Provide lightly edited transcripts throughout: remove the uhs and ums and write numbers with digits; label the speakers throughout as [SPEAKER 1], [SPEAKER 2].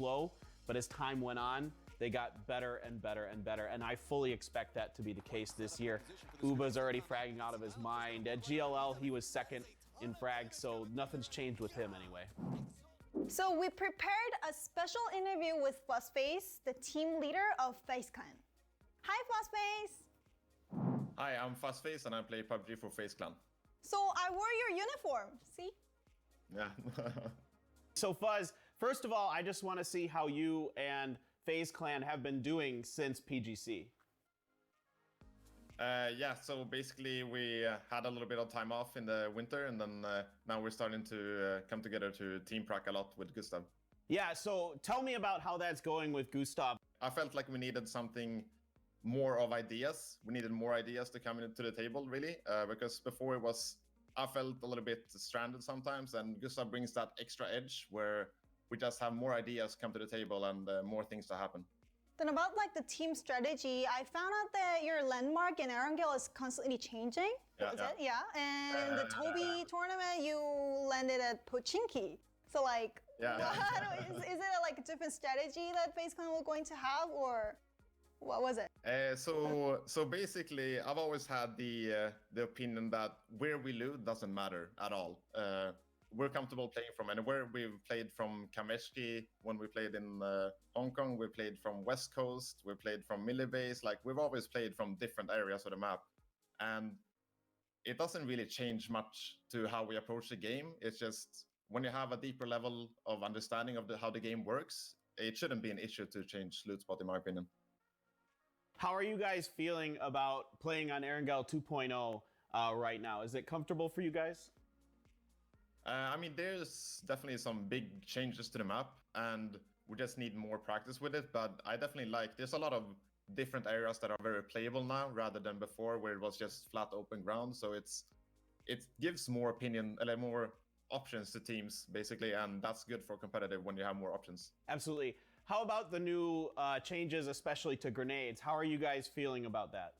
[SPEAKER 1] slow, but as time went on, they got better and better and better, and I fully expect that to be the case this year. Uba's already fragging out of his mind. At GLL, he was second in frag, so nothing's changed with him anyway.
[SPEAKER 2] So we prepared a special interview with FaZe, the team leader of FaZe Clan. Hi, FaZe!
[SPEAKER 3] Hi, I'm FaZe and I play PUBG for FaZe Clan.
[SPEAKER 2] So I wore your uniform, see?
[SPEAKER 3] Yeah.
[SPEAKER 1] So Fuzz, first of all, I just want to see how you and FaZe Clan have been doing since PGC.
[SPEAKER 3] Yeah, so basically we had a little bit of time off in the winter, and then now we're starting to come together to team prac a lot with Gustav.
[SPEAKER 1] Yeah, so tell me about how that's going with Gustav.
[SPEAKER 3] I felt like we needed something more of ideas. We needed more ideas to come into the table, really, because before I felt a little bit stranded sometimes, and Gustav brings that extra edge where we just have more ideas come to the table and more things to happen.
[SPEAKER 2] Then about like the team strategy, I found out that your landmark in Erangel is constantly changing. Yeah. And the Toby tournament, you landed at Pochinki. So like, is it like a different strategy that FaZe Clan was going to have, or what was it?
[SPEAKER 3] So basically, I've always had the opinion that where we lose doesn't matter at all. We're comfortable playing from anywhere. We've played from Kameshki when we played in Hong Kong. We played from West Coast. We played from Millibase. Like, we've always played from different areas of the map. And it doesn't really change much to how we approach the game. It's just when you have a deeper level of understanding of how the game works, it shouldn't be an issue to change loot spot, in my opinion.
[SPEAKER 1] How are you guys feeling about playing on Erangel 2.0 right now? Is it comfortable for you guys?
[SPEAKER 3] I mean, there's definitely some big changes to the map, and we just need more practice with it. But I definitely there's a lot of different areas that are very playable now, rather than before where it was just flat open ground. So it gives more more options to teams, basically, and that's good for competitive when you have more options.
[SPEAKER 1] Absolutely. How about the new changes, especially to grenades? How are you guys feeling about that?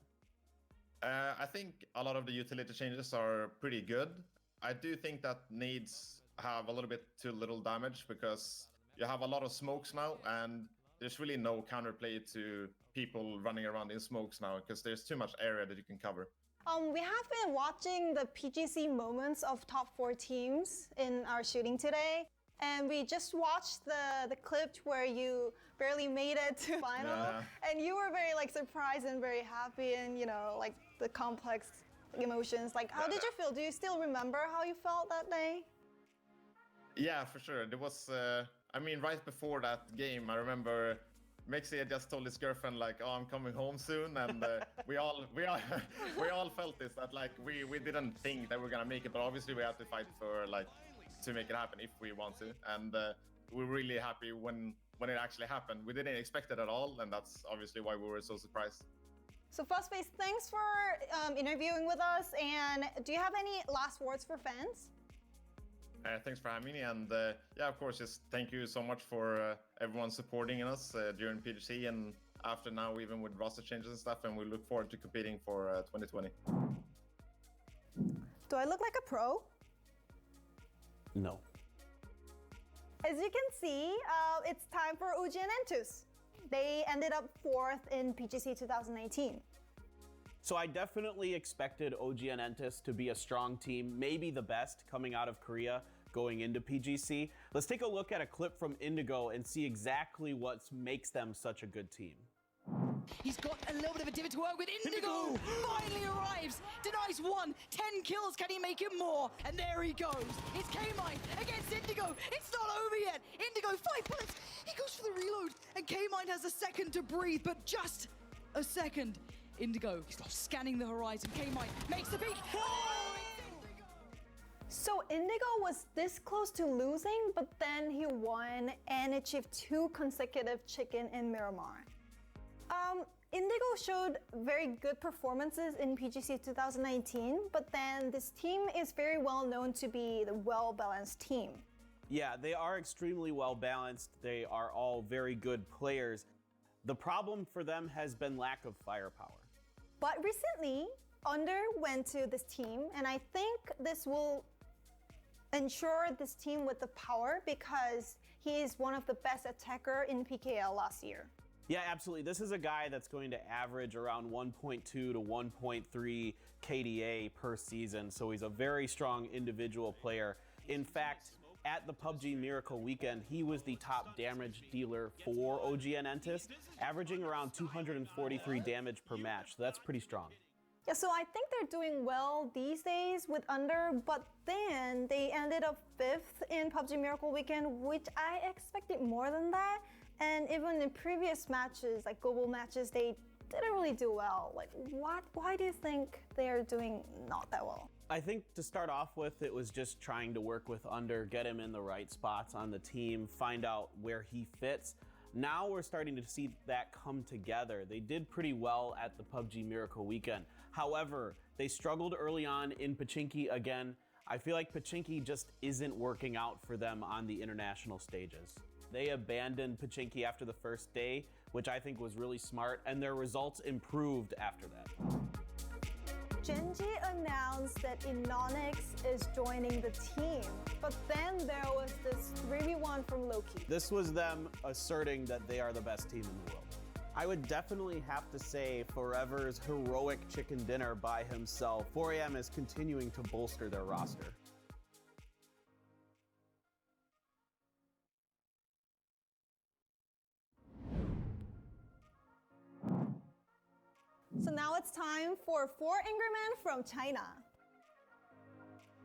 [SPEAKER 3] I think a lot of the utility changes are pretty good. I do think that nades have a little bit too little damage because you have a lot of smokes now, and there's really no counterplay to people running around in smokes now because there's too much area that you can cover.
[SPEAKER 2] We have been watching the PGC moments of top 4 teams in our shooting today, and we just watched the clip where you barely made it to final, and you were very like surprised and very happy, and you know, like the complex emotions. Like, how did you feel? Do you still remember how you felt that day?
[SPEAKER 3] Yeah, for sure. There was, I mean, right before that game, I remember Mexi had just told his girlfriend, like, "Oh, I'm coming home soon," and we all felt this, that like we didn't think that we were gonna make it, but obviously we had to fight for like to make it happen if we want to, and we're really happy when it actually happened. We didn't expect it at all, and that's obviously why we were so surprised.
[SPEAKER 2] So FaZe, thanks for interviewing with us, and do you have any last words for fans?
[SPEAKER 3] Thanks for having me, and yeah, of course, just thank you so much for everyone supporting us during PGC and after now, even with roster changes and stuff, and we look forward to competing for 2020.
[SPEAKER 2] Do I look like a pro?
[SPEAKER 1] No.
[SPEAKER 2] As you can see, it's time for OGN Entus. They ended up 4th in PGC 2019.
[SPEAKER 1] So I definitely expected OGN Entus to be a strong team, maybe the best coming out of Korea going into PGC. Let's take a look at a clip from Indigo and see exactly what makes them such a good team.
[SPEAKER 4] He's got a little bit of a divot to work with. Indigo finally arrives, denies 1, 10 kills. Can he make it more? And there he goes. It's K-Mine against Indigo. It's not over yet. Indigo, 5 bullets. He goes for the reload, and K-Mine has a second to breathe, but just a second. Indigo scanning the horizon. K-Mine makes the peak.
[SPEAKER 2] So Indigo was this close to losing, but then he won and achieved 2 consecutive chicken in Miramar. Indigo showed very good performances in PGC 2019, but then this team is very well known to be the well-balanced team.
[SPEAKER 1] Yeah, they are extremely well-balanced. They are all very good players. The problem for them has been lack of firepower.
[SPEAKER 2] But recently, Under went to this team, and I think this will ensure this team with the power because he is one of the best attacker in PKL last year.
[SPEAKER 1] Yeah, absolutely. This is a guy that's going to average around 1.2 to 1.3 KDA per season, so he's a very strong individual player. In fact, at the PUBG Miracle Weekend, he was the top damage dealer for OGN Entus, averaging around 243 damage per match, so that's pretty strong.
[SPEAKER 2] Yeah, so I think they're doing well these days with Under, but then they ended up 5th in PUBG Miracle Weekend, which I expected more than that. And even in previous matches, like global matches, they didn't really do well. Like, why do you think they're doing not that well?
[SPEAKER 1] I think to start off with, it was just trying to work with Under, get him in the right spots on the team, find out where he fits. Now we're starting to see that come together. They did pretty well at the PUBG Miracle Weekend. However, they struggled early on in Pachinki again. I feel like Pachinki just isn't working out for them on the international stages. They abandoned Pachinki after the first day, which I think was really smart, and their results improved after that.
[SPEAKER 2] Gen.G announced that Inonix is joining the team, but then there was this 3v1 from Loki.
[SPEAKER 1] This was them asserting that they are the best team in the world. I would definitely have to say Forever's heroic chicken dinner by himself. 4AM is continuing to bolster their roster.
[SPEAKER 2] So now it's time for 4 Angry Men from China.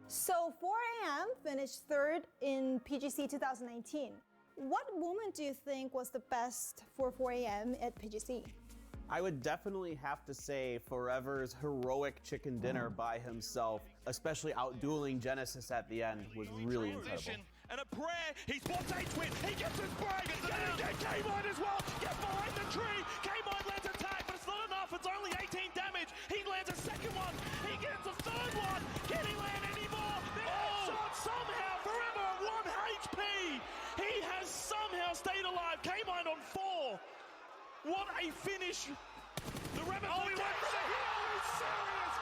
[SPEAKER 2] So 4AM finished 3rd in PGC 2019. What moment do you think was the best for 4AM at PGC?
[SPEAKER 1] I would definitely have to say Forever's heroic chicken dinner by himself, especially outdueling Genesis at the end, was really incredible.
[SPEAKER 5] And a prayer, he's wants a twin, he gets his break, and then he gets K-Mine as well, get behind the tree, K-Mine lands a tag, but it's not enough, it's only 18 damage, he lands a second one, he gets a third one, can he land any more? The headshot somehow, Forever on 1 HP, he has somehow stayed alive, K-Mine on 4, what a finish, the Rebels he went for the hero, he's serious!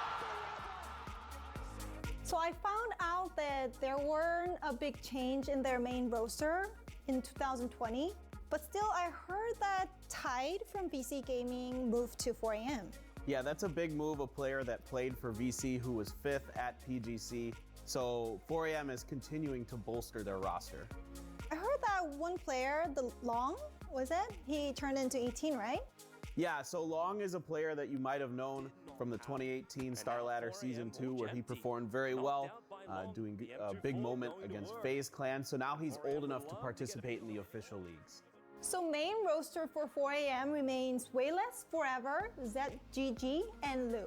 [SPEAKER 2] So I found out that there weren't a big change in their main roster in 2020, but still I heard that Tide from VC Gaming moved to 4AM.
[SPEAKER 1] Yeah, that's a big move, a player that played for VC who was 5th at PGC. So 4AM is continuing to bolster their roster.
[SPEAKER 2] I heard that one player, the Long, was it? He turned into 18, right?
[SPEAKER 1] Yeah, so Long is a player that you might have known from the 2018 Star Ladder Season 2, where he performed very well, doing a big moment against FaZe Clan. So now he's old enough to participate in the official leagues.
[SPEAKER 2] So main roster for 4AM remains Wayless, Forever, Gen.G, and Lu.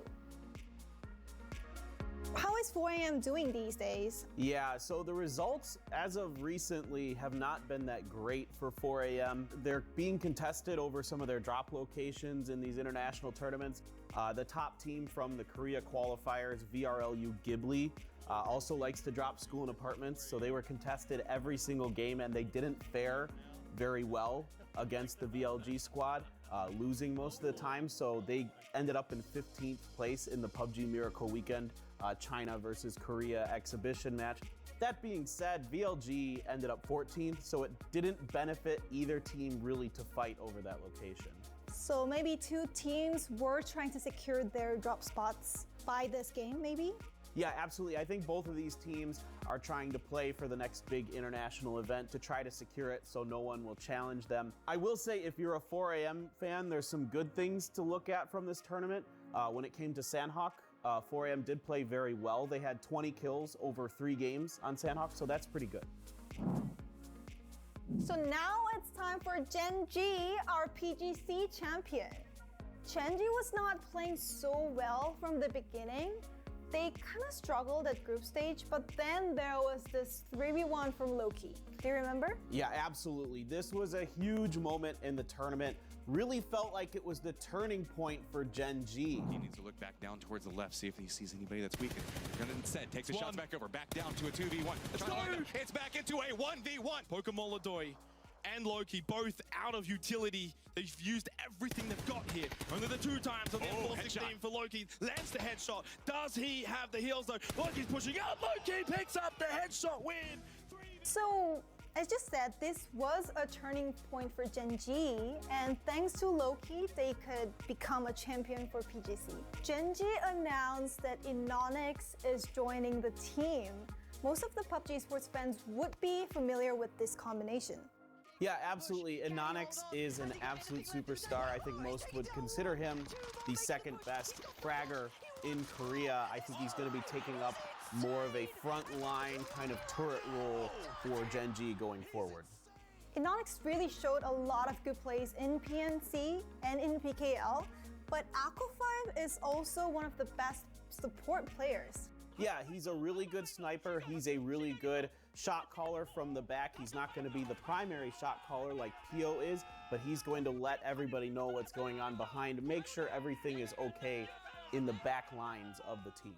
[SPEAKER 2] How is 4AM doing these days?
[SPEAKER 1] Yeah, so the results as of recently have not been that great for 4AM. They're being contested over some of their drop locations in these international tournaments. The top team from the Korea qualifiers, VRLU Ghibli, also likes to drop school and apartments, so they were contested every single game and they didn't fare very well against the VLG squad, losing most of the time, so they ended up in 15th place in the PUBG Miracle Weekend China versus Korea exhibition match. That being said, VLG ended up 14th, so it didn't benefit either team really to fight over that location.
[SPEAKER 2] So maybe two teams were trying to secure their drop spots by this game, maybe?
[SPEAKER 1] Yeah, absolutely. I think both of these teams are trying to play for the next big international event to try to secure it so no one will challenge them. I will say, if you're a 4AM fan, there's some good things to look at from this tournament. When it came to Sandhawk, 4AM did play very well. They had 20 kills over 3 games on Sandhawk, so that's pretty good.
[SPEAKER 2] So now it's time for Gen.G, our PGC champion. Gen.G was not playing so well from the beginning. They kind of struggled at group stage, but then there was this 3v1 from Loki. Do you remember?
[SPEAKER 1] Yeah, absolutely. This was a huge moment in the tournament. Really felt like it was the turning point for Gen.G.
[SPEAKER 6] He needs to look back down towards the left, see if he sees anybody that's weakened. And instead takes the shots back over, back down to a 2v1. It's back into a 1v1.
[SPEAKER 5] Pokemon Ladoy and Loki both out of utility. They've used everything they've got here. Only the 2 times on the F416 for Loki. Lands the headshot. Does he have the heals though? Loki's pushing out. Loki picks up the headshot win.
[SPEAKER 2] So As just said, this was a turning point for Gen.G, and thanks to Loki, they could become a champion for PGC. Gen.G announced that Enonix is joining the team. Most of the PUBG sports fans would be familiar with this combination.
[SPEAKER 1] Yeah, absolutely. Enonix is an absolute superstar. I think most would consider him the second best fragger in Korea. I think he's going to be taking up more of a frontline kind of turret role for Gen.G going forward.
[SPEAKER 2] Enonix really showed a lot of good plays in PNC and in PKL, but Aqua5 is also one of the best support players.
[SPEAKER 1] Yeah, he's a really good sniper. He's a really good shot caller from the back. He's not going to be the primary shot caller like Pio is, but he's going to let everybody know what's going on behind, make sure everything is okay in the back lines of the team.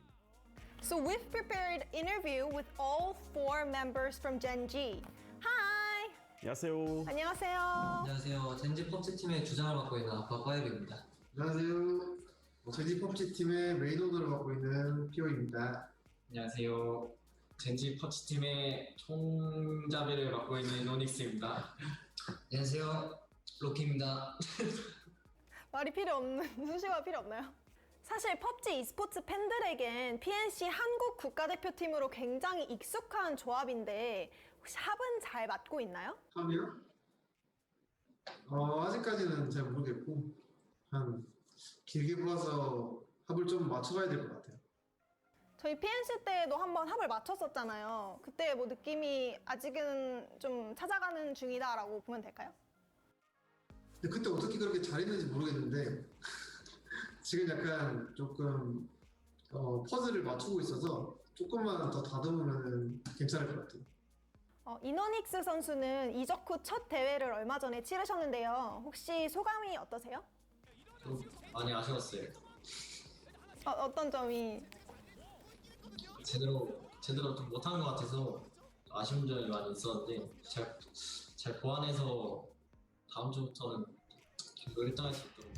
[SPEAKER 2] So we've prepared an interview with all 4 members from Gen.G. Hi!
[SPEAKER 1] 안녕하세요.
[SPEAKER 2] 안녕하세요.
[SPEAKER 7] 안녕하세요. 젠지 펍지 팀의 주장을 맡고 있는 아쿠아5입니다.
[SPEAKER 8] 안녕하세요. 젠지 펍지 팀의 메인 오너를 맡고 있는 피오입니다.
[SPEAKER 7] 안녕하세요. 젠지 펍지 팀의 총자비를 맡고 있는 노닉스입니다. 안녕하세요. 로키입니다.
[SPEAKER 2] 말이 필요 없는, 수식어가 필요 없나요? 사실 PUBG e스포츠 팬들에겐 PNC 한국 국가대표팀으로 굉장히 익숙한 조합인데 혹시 합은 잘 맞고 있나요?
[SPEAKER 8] 합이요? 아직까지는 잘 모르겠고 한 길게 보아서 합을 좀 맞춰봐야 될 것 같아요.
[SPEAKER 2] 저희 PNC 때도 한번 합을 맞췄었잖아요. 그때 뭐 느낌이 아직은 좀 찾아가는 중이다라고 보면 될까요?
[SPEAKER 8] 근데 그때 어떻게 그렇게 잘했는지 모르겠는데 지금 약간 조금 퍼즐을 맞추고 있어서 조금만 더 다듬으면 괜찮을 것 같아요.
[SPEAKER 2] 이노닉스 선수는 이적 후 첫 대회를 얼마 전에 치르셨는데요. 혹시 소감이 어떠세요?
[SPEAKER 7] 좀 많이 아쉬웠어요.
[SPEAKER 2] 어떤 점이?
[SPEAKER 7] 제대로 좀 못한 것 같아서 아쉬운 점이 많이 있었는데 잘 보완해서 다음 주부터는 계속 1등할 수 있도록.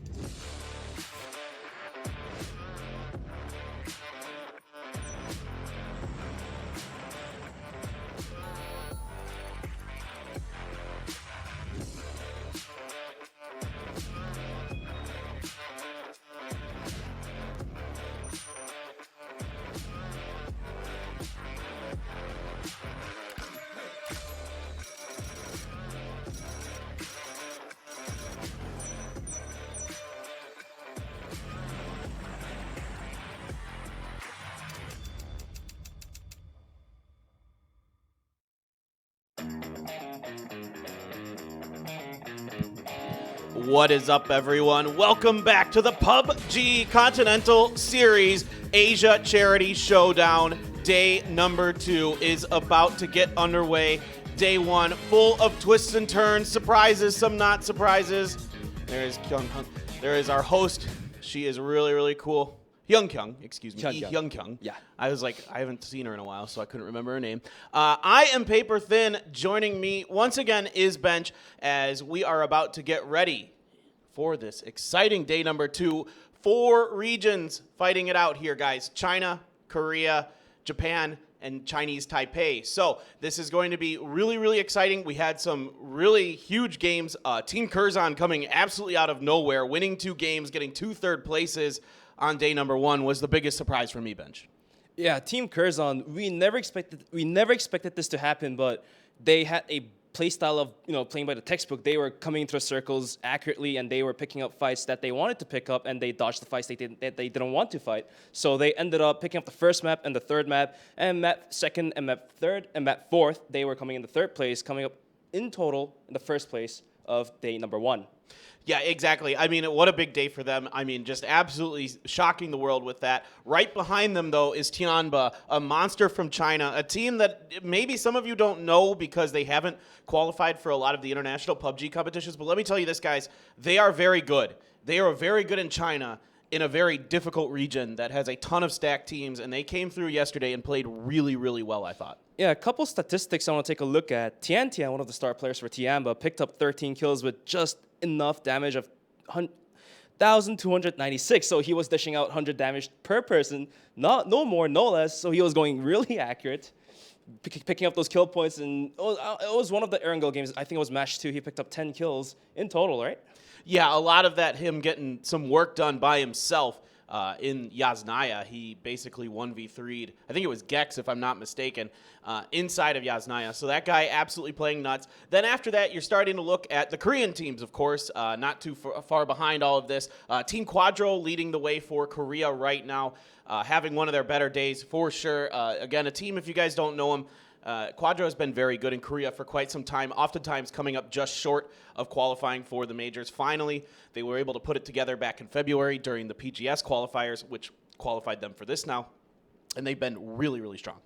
[SPEAKER 1] What is up, everyone? Welcome back to the PUBG Continental Series Asia Charity Showdown. Day number 2 is about to get underway. Day 1 full of twists and turns, surprises, some not surprises. There is Kyung. There is our host. She is really, really cool. Kyung, excuse me. Kyung.
[SPEAKER 9] Yeah.
[SPEAKER 1] I was like, I haven't seen her in a while, so I couldn't remember her name. I am Paper Thin. Joining me once again is Bench as we are about to get ready for this exciting day number 2. 4 regions fighting it out here, guys. China, Korea, Japan, and Chinese Taipei. So this is going to be really, really exciting. We had some really huge games. Team Curzon coming absolutely out of nowhere, winning 2 games, getting 2 third places on day number 1 was the biggest surprise for me, Bench.
[SPEAKER 9] Yeah, Team Curzon, we never expected this to happen, but they had a play style of playing by the textbook. They were coming through circles accurately, and they were picking up fights that they wanted to pick up, and they dodged the fights they didn't want to fight. So they ended up picking up the first map and the third map, and map second and map third and map fourth. They were coming in the third place, coming up in total in the first place of day number 1.
[SPEAKER 1] Yeah, exactly. I mean, what a big day for them. I mean, just absolutely shocking the world with that. Right behind them, though, is Tianba, a monster from China, a team that maybe some of you don't know because they haven't qualified for a lot of the international PUBG competitions. But let me tell you this, guys. They are very good. They are very good in China in a very difficult region that has a ton of stacked teams, and they came through yesterday and played really, really well, I thought.
[SPEAKER 9] Yeah, a couple statistics I want to take a look at. Tian, one of the star players for Tianba, picked up 13 kills with just enough damage of 1,296. So he was dishing out 100 damage per person, no more, no less. So he was going really accurate. picking up those kill points. And it was one of the Erangel games. I think it was match 2. He picked up 10 kills in total, right?
[SPEAKER 1] Yeah, a lot of that him getting some work done by himself. In Yasnaya, he basically 1v3'd, I think it was Gex if I'm not mistaken, inside of Yasnaya. So that guy absolutely playing nuts. Then after that, you're starting to look at the Korean teams, of course, not too far behind all of this. Team Quadro leading the way for Korea right now, having one of their better days for sure. Again, a team, if you guys don't know them, Quadro has been very good in Korea for quite some time, oftentimes coming up just short of qualifying for the majors. Finally, they were able to put it together back in February during the PGS qualifiers, which qualified them for this now, and they've been really, really strong.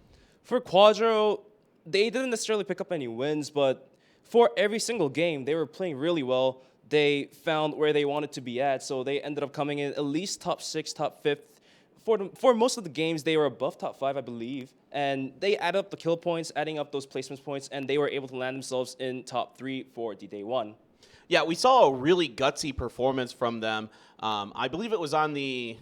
[SPEAKER 9] For Quadro, they didn't necessarily pick up any wins, but for every single game, they were playing really well. They found where they wanted to be at, so they ended up coming in at least top 6, top 5th. For most of the games, they were above top 5, I believe. And they added up the kill points, adding up those placements points, and they were able to land themselves in top 3 for the day 1.
[SPEAKER 1] Yeah, we saw a really gutsy performance from them. I believe it was on the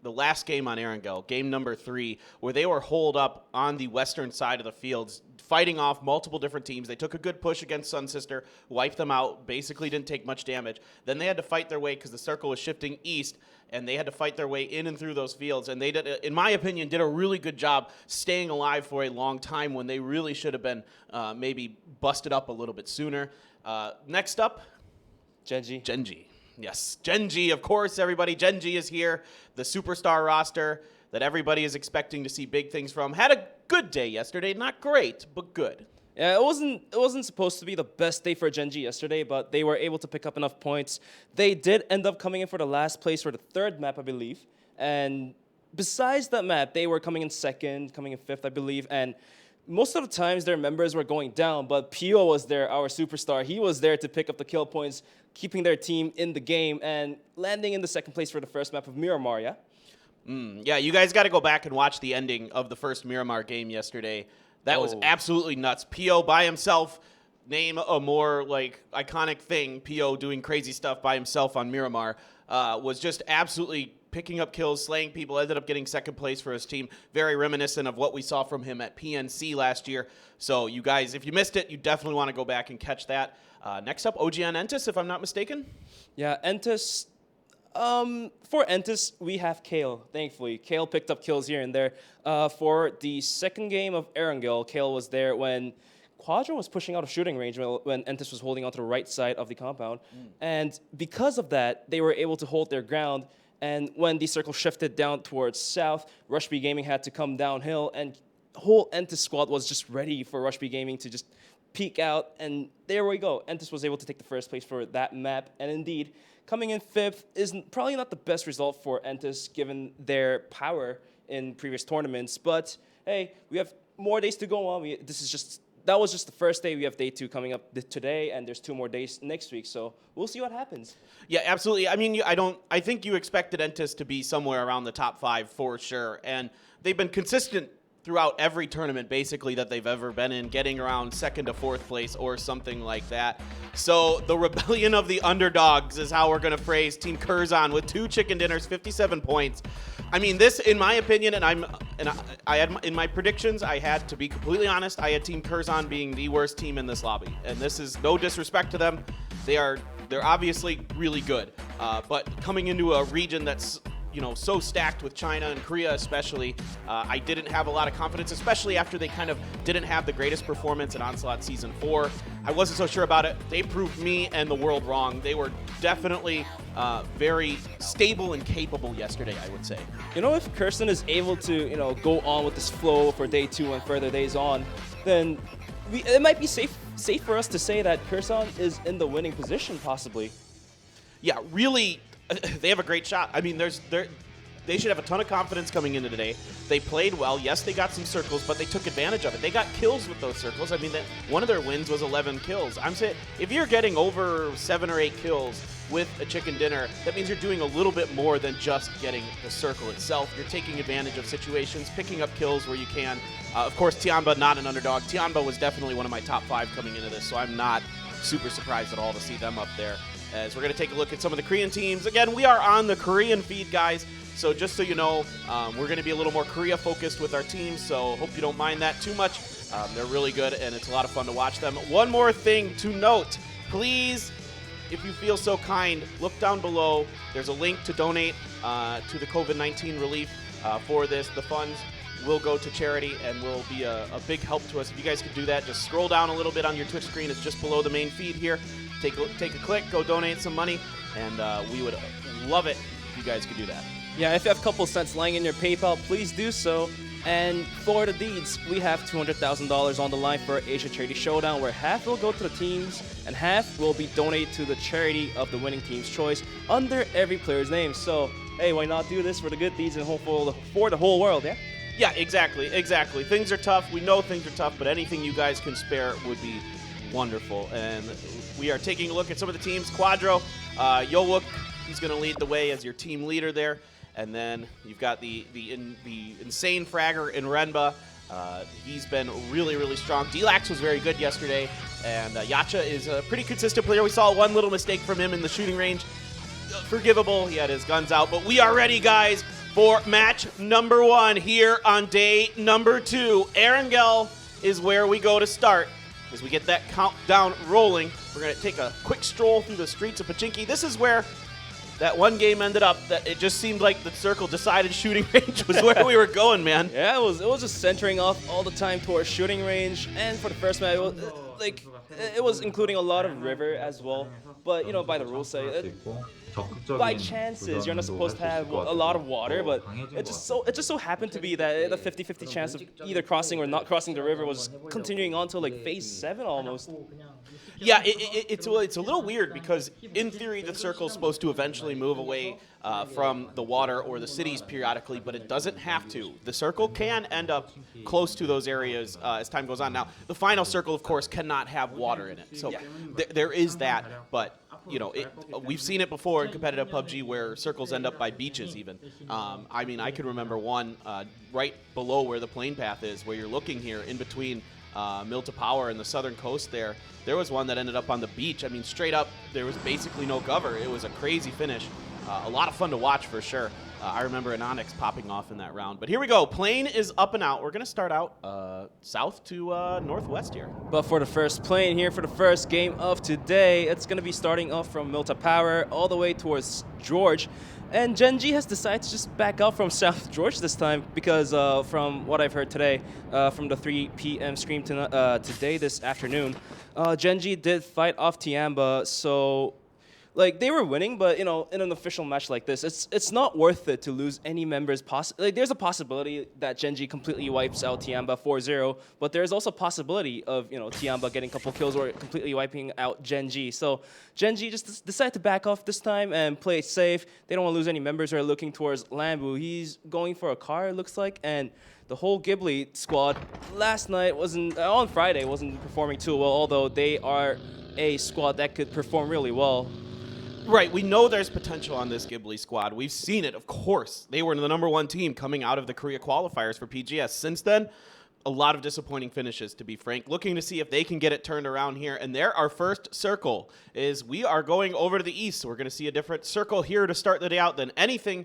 [SPEAKER 1] last game on Erangel, game number 3, where they were holed up on the western side of the fields, fighting off multiple different teams. They took a good push against Sun Sister, wiped them out, basically didn't take much damage. Then they had to fight their way because the circle was shifting east, and they had to fight their way in and through those fields. And they did, in my opinion, did a really good job staying alive for a long time when they really should have been maybe busted up a little bit sooner. Next up,
[SPEAKER 9] Gen.G.
[SPEAKER 1] Gen.G. Yes, Gen.G, of course, everybody. Gen.G is here, the superstar roster that everybody is expecting to see big things from. Had a good day yesterday. Not great, but good.
[SPEAKER 9] Yeah, it wasn't supposed to be the best day for Gen.G yesterday, but they were able to pick up enough points. They did end up coming in for the last place for the 3rd map, I believe. And besides that map, they were coming in 2nd, coming in 5th, I believe. And most of the times their members were going down, but Pio was there, our superstar. He was there to pick up the kill points, keeping their team in the game, and landing in the 2nd place for the 1st map of Miramar, yeah?
[SPEAKER 1] Yeah, you guys got to go back and watch the ending of the first Miramar game yesterday. That was absolutely nuts. Pio by himself, name a more like iconic thing, Pio doing crazy stuff by himself on Miramar, was just absolutely picking up kills, slaying people, ended up getting 2nd place for his team. Very reminiscent of what we saw from him at PNC last year. So you guys, if you missed it, you definitely want to go back and catch that. Next up, OGN Entus, if I'm not mistaken.
[SPEAKER 9] Yeah, Entus. For Entus, we have Kale, thankfully. Kale picked up kills here and there. For the 2nd game of Erangel, Kale was there when Quadro was pushing out of shooting range when Entus was holding onto the right side of the compound. And because of that, they were able to hold their ground. And when the circle shifted down towards south, Rush B Gaming had to come downhill, and the whole Entus squad was just ready for Rush B Gaming to just peek out. And there we go. Entus was able to take the 1st place for that map. And indeed, coming in 5th is probably not the best result for Entus given their power in previous tournaments. But hey, we have more days to go on. That was just the first day. We have day 2 coming up today, and there's 2 more days next week. So we'll see what happens.
[SPEAKER 1] Yeah, absolutely. I mean, I think you expected Entus to be somewhere around the top 5 for sure, and they've been consistent throughout every tournament basically that they've ever been in, getting around 2nd to 4th place or something like that. So the rebellion of the underdogs is how we're going to phrase Team Curzon with 2 chicken dinners, 57 points. I mean, this, in my opinion, I had in my predictions, I had to be completely honest, I had Team Curzon being the worst team in this lobby, and this is no disrespect to them. They're obviously really good, but coming into a region that's so stacked with China and Korea especially, I didn't have a lot of confidence, especially after they kind of didn't have the greatest performance in Onslaught Season 4. I wasn't so sure about it. They proved me and the world wrong. They were definitely very stable and capable yesterday, I would say.
[SPEAKER 9] If Curzon is able to, go on with this flow for day 2 and further days on, then it might be safe for us to say that Curzon is in the winning position, possibly.
[SPEAKER 1] Yeah, really. They have a great shot. I mean, they should have a ton of confidence coming into today. They played well. Yes, they got some circles, but they took advantage of it. They got kills with those circles. I mean, one of their wins was 11 kills. I'm saying if you're getting over 7 or 8 kills with a chicken dinner, that means you're doing a little bit more than just getting the circle itself. You're taking advantage of situations, picking up kills where you can. Of course, Tianba, not an underdog. Tianba was definitely one of my top 5 coming into this, so I'm not super surprised at all to see them up there. As we're going to take a look at some of the Korean teams. Again, we are on the Korean feed, guys. So just so you know, we're going to be a little more Korea-focused with our teams, so hope you don't mind that too much. They're really good, and it's a lot of fun to watch them. One more thing to note. Please, if you feel so kind, look down below. There's a link to donate to the COVID-19 relief for this. The funds will go to charity and will be a big help to us. If you guys could do that, just scroll down a little bit on your Twitch screen. It's just below the main feed here. Take a click, go donate some money, and we would love it if you guys could do that.
[SPEAKER 9] Yeah, if you have a couple cents lying in your PayPal, please do so. And for the deeds, we have $200,000 on the line for Asia Charity Showdown, where half will go to the teams and half will be donated to the charity of the winning team's choice under every player's name. So, hey, why not do this for the good deeds and for the whole world, yeah?
[SPEAKER 1] Yeah, exactly. Things are tough. We know things are tough, but anything you guys can spare would be wonderful. And we are taking a look at some of the teams. Quadro, Yowuk, he's going to lead the way as your team leader there. And then you've got the insane fragger in Renba. He's been really, really strong. D-Lax was very good yesterday. And Yacha is a pretty consistent player. We saw one little mistake from him in the shooting range. Forgivable. He had his guns out. But we are ready, guys, for match number 1 here on day number 2. Erangel is where we go to start. As we get that countdown rolling, we're going to take a quick stroll through the streets of Pachinki. This is where that one game ended up, that it just seemed like the circle decided shooting range was where we were going, man.
[SPEAKER 9] Yeah, it was just centering off all the time towards shooting range. And for the first match, it was including a lot of river as well. But, you know, by the rules say, by chances, you're not supposed to have a lot of water, but it just so happened to be that the 50-50 chance of either crossing or not crossing the river was continuing on to like phase 7 almost.
[SPEAKER 1] Yeah, it's a little weird because in theory the circle's supposed to eventually move away from the water or the cities periodically, but it doesn't have to. The circle can end up close to those areas as time goes on. Now, the final circle, of course, cannot have water in it, so there is that, but you know, we've seen it before in competitive PUBG where circles end up by beaches even. I mean, I can remember one right below where the plane path is, where you're looking here in between Mill to Power and the southern coast there. There was one that ended up on the beach. I mean, straight up, there was basically no cover. It was a crazy finish. A lot of fun to watch for sure. I remember an Onyx popping off in that round. But here we go. Plane is up and out. We're going to start out south to northwest here.
[SPEAKER 9] But for the first plane here, for the first game of today, it's going to be starting off from Milta Power all the way towards George. And Gen.G has decided to just back out from South George this time because from what I've heard today, from the 3 p.m. stream today, this afternoon, Gen.G did fight off Tiamba, so like they were winning, but you know, in an official match like this, it's not worth it to lose any members. Like there's a possibility that Gen.G completely wipes out Tiamba 4-0, but there's also a possibility of, you know, Tiamba getting a couple kills or completely wiping out Gen.G. So Gen.G just decided to back off this time and play it safe. They don't want to lose any members who are looking towards Lambu. He's going for a car, it looks like, and the whole Ghibli squad last night on Friday wasn't performing too well, although they are a squad that could perform really well.
[SPEAKER 1] Right, we know there's potential on this Ghibli squad. We've seen it, of course. They were the #1 team coming out of the Korea qualifiers for PGS. Since then, a lot of disappointing finishes, to be frank. Looking to see if they can get it turned around here. And there, our first circle is we are going over to the east. So we're going to see a different circle here to start the day out than anything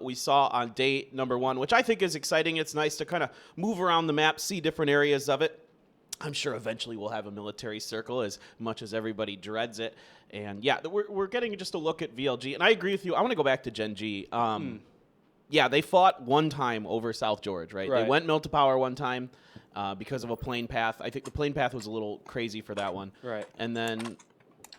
[SPEAKER 1] we saw on day #1, which I think is exciting. It's nice to kind of move around the map, see different areas of it. I'm sure eventually we'll have a military circle as much as everybody dreads it. And yeah, we're getting just a look at VLG. And I agree with you. I want to go back to Gen.G. Yeah, they fought one time over South George, right? They went Mill to Power one time because of a plane path. I think the plane path was a little crazy for that one.
[SPEAKER 9] Right.
[SPEAKER 1] And then,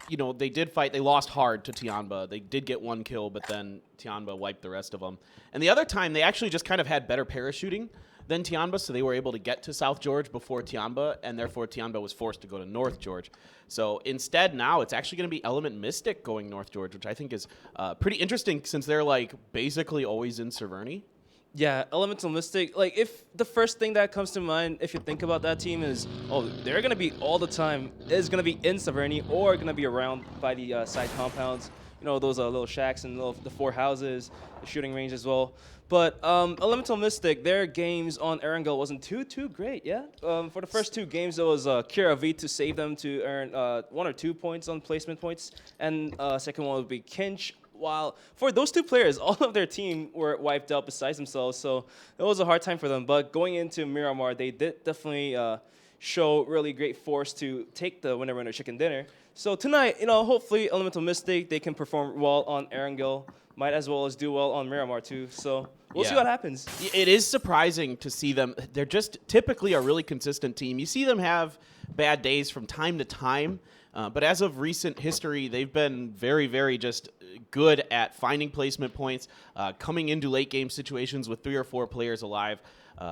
[SPEAKER 1] you know, they did fight. They lost hard to Tianba. They did get 1 kill, but then Tianba wiped the rest of them. And the other time, they actually just kind of had better parachuting than Tianba, so they were able to get to South George before Tianba, and therefore Tianba was forced to go to North George. So instead now it's actually going to be Element Mystic going North George, which I think is pretty interesting since they're like basically always in Severny.
[SPEAKER 9] Yeah, Elemental Mystic, like if the first thing that comes to mind if you think about that team is, oh, they're going to be all the time, is going to be in Severny or going to be around by the side compounds. You those little shacks and the 4 houses, the shooting range as well. But Elemental Mystic, their games on Erangel wasn't too great, yeah? For the first 2 games, it was Kira V to save them to earn 1 or 2 points on placement points, and second one would be Kinch. While for those 2 players, all of their team were wiped out besides themselves, so it was a hard time for them. But going into Miramar, they did definitely show really great force to take the winner chicken dinner. So tonight, hopefully Elemental Mystic, they can perform well on Erangel, might as well as do well on Miramar too. So we'll see what happens.
[SPEAKER 1] It is surprising to see them. They're just typically a really consistent team. You see them have bad days from time to time, but as of recent history, they've been very, very just good at finding placement points, coming into late game situations with 3 or 4 players alive,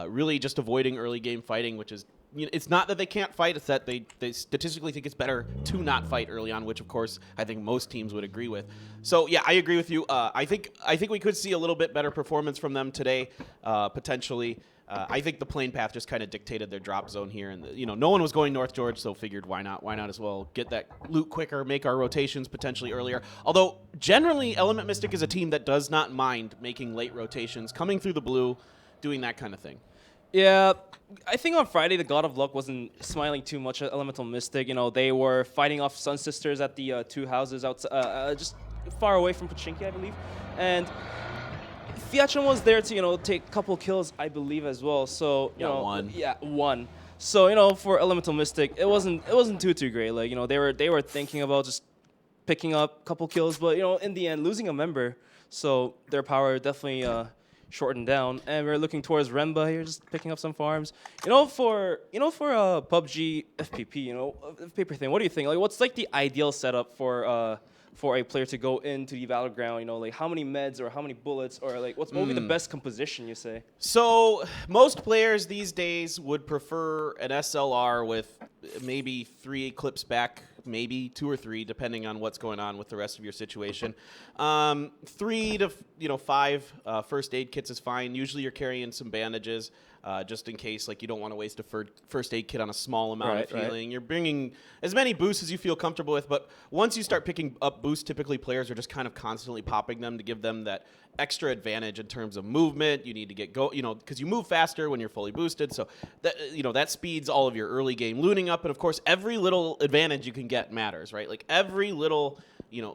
[SPEAKER 1] really just avoiding early game fighting, which is, it's not that they can't fight, it's that they statistically think it's better to not fight early on, which of course I think most teams would agree with. So yeah, I agree with you. I think we could see a little bit better performance from them today, potentially. I think the plane path just kind of dictated their drop zone here, and no one was going North George, so figured why not as well get that loot quicker, make our rotations potentially earlier. Although generally Element Mystic is a team that does not mind making late rotations, coming through the blue, doing that kind of thing.
[SPEAKER 9] Yeah, I think on Friday the God of Luck wasn't smiling too much at Elemental Mystic. They were fighting off Sun Sisters at the 2 houses outside, just far away from Pachinki, I believe, and Fiatron was there to take a couple kills, I believe, as well. So
[SPEAKER 1] one.
[SPEAKER 9] Yeah, 1. So for Elemental Mystic, it wasn't too great. Like they were thinking about just picking up a couple kills, but in the end losing a member, so their power definitely shortened down, and we're looking towards Remba here, just picking up some farms. For PUBG FPP, paper thing. What do you think? Like, what's like the ideal setup for a player to go into the battleground? Like how many meds or how many bullets, or like what would be the best composition, you say?
[SPEAKER 1] So most players these days would prefer an SLR with maybe 3 clips back, maybe 2 or 3, depending on what's going on with the rest of your situation. 3 to 5 first aid kits is fine. Usually you're carrying some bandages, just in case you don't want to waste a first aid kit on a small amount of healing. You're bringing as many boosts as you feel comfortable with, but once you start picking up boosts, typically players are just kind of constantly popping them to give them that extra advantage in terms of movement. You need to get because you move faster when you're fully boosted, so that speeds all of your early game looting up, and of course every little advantage you can get matters, right? Like every little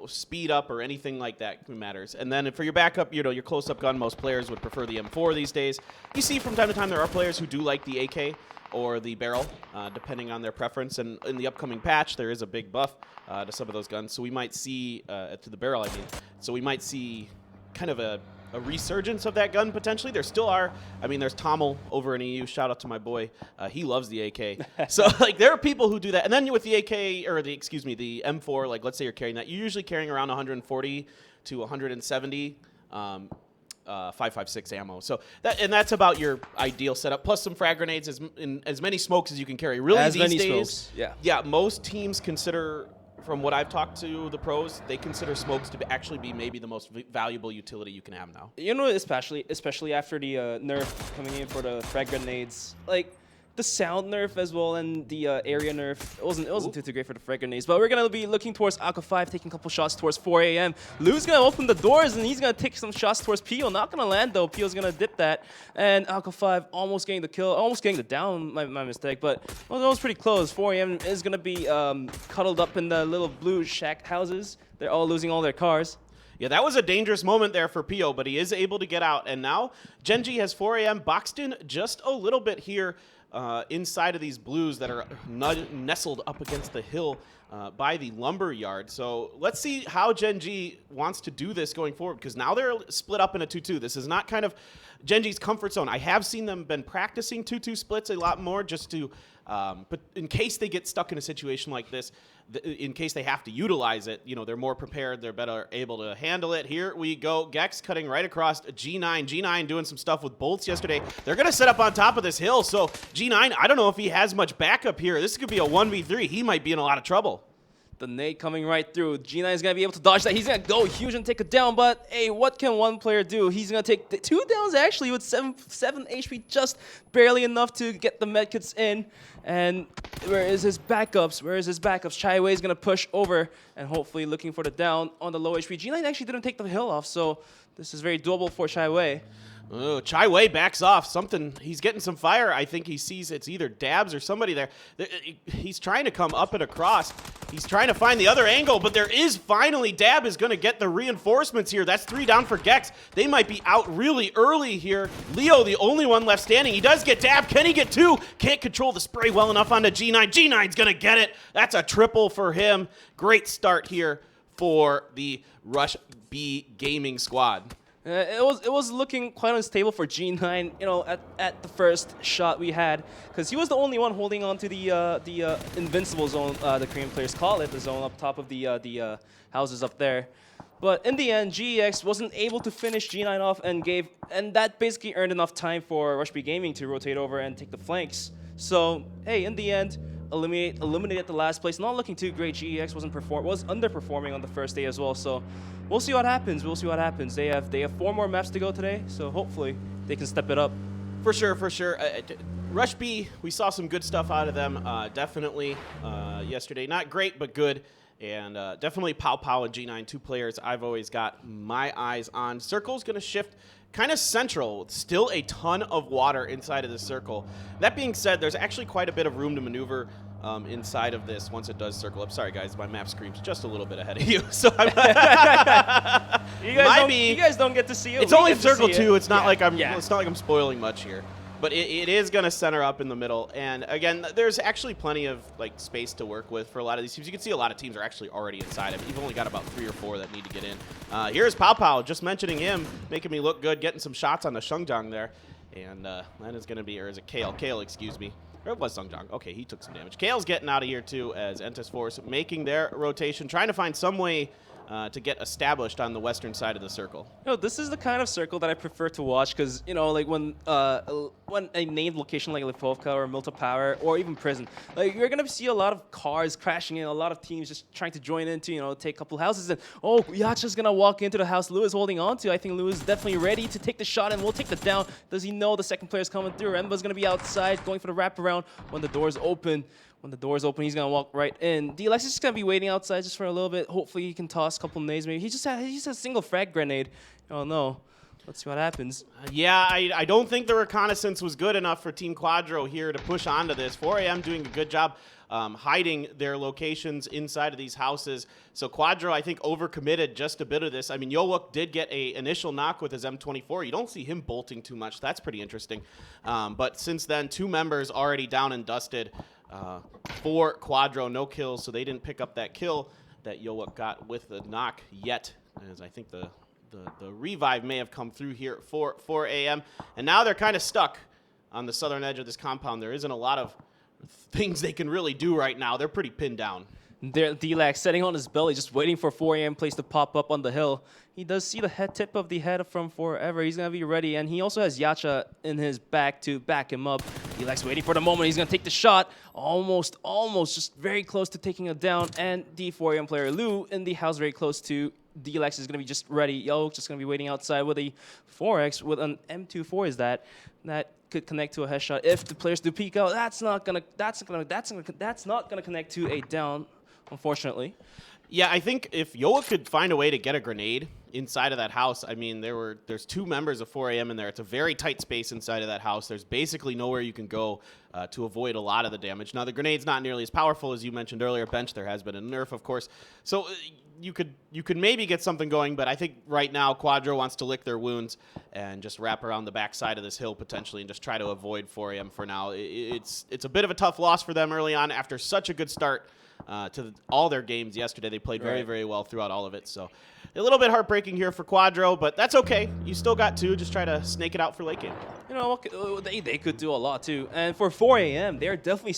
[SPEAKER 1] speed up or anything like that matters. And then for your backup, your close-up gun, most players would prefer the M4 these days. You see from time to time there are players who do like the AK or the barrel, depending on their preference. And in the upcoming patch, there is a big buff to some of those guns. So we might see, to the barrel, I mean. So we might see kind of a resurgence of that gun potentially. There still are. I mean, there's Tommel over in EU. Shout out to my boy. He loves the AK. So there are people who do that. And then with the AK, or the M4, let's say you're carrying that, you're usually carrying around 140 to 170 5.56 ammo. So that's about your ideal setup. Plus some frag grenades, as many smokes as you can carry. Really,
[SPEAKER 9] as
[SPEAKER 1] these
[SPEAKER 9] many
[SPEAKER 1] days,
[SPEAKER 9] smokes.
[SPEAKER 1] yeah. Most teams consider, from what I've talked to the pros, they consider smokes to actually be maybe the most valuable utility you can have now.
[SPEAKER 9] Especially after the nerf coming in for the frag grenades, like the sound nerf as well and the area nerf. It wasn't too great for the frag grenades. But we're gonna be looking towards Aqua 5, taking a couple shots towards 4 a.m. Lou's gonna open the doors and he's gonna take some shots towards Pio. Not gonna land though. Pio's gonna dip that, and Aqua 5 almost getting the kill, almost getting the down. My mistake, but that was pretty close. 4 a.m. is gonna be cuddled up in the little blue shack houses. They're all losing all their cars.
[SPEAKER 1] Yeah, that was a dangerous moment there for Pio, but he is able to get out. And now Gen.G has 4 a.m. boxed in just a little bit here inside of these blues that are nestled up against the hill by the lumber yard. So let's see how Gen.G wants to do this going forward, because now they're split up in a 2-2. This is not kind of Gen.G's comfort zone. I have seen them been practicing 2-2 splits a lot more just to, but in case they get stuck in a situation like this, in case they have to utilize it, they're more prepared, they're better able to handle it. Here we go, Gex cutting right across G9. G9 doing some stuff with bolts yesterday. They're going to set up on top of this hill, so G9, I don't know if he has much backup here. This could be a 1v3. He might be in a lot of trouble.
[SPEAKER 9] The nade coming right through. G9 is going to be able to dodge that. He's going to go huge and take it down, but hey, what can one player do? He's going to take the 2 downs actually with 7 HP, just barely enough to get the medkits in. And where is his backups? Where is his backups? Chai Wei is going to push over and hopefully looking for the down on the low HP. G9 actually didn't take the hill off, so this is very doable for Chai Wei.
[SPEAKER 1] Oh, Chai Wei backs off. Something, he's getting some fire. I think he sees it's either Dabs or somebody there. He's trying to come up and across. He's trying to find the other angle, but there is finally, Dab is going to get the reinforcements here. That's 3 down for Gex. They might be out really early here. Leo, the only one left standing. He does get Dab. Can he get 2? Can't control the spray well enough onto G9. G9's going to get it. That's a triple for him. Great start here for the Rush B Gaming squad.
[SPEAKER 9] It was looking quite unstable for G9, you know, at the first shot we had, because he was the only one holding on to the invincible zone, the Korean players call it, the zone up top of the houses up there. But in the end, GEX wasn't able to finish G9 off and that basically earned enough time for Rush B Gaming to rotate over and take the flanks. So hey, in the end, eliminated the last place. Not looking too great. GEX was underperforming on the first day as well. So we'll see what happens. We'll see what happens. They have 4 more maps to go today, so hopefully they can step it up.
[SPEAKER 1] For sure, for sure. Rush B, we saw some good stuff out of them. Definitely yesterday. Not great, but good. And definitely Pow Pow and G9, 2 players I've always got my eyes on. Circle's going to shift kind of central. Still a ton of water inside of the circle. That being said, there's actually quite a bit of room to maneuver inside of this once it does circle up. Sorry, guys, my map screens just a little bit ahead of you. So I'm
[SPEAKER 9] you guys don't get to see it.
[SPEAKER 1] It's only circle 2. It's not like it's not like I'm spoiling much here. But it is going to center up in the middle. And again, there's actually plenty of like space to work with for a lot of these teams. You can see a lot of teams are actually already inside of it. You've only got about 3 or 4 that need to get in. Here's Pow Pow, just mentioning him, making me look good, getting some shots on the Showdown there. And that is going to be, or is it Kale? Kale, excuse me. Or it was Showdown. Okay, he took some damage. Kale's getting out of here too as Entus Force making their rotation, trying to find some way to get established on the western side of the circle.
[SPEAKER 9] You know, this is the kind of circle that I prefer to watch because, you know, like when a named location like Lifovka or Milta Power or even Prison, like you're going to see a lot of cars crashing in, a lot of teams just trying to join into, you know, take a couple houses. And, oh, Yacha's going to walk into the house Lou is holding on to. I think Lou is definitely ready to take the shot and we'll take the down. Does he know the second player is coming through? Remba's going to be outside going for the wraparound when the doors open. When the door's open, he's going to walk right in. DLX is just going to be waiting outside just for a little bit. Hopefully he can toss a couple nades. Maybe he just had a single frag grenade. Oh, no. Let's see what happens.
[SPEAKER 1] Yeah, I don't think the reconnaissance was good enough for Team Quadro here to push onto this. 4AM doing a good job hiding their locations inside of these houses. So Quadro, I think, overcommitted just a bit of this. I mean, Yowuk did get an initial knock with his M24. You don't see him bolting too much. That's pretty interesting. But since then, 2 members already down and dusted. For Quadro, no kills, so they didn't pick up that kill that Yowuk got with the knock yet, as I think the revive may have come through here for 4AM. And now they're kind of stuck on the southern edge of this compound. There isn't a lot of things they can really do right now. They're pretty pinned down.
[SPEAKER 9] There, D-Lax sitting on his belly, just waiting for 4AM place to pop up on the hill. He does see the tip of the head from Forever. He's going to be ready, and he also has Yacha in his back to back him up. D-Lax waiting for the moment. He's going to take the shot. Almost, just very close to taking it down. And the 4AM player, Lou, in the house very close to D-Lax is going to be just ready. Yo, just going to be waiting outside with a 4X with an M24 is that could connect to a headshot. If the players do peek out, that's not going to connect to a down. Unfortunately.
[SPEAKER 1] Yeah, I think if Yowuk could find a way to get a grenade inside of that house, I mean, there's 2 members of 4AM in there. It's a very tight space inside of that house. There's basically nowhere you can go to avoid a lot of the damage. Now, the grenade's not nearly as powerful as you mentioned earlier. Bench, there has been a nerf, of course. So you could maybe get something going, but I think right now Quadro wants to lick their wounds and just wrap around the backside of this hill potentially and just try to avoid 4AM for now. It's a bit of a tough loss for them early on after such a good start to all their games yesterday. They played very, very well throughout all of it. So a little bit heartbreaking here for Quadro, but that's okay. You still got 2. Just try to snake it out for late game.
[SPEAKER 9] You know, they could do a lot too. And for 4AM, they're definitely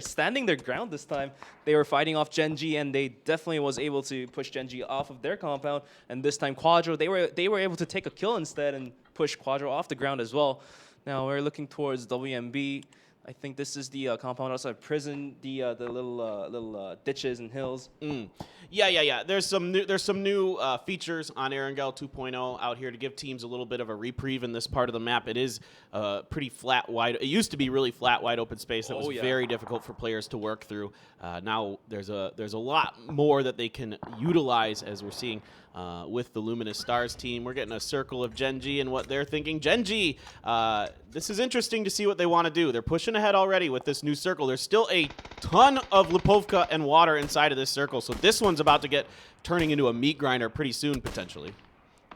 [SPEAKER 9] standing their ground this time. They were fighting off Gen.G, and they definitely was able to push Gen.G off of their compound. And this time, Quadro, they were able to take a kill instead and push Quadro off the ground as well. Now we're looking towards WMB. I think this is the compound outside prison, the little ditches and hills.
[SPEAKER 1] Yeah. There's some new features on Erangel 2.0 out here to give teams a little bit of a reprieve in this part of the map. It is pretty flat, wide. It used to be really flat, wide open space that was very difficult for players to work through. Now there's a lot more that they can utilize, as we're seeing with the Luminous Stars team. We're getting a circle of Gen.G and what they're thinking. Gen.G, this is interesting to see what they want to do. They're pushing ahead already with this new circle. There's still a ton of Lipovka and water inside of this circle, so this one's about to get turning into a meat grinder pretty soon, potentially.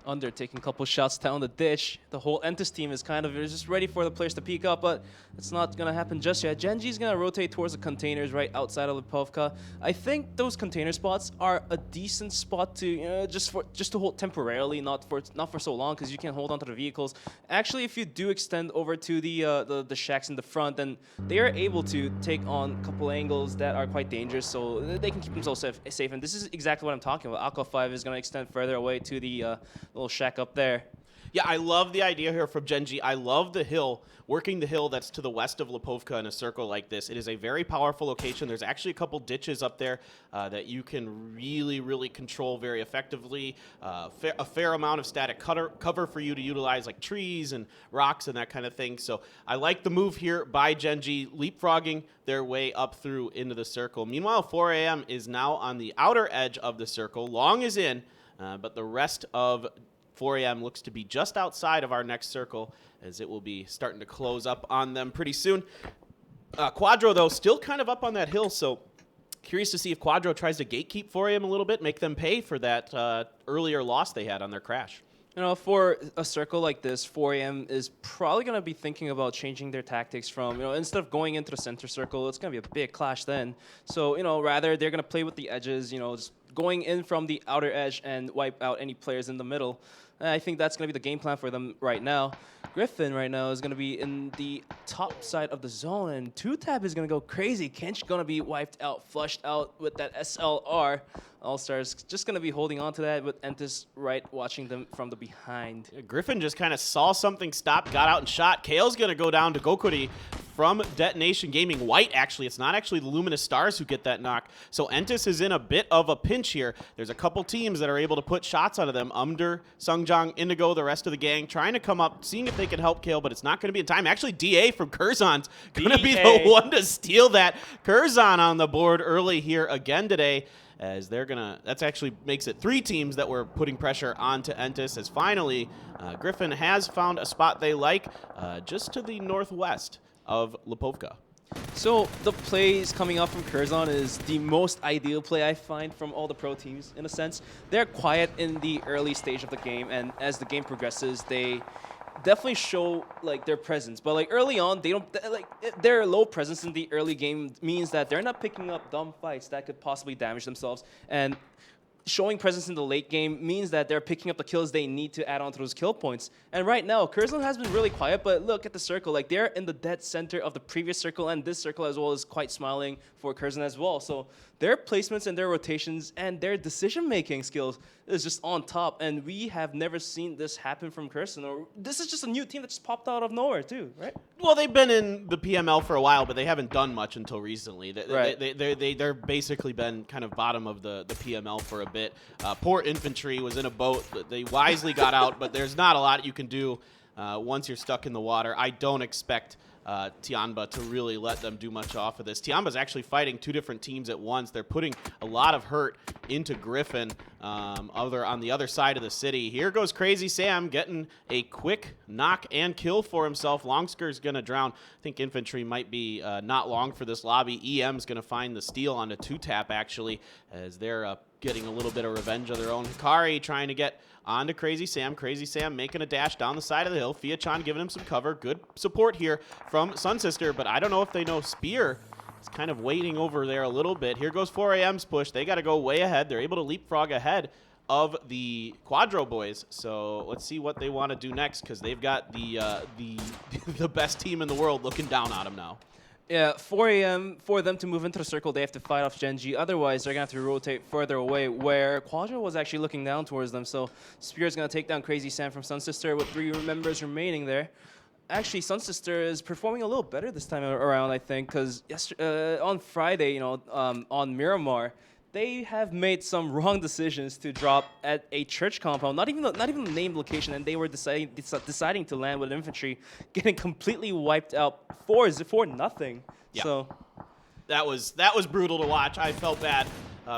[SPEAKER 9] Under taking a couple shots down the ditch. The whole Entus team is kind of just ready for the players to peek up, but it's not going to happen just yet. Gen.G is going to rotate towards the containers right outside of Lipovka. I think those container spots are a decent spot to just to hold temporarily, not for so long, because you can hold onto the vehicles. Actually, if you do extend over to the shacks in the front, then they are able to take on a couple angles that are quite dangerous, so they can keep themselves safe. And this is exactly what I'm talking about. Aqua 5 is going to extend further away to the little shack up there.
[SPEAKER 1] Yeah, I love the idea here from Gen.G. I love the hill, working the hill that's to the west of Lipovka in a circle like this. It is a very powerful location. There's actually a couple ditches up there that you can really control very effectively. A fair amount of static cover for you to utilize, like trees and rocks and that kind of thing. So I like the move here by Gen.G, leapfrogging their way up through into the circle. Meanwhile, 4 a.m. is now on the outer edge of the circle. Long is in. But the rest of 4 a.m. looks to be just outside of our next circle, as it will be starting to close up on them pretty soon. Quadro, though, still kind of up on that hill, so curious to see if Quadro tries to gatekeep 4 a.m. a little bit, make them pay for that earlier loss they had on their crash.
[SPEAKER 9] For a circle like this, 4 a.m. is probably going to be thinking about changing their tactics from, instead of going into the center circle, it's going to be a big clash then. So, rather they're going to play with the edges, just going in from the outer edge and wipe out any players in the middle. I think that's going to be the game plan for them right now. Griffin right now is going to be in the top side of the zone, and 2-Tab is going to go crazy. Kench going to be wiped out, flushed out with that SLR. All-Stars just going to be holding on to that with Entus right watching them from the behind.
[SPEAKER 1] Griffin just kind of saw something stop, got out and shot. Kale's going to go down to Gokuri from Detonation Gaming. White, actually. It's not actually the Luminous Stars who get that knock. So Entus is in a bit of a pinch here. There's a couple teams that are able to put shots out of them. Umder, Sungjang, Indigo, the rest of the gang trying to come up, seeing if they can help Kale, but it's not going to be in time. Actually, DA from Curzon's going to be the one to steal that. Curzon on the board early here again today, as they're gonna, that's actually makes it 3 teams that were putting pressure onto Entus, as finally Griffin has found a spot they like just to the northwest of Lipovka.
[SPEAKER 9] So the plays coming up from Curzon is the most ideal play I find from all the pro teams, in a sense. They're quiet in the early stage of the game, and as the game progresses, they definitely show their presence, but early on they don't their low presence in the early game means that they're not picking up dumb fights that could possibly damage themselves, and showing presence in the late game means that they're picking up the kills they need to add on to those kill points. And right now, Curzon has been really quiet, but look at the circle. They're in the dead center of the previous circle, and this circle as well is quite smiling for Curzon as well. So their placements and their rotations and their decision-making skills is just on top, and we have never seen this happen from Curzon. Or this is just a new team that just popped out of nowhere too, right?
[SPEAKER 1] Well, they've been in the PML for a while, but they haven't done much until recently. They're basically been kind of bottom of the PML for a bit. Poor Infantry was in a boat. They wisely got out, but there's not a lot you can do once you're stuck in the water. I don't expect Tianba to really let them do much off of this. Tianba's actually fighting 2 different teams at once. They're putting a lot of hurt into Griffin on the other side of the city. Here goes Crazy Sam getting a quick knock and kill for himself. Longskir's going to drown. I think Infantry might be not long for this lobby. EM's going to find the steal on a 2-tap, actually, as they're getting a little bit of revenge of their own. Hikari trying to get onto Crazy Sam. Crazy Sam making a dash down the side of the hill. Fiachan giving him some cover. Good support here from Sun Sister, but I don't know if they know Spear is kind of waiting over there a little bit. Here goes 4 a.m.'s push. They got to go way ahead. They're able to leapfrog ahead of the Quadro boys. So let's see what they want to do next, because they've got the best team in the world looking down on them now.
[SPEAKER 9] Yeah, 4 a.m. for them to move into the circle, they have to fight off Gen.G. Otherwise, they're going to have to rotate further away, where Quadro was actually looking down towards them. So Spear's going to take down Crazy Sam from Sun Sister with 3 members remaining there. actually, Sun Sister is performing a little better this time around, I think, because on Friday, you know, on Miramar, they have made some wrong decisions to drop at a church compound, not even the named location, and they were deciding to land with infantry, getting completely wiped out for nothing.
[SPEAKER 1] Yeah.
[SPEAKER 9] So
[SPEAKER 1] that was brutal to watch. I felt bad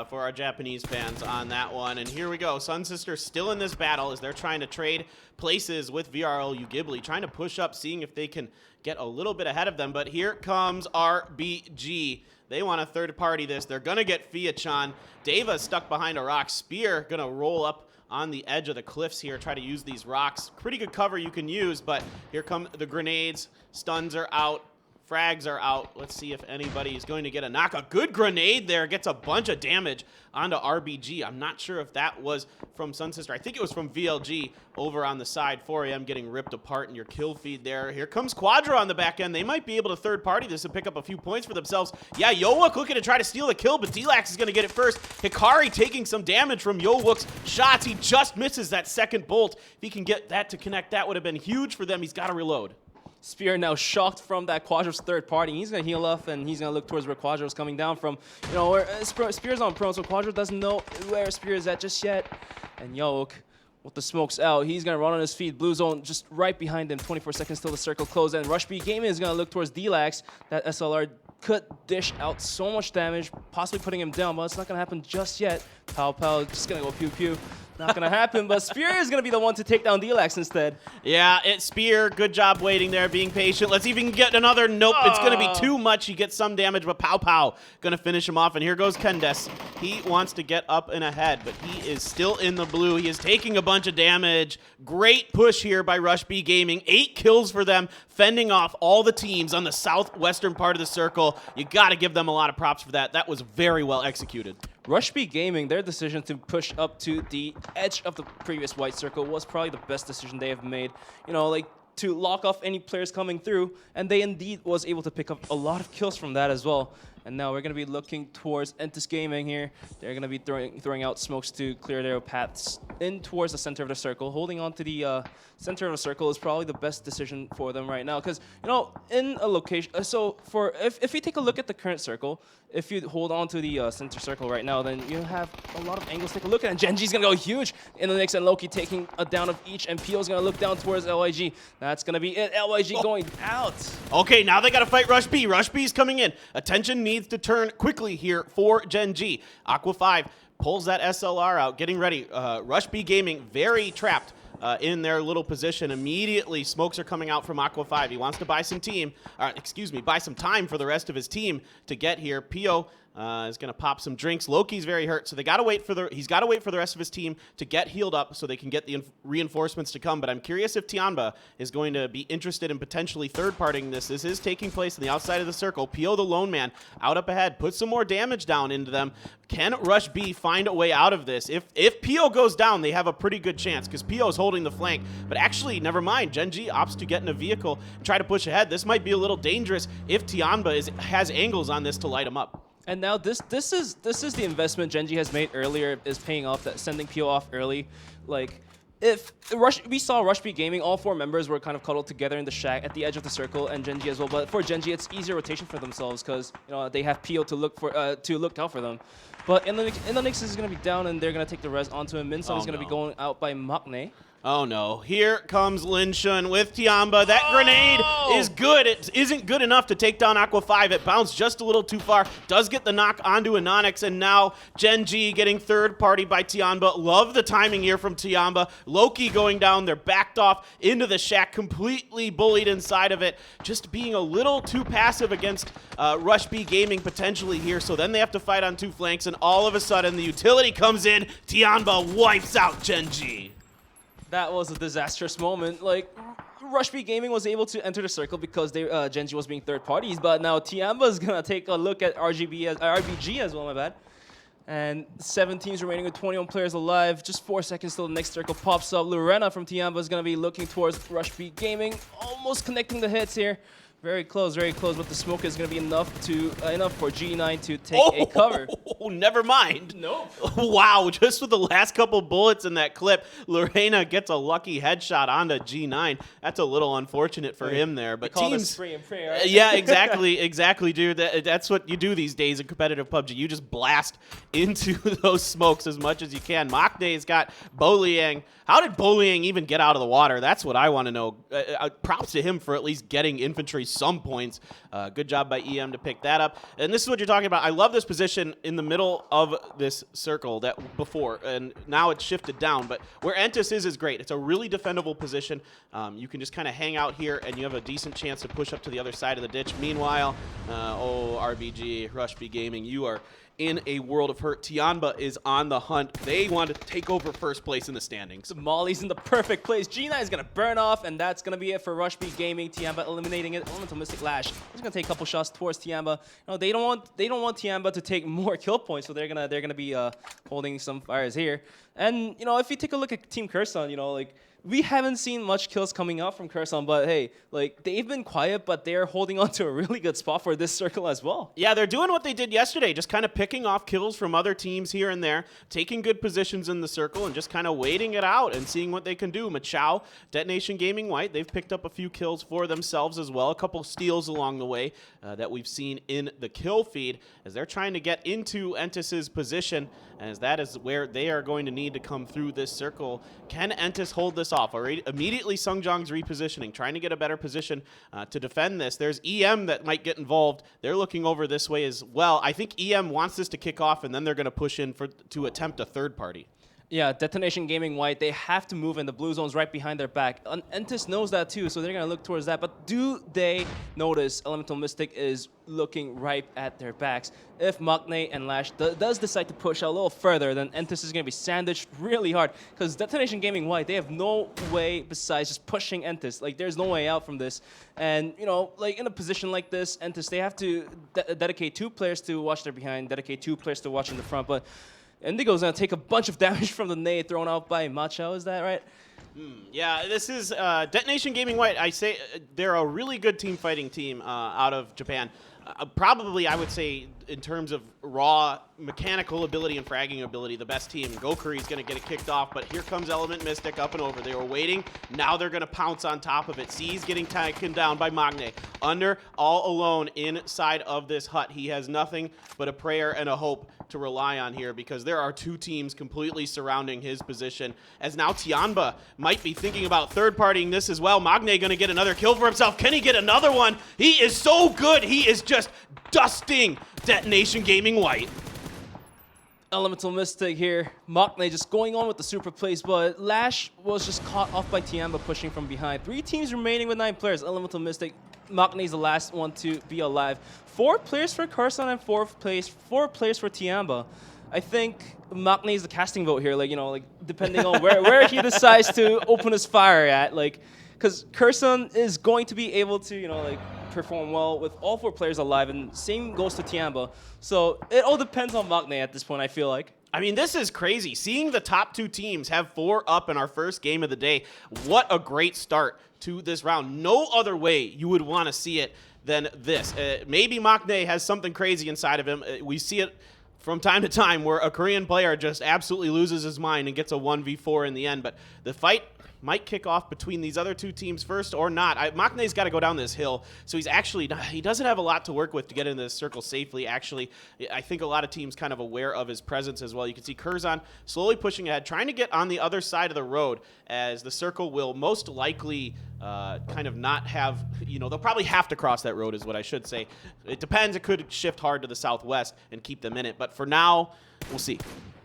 [SPEAKER 1] for our Japanese fans on that one. And here we go. Sun Sister still in this battle as they're trying to trade places with VRLU Ghibli, trying to push up, seeing if they can get a little bit ahead of them. But here comes RBG. They want to third party this. They're going to get Fia-chan. Deva's stuck behind a rock. Spear going to roll up on the edge of the cliffs here, try to use these rocks. Pretty good cover you can use, but here come the grenades. Stuns are out. Frags are out. Let's see if anybody is going to get a knock. A good grenade there. Gets a bunch of damage onto RBG. I'm not sure if that was from Sun Sister. I think it was from VLG over on the side. 4AM getting ripped apart in your kill feed there. Here comes Quadra on the back end. They might be able to third party this and pick up a few points for themselves. Yeah, Yowook looking to try to steal the kill, but D-Lax is going to get it first. Hikari taking some damage from Yowook's shots. He just misses that second bolt. If he can get that to connect, that would have been huge for them. He's got to reload.
[SPEAKER 9] Spear now shocked from that Quadra's third party. He's going to heal up, and he's going to look towards where Quadra's coming down from. You know, where Spear's on prone, so Quadra doesn't know where Spear is at just yet. And Yowook, with the smokes out, he's going to run on his feet. Blue zone just right behind him. 24 seconds till the circle closed. And Rush B Gaming is going to look towards D-Lax. That SLR could dish out so much damage, possibly putting him down, but it's not going to happen just yet. Pow Pow just going to go pew-pew. Not going to happen, but Spear is going to be the one to take down D-Lax instead. Yeah, it's Spear. Good job waiting there, being patient. Let's even get another. Nope, it's going to be too much. He gets some damage, but Pow Pow going to finish him off. And here goes Kendes. He wants to get up and ahead, but he is still in the blue. He is taking a bunch of damage. Great push here by Rush B Gaming. 8 kills for them, fending off all the teams on the southwestern part of the circle. You got to give them a lot of props for that. That was very well executed. Rush B Gaming, their decision to push up to the edge of the previous white circle was probably the best decision they have made. You know, like, to lock off any players coming through, and they indeed was able to pick up a lot of kills from that as well. And now we're going to be looking towards Entus Gaming here. They're going to be throwing out smokes to clear their paths in towards the center of the circle. Holding on to the center of the circle is probably the best decision for them right now. Because, you know, in a location... So, if you take a look at the current circle, if you hold on to the center circle right now, then you have a lot of angles to take a look at. And Gen.G is going to go huge in the mix, and Loki taking a down of each. And PO is going to look down towards LYG. That's going to be it. LYG going out.
[SPEAKER 1] Okay, now they got to fight Rush B. Rush B's coming in. Attention needs to turn quickly here for Gen.G. Aqua 5 pulls that SLR out, getting ready. Rush B Gaming very trapped in their little position. Immediately, smokes are coming out from Aqua 5. He wants to buy some buy some time for the rest of his team to get here. Pio is going to pop some drinks. Loki's very hurt, so he's got to wait for the rest of his team to get healed up so they can get the reinforcements to come. But I'm curious if Tianba is going to be interested in potentially third-partying this. This is taking place on the outside of the circle. Pio, the lone man, out up ahead, put some more damage down into them. Can Rush B find a way out of this? If Pio goes down, they have a pretty good chance because Pio is holding the flank. But actually, never mind. Gen.G opts to get in a vehicle and try to push ahead. This might be a little dangerous if Tianba has angles on this to light him up.
[SPEAKER 9] And now this is the investment Gen.G has made earlier is paying off, that sending PO off early. Like, if we saw Rush B Gaming, all 4 members were kind of cuddled together in the shack at the edge of the circle, and Gen.G as well. But for Gen.G, it's easier rotation for themselves because, you know, they have PO to look out for them. But Inlanix is going to be down, and they're going to take the res onto him. Minsun is going to be going out by Maknae.
[SPEAKER 1] Oh no, here comes Lin Shun with Tianba. That grenade is good. It isn't good enough to take down Aqua 5. It bounced just a little too far. Does get the knock onto Anonix, and now Gen.G getting third party by Tianba. Love the timing here from Tianba. Loki going down. They're backed off into the shack, completely bullied inside of it. Just being a little too passive against Rush B Gaming potentially here. So then they have to fight on 2 flanks, and all of a sudden the utility comes in. Tianba wipes out Gen.G.
[SPEAKER 9] That was a disastrous moment. Like, Rush B Gaming was able to enter the circle because Gen.G was being third parties, but now Tianba is gonna take a look at RBG as well, my bad. And 7 teams remaining with 21 players alive. Just 4 seconds till the next circle pops up. Lorena from Tianba is gonna be looking towards Rush B Gaming, almost connecting the hits here. Very close, but the smoke is going to be enough for G9 to take a cover.
[SPEAKER 1] Oh, never mind.
[SPEAKER 9] Nope.
[SPEAKER 1] Wow, just with the last couple bullets in that clip, Lorena gets a lucky headshot onto G9. That's a little unfortunate for him there. But
[SPEAKER 9] call
[SPEAKER 1] teams,
[SPEAKER 9] this spray and pray, right?
[SPEAKER 1] Yeah, exactly, dude. That's what you do these days in competitive PUBG. You just blast into those smokes as much as you can. Maknae's got Boliang. How did Boliang even get out of the water? That's what I want to know. Props to him for at least getting infantry some points. Good job by EM to pick that up. And this is what you're talking about. I love this position in the middle of this circle that before, and now it's shifted down. But where Entus is great. It's a really defendable position. You can just kind of hang out here, and you have a decent chance to push up to the other side of the ditch. Meanwhile, RBG, Rush B Gaming, you are in a world of hurt. Tianba is on the hunt. They want to take over first place in the standings.
[SPEAKER 9] Molly's in the perfect place. G9 is going to burn off, and that's going to be it for Rush B Gaming. Tianba eliminating it. Elemental Mystic Lash is going to take a couple shots towards Tianba. They don't want Tianba to take more kill points, so they're gonna be holding some fires here. And if you take a look at Team Kherson, we haven't seen much kills coming out from Kherson, but hey, they've been quiet, but they're holding on to a really good spot for this circle as well.
[SPEAKER 1] Yeah, they're doing what they did yesterday, just kind of picking off kills from other teams here and there, taking good positions in the circle, and just kind of waiting it out and seeing what they can do. Machao, Detonation Gaming White, they've picked up a few kills for themselves as well, a couple steals along the way that we've seen in the kill feed as they're trying to get into Entus's position, as that is where they are going to need to come through this circle. Can Entus hold this off? Already, immediately Sungjong's repositioning, trying to get a better position to defend this. There's EM that might get involved. They're looking over this way as well. I think EM wants this to kick off, and then they're going to push in to attempt a third party.
[SPEAKER 9] Yeah, Detonation Gaming White, they have to move, and the blue zone's right behind their back. Entus knows that too, so they're going to look towards that. But do they notice Elemental Mystic is looking right at their backs? If Maknae and Lash does decide to push out a little further, then Entus is going to be sandwiched really hard, because Detonation Gaming White, they have no way besides just pushing Entus. There's no way out from this. And, in a position like this, Entus, they have to dedicate 2 players to watch their behind, dedicate 2 players to watch in the front. But Indigo's going to take a bunch of damage from the nade thrown out by Machao, is that right?
[SPEAKER 1] Yeah, this is Detonation Gaming White. I say they're a really good team fighting team out of Japan. Probably, I would say, in terms of raw mechanical ability and fragging ability, the best team. Gokuri is going to get it kicked off, but here comes Element Mystic up and over. They were waiting. Now they're going to pounce on top of it. C's getting taken down by Maknae. Under, all alone inside of this hut. He has nothing but a prayer and a hope to rely on here, because there are 2 teams completely surrounding his position, as now Tianba might be thinking about third-partying this as well. Maknae going to get another kill for himself. Can he get another one? He is so good. He is just dusting Detonation Gaming White.
[SPEAKER 9] Elemental Mystic here. Maknae just going on with the super plays, but Lash was just caught off by Tianba pushing from behind. 3 teams remaining with 9 players. Elemental Mystic, Maknae's the last one to be alive. 4 players for Kherson and 4 players for Tianba. I think Maknae is the casting vote here, depending on where he decides to open his fire at, because Kherson is going to be able to, perform well with all 4 players alive, and same goes to Tianba. So it all depends on Maknae at this point, I feel like.
[SPEAKER 1] I mean, this is crazy. Seeing the top 2 teams have 4 up in our first game of the day, what a great start to this round. No other way you would want to see it than this. Maybe Maknae has something crazy inside of him. We see it from time to time where a Korean player just absolutely loses his mind and gets a 1v4 in the end, but the fight might kick off between these other 2 teams first or not. Maknae's got to go down this hill, so he doesn't have a lot to work with to get into this circle safely. Actually, I think a lot of teams kind of aware of his presence as well. You can see Curzon slowly pushing ahead, trying to get on the other side of the road, as the circle will most likely kind of not have, they'll probably have to cross that road is what I should say. It depends. It could shift hard to the southwest and keep them in it, but for now, we'll see.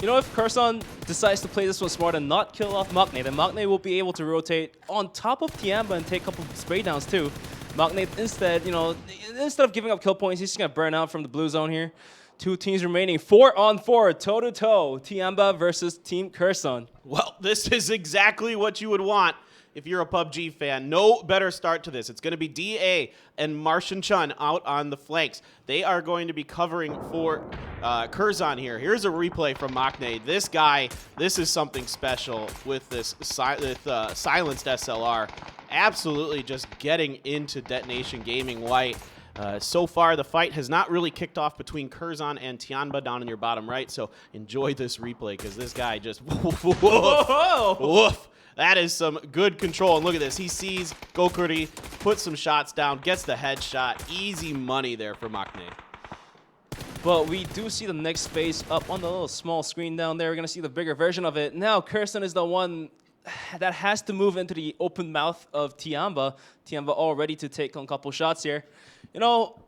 [SPEAKER 9] If Kherson decides to play this one smart and not kill off Maknae, then Maknae will be able to rotate on top of Tianba and take a couple spray downs too. Maknae instead, instead of giving up kill points, he's just going to burn out from the blue zone here. 2 teams remaining, 4-on-4, toe-to-toe, Tianba versus Team Kherson.
[SPEAKER 1] Well, this is exactly what you would want if you're a PUBG fan. No better start to this. It's going to be DA and Martian Chun out on the flanks. They are going to be covering for Curzon here. Here's a replay from Maknae. This guy, this is something special with this silenced SLR. absolutely just getting into Detonation Gaming White. So far, the fight has not really kicked off between Curzon and Tianba down in your bottom right, so enjoy this replay because this guy just woof, woof. That is some good control. And look at this. He sees Gokuri, puts some shots down, gets the headshot. Easy money there for Maknae.
[SPEAKER 9] But we do see the next phase up on the little small screen down there. We're going to see the bigger version of it. Now, Curzon is the one that has to move into the open mouth of Tianba. Tianba all ready to take on a couple shots here. You know,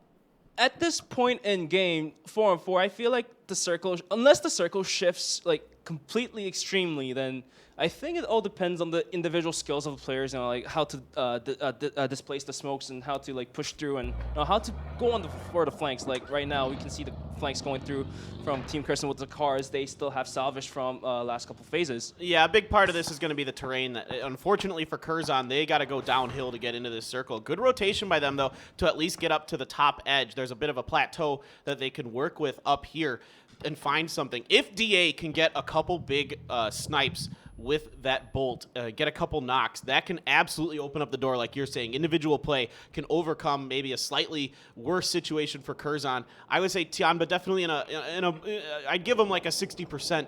[SPEAKER 9] at this point in game, 4-on-4, I feel like the circle, unless the circle shifts like completely extremely, then I think it all depends on the individual skills of the players, you know, like how to displace the smokes and how to like push through and how to go on for the flanks. Like right now, we can see the flanks going through from Team Curzon with the cars. They still have salvage from last couple phases.
[SPEAKER 1] Yeah, a big part of this is going to be the terrain. Unfortunately for Curzon, they got to go downhill to get into this circle. Good rotation by them, though, to at least get up to the top edge. There's a bit of a plateau that they can work with up here and find something. If DA can get a couple big snipes with that bolt, get a couple knocks, that can absolutely open up the door, like you're saying. Individual play can overcome maybe a slightly worse situation for Curzon. I would say Tianba definitely I'd give him like a 60%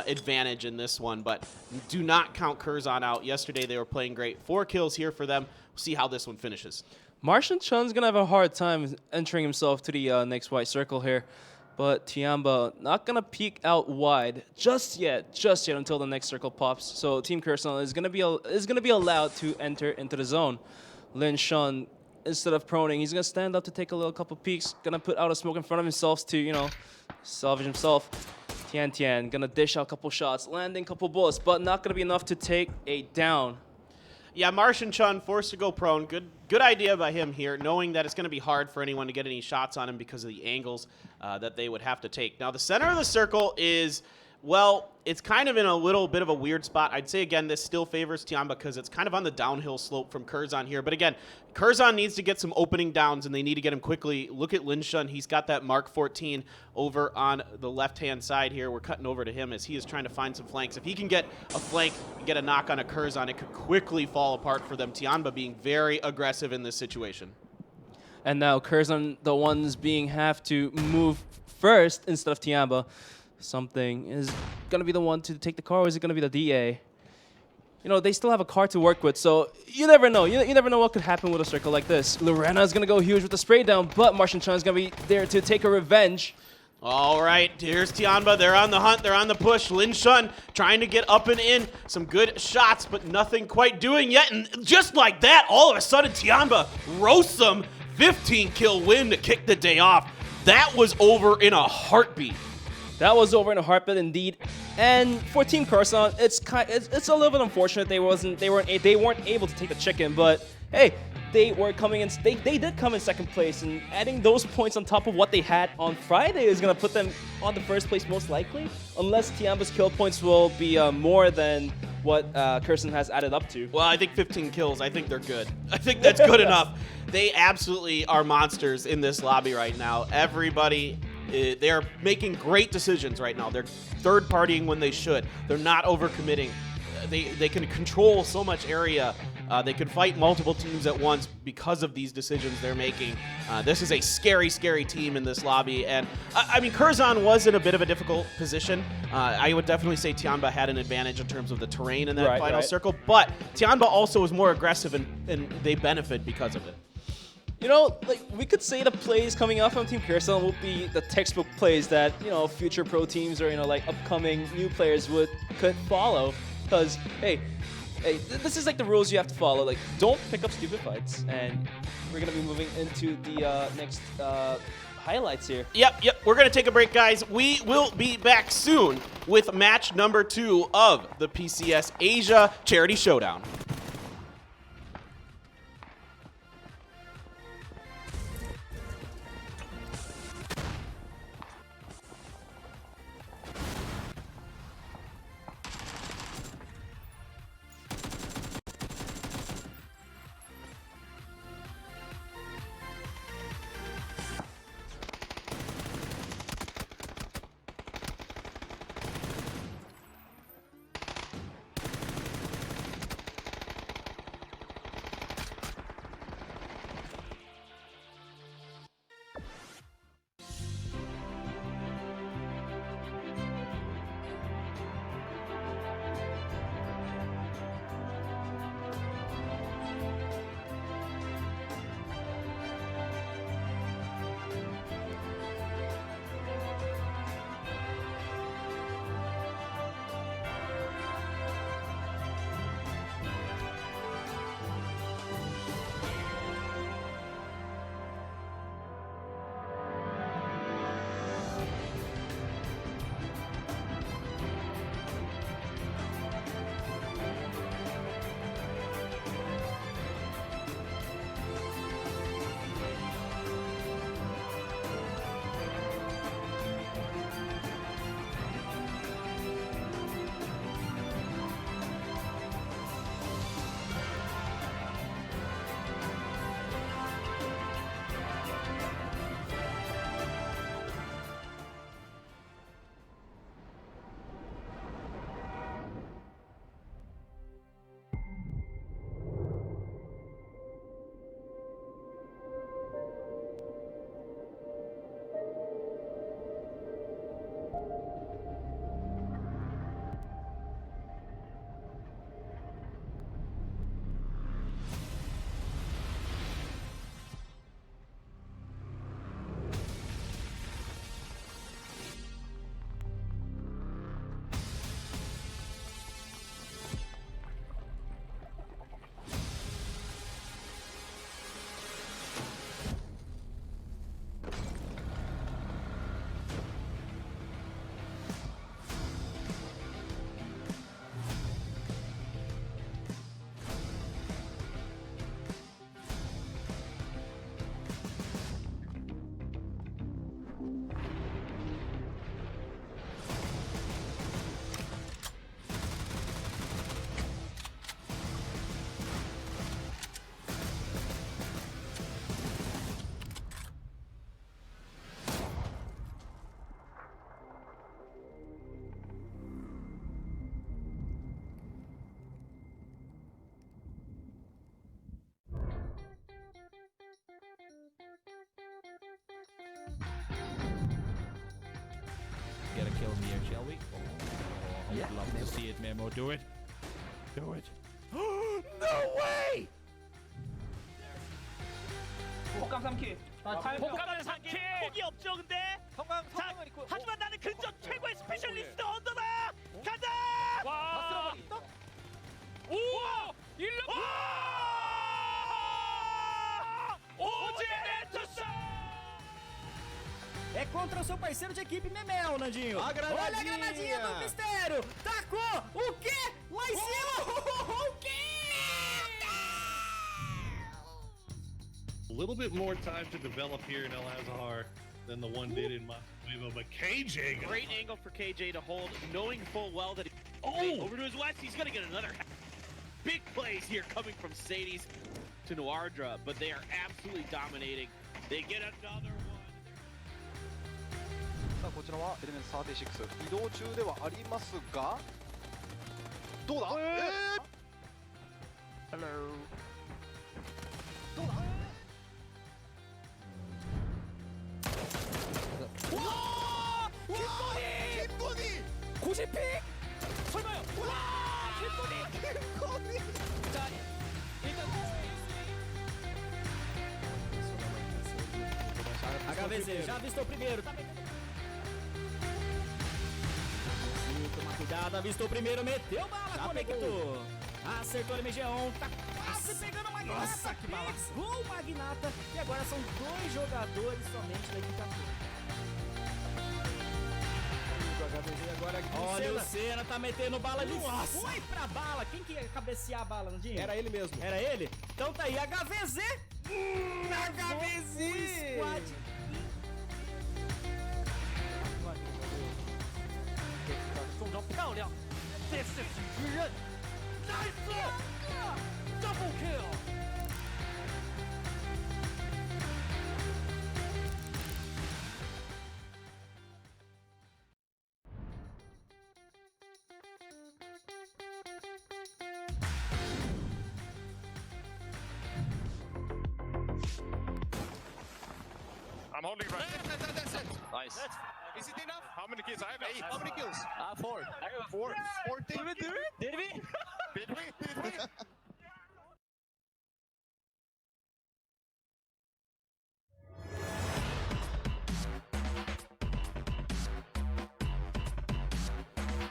[SPEAKER 1] advantage in this one, but do not count Curzon out. Yesterday they were playing great. 4 kills here for them. We'll see how this one finishes.
[SPEAKER 9] Martian Chun's going to have a hard time entering himself to the next white circle here. But Tianba not going to peek out wide just yet until the next circle pops. So Team Curzon is going to be allowed to enter into the zone. Lin Shun, instead of proning, he's going to stand up to take a couple peeks. Going to put out a smoke in front of himself to, you know, salvage himself. Tian going to dish out a couple shots, landing a couple bullets, but not going to be enough to take a down.
[SPEAKER 1] Yeah, Martian Chun forced to go prone. Good idea by him here, knowing that it's going to be hard for anyone to get any shots on him because of the angles that they would have to take. Now, the center of the circle is, well, it's kind of in a little bit of a weird spot. I'd say, again, this still favors Tianba because it's kind of on the downhill slope from Curzon here. But again, Curzon needs to get some opening downs, and they need to get him quickly. Look at Lin Shun. He's got that Mark 14 over on the left-hand side here. We're cutting over to him as he is trying to find some flanks. If he can get a flank and get a knock on a Curzon, it could quickly fall apart for them. Tianba being very aggressive in this situation.
[SPEAKER 9] And now Curzon, the ones have to move first instead of Tianba. Something is going to be the one to take the car, or is it going to be the DA? You know, they still have a car to work with, so you never know. You never know what could happen with a circle like this. Lorena is going to go huge with the spray down, but Martian Chun is going to be there to take a revenge.
[SPEAKER 1] All right, here's Tianba. They're on the hunt. They're on the push. Lin Shun trying to get up and in. Some good shots, but nothing quite doing yet. And just like that, all of a sudden, Tianba roasts them. 15-kill win to kick the day off. That was over in a heartbeat.
[SPEAKER 9] That was over in a heartbeat indeed. And for Team Curzon, it's a little bit unfortunate they weren't able to take the chicken, but hey, they did come in second place, and adding those points on top of what they had on Friday is going to put them on the first place most likely, unless Tianba's kill points will be more than what Curzon has added up to.
[SPEAKER 1] Well, I think 15 kills, I think they're good. I think that's good enough. They absolutely are monsters in this lobby right now. Everybody, they're making great decisions right now. They're third-partying when they should. They're not overcommitting. They can control so much area. They could fight multiple teams at once because of these decisions they're making. This is a scary, scary team in this lobby. And, I mean, Curzon was in a bit of a difficult position. I would definitely say Tianba had an advantage in terms of the terrain in that final circle. But Tianba also was more aggressive, and they benefit because of it.
[SPEAKER 9] You know, like, we could say the plays coming out from Team Curzon will be the textbook plays that, you know, future pro teams or, you know, like, upcoming new players could follow. Because, hey, this is like the rules you have to follow. Like, don't pick up stupid fights. And we're going to be moving into the next highlights here.
[SPEAKER 1] Yep. We're going to take a break, guys. We will be back soon with match number 2 of the PCS Asia Charity Showdown.
[SPEAKER 10] kill here, shall we? Oh, I'd love to see it, Memo. Do it. Do it. No way!
[SPEAKER 11] 폭감 3킬.
[SPEAKER 5] 폭감하는 3킬. 폭이 없죠, 근데. 자, 하지만 나는 근접 최고의 스페셜리스트 언더다. 간다. 와. 오! 일로. OGN Entus.
[SPEAKER 11] É contra o seu parceiro de equipe, Memel, Nandinho.
[SPEAKER 10] A granadinha.
[SPEAKER 11] Olha a granadinha do Mistério. Tacou. O quê? Lá em cima. O quê?
[SPEAKER 12] A little bit more time to develop here in El Azhar than the one did in Montego, but KJ.
[SPEAKER 5] Great angle for KJ to hold, knowing full well that over to his west, he's gonna get another big plays here coming from Sadie's to Noardra, but they are absolutely dominating. They get another one.
[SPEAKER 13] さあこちらはエレメンツ36移動中ではありますがどうだHello どうだ
[SPEAKER 11] 와! 김건희! 90픽! 설마요? 와! 김건희! 자, 일단 HVZ já avistou primeiro, tá metendo. Toma cuidado, avistou primeiro, meteu bala, conectou. Acertou o MG1, tá quase pegando o Magnata. Nossa, que bala! O Magnata e agora são 2 jogadores somente da equipe 14. Agora, olha, o Senna tá metendo bala ali. Foi pra bala. Quem que ia cabecear a bala, Nandinho?
[SPEAKER 10] Era ele mesmo.
[SPEAKER 11] Era ele? Então tá aí, HVZ.
[SPEAKER 10] HVZ.
[SPEAKER 11] O squad.
[SPEAKER 5] Double kill!
[SPEAKER 12] I'm holding right. That's it.
[SPEAKER 13] Nice.
[SPEAKER 12] Is it enough? How many kills? I have 8. How many kills?
[SPEAKER 13] 4
[SPEAKER 12] 4. 14.
[SPEAKER 5] Did we do it? Did we?
[SPEAKER 12] Did we? Did we?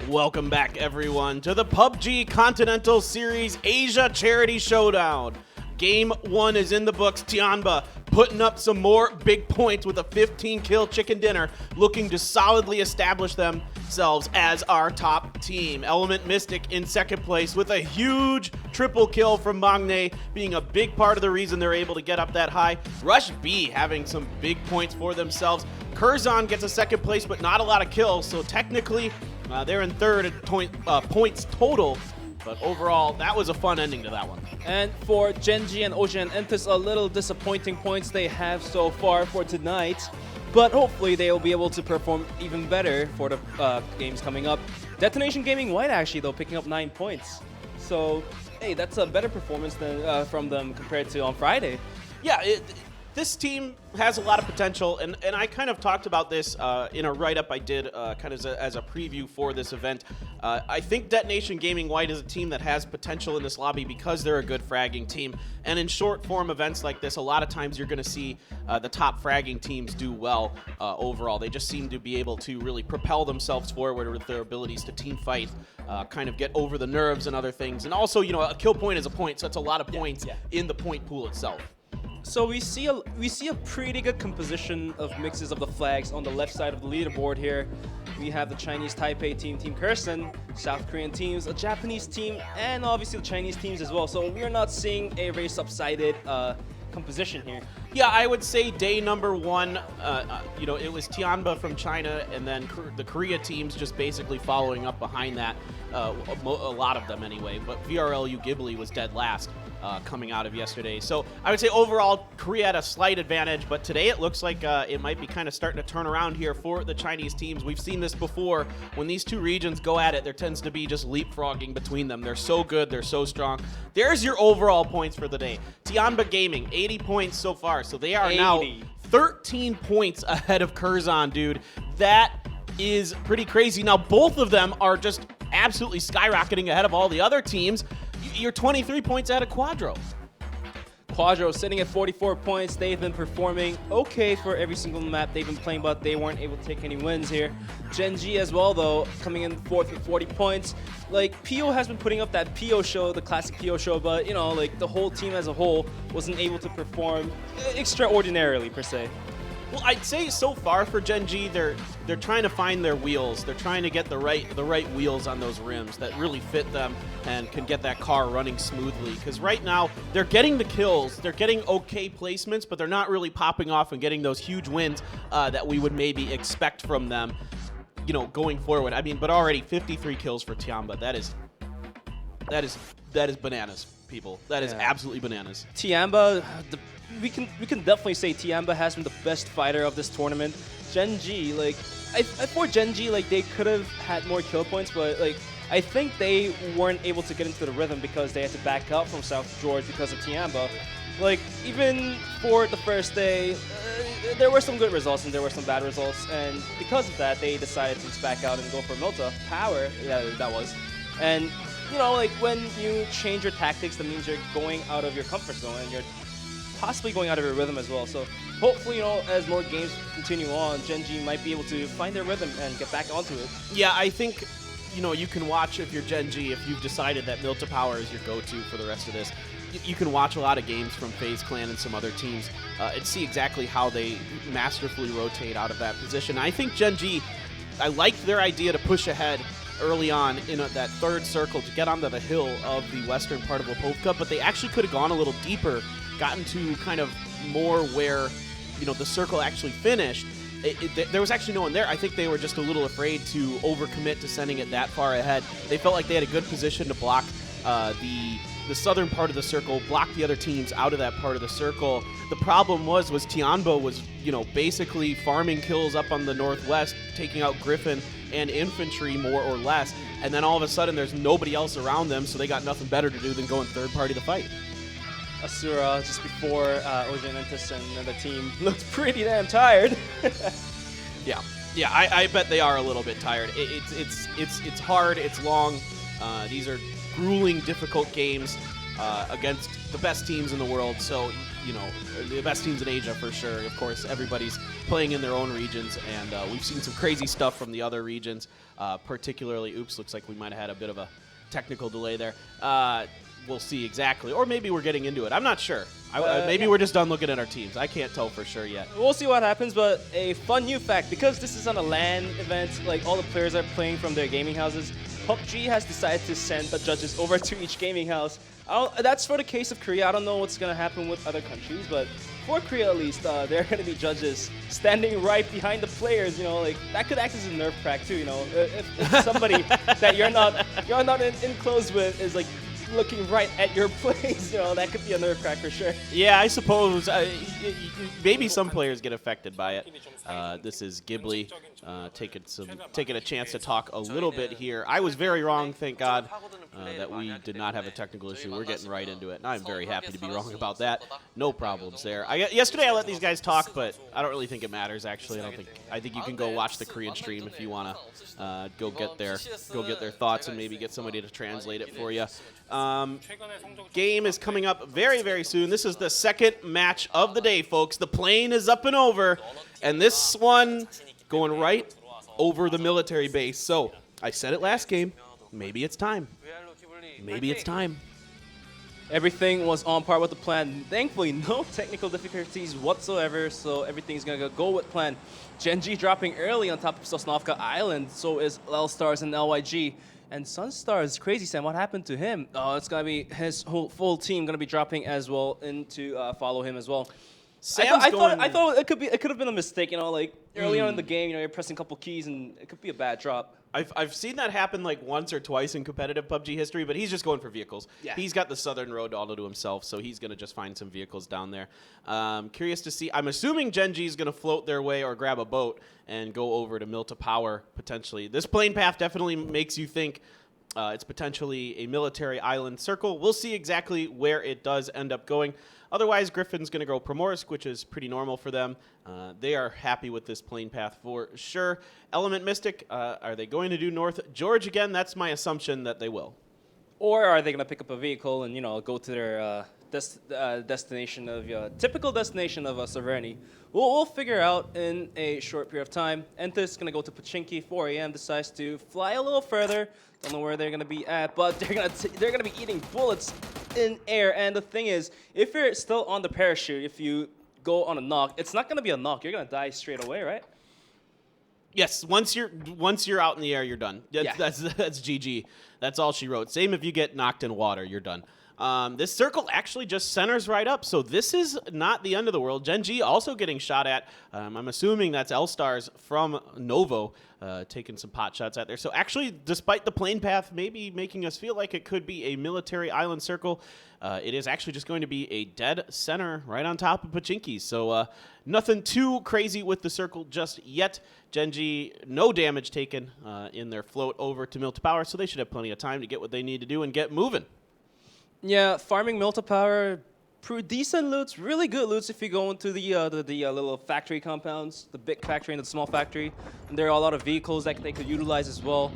[SPEAKER 1] Welcome back, everyone, to the PUBG Continental Series Asia Charity Showdown. Game 1 is in the books. Tianba putting up some more big points with a 15-kill chicken dinner, looking to solidly establish themselves as our top team. Element Mystic in second place with a huge triple kill from Magne, being a big part of the reason they're able to get up that high. Rush B having some big points for themselves. Curzon gets a second place, but not a lot of kills, so technically they're in third at points total. But overall, that was a fun ending to that one.
[SPEAKER 9] And for Gen.G and OGN Entus, a little disappointing points they have so far for tonight. But hopefully they will be able to perform even better for the games coming up. Detonation Gaming White actually, though, picking up 9 points. So, hey, that's a better performance than from them compared to on Friday.
[SPEAKER 1] Yeah, this team has a lot of potential, and I kind of talked about this in a write-up I did kind of as a preview for this event. I think Detonation Gaming White is a team that has potential in this lobby because they're a good fragging team. And in short-form events like this, a lot of times you're going to see the top fragging teams do well overall. They just seem to be able to really propel themselves forward with their abilities to team fight, kind of get over the nerves and other things. And also, you know, a kill point is a point, so it's a lot of points in the point pool itself.
[SPEAKER 9] So we see a pretty good composition of mixes of the flags on the left side of the leaderboard here. We have the Chinese Taipei team, Team Kirsten, South Korean teams, a Japanese team, and obviously the Chinese teams as well. So we're not seeing a very subsided composition here.
[SPEAKER 1] Yeah, I would say day number 1, you know, it was Tianba from China, and then the Korea teams just basically following up behind that, a lot of them anyway. But VRLU Ghibli was dead last. Coming out of yesterday. So I would say overall, Korea had a slight advantage, but today it looks like it might be kind of starting to turn around here for the Chinese teams. We've seen this before. When these two regions go at it, there tends to be just leapfrogging between them. They're so good. They're so strong. There's your overall points for the day. Tianba Gaming, 80 points so far. So they are now 13 points ahead of Curzon, dude. That is pretty crazy. Now, both of them are just absolutely skyrocketing ahead of all the other teams. You're 23 points out of Quadro.
[SPEAKER 9] Quadro sitting at 44 points. They've been performing okay for every single map they've been playing, but they weren't able to take any wins here. Gen.G as well, though, coming in fourth with 40 points. Like, PO has been putting up that PO show, the classic PO show, but, you know, like, the whole team as a whole wasn't able to perform extraordinarily, per se.
[SPEAKER 1] Well, I'd say so far for Gen.G, they're trying to find their wheels. They're trying to get the right wheels on those rims that really fit them and can get that car running smoothly. Because right now, they're getting the kills, they're getting okay placements, but they're not really popping off and getting those huge wins that we would maybe expect from them, you know, going forward. I mean, but already 53 kills for Tiamba. That is bananas, people. That is absolutely bananas.
[SPEAKER 9] Tiamba, we can definitely say Tiamba has been the best fighter of this tournament. Gen.G, like, for Gen.G, like, they could have had more kill points, but, like, I think they weren't able to get into the rhythm because they had to back up from South George because of Tiamba. Like, even for the first day, there were some good results and there were some bad results, and because of that, they decided to just back out and go for Milta Power. Yeah, that was. And, you know, like, when you change your tactics, that means you're going out of your comfort zone and you're possibly going out of your rhythm as well. So hopefully, you know, as more games continue on, Gen.G might be able to find their rhythm and get back onto it.
[SPEAKER 1] Yeah, I think, you know, you can watch, if you're Gen.G, if you've decided that Milta Power is your go-to for the rest of this, you can watch a lot of games from FaZe Clan and some other teams and see exactly how they masterfully rotate out of that position. I think Gen.G, I liked their idea to push ahead early on in that third circle to get onto the hill of the western part of Lipovka, but they actually could have gone a little deeper, gotten to kind of more where, you know, the circle actually finished. There was actually no one there. I think they were just a little afraid to overcommit to sending it that far ahead. They felt like they had a good position to block the southern part of the circle, block the other teams out of that part of the circle. The problem was Tianbo was, you know, basically farming kills up on the northwest, taking out Griffin and infantry more or less, and then all of a sudden there's nobody else around them, so they got nothing better to do than go in third party the fight.
[SPEAKER 9] Asura, just before OGN Entus and the team, looked pretty damn tired.
[SPEAKER 1] Yeah, I bet they are a little bit tired. It's hard, it's long. These are grueling, difficult games against the best teams in the world. So, you know, the best teams in Asia for sure. Of course, everybody's playing in their own regions, and we've seen some crazy stuff from the other regions. Particularly, oops, looks like we might have had a bit of a technical delay there. We'll see exactly, or maybe we're getting into it. I'm not sure. Maybe we're just done looking at our teams. I can't tell for sure yet.
[SPEAKER 9] We'll see what happens, but a fun new fact, because this is on a LAN event, like all the players are playing from their gaming houses, PUBG has decided to send the judges over to each gaming house. That's for the case of Korea. I don't know what's going to happen with other countries, but for Korea at least, there are going to be judges standing right behind the players. You know, like that could act as a nerve crack too. You know, if somebody that you're not in close with is like looking right at your plays, you know, that could be a nerve crack for sure.
[SPEAKER 1] Yeah, I suppose maybe some players get affected by it. This is Ghibli taking a chance to talk a little bit here. I was very wrong, thank God, that we did not have a technical issue. We're getting right into it, and I'm very happy to be wrong about that. No problems there. Yesterday I let these guys talk, but I don't really think it matters. Actually, I think you can go watch the Korean stream if you want to go get their thoughts and maybe get somebody to translate it for you. Game is coming up very, very soon. This is the second match of the day, folks. The plane is up and over, and this one going right over the military base. So I said it last game. Maybe it's time. Maybe it's time.
[SPEAKER 9] Everything was on par with the plan. Thankfully, no technical difficulties whatsoever, so everything's going to go with plan. Gen.G dropping early on top of Sosnovka Island, so is L-Stars and LYG. And Sunstars, Crazy Sam, what happened to him? Oh, it's going to be his whole full team going to be dropping as well in to follow him as well. I thought it could have been a mistake, you know, like early on in the game, you know, you're pressing a couple keys and it could be a bad drop.
[SPEAKER 1] I've seen that happen like once or twice in competitive PUBG history, but he's just going for vehicles. Yeah. He's got the southern road all to himself, so he's going to just find some vehicles down there. Curious to see. I'm assuming Gen.G is going to float their way or grab a boat and go over to Milta Power potentially. This plane path definitely makes you think It's potentially a military island circle. We'll see exactly where it does end up going. Otherwise, Griffin's going to go Primorsk, which is pretty normal for them. They are happy with this plane path for sure. Element Mystic, are they going to do North George again? That's my assumption that they will.
[SPEAKER 9] Or are they going to pick up a vehicle and, go to their destination of typical destination of Severny? We'll figure out in a short period of time. Entus is going to go to Pachinki. 4 a.m. decides to fly a little further. Don't know where they're going to be at, but they're going to be eating bullets in air. And the thing is, if you're still on the parachute, if you go on a knock, it's not going to be a knock. You're going to die straight away, right?
[SPEAKER 1] Yes, once you're out in the air, you're done. That's GG. That's all she wrote. Same if you get knocked in water, you're done. This circle actually just centers right up, so this is not the end of the world. Gen.G also getting shot at. I'm assuming that's L-Stars from Novo taking some pot shots out there. So actually, despite the plane path maybe making us feel like it could be a military island circle, it is actually just going to be a dead center right on top of Pachinki. So nothing too crazy with the circle just yet. Gen.G, no damage taken in their float over to Milta Power, so they should have plenty of time to get what they need to do and get moving.
[SPEAKER 9] Yeah, farming Milta Power, pretty decent loots, really good loots if you go into the little factory compounds, the big factory and the small factory. And there are a lot of vehicles that they could utilize as well.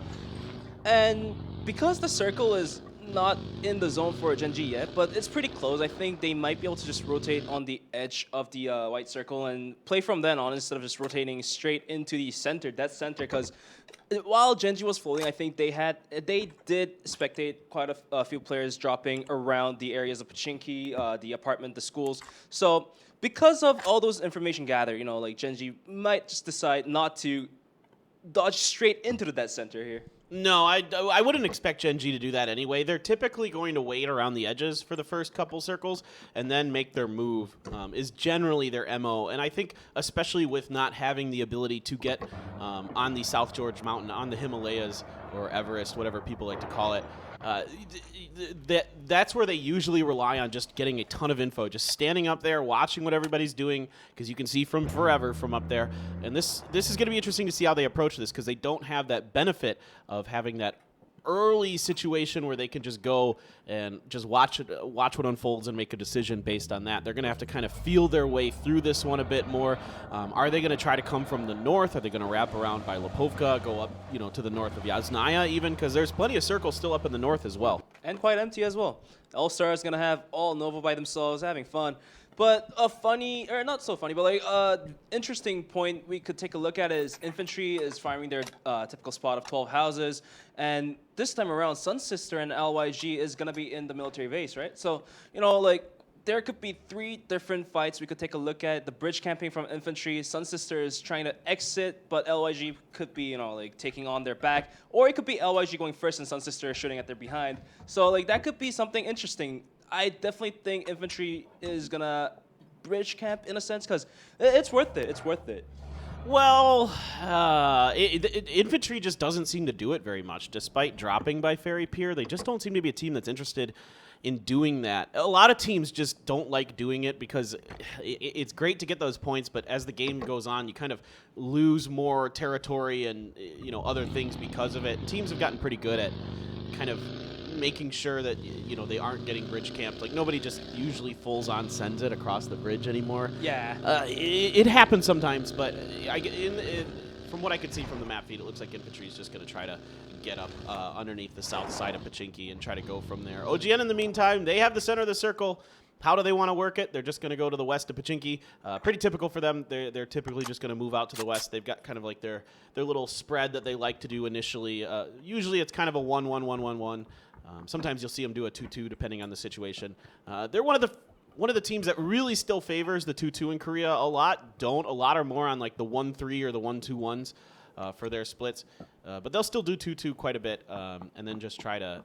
[SPEAKER 9] And because the circle is not in the zone for Gen.G yet, but it's pretty close, I think they might be able to just rotate on the edge of the white circle and play from then on instead of just rotating straight into the center, dead center, because while Gen.G was floating, I think they did spectate quite a few players dropping around the areas of Pachinki, the apartment, the schools. So because of all those information gathered, like Gen.G might just decide not to dodge straight into the dead center here.
[SPEAKER 1] No, I wouldn't expect Gen.G to do that anyway. They're typically going to wait around the edges for the first couple circles and then make their move, is generally their MO. And I think especially with not having the ability to get on the South George Mountain, on the Himalayas, or Everest, whatever people like to call it, that's where they usually rely on just getting a ton of info, just standing up there, watching what everybody's doing, because you can see from forever from up there. And this is going to be interesting to see how they approach this, because they don't have that benefit of having that early situation where they can just go and just watch what unfolds and make a decision based on that. They're going to have to kind of feel their way through this one a bit more. Are they going to try to come from the north? Are they going to wrap around by Lipovka, go up, to the north of Yasnaya even? Because there's plenty of circles still up in the north as well.
[SPEAKER 9] And quite empty as well. All-Star is going to have all Nova by themselves, having fun. But a funny, or not so funny, but like interesting point we could take a look at is Infantry is farming their typical spot of 12 houses. And this time around, Sun Sister and LYG is going to be in the military base, right? So, there could be 3 different fights we could take a look at. The bridge camping from Infantry, Sun Sister is trying to exit, but LYG could be, taking on their back. Or it could be LYG going first and Sun Sister shooting at their behind. So, that could be something interesting. I definitely think Infantry is going to bridge camp in a sense, because it's worth it. It's worth it.
[SPEAKER 1] Well, Infantry just doesn't seem to do it very much. Despite dropping by Ferry Pier, they just don't seem to be a team that's interested in doing that. A lot of teams just don't like doing it because it's great to get those points, but as the game goes on, you kind of lose more territory and other things because of it. Teams have gotten pretty good at kind of making sure that they aren't getting bridge camped. Like, nobody just usually fulls on sends it across the bridge anymore.
[SPEAKER 9] Yeah.
[SPEAKER 1] It happens sometimes, but from what I could see from the map feed, it looks like Infantry is just going to try to get up underneath the south side of Pachinki and try to go from there. OGN, in the meantime, they have the center of the circle. How do they want to work it? They're just going to go to the west of Pachinki. Pretty typical for them. They're typically just going to move out to the west. They've got kind of like their little spread that they like to do initially. Usually it's kind of a 1-1-1-1-1. Sometimes you'll see them do a 2-2 depending on the situation. They're one of the teams that really still favors the 2-2 in Korea a lot. A lot are more on like the 1-3 or the 1-2-1s for their splits. But they'll still do 2-2 quite a bit and then just try to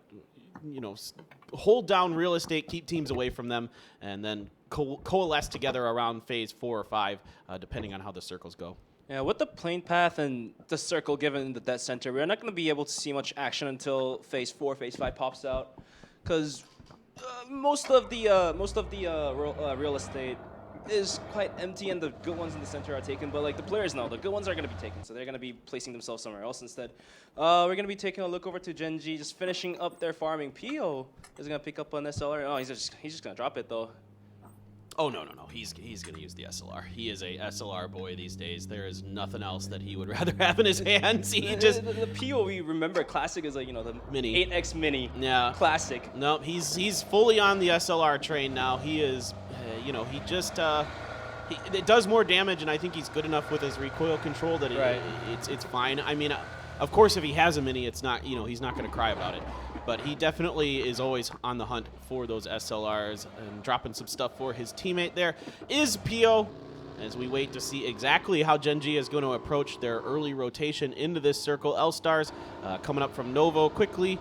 [SPEAKER 1] hold down real estate, keep teams away from them, and then coalesce together around phase 4 or 5 depending on how the circles go.
[SPEAKER 9] Yeah, with the plane path and the circle given the dead center, we're not going to be able to see much action until phase 4, phase 5 pops out, because most of the real estate is quite empty and the good ones in the center are taken, but like the players know the good ones are going to be taken, so they're going to be placing themselves somewhere else instead. We're going to be taking a look over to Gen.G, just finishing up their farming. PO is going to pick up an SLR. Oh, he's just going to drop it though.
[SPEAKER 1] Oh, no. He's going to use the SLR. He is a SLR boy these days. There is nothing else that he would rather have in his hands. He just...
[SPEAKER 9] The PO we remember classic is like, you know, the
[SPEAKER 1] Mini.
[SPEAKER 9] 8X Mini.
[SPEAKER 1] Yeah.
[SPEAKER 9] Classic.
[SPEAKER 1] No, he's fully on the SLR train now. He is, you know, he just... it does more damage, and I think he's good enough with his recoil control that it's fine. I mean, of course, if he has a Mini, it's not, you know, he's not going to cry about it. But he definitely is always on the hunt for those SLRs and dropping some stuff for his teammate there is PO, as we wait to see exactly how Gen.G is going to approach their early rotation into this circle. L-Stars coming up from Novo quickly,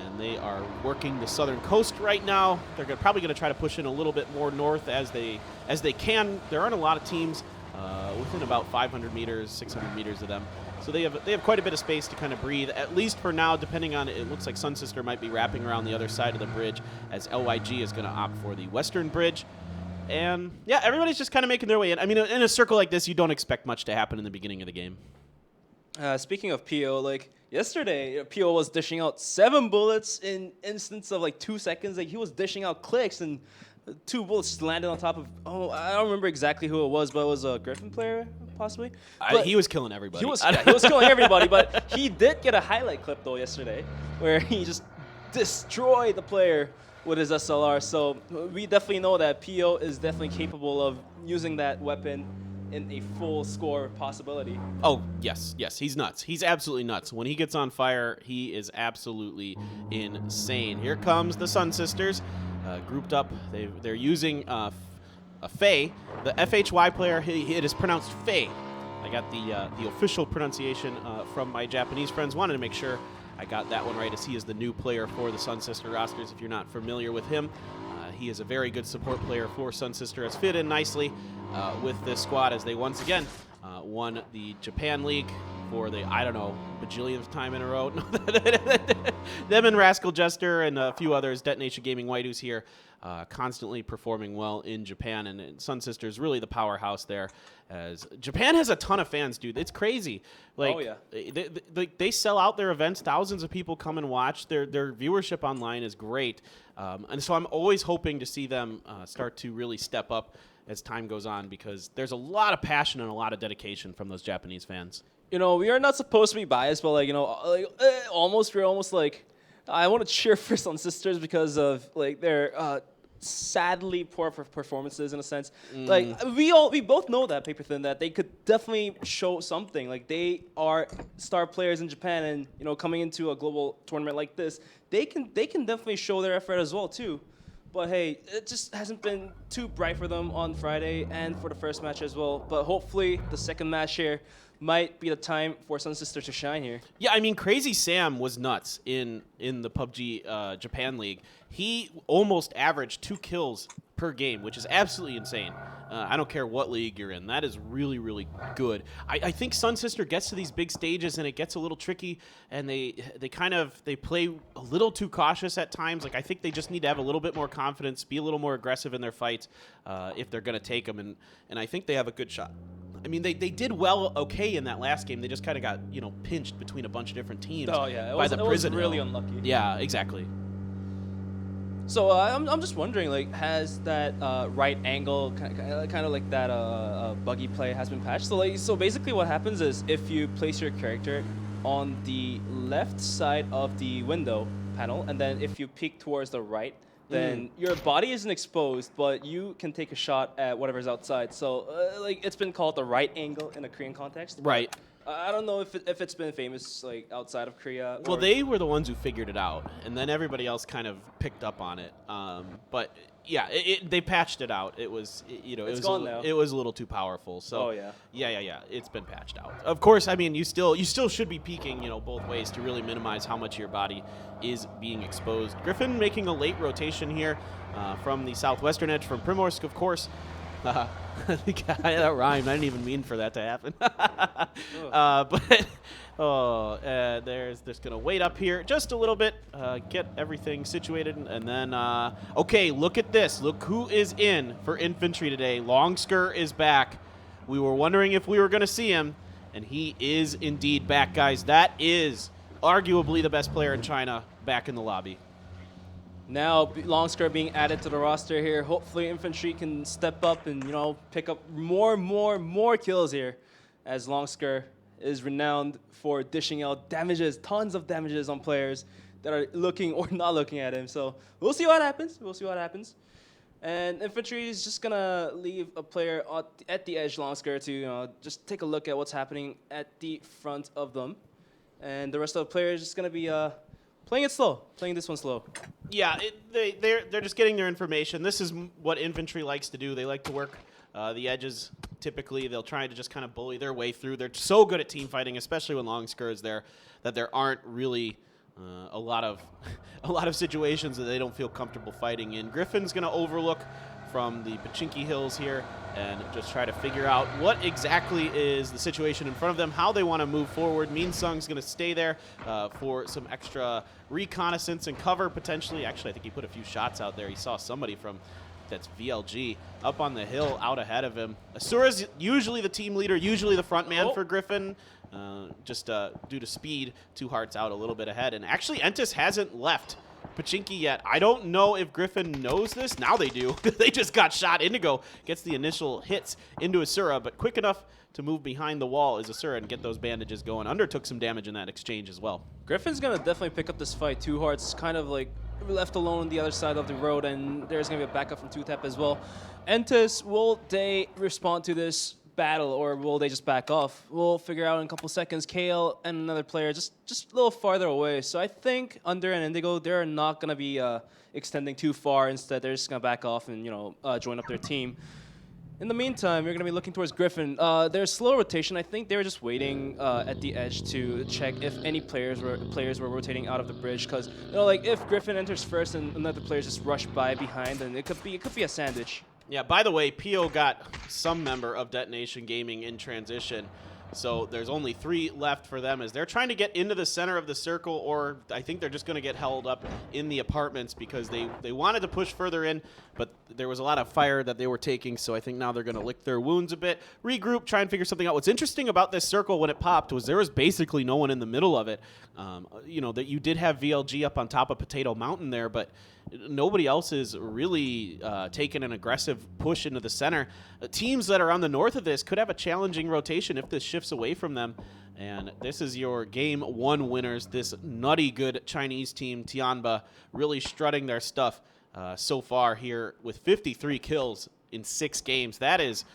[SPEAKER 1] and they are working the southern coast right now. They're probably going to try to push in a little bit more north as they can. There aren't a lot of teams within about 500 meters, 600 meters of them. So they have quite a bit of space to kind of breathe, at least for now, depending on, it looks like Sun Sister might be wrapping around the other side of the bridge as LYG is going to opt for the western bridge. And yeah, everybody's just kind of making their way in. I mean, in a circle like this, you don't expect much to happen in the beginning of the game.
[SPEAKER 9] Speaking of PO, like yesterday, PO was dishing out 7 bullets in instance of like 2 seconds. Like he was dishing out clicks and 2 bullets landed on top of, I don't remember exactly who it was, but it was a Griffin player, possibly.
[SPEAKER 1] He was killing everybody.
[SPEAKER 9] He was killing everybody, but he did get a highlight clip, though, yesterday, where he just destroyed the player with his SLR. So we definitely know that PO is definitely capable of using that weapon in a full score possibility.
[SPEAKER 1] Oh, yes, he's nuts. He's absolutely nuts. When he gets on fire, he is absolutely insane. Here comes the Sun Sisters. Grouped up. They're using a FaZe. The FHY player, it is pronounced FaZe. I got the official pronunciation from my Japanese friends. Wanted to make sure I got that one right, as he is the new player for the Sun Sister rosters. If you're not familiar with him, he is a very good support player for Sun Sister. Has fit in nicely with this squad as they once again won the Japan League for the, I don't know, bajillionth time in a row. Them and Rascal Jester and a few others, Detonation Gaming White, who's here, constantly performing well in Japan. And Sun Sister is really the powerhouse there. As Japan has a ton of fans, dude. It's crazy. Like,
[SPEAKER 9] oh, yeah.
[SPEAKER 1] They sell out their events. Thousands of people come and watch. Their viewership online is great. And so I'm always hoping to see them start to really step up as time goes on, because there's a lot of passion and a lot of dedication from those Japanese fans.
[SPEAKER 9] You know, we are not supposed to be biased, but like, you know, like we're almost like, I want to cheer for Sun Sisters because of like their sadly poor performances in a sense. Like we both know that, Paper Thin, that they could definitely show something. Like they are star players in Japan, and you know, coming into a global tournament like this, they can definitely show their effort as well too. But hey, it just hasn't been too bright for them on Friday and for the first match as well. But hopefully the second match here might be the time for Sun Sister to shine here.
[SPEAKER 1] Yeah, I mean, Crazy Sam was nuts in the PUBG Japan League. He almost averaged 2 kills per game, which is absolutely insane. I don't care what league you're in. That is really, really good. I think Sun Sister gets to these big stages and it gets a little tricky, and they play a little too cautious at times. Like, I think they just need to have a little bit more confidence, be a little more aggressive in their fights if they're going to take them, and I think they have a good shot. I mean, they did okay in that last game. They just kind of got, you know, pinched between a bunch of different teams.
[SPEAKER 9] Oh yeah,
[SPEAKER 1] it was
[SPEAKER 9] really unlucky.
[SPEAKER 1] Yeah, exactly.
[SPEAKER 9] So I'm just wondering, like, has that right angle kind of like that buggy play has been patched? So basically, what happens is if you place your character on the left side of the window panel, and then if you peek towards the right, then your body isn't exposed, but you can take a shot at whatever's outside. So, like, it's been called the right angle in a Korean context.
[SPEAKER 1] Right.
[SPEAKER 9] I don't know if it's been famous, like, outside of Korea.
[SPEAKER 1] Well, they were the ones who figured it out, and then everybody else kind of picked up on it. But yeah, they patched it out. It was, you know, it was a little too powerful. So yeah, it's been patched out. Of course, I mean, you still should be peeking, you know, both ways to really minimize how much your body is being exposed. Griffin making a late rotation here from the southwestern edge from Primorsk, of course. That rhymed. I didn't even mean for that to happen. They're just going to wait up here just a little bit, get everything situated, and then, okay, look at this. Look who is in for infantry today. Longsker is back. We were wondering if we were going to see him, and he is indeed back, guys. That is arguably the best player in China back in the lobby.
[SPEAKER 9] Now, Longsker being added to the roster here. Hopefully, infantry can step up and, pick up more kills here, as Longsker is renowned for dishing out damages, tons of damages on players that are looking or not looking at him. So we'll see what happens. And infantry is just gonna leave a player at the edge, Longsker, to just take a look at what's happening at the front of them, and the rest of the players just gonna be playing this one slow.
[SPEAKER 1] Yeah, they're just getting their information. This is what infantry likes to do. They like to work the edges. Typically, they'll try to just kind of bully their way through. They're so good at team fighting, especially when Longsker is there, that there aren't really a lot of situations that they don't feel comfortable fighting in. Griffin's going to overlook from the Pachinki Hills here and just try to figure out what exactly is the situation in front of them, how they want to move forward. Minsung's going to stay there for some extra reconnaissance and cover, potentially. Actually, I think he put a few shots out there. He saw somebody from, that's VLG, up on the hill out ahead of him. Asura's usually the team leader, usually the front man for Griffin. Just due to speed, 2 hearts out a little bit ahead. And actually, Entus hasn't left Pachinki yet. I don't know if Griffin knows this. Now they do. They just got shot. Indigo gets the initial hits into Asura, but quick enough to move behind the wall is Asura and get those bandages going. Under took some damage in that exchange as well.
[SPEAKER 9] Griffin's going to definitely pick up this fight. 2 hearts kind of like left alone on the other side of the road, and there's going to be a backup from 2tap as well. Entus, will they respond to this battle, or will they just back off? We'll figure out in a couple seconds. KL and another player just a little farther away. So I think Under and Indigo, they're not going to be extending too far. Instead, they're just going to back off and join up their team. In the meantime, you're going to be looking towards Griffin. There's slow rotation. I think they were just waiting at the edge to check if any players were rotating out of the bridge. Because like if Griffin enters first and another player just rush by behind, then it could be a sandwich.
[SPEAKER 1] Yeah, by the way, Pio got some member of Detonation Gaming in transition, so there's only 3 left for them as they're trying to get into the center of the circle, or I think they're just going to get held up in the apartments because they wanted to push further in, but there was a lot of fire that they were taking, so I think now they're going to lick their wounds a bit, regroup, try and figure something out. What's interesting about this circle when it popped was there was basically no one in the middle of it. That you did have VLG up on top of Potato Mountain there, but nobody else is really taking an aggressive push into the center. Teams that are on the north of this could have a challenging rotation if this shifts away from them. And this is your game 1 winners, this nutty good Chinese team, Tianba, really strutting their stuff so far here with 53 kills in 6 games. That is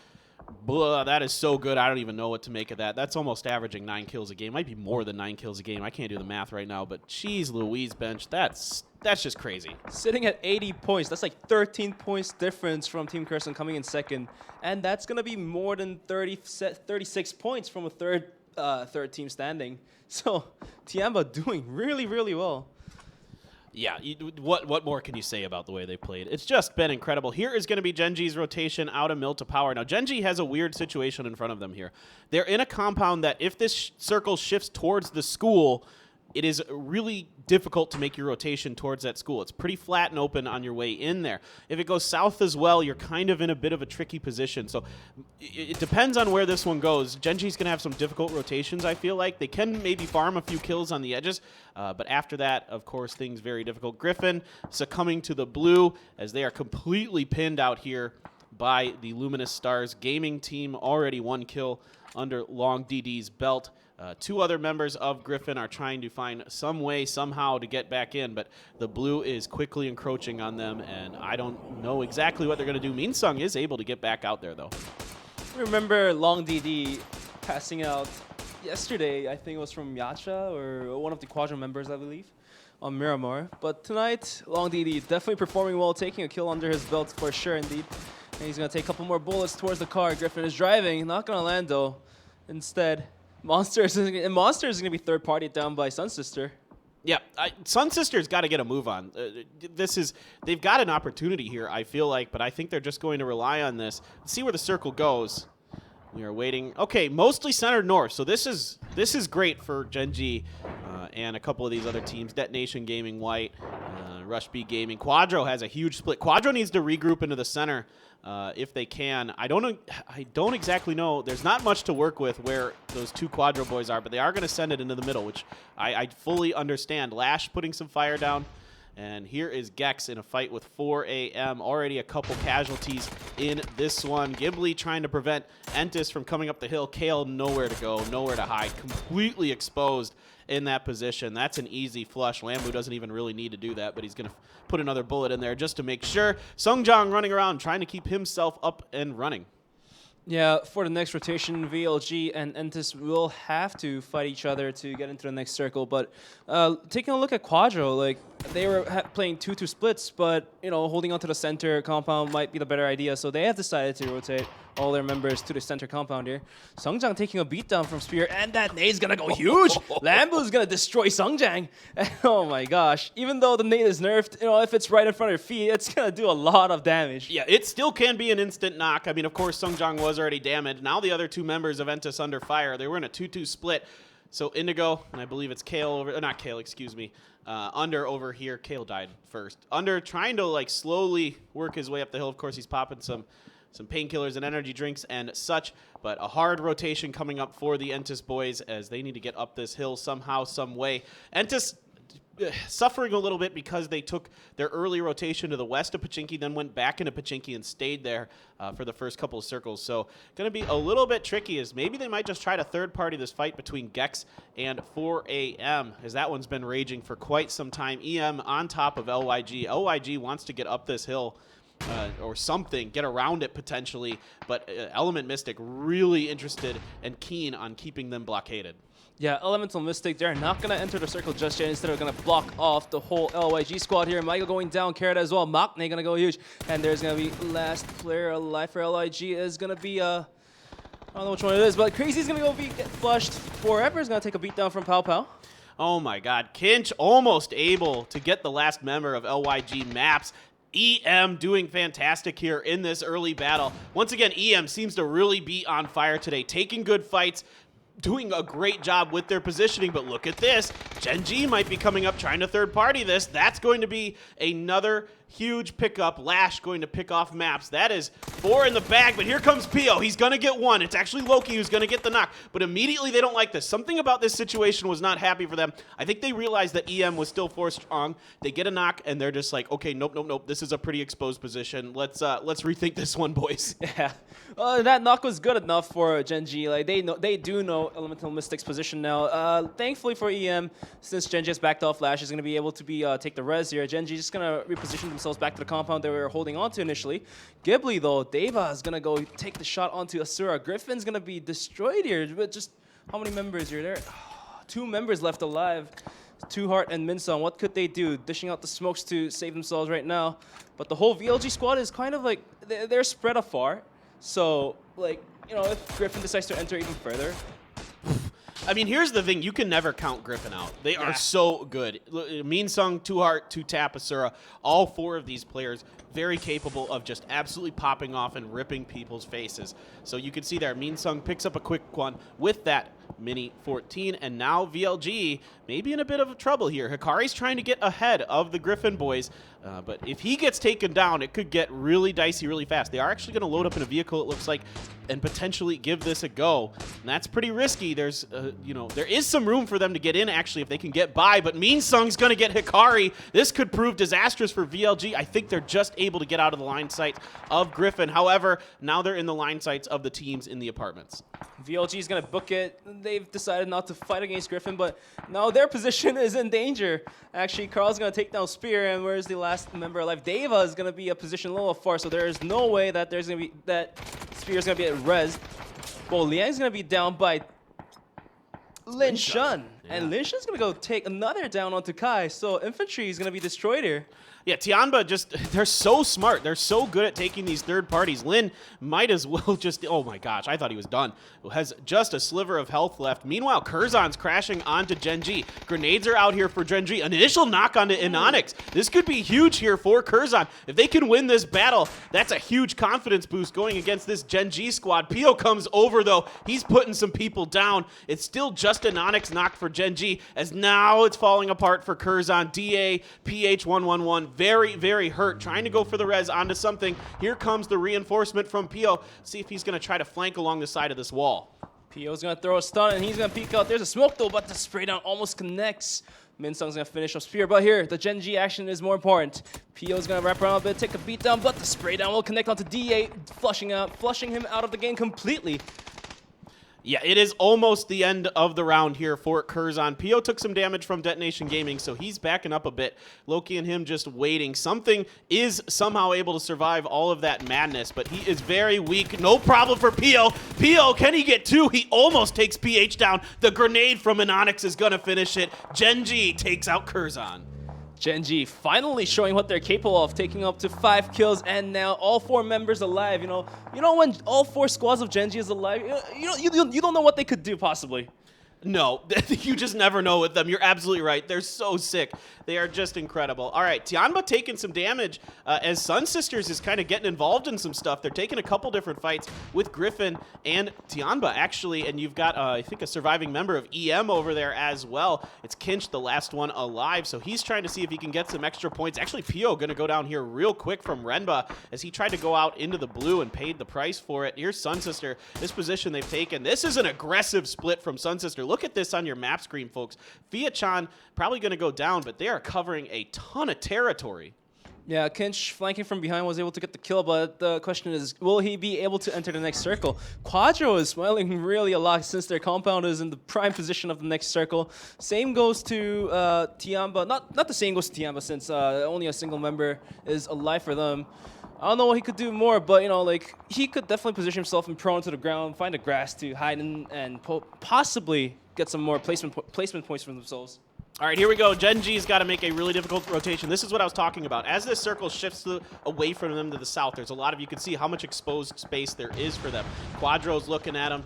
[SPEAKER 1] so good. I don't even know what to make of that. That's almost averaging 9 kills a game. Might be more than 9 kills a game. I can't do the math right now, but geez Louise, bench. That's just crazy.
[SPEAKER 9] Sitting at 80 points. That's like 13 points difference from Team Curson coming in second. And that's going to be more than 36 points from a third team standing. So Tianba doing really, really well.
[SPEAKER 1] Yeah, what more can you say about the way they played? It's just been incredible. Here is going to be Gen.G's rotation out of mill to power. Now, Gen.G has a weird situation in front of them here. They're in a compound that if this circle shifts towards the school, it is really difficult to make your rotation towards that school. It's pretty flat and open on your way in there. If it goes south as well, you're kind of in a bit of a tricky position. So it depends on where this one goes. Gen.G's going to have some difficult rotations, I feel like. They can maybe farm a few kills on the edges, but after that, of course, things very difficult. Griffin succumbing to the blue as they are completely pinned out here by the Luminous Stars gaming team. Already 1 kill under Long DD's belt. 2 other members of Griffin are trying to find some way, somehow, to get back in, but the blue is quickly encroaching on them, and I don't know exactly what they're going to do. Minsung is able to get back out there, though.
[SPEAKER 9] Remember Long DD passing out yesterday, I think it was from Yacha, or one of the Quadrant members, I believe, on Miramar. But tonight, Long DD definitely performing well, taking a kill under his belt for sure, indeed. And he's going to take a couple more bullets towards the car. Griffin is driving, not going to land, though. Instead, Monster is going to be third party down by Sun Sister.
[SPEAKER 1] Yeah, Sun Sisters got to get a move on. They've got an opportunity here, I feel like, but I think they're just going to rely on this. Let's see where the circle goes. We are waiting. Okay, mostly centered north, so this is great for Gen.G and a couple of these other teams. Detonation Gaming, White, Rush B Gaming. Quadro has a huge split. Quadro needs to regroup into the center if they can. I don't exactly know. There's not much to work with where those two Quadro boys are, but they are going to send it into the middle, which I fully understand. Lash putting some fire down. And here is Gex in a fight with 4AM. Already a couple casualties in this one. Ghibli trying to prevent Entus from coming up the hill. Kale nowhere to go, nowhere to hide. Completely exposed in that position. That's an easy flush. Lambu doesn't even really need to do that, but he's going to put another bullet in there just to make sure. Sungjang running around trying to keep himself up and running.
[SPEAKER 9] Yeah, for the next rotation, VLG and Entus will have to fight each other to get into the next circle. But taking a look at Quadro, like they were playing 2-2 splits, but holding onto the center compound might be the better idea. So they have decided to rotate all their members to the center compound here. Sungjang taking a beatdown from Spear, and that nade's gonna go huge. Lambu's gonna destroy Sungjang. Oh my gosh! Even though the nade is nerfed, if it's right in front of your feet, it's gonna do a lot of damage.
[SPEAKER 1] Yeah, it still can be an instant knock. I mean, of course, Sungjang was already damaged. Now the other two members of Entus under fire. They were in a 2-2 split. So Indigo, and I believe it's Kale over, not Kale, excuse me, Under over here. Kale died first. Under trying to like slowly work his way up the hill. Of course, he's popping some painkillers and energy drinks and such, but a hard rotation coming up for the Entus boys as they need to get up this hill somehow, some way. Entus suffering a little bit because they took their early rotation to the west of Pachinki, then went back into Pachinki and stayed there for the first couple of circles. So going to be a little bit tricky as maybe they might just try to third party this fight between Gex and 4AM, as that one's been raging for quite some time. EM on top of LYG. LYG wants to get up this hill or something, get around it potentially, but Element Mystic really interested and keen on keeping them blockaded.
[SPEAKER 9] Yeah, Elemental Mystic, they're not going to enter the circle just yet. Instead, they're going to block off the whole LYG squad here. Michael going down, Carrot as well. Maknae going to go huge. And there's going to be last player alive for LYG is going to be, I don't know which one it is, but Crazy's going to go get flushed. Forever is going to take a beatdown from Pow Pow.
[SPEAKER 1] Oh my god, Kinch almost able to get the last member of LYG Maps. EM doing fantastic here in this early battle. Once again, EM seems to really be on fire today, taking good fights, doing a great job with their positioning, but look at this. Gen.G might be coming up trying to third party this. That's going to be another huge pickup. Lash going to pick off Maps. That is 4 in the bag, but here comes Pio. He's going to get 1. It's actually Loki who's going to get the knock, but immediately they don't like this. Something about this situation was not happy for them. I think they realized that EM was still 4 strong. They get a knock, and they're just like, okay, nope. This is a pretty exposed position. Let's rethink this one, boys.
[SPEAKER 9] Yeah, that knock was good enough for Gen.G. Like they do know Elemental Mystic's position now. Thankfully for EM, since Gen.G has backed off, Lash is going to be able to take the res here. Gen.G is just going to reposition themselves back to the compound they were holding on to initially. Ghibli, though, Deva is going to go take the shot onto Asura. Griffin's going to be destroyed here. But just how many members are there? 2 members left alive. Two Heart and Minsung. What could they do? Dishing out the smokes to save themselves right now. But the whole VLG squad is kind of like, they're spread afar. So, like, if Griffin decides to enter even further.
[SPEAKER 1] I mean, here's the thing. You can never count Griffin out. They are so good. Minsung, 2 Heart, 2 Tap, Asura, all 4 of these players very capable of just absolutely popping off and ripping people's faces. So you can see there, Minsung picks up a quick one with that Mini 14, and now VLG maybe in a bit of trouble here. Hikari's trying to get ahead of the Griffin boys, but if he gets taken down, it could get really dicey really fast. They are actually going to load up in a vehicle, it looks like, and potentially give this a go. And that's pretty risky. There's, there is some room for them to get in, actually, if they can get by, but Minsung's going to get Hikari. This could prove disastrous for VLG. I think they're just able to get out of the line sight of Griffin. However, now they're in the line sights of the teams in the apartments.
[SPEAKER 9] VLG is going to book it. They've decided not to fight against Griffin, but now their position is in danger. Actually, Carl's going to take down Spear, and where's the last member alive? Deva is going to be a position a little far, so there is no way that there's going to be that Spear is going to be at res. Well, Liang's going to be down by Lin Shun. And Lynch is going to go take another down onto Kai, so Infantry is going to be destroyed here.
[SPEAKER 1] Yeah, Tianba they're so smart. They're so good at taking these third parties. Lin might as well just, oh my gosh, I thought he was done. Has just a sliver of health left. Meanwhile, Curzon's crashing onto Gen.G. Grenades are out here for Gen.G. An initial knock onto Inonix. This could be huge here for Curzon. If they can win this battle, that's a huge confidence boost going against this Gen.G squad. Pio comes over though. He's putting some people down. It's still just Inonix knock for Gen.G, as now it's falling apart for Curzon. DA, PH111, very, very hurt, trying to go for the res onto something. Here comes the reinforcement from Pio. See if he's going to try to flank along the side of this wall.
[SPEAKER 9] Pio's going to throw a stun, and he's going to peek out. There's a smoke, though, but the spray down almost connects. Minsung's going to finish off Spear, but here, the Gen.G action is more important. Pio's going to wrap around a bit, take a beat down, but the spray down will connect onto DA, flushing him out of the game completely.
[SPEAKER 1] Yeah, it is almost the end of the round here for Curzon. Pio took some damage from Detonation Gaming, so he's backing up a bit. Loki and him just waiting. Something is somehow able to survive all of that madness, but he is very weak. No problem for Pio. Pio, can he get two? He almost takes PH down. The grenade from Inonix is going to finish it. Gen.G takes out Curzon.
[SPEAKER 9] Gen.G finally showing what they're capable of, taking up to 5 kills, and now all 4 members alive. You know when all 4 squads of Gen.G is alive, you don't know what they could do possibly.
[SPEAKER 1] No, you just never know with them. You're absolutely right. They're so sick. They are just incredible. All right, Tianba taking some damage as Sun Sisters is kind of getting involved in some stuff. They're taking a couple different fights with Griffin and Tianba, actually, and you've got, I think, a surviving member of EM over there as well. It's Kinch, the last one alive, so he's trying to see if he can get some extra points. Actually, Pio going to go down here real quick from Renba as he tried to go out into the blue and paid the price for it. Here's Sun Sister. This position they've taken. This is an aggressive split from Sun Sister. Look at this on your map screen, folks. Fiachan probably going to go down, but they are covering a ton of territory.
[SPEAKER 9] Yeah, Kinch flanking from behind was able to get the kill, but the question is, will he be able to enter the next circle? Quadro is smiling really a lot since their compound is in the prime position of the next circle. Same goes to Tianba. Not the same goes to Tianba since only a single member is alive for them. I don't know what he could do more, but like he could definitely position himself and prone to the ground, find the grass to hide in, and possibly get some more placement points for themselves.
[SPEAKER 1] All right, here we go. Gen.G's got to make a really difficult rotation. This is what I was talking about. As this circle shifts away from them to the south, there's a lot of, you can see how much exposed space there is for them. Quadro's looking at them.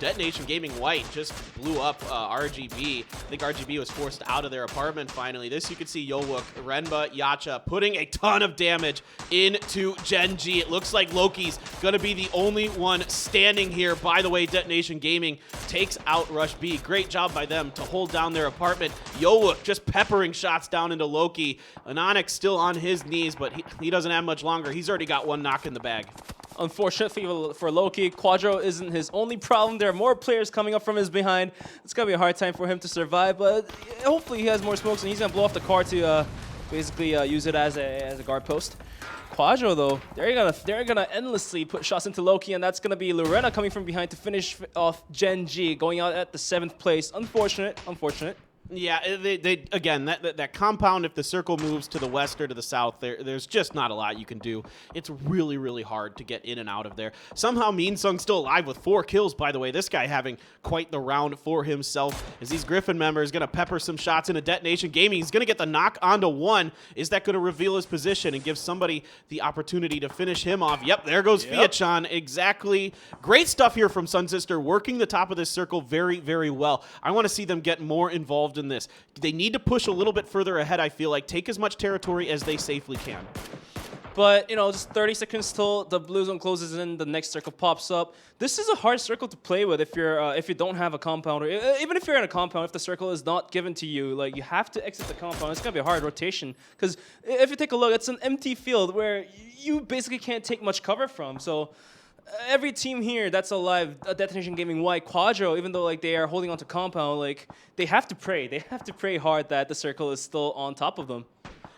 [SPEAKER 1] Detonation Gaming White just blew up RGB. I think RGB was forced out of their apartment finally. This you can see Yowook, Renba, Yacha putting a ton of damage into Gen.G. It looks like Loki's going to be the only one standing here. By the way, Detonation Gaming takes out Rush B. Great job by them to hold down their apartment. Yowook just peppering shots down into Loki. Anonix still on his knees, but he doesn't have much longer. He's already got one knock in the bag.
[SPEAKER 9] Unfortunately for Loki, Quadro isn't his only problem. There are more players coming up from his behind. It's going to be a hard time for him to survive, but hopefully he has more smokes and he's going to blow off the car to basically use it as a guard post. Quadro, though, they're gonna endlessly put shots into Loki, and that's gonna be Lorena coming from behind to finish off Gen.G, going out at the 7th place. Unfortunate.
[SPEAKER 1] Yeah, they again, that compound, if the circle moves to the west or to the south, there's just not a lot you can do. It's really, really hard to get in and out of there. Somehow Minsung's still alive with 4 kills, by the way. This guy having quite the round for himself as these Griffin members going to pepper some shots into Detonation Gaming. He's going to get the knock onto 1. Is that going to reveal his position and give somebody the opportunity to finish him off? Yep, there goes Fiachan. Exactly. Great stuff here from Sun Sister, working the top of this circle very, very well. I want to see them get more involved in this. They need to push a little bit further ahead, I feel like. Take as much territory as they safely can.
[SPEAKER 9] But, just 30 seconds till the blue zone closes in, the next circle pops up. This is a hard circle to play with if you don't have a compound, or even if you're in a compound, if the circle is not given to you, like you have to exit the compound. It's gonna be a hard rotation because if you take a look, it's an empty field where you basically can't take much cover from. So every team here that's alive, Detonation Gaming White, Quadro, even though like they are holding on to compound, like they have to pray. They have to pray hard that the circle is still on top of them.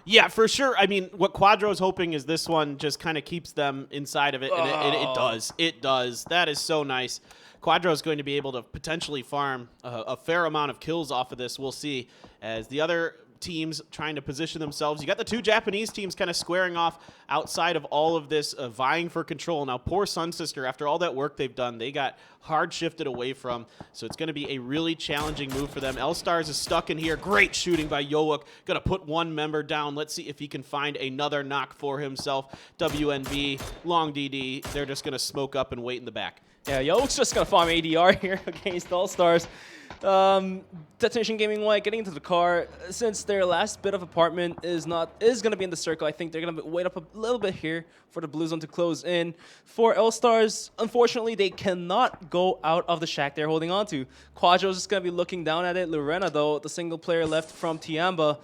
[SPEAKER 1] Yeah, for sure. I mean, what Quadro's hoping is this one just kind of keeps them inside of it, and it does. It does. That is so nice. Quadro's going to be able to potentially farm a fair amount of kills off of this. We'll see. As the other teams trying to position themselves. You got the two Japanese teams kind of squaring off outside of all of this, vying for control. Now, poor Sun Sister, after all that work they've done, they got hard shifted away from, so it's going to be a really challenging move for them. L-Stars is stuck in here. Great shooting by Yowook. Going to put one member down. Let's see if he can find another knock for himself. WNB, long DD, they're just going to smoke up and wait in the back.
[SPEAKER 9] Yeah, Yowook's just going to farm ADR here against All-Stars. Detonation Gaming White getting into the car. Since their last bit of apartment is going to be in the circle, I think they're going to wait up a little bit here for the blue zone to close in. For L-Stars, unfortunately, they cannot go out of the shack they're holding on to. Quadro's just going to be looking down at it. Lorena, though, the single player left from Tiamba,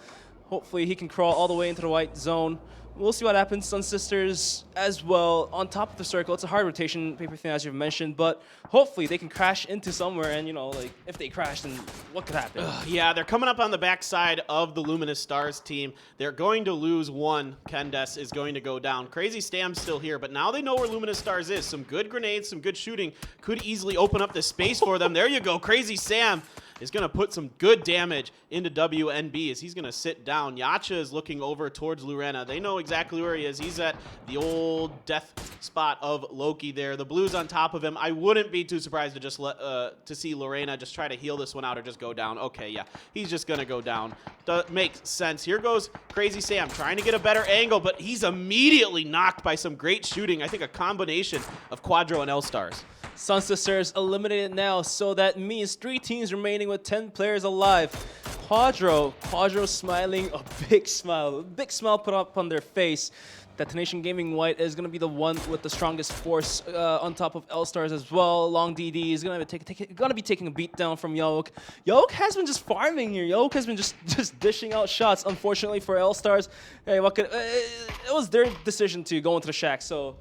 [SPEAKER 9] hopefully he can crawl all the way into the white zone. We'll see what happens. Sun Sisters as well on top of the circle. It's a hard rotation paper thing, as you've mentioned, but hopefully they can crash into somewhere. And, you know, like, if they crash, then what could happen?
[SPEAKER 1] Yeah, they're coming up on the backside of the Luminous Stars team. They're going to lose one. Kendes is going to go down. Crazy Stam's still here, but now they know where Luminous Stars is. Some good grenades, some good shooting could easily open up the space for them. There you go. Crazy Sam is going to put some good damage into WNB as he's going to sit down. Yacha is looking over towards Lorena. They know exactly where he is. He's at the old death spot of Loki there. The blue's on top of him. I wouldn't be too surprised to just to see Lorena just try to heal this one out or just go down. Okay, yeah, he's just going to go down. Makes sense. Here goes Crazy Sam trying to get a better angle, but he's immediately knocked by some great shooting. I think a combination of Quadro and L-Stars.
[SPEAKER 9] Sun Sisters eliminated now, so that means 3 teams remaining with 10 players alive. Quadro smiling, a big smile put up on their face. Detonation Gaming White is going to be the one with the strongest force on top of L-Stars as well. Long DD is going to be taking a beat down from Yowook. Yowook has been just farming here. Yowook has been just dishing out shots. Unfortunately for L-Stars, hey, it was their decision to go into the shack, so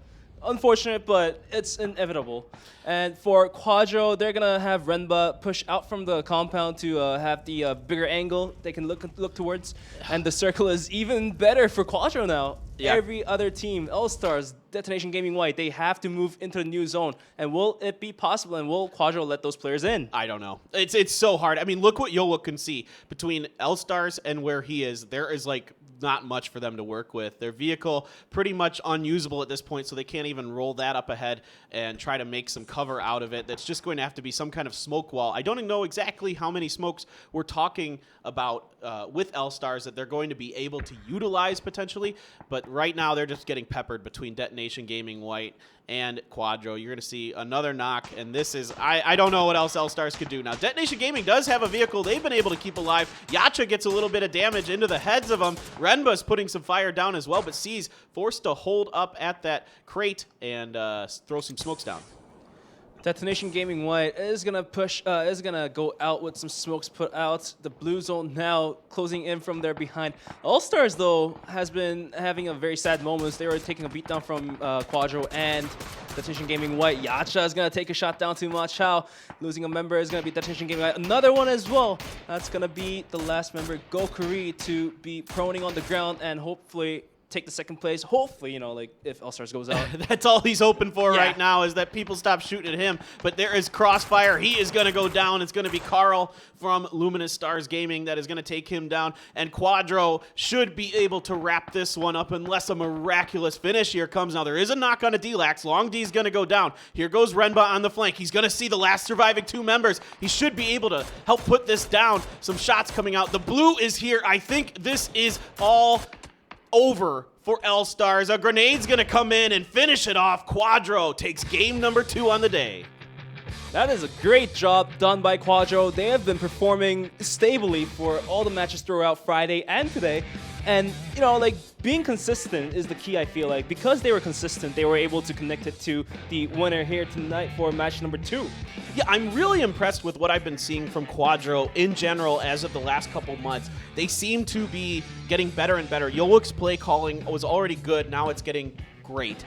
[SPEAKER 9] unfortunate, but it's inevitable. And for Quadro, they're gonna have Renba push out from the compound to have the bigger angle they can look towards. And the circle is even better for Quadro now. Yeah. Every other team, All-Stars, Detonation Gaming White, they have to move into the new zone. And will it be possible? And will Quadro let those players in?
[SPEAKER 1] I don't know. It's so hard. I mean, look what Yowook can see between L-Stars and where he is. There is like not much for them to work with. Their vehicle pretty much unusable at this point, so they can't even roll that up ahead and try to make some cover out of it. That's just going to have to be some kind of smoke wall. I don't know exactly how many smokes we're talking about with L-Stars that they're going to be able to utilize potentially, but right now they're just getting peppered between Detonation Gaming White and Quadro. You're going to see another knock, and this is, I don't know what else L-Stars could do. Now, Detonation Gaming does have a vehicle they've been able to keep alive. Yacha gets a little bit of damage into the heads of them. Renba's putting some fire down as well, but C's forced to hold up at that crate and throw some smokes down.
[SPEAKER 9] Detonation Gaming White is gonna go out with some smokes put out. The blue zone now closing in from there behind. All-Stars, though, has been having a very sad moments. They were taking a beat down from Quadro and Detonation Gaming White. Yacha is gonna take a shot down to Ma Chao. Losing a member is gonna be Detonation Gaming White. Another one as well. That's gonna be the last member, Gokuri, to be proning on the ground and hopefully take the second place. Hopefully, you know, like if All-Stars goes out.
[SPEAKER 1] That's all he's hoping for right now, is that people stop shooting at him. But there is Crossfire. He is going to go down. It's going to be Carl from Luminous Stars Gaming that is going to take him down. And Quadro should be able to wrap this one up unless a miraculous finish here comes. Now, there is a knock on a D-Lax. Long D is going to go down. Here goes Renba on the flank. He's going to see the last surviving 2 members. He should be able to help put this down. Some shots coming out. The blue is here. I think this is all over for L-Stars. A grenade's gonna come in and finish it off. Quadro takes game number 2 on the day.
[SPEAKER 9] That is a great job done by Quadro. They have been performing stably for all the matches throughout Friday and today. And, you know, like, being consistent is the key, I feel like. Because they were consistent, they were able to connect it to the winner here tonight for match number 2.
[SPEAKER 1] Yeah, I'm really impressed with what I've been seeing from Quadro in general as of the last couple months. They seem to be getting better and better. Yowook's play calling was already good. Now it's getting great.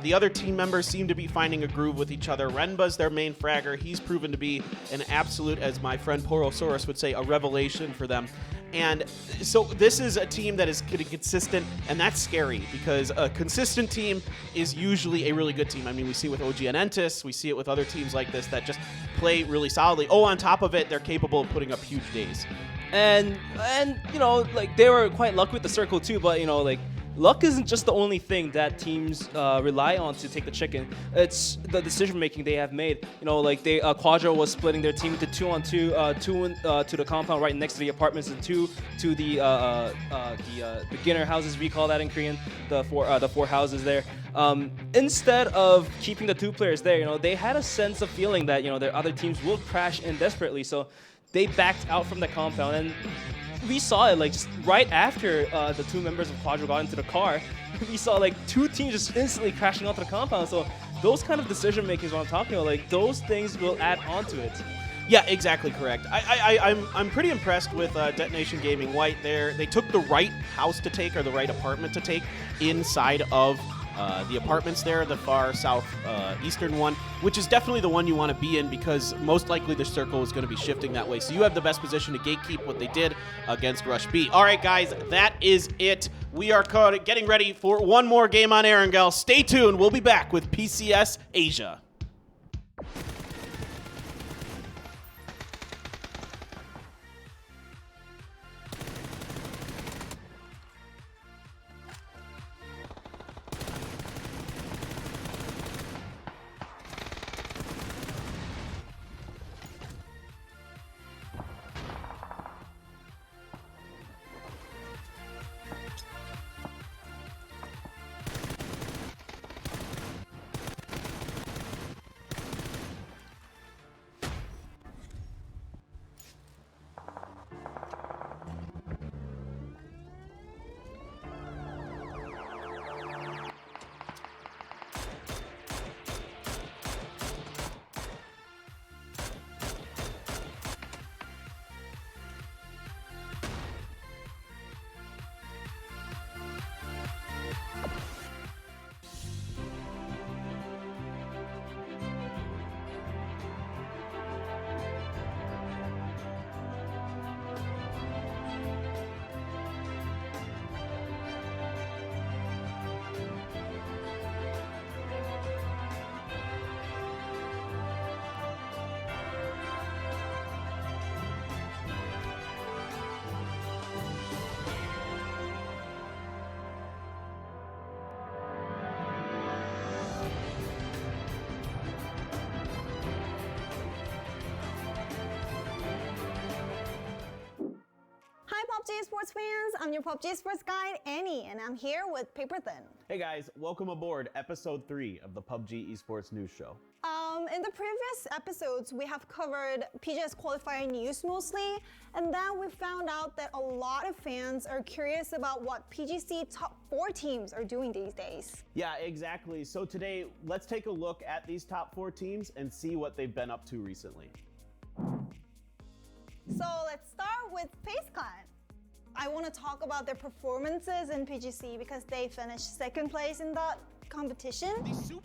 [SPEAKER 1] The other team members seem to be finding a groove with each other. Renba's their main fragger. He's proven to be an absolute, as my friend Porosaurus would say, a revelation for them. And so this is a team that is getting consistent, and that's scary because a consistent team is usually a really good team. I mean, we see it with OGN Entus, we see it with other teams like this that just play really solidly. Oh, on top of it, they're capable of putting up huge days.
[SPEAKER 9] and you know, like they were quite lucky with the circle too. But you know, like luck isn't just the only thing that teams rely on to take the chicken. It's the decision making they have made. You know, like Quadro was splitting their team into 2-on-2, to the compound right next to the apartments, and 2 to the beginner houses, we call that in Korean, the four houses there. Instead of keeping the 2 players there, you know, they had a sense of feeling that, you know, their other teams will crash in desperately, so they backed out from the compound. And we saw it like just right after the 2 members of Quadro got into the car. We saw like 2 teams just instantly crashing onto the compound. So those kind of decision making is what I'm talking about. Like those things will add on to it.
[SPEAKER 1] Yeah, exactly correct. I'm pretty impressed with Detonation Gaming White. They took the right house to take, or the right apartment to take, inside of the apartments there, the far south eastern one, which is definitely the one you want to be in, because most likely the circle is going to be shifting that way. So you have the best position to gatekeep what they did against Rush B. All right, guys, that is it. We are getting ready for one more game on Erangel. Stay tuned. We'll be back with PCS Asia.
[SPEAKER 2] PUBG Sports fans, I'm your PUBG Sports guide, Annie, and I'm here with Paper Thin.
[SPEAKER 1] Hey guys, welcome aboard episode 3 of the PUBG Esports News Show.
[SPEAKER 2] In the previous episodes, we have covered PGS qualifier news mostly, and then we found out that a lot of fans are curious about what PGC top 4 teams are doing these days.
[SPEAKER 1] Yeah, exactly. So today, let's take a look at these top 4 teams and see what they've been up to recently.
[SPEAKER 2] So let's start with FaZe Clan. I want to talk about their performances in PGC because they finished 2nd place in that competition.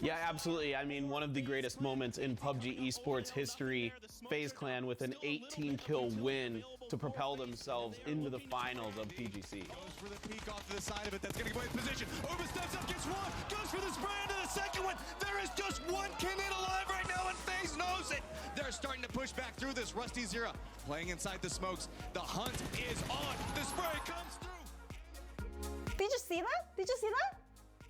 [SPEAKER 1] Yeah, absolutely. I mean, one of the greatest moments in PUBG esports history, FaZe Clan with an 18-kill win to propel themselves into the finals of PGC.
[SPEAKER 6] Goes for the peek off to the side of it. That's going to go in position. Uber steps up, gets one, goes for the spray into the second one. There is just one Kennen alive right now, and FaZe knows it. They're starting to push back through this. Rusty Zero playing inside the smokes. The hunt is on. The spray comes through.
[SPEAKER 2] Did you see that? Did you see that?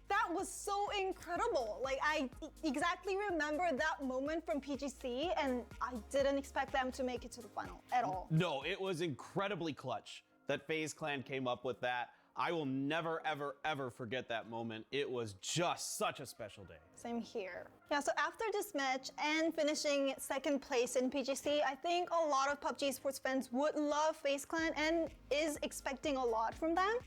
[SPEAKER 2] That was so incredible. Like, I exactly remember that moment from PGC, and I didn't expect them to make it to the final at all.
[SPEAKER 1] No, it was incredibly clutch that FaZe Clan came up with that. I will never, ever, ever forget that moment. It was just such a special day.
[SPEAKER 2] Same here. Yeah, so after this match and finishing 2nd place in PGC, I think a lot of PUBG Esports fans would love FaZe Clan and is expecting a lot from them.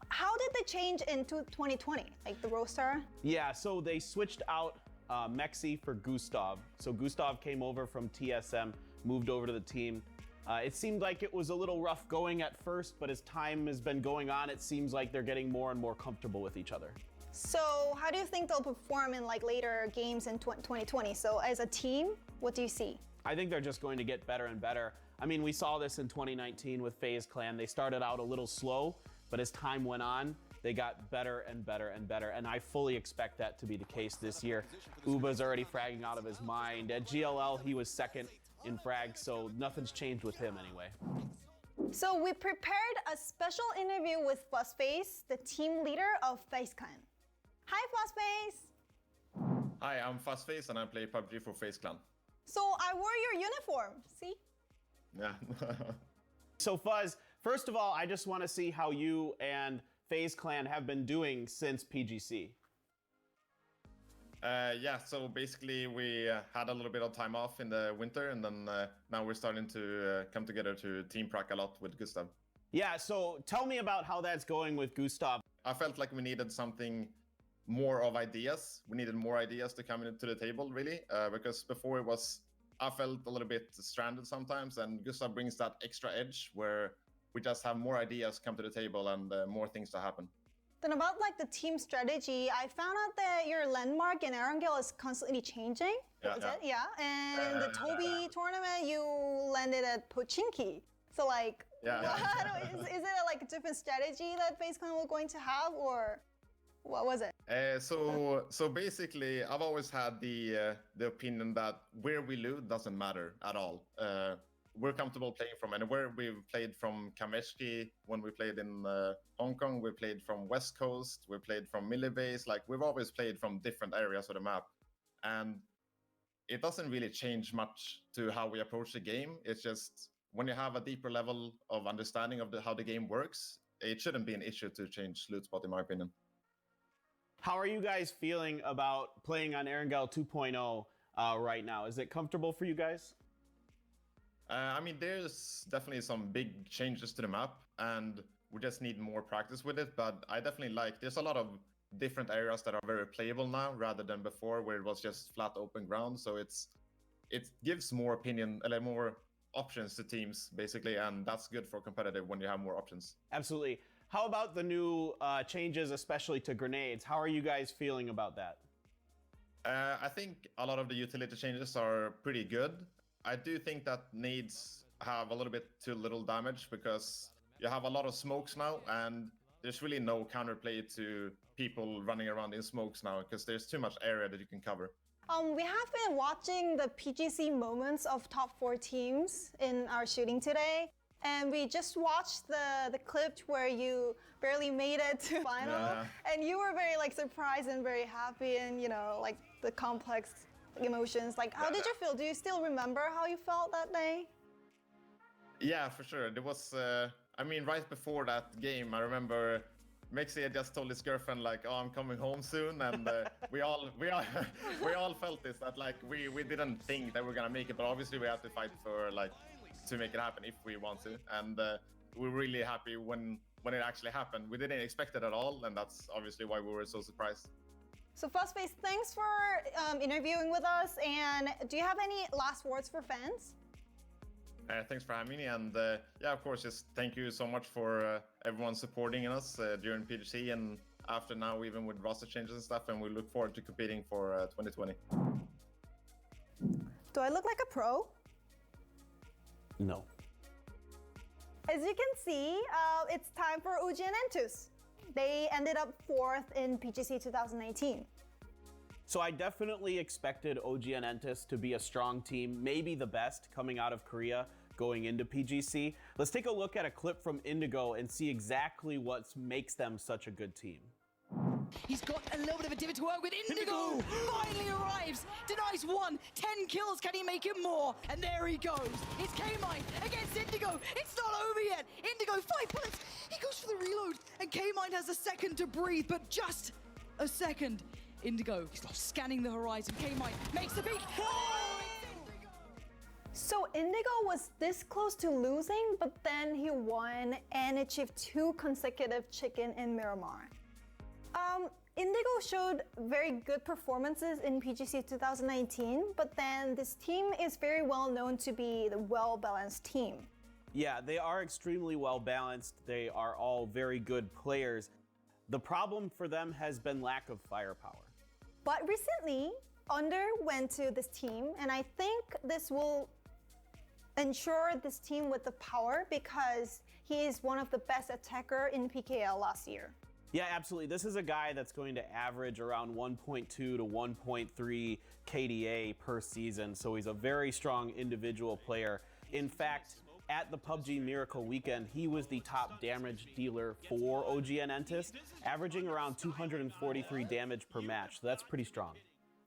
[SPEAKER 2] How did they change into 2020, like the roster?
[SPEAKER 1] Yeah, so they switched out Mexi for Gustav. So Gustav came over from TSM, moved over to the team. It seemed like it was a little rough going at first, but as time has been going on, it seems like they're getting more and more comfortable with each other.
[SPEAKER 2] So how do you think they'll perform in like later games in 2020? So as a team, what do you see?
[SPEAKER 1] I think they're just going to get better and better. I mean, we saw this in 2019 with FaZe Clan. They started out a little slow, but as time went on, they got better and better and better, and I fully expect that to be the case this year. Uba's already fragging out of his mind. At GLL, he was 2nd in frag, so nothing's changed with him anyway.
[SPEAKER 2] So we prepared a special interview with FaZe, the team leader of FaZe Clan. Hi, FaZe!
[SPEAKER 3] Hi, I'm FaZe and I play PUBG for FaZe Clan.
[SPEAKER 2] So I wore your uniform, see?
[SPEAKER 3] Yeah.
[SPEAKER 1] So Fuzz, first of all, I just want to see how you and FaZe Clan have been doing since PGC.
[SPEAKER 3] Yeah, so basically we had a little bit of time off in the winter, and then now we're starting to come together to team prac a lot with Gustav.
[SPEAKER 1] Yeah, so tell me about how that's going with Gustav.
[SPEAKER 3] I felt like we needed something more of ideas. We needed more ideas to come into the table, really, because before I felt a little bit stranded sometimes, and Gustav brings that extra edge where we just have more ideas come to the table and more things to happen.
[SPEAKER 2] Then about like the team strategy, I found out that your landmark in Erangel is constantly changing. Yeah. And the Toby tournament, you landed at Pochinki. So like, is it like a different strategy that FaZe Clan was going to have, or what was it?
[SPEAKER 3] So basically, I've always had the opinion that where we loot doesn't matter at all. We're comfortable playing from anywhere. We've played from Kameshki when we played in Hong Kong. We played from West Coast. We played from Millibase. Like, we've always played from different areas of the map. And it doesn't really change much to how we approach the game. It's just when you have a deeper level of understanding of how the game works, it shouldn't be an issue to change loot spot, in my opinion.
[SPEAKER 1] How are you guys feeling about playing on Erangel 2.0 right now? Is it comfortable for you guys?
[SPEAKER 3] I mean, there's definitely some big changes to the map, and we just need more practice with it. But I definitely there's a lot of different areas that are very playable now, rather than before where it was just flat open ground. So it gives more more options to teams, basically, and that's good for competitive when you have more options.
[SPEAKER 1] Absolutely. How about the new changes, especially to grenades? How are you guys feeling about that?
[SPEAKER 3] I think a lot of the utility changes are pretty good. I do think that nades have a little bit too little damage because you have a lot of smokes now, and there's really no counterplay to people running around in smokes now because there's too much area that you can cover.
[SPEAKER 2] We have been watching the PGC moments of top 4 teams in our shooting today. And we just watched the clip where you barely made it to final, and you were very like surprised and very happy, and like the complex emotions. Like, how did you feel? Do you still remember how you felt that day?
[SPEAKER 3] Yeah, for sure. There was, I mean, right before that game, I remember Mexi had just told his girlfriend like, "Oh, I'm coming home soon," and we all felt this, that like we didn't think that we were gonna make it, but obviously we had to fight for like to make it happen if we want to, and we're really happy when it actually happened. We didn't expect it at all, and that's obviously why we were so surprised.
[SPEAKER 2] So FaZe, thanks for interviewing with us, and do you have any last words for fans?
[SPEAKER 3] Thanks for having me, and yeah, of course, just thank you so much for everyone supporting us during PGC and after now, even with roster changes and stuff, and we look forward to competing for 2020.
[SPEAKER 2] Do I look like a pro?
[SPEAKER 1] No.
[SPEAKER 2] As you can see, it's time for OGN Entus. They ended up 4th in PGC 2019.
[SPEAKER 1] So I definitely expected OGN Entus to be a strong team, maybe the best coming out of Korea going into PGC. Let's take a look at a clip from Indigo and see exactly what makes them such a good team.
[SPEAKER 4] He's got a little bit of a divot to work with. Indigo finally arrives. Denies 1, 10 kills. Can he make it more? And there he goes. It's K-Mine against Indigo. It's not over yet. Indigo, 5 bullets. He goes for the reload. And K-Mine has a second to breathe, but just a second. Indigo scanning the horizon. K-Mine makes the peak.
[SPEAKER 2] So Indigo was this close to losing, but then he won and achieved 2 consecutive chicken in Miramar. Indigo showed very good performances in PGC 2019, but then this team is very well known to be the well-balanced team.
[SPEAKER 1] Yeah, they are extremely well-balanced. They are all very good players. The problem for them has been lack of firepower.
[SPEAKER 2] But recently, Under went to this team, and I think this will ensure this team with the power because he is one of the best attacker in PKL last year.
[SPEAKER 1] Yeah, absolutely. This is a guy that's going to average around 1.2 to 1.3 KDA per season, so he's a very strong individual player. In fact, at the PUBG Miracle Weekend, he was the top damage dealer for OGN Entus, averaging around 243 damage per match. So that's pretty strong.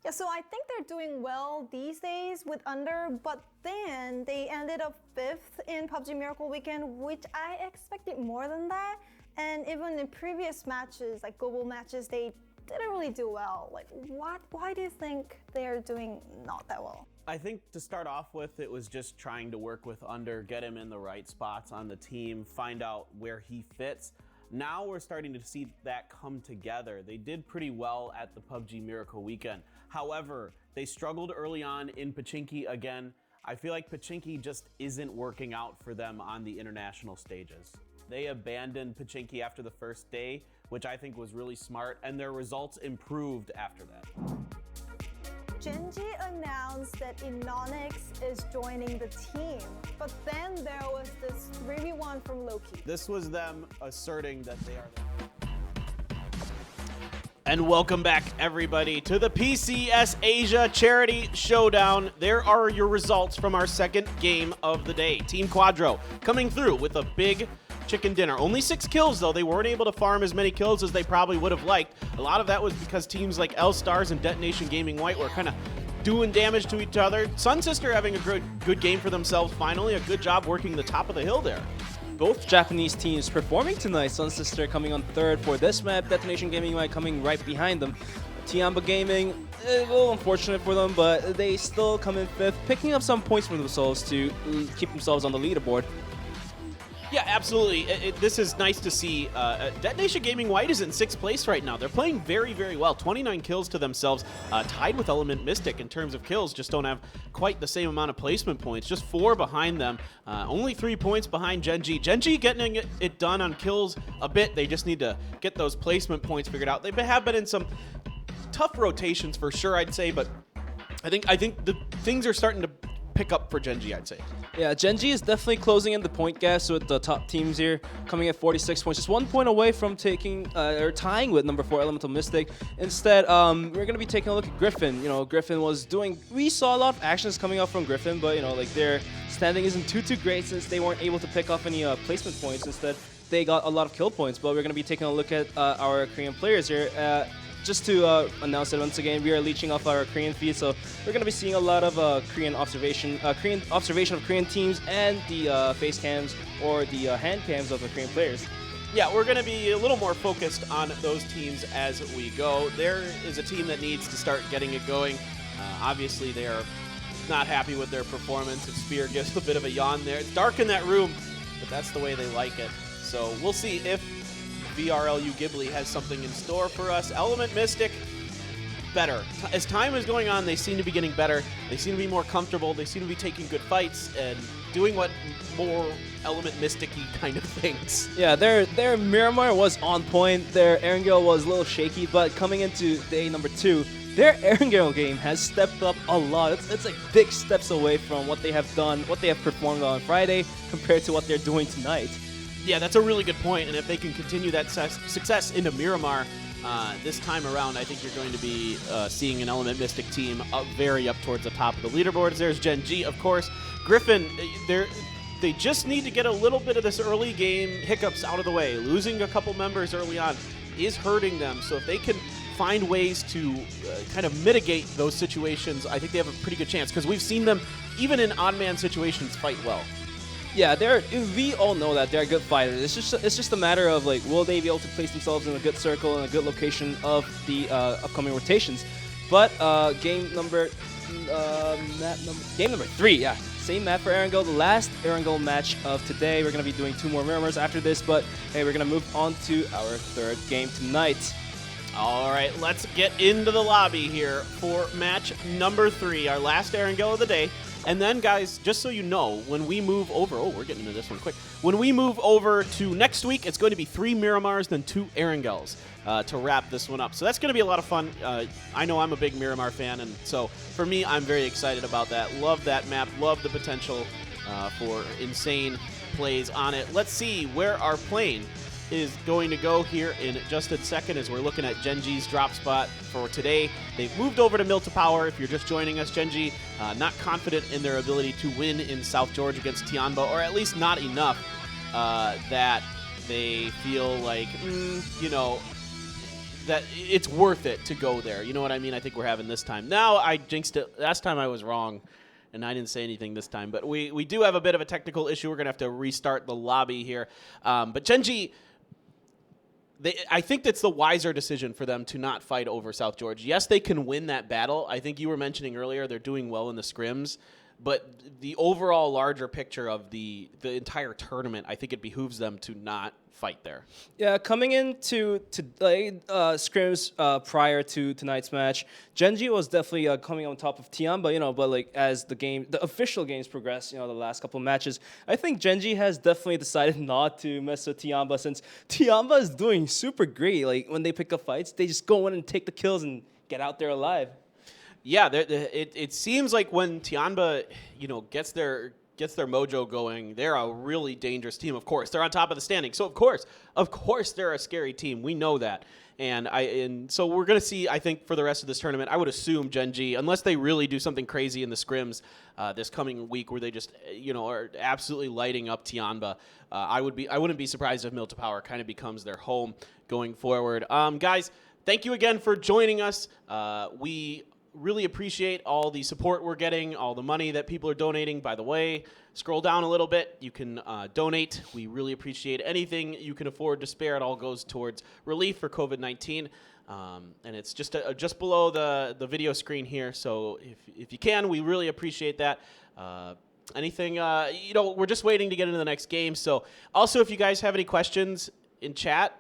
[SPEAKER 2] Yeah, so I think they're doing well these days with Under, but then they ended up 5th in PUBG Miracle Weekend, which I expected more than that. And even in previous matches, like global matches, they didn't really do well. Like, why do you think they're doing not that well?
[SPEAKER 1] I think to start off with, it was just trying to work with Under, get him in the right spots on the team, find out where he fits. Now we're starting to see that come together. They did pretty well at the PUBG Miracle Weekend. However, they struggled early on in Pachinki again. I feel like Pachinki just isn't working out for them on the international stages. They abandoned Pachinki after the first day, which I think was really smart, and their results improved after that.
[SPEAKER 2] Gen.G announced that Enonix is joining the team, but then there was this 3v1 from Loki.
[SPEAKER 1] This was them asserting that they are there. And welcome back, everybody, to the PCS Asia Charity Showdown. There are your results from our second game of the day. Team Quadro coming through with a big chicken dinner. Only 6 kills, though. They weren't able to farm as many kills as they probably would have liked. A lot of that was because teams like L-Stars and Detonation Gaming White were kind of doing damage to each other. Sun Sister having a good game for themselves finally. A good job working the top of the hill there.
[SPEAKER 9] Both Japanese teams performing tonight. Sun Sister coming on 3rd for this map. Detonation Gaming White coming right behind them. Tiamba Gaming, a little unfortunate for them, but they still come in 5th, picking up some points for themselves to keep themselves on the leaderboard.
[SPEAKER 1] Yeah, absolutely. This is nice to see. Detonation Gaming White is in 6th place right now. They're playing very, very well. 29 kills to themselves, tied with Element Mystic in terms of kills. Just don't have quite the same amount of placement points. Just 4 behind them. Only 3 points behind Gen.G. Gen.G getting it done on kills a bit. They just need to get those placement points figured out. They have been in some tough rotations for sure, I'd say, but I think the things are starting to pick up for Gen.G, I'd say.
[SPEAKER 9] Yeah, Gen.G is definitely closing in the point gap with the top teams here, coming at 46 points, just 1 point away from taking or tying with number 4 Elemental Mystic. Instead, we're gonna be taking a look at Griffin. You know, Griffin was doing. We saw a lot of actions coming out from Griffin, but you know, like their standing isn't too great since they weren't able to pick off any placement points. Instead, they got a lot of kill points. But we're gonna be taking a look at our Korean players here. Just to announce it once again, we are leeching off our Korean feed, so we're going to be seeing a lot of Korean observation of Korean teams and the face cams or the hand cams of the Korean players.
[SPEAKER 1] Yeah, we're going to be a little more focused on those teams as we go. There is a team that needs to start getting it going. Obviously, they are not happy with their performance. If Spear gives a bit of a yawn there. It's dark in that room, but that's the way they like it. So we'll see if VRLU Ghibli has something in store for us. Element Mystic, better. As time is going on, they seem to be getting better. They seem to be more comfortable. They seem to be taking good fights and doing what more Element Mystic-y kind of things.
[SPEAKER 9] Yeah, their Miramar was on point. Their Erangel was a little shaky, but coming into day number 2, their Erangel game has stepped up a lot. It's like big steps away from what they have done, what they have performed on Friday compared to what they're doing tonight.
[SPEAKER 1] Yeah, that's a really good point, and if they can continue that success into Miramar this time around, I think you're going to be seeing an Element Mystic team very up towards the top of the leaderboards. There's Gen.G, of course. Griffin, they just need to get a little bit of this early game hiccups out of the way. Losing a couple members early on is hurting them, so if they can find ways to kind of mitigate those situations, I think they have a pretty good chance, because we've seen them, even in odd-man situations, fight well.
[SPEAKER 9] Yeah, we all know that they're good fighters. It's just a matter of like, will they be able to place themselves in a good circle and a good location of the upcoming rotations. But game number 3, yeah, same map for Erangel. The last Erangel match of today. We're gonna be doing 2 more Miramars after this, but hey, we're gonna move on to our 3rd game tonight.
[SPEAKER 1] All right, let's get into the lobby here for match number 3, our last Erangel of the day. And then, guys, just so you know, when we move over... Oh, we're getting into this one quick. When we move over to next week, it's going to be 3 Miramars, then 2 Erangels to wrap this one up. So that's going to be a lot of fun. I know I'm a big Miramar fan, and so for me, I'm very excited about that. Love that map. Love the potential for insane plays on it. Let's see where our plane is going to go here in just a second as we're looking at Gen.G's drop spot for today. They've moved over to Milta Power. If you're just joining us, Gen.G not confident in their ability to win in South Georgia against Tianba, or at least not enough that they feel like, that it's worth it to go there. You know what I mean? I think we're having this time. Now I jinxed it. Last time I was wrong, and I didn't say anything this time. But we do have a bit of a technical issue. We're going to have to restart the lobby here. But Gen.G, I think that's the wiser decision for them to not fight over South Georgia. Yes, they can win that battle. I think you were mentioning earlier they're doing well in the scrims. But the overall larger picture of the entire tournament, I think it behooves them to not fight there.
[SPEAKER 9] Yeah, coming into scrims prior to tonight's match, Gen.G was definitely coming on top of Tianba, but like as the official games progress, the last couple of matches, I think Gen.G has definitely decided not to mess with Tianba since Tianba is doing super great. Like when they pick up fights, they just go in and take the kills and get out there alive.
[SPEAKER 1] Yeah, it seems like when Tianba, gets their mojo going, they're a really dangerous team. Of course, they're on top of the standing, so of course, they're a scary team. We know that, and so we're gonna see. I think for the rest of this tournament, I would assume Gen.G, unless they really do something crazy in the scrims this coming week, where they just are absolutely lighting up Tianba. I wouldn't be surprised if Milta Power kind of becomes their home going forward. Guys, thank you again for joining us. We really appreciate all the support we're getting, all the money that people are donating. By the way, scroll down a little bit. You can donate. We really appreciate anything you can afford to spare. It all goes towards relief for COVID-19. And it's just below the video screen here. So if you can, we really appreciate that. Anything, we're just waiting to get into the next game. So also, if you guys have any questions in chat,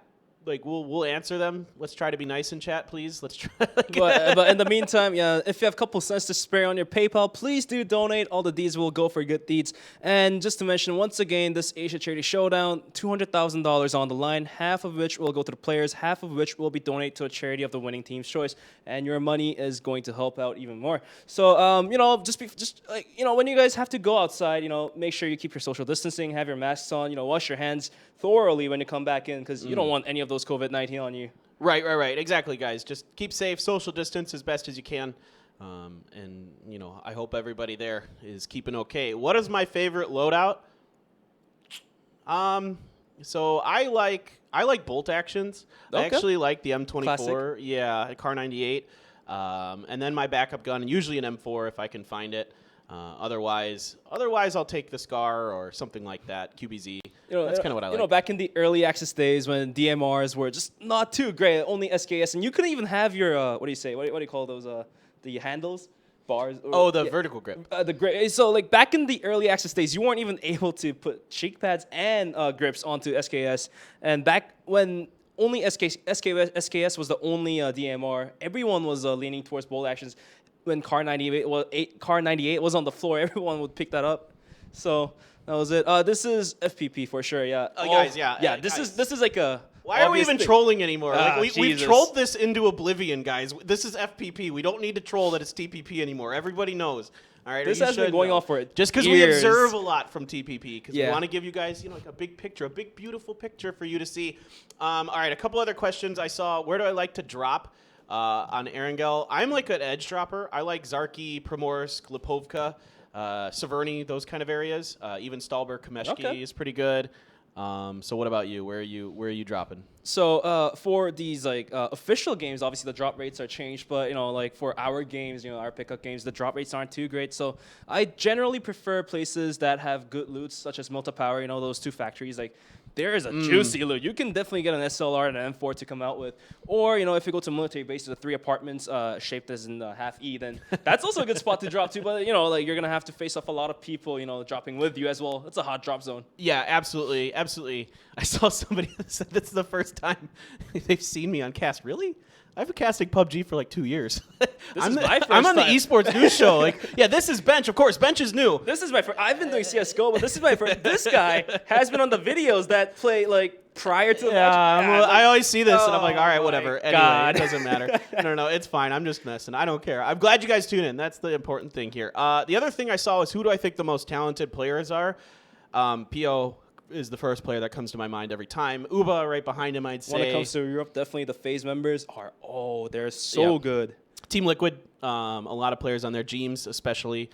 [SPEAKER 1] we'll answer them. Let's try to be nice in chat, please. Let's try.
[SPEAKER 9] but in the meantime, if you have a couple cents to spare on your PayPal, please do donate. All the deeds will go for good deeds. And just to mention once again, this Asia Charity Showdown, $200,000 on the line, half of which will go to the players, half of which will be donated to a charity of the winning team's choice. And your money is going to help out even more. So, when you guys have to go outside, make sure you keep your social distancing, have your masks on, wash your hands thoroughly when you come back in, because you don't want any of those COVID-19 on you.
[SPEAKER 1] Right. Exactly, guys. Just keep safe, social distance as best as you can. And I hope everybody there is keeping okay. What is my favorite loadout? So I like bolt actions.
[SPEAKER 9] Okay.
[SPEAKER 1] I actually like the M24.
[SPEAKER 9] Classic.
[SPEAKER 1] Yeah, Car 98. And then my backup gun, usually an M4 if I can find it. Otherwise, I'll take the Scar or something like that, QBZ. That's kind of what I like.
[SPEAKER 9] Back in the early access days when DMRs were just not too great, only SKS, and you couldn't even have your, what do you call those, the handles? Bars?
[SPEAKER 1] Vertical grip.
[SPEAKER 9] So, back in the early access days, you weren't even able to put shake pads and grips onto SKS. And back when only SKS was the only DMR, everyone was leaning towards bolt actions. When Car 98 was on the floor, everyone would pick that up. So that was it. This is FPP for sure. Yeah.
[SPEAKER 1] Guys, yeah.
[SPEAKER 9] Yeah. This is like a.
[SPEAKER 1] Why are we even trolling anymore? We've
[SPEAKER 9] Jesus.
[SPEAKER 1] trolled this into oblivion, guys. This is FPP. We don't need to troll that it's TPP anymore. Everybody knows. All right.
[SPEAKER 9] This has been going on for
[SPEAKER 1] just because we observe a lot from TPP, because we want to give you guys, a big picture, a big beautiful picture for you to see. All right. A couple other questions I saw. Where do I like to drop? On Erangel, I'm like an edge dropper. I like Zarki, Primorsk, Lipovka, Severny, those kind of areas. Even Stalberg, Kameshki is pretty good. So what about you? Where are you dropping?
[SPEAKER 9] So for these official games, obviously the drop rates are changed, but for our games, our pickup games, the drop rates aren't too great. So I generally prefer places that have good loots, such as Milta Power. Those two factories. There is a juicy loot. You can definitely get an SLR and an M4 to come out with. Or, if you go to military bases, the 3 apartments shaped as in half E, then that's also a good spot to drop to. But, you're going to have to face off a lot of people, dropping with you as well. It's a hot drop zone.
[SPEAKER 1] Yeah, absolutely. Absolutely. I saw somebody that said this is the first time they've seen me on cast. Really? I've been casting PUBG for 2 years. I'm on the esports news show. This is Bench. Of course, Bench is new.
[SPEAKER 9] This is my first. I've been doing CSGO, but this is my first. This guy has been on the videos that play prior to the match.
[SPEAKER 1] I always see this and I'm like, all right, whatever. Anyway,
[SPEAKER 9] God.
[SPEAKER 1] It doesn't matter. No, it's fine. I'm just messing. I don't care. I'm glad you guys tune in. That's the important thing here. The other thing I saw was who do I think the most talented players are? PO is the first player that comes to my mind every time. Uba right behind him, I'd say.
[SPEAKER 9] When it comes to Europe, definitely the FaZe members are, they're so good.
[SPEAKER 1] Team Liquid, a lot of players on there. Jeems especially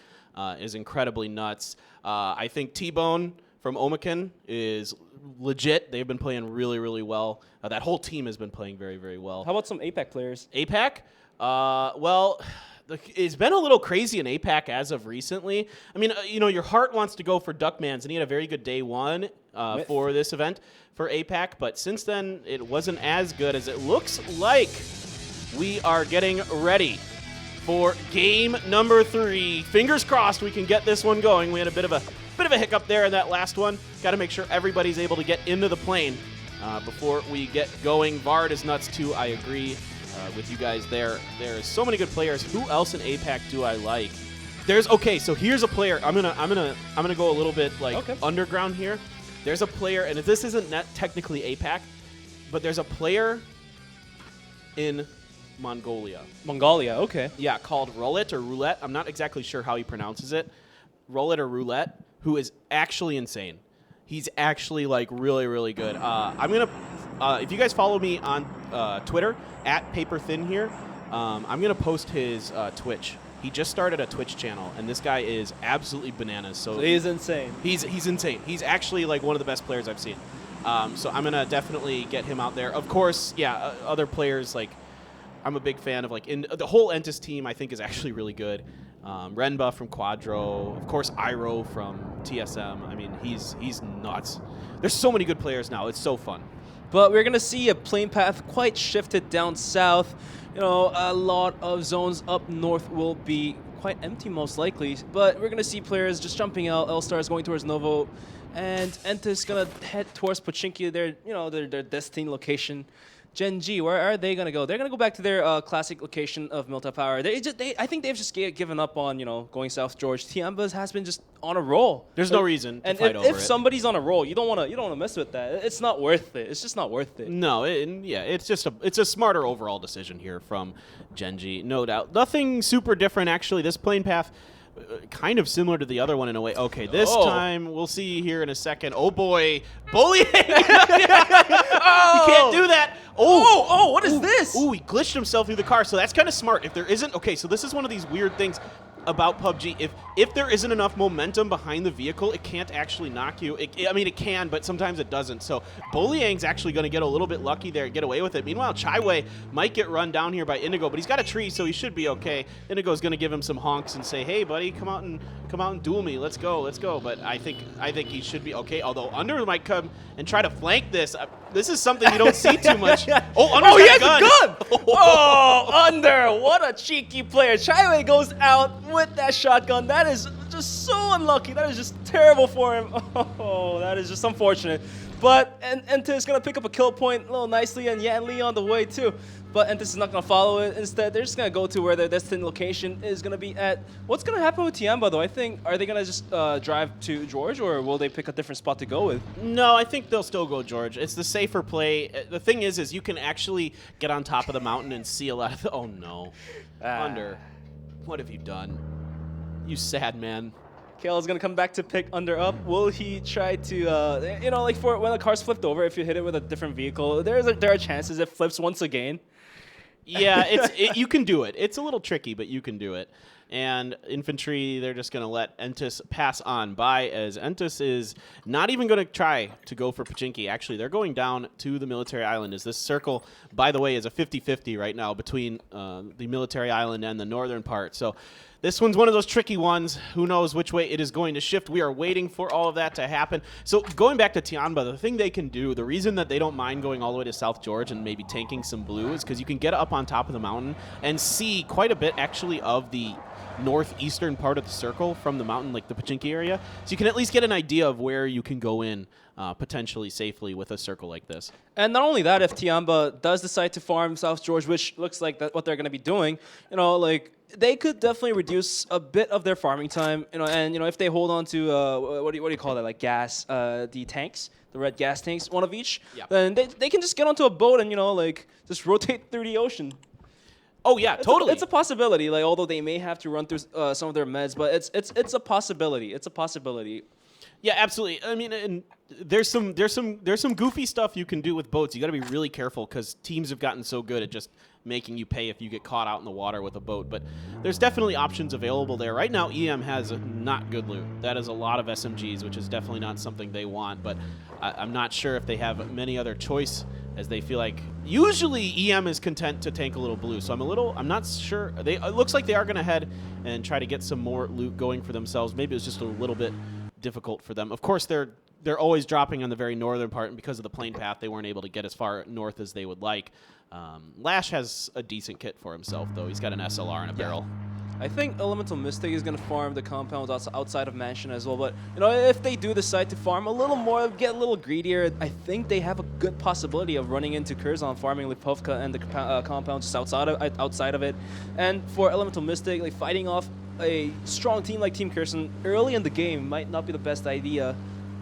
[SPEAKER 1] is incredibly nuts. I think T-Bone from Omakin is legit. They've been playing really, really well. That whole team has been playing very, very well.
[SPEAKER 9] How about some APAC players?
[SPEAKER 1] APAC? Well, it's been a little crazy in APAC as of recently. I mean, your heart wants to go for Duckmans, and he had a very good day one for this event for APAC. But since then, it wasn't as good as it looks like. We are getting ready for game number 3. Fingers crossed we can get this one going. We had a bit of a hiccup there in that last one. Got to make sure everybody's able to get into the plane before we get going. Vard is nuts too. I agree with you guys there. There's so many good players. Who else in APAC do I like? So here's a player. I'm gonna go a little bit underground here. There's a player, and this isn't technically APAC, but there's a player in Mongolia.
[SPEAKER 9] Okay.
[SPEAKER 1] Yeah, called Roulette. I'm not exactly sure how he pronounces it. Roulette, who is actually insane. He's actually really, really good. I'm gonna, if you guys follow me on Twitter @PaperThin here, I'm gonna post his Twitch. He just started a Twitch channel, and this guy is absolutely bananas. So
[SPEAKER 9] he's insane.
[SPEAKER 1] He's insane. He's actually one of the best players I've seen. So I'm gonna definitely get him out there. Of course, other players I'm a big fan of the whole Entus team. I think is actually really good. Renba from Quadro, of course Iroh from TSM. I mean, he's nuts. There's so many good players now. It's so fun.
[SPEAKER 9] But we're gonna see a plane path quite shifted down south. A lot of zones up north will be quite empty most likely. But we're gonna see players just jumping out. L-Stars going towards Novo, and Entus gonna head towards Pochinki, their destined location. Gen.G, where are they going to go? They're going to go back to their classic location of Milta Power. I think they've just given up on, going South George. Tiambas has been just on a roll.
[SPEAKER 1] There's no reason to fight over it.
[SPEAKER 9] If somebody's on a roll, you don't want to mess with that. It's not worth it. It's just not worth it.
[SPEAKER 1] No, it's a smarter overall decision here from Gen.G, no doubt. Nothing super different actually. This plane path kind of similar to the other one in a way. Okay, this time we'll see here in a second. Oh boy, bullying! You can't do that.
[SPEAKER 9] What is this?
[SPEAKER 1] Oh, he glitched himself through the car. So that's kind of smart. If there isn't, so this is one of these weird things about PUBG. If there isn't enough momentum behind the vehicle, it can't actually knock you. I mean, it can, but sometimes it doesn't. So Bullying's actually going to get a little bit lucky there and get away with it. Meanwhile, Chaiwei might get run down here by Indigo, but he's got a tree, so he should be okay. Indigo's going to give him some honks and say, "Hey, buddy, come out and duel me. Let's go." But I think he should be okay. Although Under might come and try to flank this. This is something you don't see too much.
[SPEAKER 9] Oh, he has a gun! Under, what a cheeky player. Chaiwei goes out with that shotgun. That is just so unlucky. That is just terrible for him. Oh, that is just unfortunate. But Entus is going to pick up a kill point a little nicely, and Yan Lee on the way too. But Entus is not going to follow it. Instead, they're just going to go to where their destined location is going to be at. What's going to happen with Tiamba, though? I think, are they going to just drive to George, or will they pick a different spot to go with?
[SPEAKER 1] No, I think they'll still go George. It's the safer play. The thing is you can actually get on top of the mountain and see a lot of oh, no. Under, what have you done? You sad man.
[SPEAKER 9] Kale is going to come back to pick Under up. Will he try to, for when the car's flipped over, if you hit it with a different vehicle, there are chances it flips once again.
[SPEAKER 1] Yeah, you can do it. It's a little tricky, but you can do it. And Infantry, they're just going to let Entus pass on by, as Entus is not even going to try to go for Pochinki. Actually, they're going down to the military island, as this circle, by the way, is a 50-50 right now between the military island and the northern part. So this one's one of those tricky ones. Who knows which way it is going to shift. We are waiting for all of that to happen. So going back to Tianba, the thing they can do, the reason that they don't mind going all the way to South George and maybe tanking some blue is because you can get up on top of the mountain and see quite a bit actually of the northeastern part of the circle from the mountain, like the Pochinki area. So you can at least get an idea of where you can go in potentially safely with a circle like this.
[SPEAKER 9] And not only that, if Tiamba does decide to farm South George, which looks like what they're going to be doing, they could definitely reduce a bit of their farming time, and if they hold on to what do you call that, like gas, the tanks, the red gas tanks, one of each, then they can just get onto a boat and just rotate through the ocean.
[SPEAKER 1] Oh yeah, totally.
[SPEAKER 9] It's a possibility. Although they may have to run through some of their meds, but it's a possibility. It's a possibility.
[SPEAKER 1] Yeah, absolutely. I mean, and there's some goofy stuff you can do with boats. You got to be really careful because teams have gotten so good at just making you pay if you get caught out in the water with a boat. But there's definitely options available there. Right now, EM has not good loot. That is a lot of SMGs, which is definitely not something they want. But I'm not sure if they have many other choice, as they feel like usually EM is content to tank a little blue. So I'm not sure. It looks like they are going to head and try to get some more loot going for themselves. Maybe it's just a little bit difficult for them. Of course, they're always dropping on the very northern part, and because of the plane path, they weren't able to get as far north as they would like. Lash has a decent kit for himself, though. He's got an SLR and a barrel.
[SPEAKER 9] I think Elemental Mystic is going to farm the compounds outside of Mansion as well, but if they do decide to farm a little more, get a little greedier, I think they have a good possibility of running into Curzon, farming Lipovka and the compounds just outside of it. And for Elemental Mystic, like fighting off a strong team like Team Curzon early in the game might not be the best idea.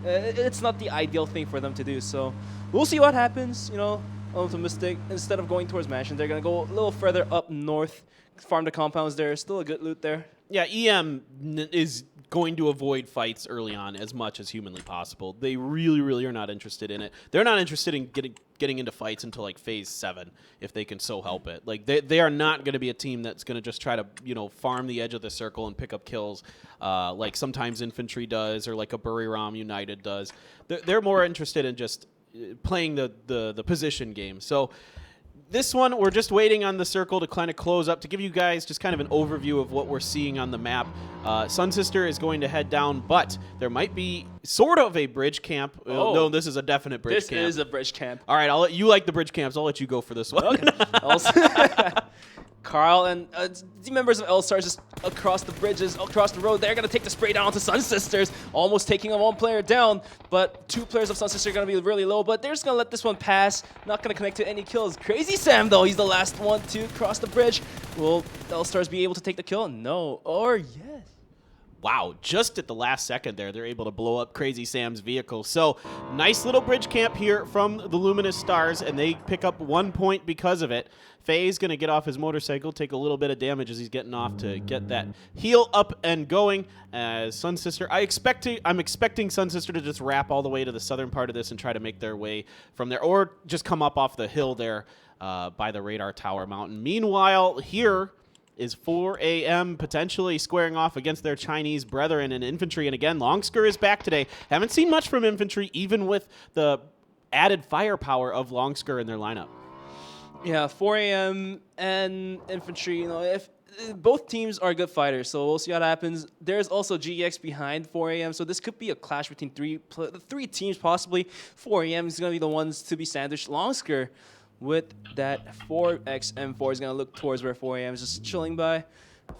[SPEAKER 9] It's not the ideal thing for them to do, so we'll see what happens. Elemental Mystic, instead of going towards Mansion, they're going to go a little further up north, farm the compounds there. Still a good loot there.
[SPEAKER 1] Yeah, EM is going to avoid fights early on as much as humanly possible. They really, really are not interested in it. They're not interested in getting into fights until like phase 7, if they can so help it. Like they are not going to be a team that's going to just try to farm the edge of the circle and pick up kills, like sometimes Infantry does or like a Buriram United does. They're more interested in just playing the position game. So this one, we're just waiting on the circle to kind of close up to give you guys just kind of an overview of what we're seeing on the map. Sun Sister is going to head down, but there might be sort of a bridge camp. No, this is a definite bridge camp.
[SPEAKER 9] This is a bridge camp.
[SPEAKER 1] All right, you like the bridge camps. I'll let you go for this one.
[SPEAKER 9] Okay. Carl and the members of L-Stars just across the bridges, across the road. They're going to take the spray down to Sun Sisters, almost taking a 1 player down. But 2 players of Sun Sisters are going to be really low, but they're just going to let this one pass. Not going to connect to any kills. Crazy Sam, though, he's the last one to cross the bridge. Will L-Stars be able to take the kill? No. Or yes.
[SPEAKER 1] Wow, just at the last second there, they're able to blow up Crazy Sam's vehicle. So, nice little bridge camp here from the Luminous Stars, and they pick up 1 point because of it. FaZe going to get off his motorcycle, take a little bit of damage as he's getting off to get that heal up and going. As Sun Sister, I'm expecting Sun Sister to just wrap all the way to the southern part of this and try to make their way from there, or just come up off the hill there by the radar tower mountain. Meanwhile, here is 4 AM potentially squaring off against their Chinese brethren in Infantry. And again, Longsker is back today. Haven't seen much from Infantry, even with the added firepower of Longsker in their lineup.
[SPEAKER 9] Yeah, 4 AM and Infantry, if both teams are good fighters, so we'll see what happens. There's also GEX behind 4 AM, so this could be a clash between three teams possibly. 4 AM is going to be the ones to be sandwiched. Longsker with that 4X M4 is going to look towards where 4 AM is just chilling by.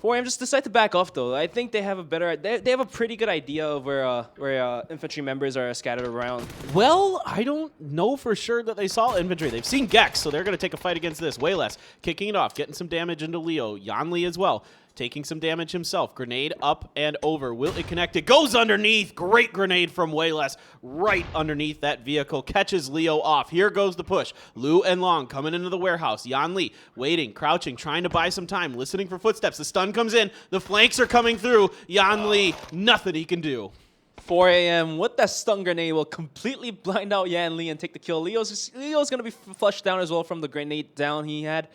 [SPEAKER 9] 4 AM just decide to back off, though. I think they have they have a pretty good idea of where infantry members are scattered around.
[SPEAKER 1] Well, I don't know for sure that they saw infantry. They've seen Gex, so they're going to take a fight against this. Way less. Kicking it off, getting some damage into Leo. Yanli as well. Taking some damage himself. Grenade up and over. Will it connect? It goes underneath. Great grenade from Wayless. Right underneath that vehicle. Catches Leo off. Here goes the push. Lu and Long coming into the warehouse. Yan Li waiting, crouching, trying to buy some time, listening for footsteps. The stun comes in. The flanks are coming through. Yan Li, nothing he can do.
[SPEAKER 9] 4 AM with that stun grenade will completely blind out Yan Li and take the kill. Leo's going to be flushed down as well from the grenade down he had.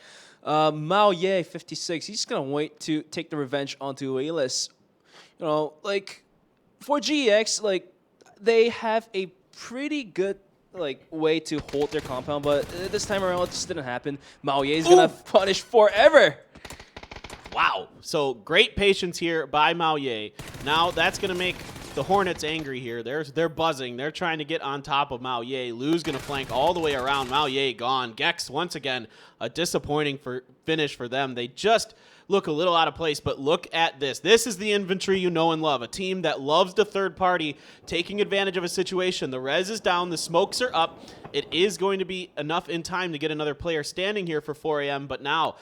[SPEAKER 9] Mao Ye 56, he's just gonna wait to take the revenge onto Wayless. For GEX, they have a pretty good way to hold their compound, but this time around it just didn't happen. Mao Ye is gonna punish forever.
[SPEAKER 1] Wow, so great patience here by Mao Ye. Now that's gonna make the Hornets angry here. They're buzzing. They're trying to get on top of Mao Ye. Lu's going to flank all the way around. Mao Ye gone. Gex, once again, a disappointing finish for them. They just look a little out of place, but look at this. This is the infantry you know and love. A team that loves the third party, taking advantage of a situation. The res is down. The smokes are up. It is going to be enough in time to get another player standing here for 4 AM, but now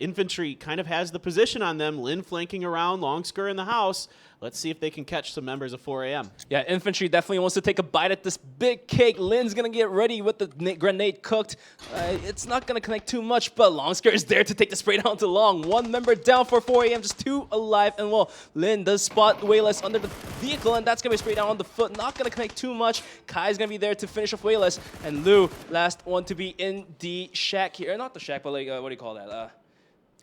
[SPEAKER 1] Infantry kind of has the position on them. Lin flanking around, Longsker in the house. Let's see if they can catch some members of 4 a.m.
[SPEAKER 9] Yeah, Infantry definitely wants to take a bite at this big cake. Lin's going to get ready with the grenade cooked. It's not going to connect too much, but Longsker is there to take the spray down to Long. 1 member down for 4 a.m., just 2 alive. And well, Lin does spot Wayless under the vehicle, and that's going to be sprayed down on the foot. Not going to connect too much. Kai's going to be there to finish off Wayless. And Lou, last one to be in the shack here. Not the shack, but like, what do you call that?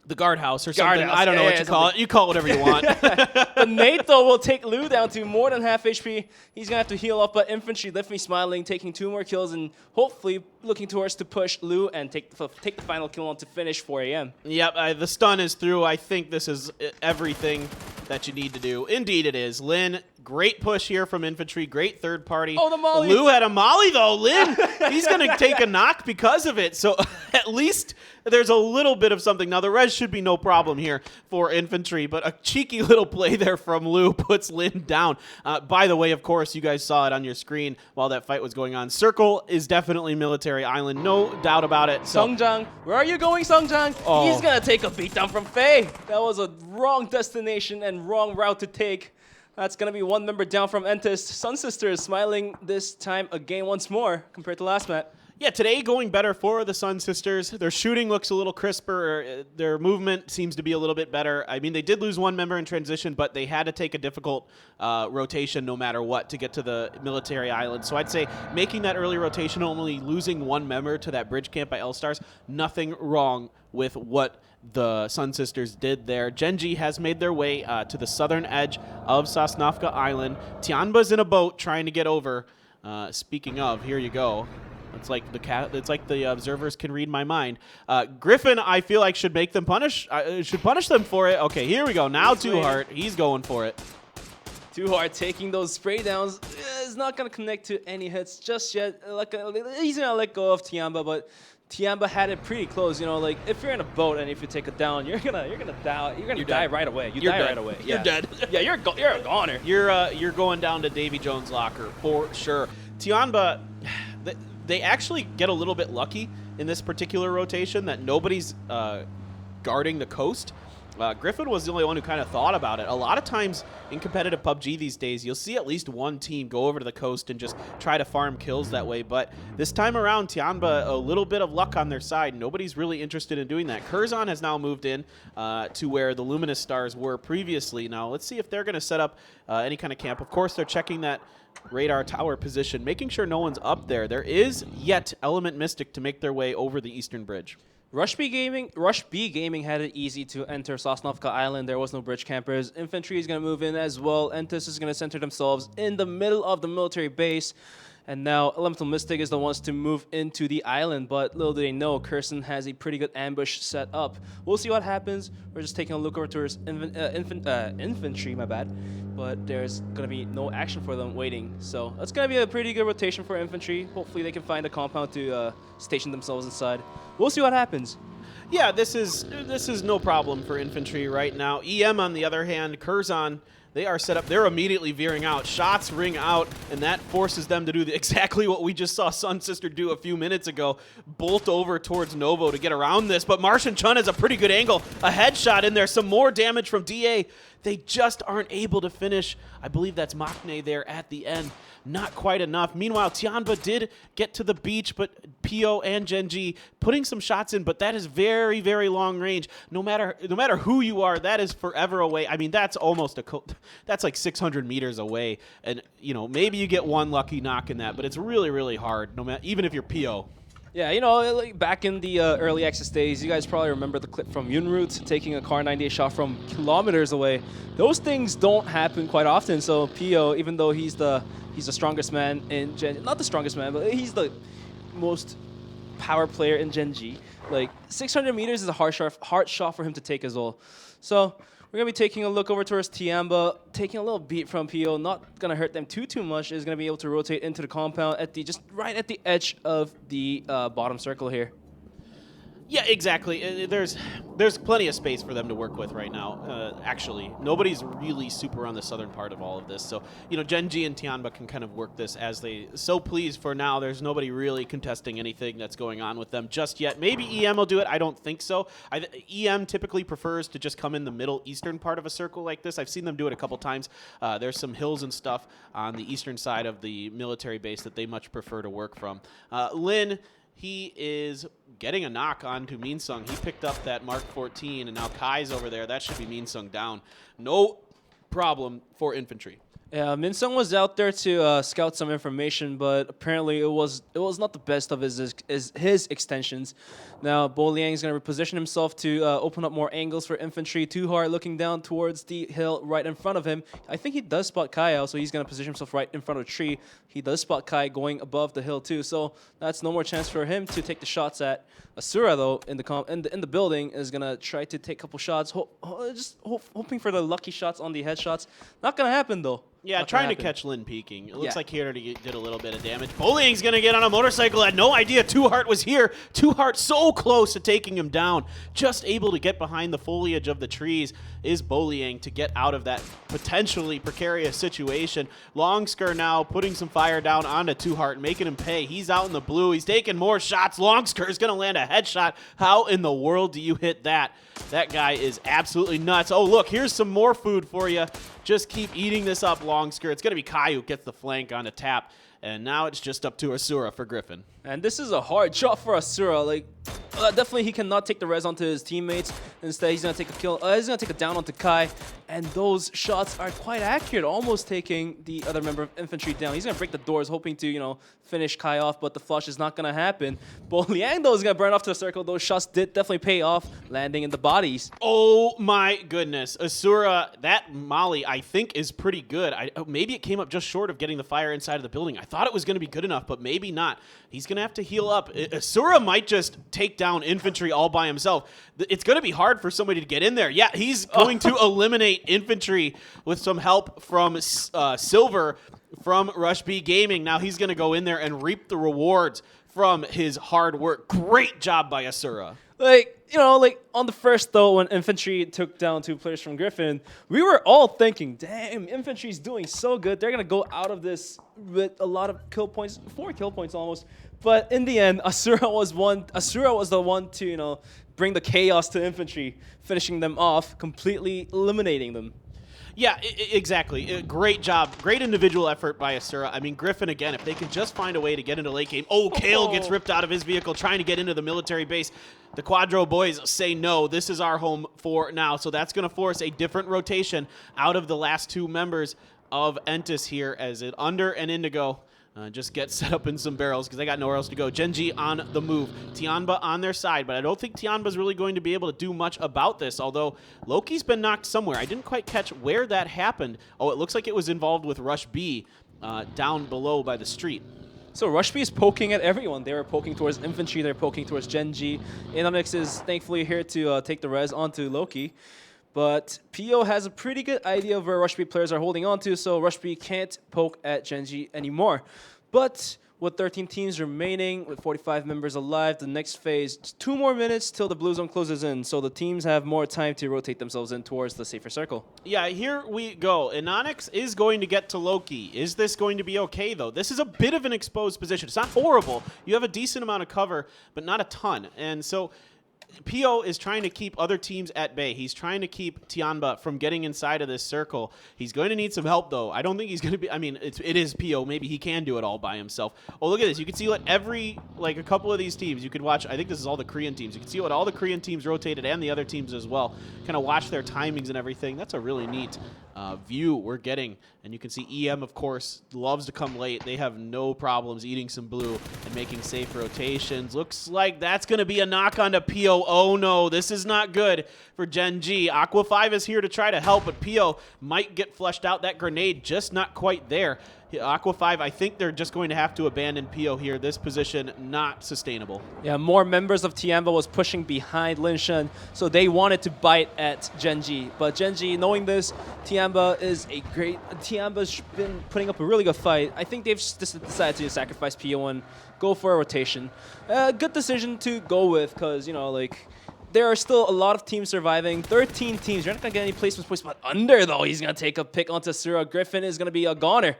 [SPEAKER 1] The guardhouse or something.
[SPEAKER 9] Guardhouse.
[SPEAKER 1] I don't know what you call it. You call it whatever you want.
[SPEAKER 9] But Nate, though, will take Lou down to more than half HP. He's going to have to heal up, but Infantry definitely smiling, taking 2 more kills, and hopefully looking towards to push Lou and take the final kill on to finish 4 a.m.
[SPEAKER 1] Yep, the stun is through. I think this is everything that you need to do. Indeed it is. Lin, great push here from Infantry. Great third party.
[SPEAKER 9] Oh, the molly.
[SPEAKER 1] Lou had a molly, though. Lin, he's going to take a knock because of it. So at least there's a little bit of something. Now, the res should be no problem here for Infantry, but a cheeky little play there from Lou puts Lin down. By the way, of course, you guys saw it on your screen while that fight was going on. Circle is definitely Military Island. No doubt about it. So,
[SPEAKER 9] Sungjang, where are you going, Sungjang?
[SPEAKER 1] Oh.
[SPEAKER 9] He's going to take a beatdown from Faye. That was a wrong destination and wrong route to take. That's going to be 1 member down from Entus. Sun Sister is smiling this time again once more compared to last match.
[SPEAKER 1] yeah, today going better for the Sun Sisters. Their shooting looks a little crisper. Their movement seems to be a little bit better. I mean, they did lose 1 member in transition, but they had to take a difficult rotation no matter what to get to the Military Island. So I'd say making that early rotation, only losing 1 member to that bridge camp by L-Stars, nothing wrong with what the Sun Sisters did there. Gen.G has made their way to the southern edge of Sosnovka Island. Tianba's in a boat trying to get over. Speaking of, here you go. It's like the observers can read my mind. Griffin, I feel like should make them should punish them for it. Okay, here we go. Now Too Hard, he's going for it.
[SPEAKER 9] Too Hard taking those spray downs is not gonna connect to any hits just yet. He's gonna let go of Tiamba, but Tiamba had it pretty close. You know, like if you're in a boat and if you take it down, you're gonna die. You're gonna die right away. You're die right away.
[SPEAKER 1] You're dead.
[SPEAKER 9] Yeah, you're a goner.
[SPEAKER 1] You're going down to Davy Jones' locker for sure. Tiamba, they actually get a little bit lucky in this particular rotation that nobody's guarding the coast. Griffin was the only one who kind of thought about it. A lot of times in competitive PUBG these days, you'll see at least one team go over to the coast and just try to farm kills that way. But this time around, Tianba, a little bit of luck on their side. Nobody's really interested in doing that. Curzon has now moved in to where the Luminous Stars were previously. Now, let's see if they're going to set up any kind of camp. Of course, they're checking that radar tower position, making sure no one's up there. There is yet Element Mystic to make their way over the Eastern Bridge.
[SPEAKER 9] Rush B Gaming had it easy to enter Sosnovka Island. There was no bridge campers. Infantry is going to move in as well. Entus is going to center themselves in the middle of the military base. And now Elemental Mystic is the ones to move into the island, but little do they know, Curson has a pretty good ambush set up. We'll see what happens. We're just taking a look over to his infantry, my bad. But there's going to be no action for them waiting. So that's going to be a pretty good rotation for infantry. Hopefully they can find a compound to station themselves inside. We'll see what happens.
[SPEAKER 1] Yeah, this is no problem for infantry right now. EM, on the other hand, Curzon, they are set up. They're immediately veering out. Shots ring out, and that forces them to do exactly what we just saw Sun Sister do a few minutes ago. Bolt over towards Novo to get around this, but Martian Chun has a pretty good angle. A headshot in there. Some more damage from DA. They just aren't able to finish. I believe that's Maknae there at the end. Not quite enough. Meanwhile, Tianba did get to the beach, but PO and Gen.G putting some shots in, but that is very, very long range. No matter who you are, that is forever away. I mean, that's almost that's like 600 meters away, and you know, maybe you get one lucky knock in that, but it's really, really hard. No matter, even if you're PO.
[SPEAKER 9] Yeah, you know, like back in the early access days, you guys probably remember the clip from Yunroot taking a Car 98 shot from kilometers away. Those things don't happen quite often. So PO, even though he's the strongest man in not the strongest man, but he's the most power player in Gen.G. Like 600 meters is a hard shot for him to take as well. So we're gonna be taking a look over towards Tiamba, taking a little beat from PO, not gonna hurt them too much. Is gonna be able to rotate into the compound at just right at the edge of the bottom circle here.
[SPEAKER 1] Yeah, exactly. There's plenty of space for them to work with right now. Actually, nobody's really super on the southern part of all of this. So, Gen.G and Tianba can kind of work this as they so please. For now, there's nobody really contesting anything that's going on with them just yet. Maybe EM will do it. I don't think so. EM typically prefers to just come in the middle eastern part of a circle like this. I've seen them do it a couple times. There's some hills and stuff on the eastern side of the military base that they much prefer to work from. Lin, he is getting a knock onto Minsung. He picked up that Mark 14, and now Kai's over there. That should be Minsung down. No problem for infantry.
[SPEAKER 9] Yeah, Minsung was out there to scout some information, but apparently it was not the best of his extensions. Now, Bo Liang is going to reposition himself to open up more angles for infantry. Too Hard looking down towards the hill right in front of him. I think he does spot Kai out, so he's going to position himself right in front of a tree. He does spot Kai going above the hill too, so that's no more chance for him to take the shots at. Asura, though, in the building, is going to try to take a couple shots, hoping for the lucky shots on the headshots. Not going to happen, though.
[SPEAKER 1] Yeah, trying to catch Lin peeking. It looks like he already did a little bit of damage. Bo Liang's going to get on a motorcycle. Had no idea Too Hard was here. Too Hard so close to taking him down. Just able to get behind the foliage of the trees is Bo Liang to get out of that potentially precarious situation. Longsker now putting some fire down onto Too Hard, making him pay. He's out in the blue. He's taking more shots. Longsker is going to land a headshot. How in the world do you hit that? That guy is absolutely nuts. Oh, look, here's some more food for you. Just keep eating this up, Longsker. It's going to be Kai who gets the flank on a tap. And now it's just up to Asura for Griffin.
[SPEAKER 9] And this is a hard shot for Asura. Like, definitely he cannot take the res onto his teammates. Instead, he's going to take a kill. He's going to take a down onto Kai. And those shots are quite accurate, almost taking the other member of infantry down. He's going to break the doors, hoping to, finish Kai off, but the flush is not going to happen. Bo Liang, though, is going to burn off to the circle. Those shots did definitely pay off, landing in the bodies.
[SPEAKER 1] Oh, my goodness. Asura, that molly, I think, is pretty good. Maybe it came up just short of getting the fire inside of the building. I thought it was going to be good enough, but maybe not. He's going to have to heal up. Asura might just take down infantry all by himself. It's going to be hard for somebody to get in there. Yeah, he's going to eliminate infantry with some help from Silver from Rush B Gaming. Now he's going to go in there and reap the rewards from his hard work. Great job by Asura.
[SPEAKER 9] On the first, though, when infantry took down 2 players from Griffin, we were all thinking, damn, infantry's doing so good. They're going to go out of this with a lot of kill points, 4 kill points almost. But in the end, Asura was the one to, bring the chaos to infantry, finishing them off, completely eliminating them.
[SPEAKER 1] Yeah, exactly. Great job. Great individual effort by Asura. I mean, Griffin, again, if they can just find a way to get into late game. Oh, Kale gets ripped out of his vehicle trying to get into the military base. The Quadro boys say no. This is our home for now. So that's going to force a different rotation out of the last 2 members of Entus here as it Under and Indigo just get set up in some barrels because they got nowhere else to go. Gen.G on the move. Tianba on their side, but I don't think Tianba's really going to be able to do much about this, although Loki's been knocked somewhere. I didn't quite catch where that happened. Oh, it looks like it was involved with Rush B down below by the street.
[SPEAKER 9] So Rush B is poking at everyone. They were poking towards infantry. They're poking towards Gen.G. Inamix is thankfully here to take the res onto Loki. But PO has a pretty good idea of where Rush B players are holding on to, so Rush B can't poke at Gen.G anymore. But with 13 teams remaining, with 45 members alive, the next phase, 2 more minutes till the blue zone closes in, so the teams have more time to rotate themselves in towards the safer circle.
[SPEAKER 1] Yeah, here we go. Inonix is going to get to Loki. Is this going to be okay, though? This is a bit of an exposed position. It's not horrible. You have a decent amount of cover, but not a ton. And so PO is trying to keep other teams at bay. He's trying to keep Tianba from getting inside of this circle. He's going to need some help, though. I don't think he's going to be, it is PO. Maybe he can do it all by himself. Oh, look at this. You can see what a couple of these teams, you could watch. I think this is all the Korean teams. You can see what all the Korean teams rotated and the other teams as well. Kind of watch their timings and everything. That's a really neat view we're getting. And you can see EM, of course, loves to come late. They have no problems eating some blue and making safe rotations. Looks like that's going to be a knock onto PO. Oh, no, this is not good for Gen.G. Aqua 5 is here to try to help, but PO might get flushed out. That grenade just not quite there. Aqua 5, I think they're just going to have to abandon Pio here. This position not sustainable.
[SPEAKER 9] Yeah, more members of Tiamba was pushing behind Linshan, so they wanted to bite at Gen.G. But Gen.G, knowing this, Tiamba's been putting up a really good fight. I think they've just decided to sacrifice Pio and go for a rotation. Good decision to go with, because, you know, like, there are still a lot of teams surviving. 13 teams. You're not going to get any placement points, but Under, though, he's going to take a pick onto Sura. Griffin is going to be a goner.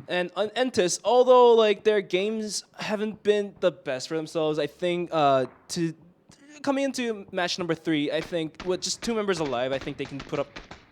[SPEAKER 9] And Entus, although like their games haven't been the best for themselves, I think coming into match number 3, I think with just 2 members alive, I think they can put up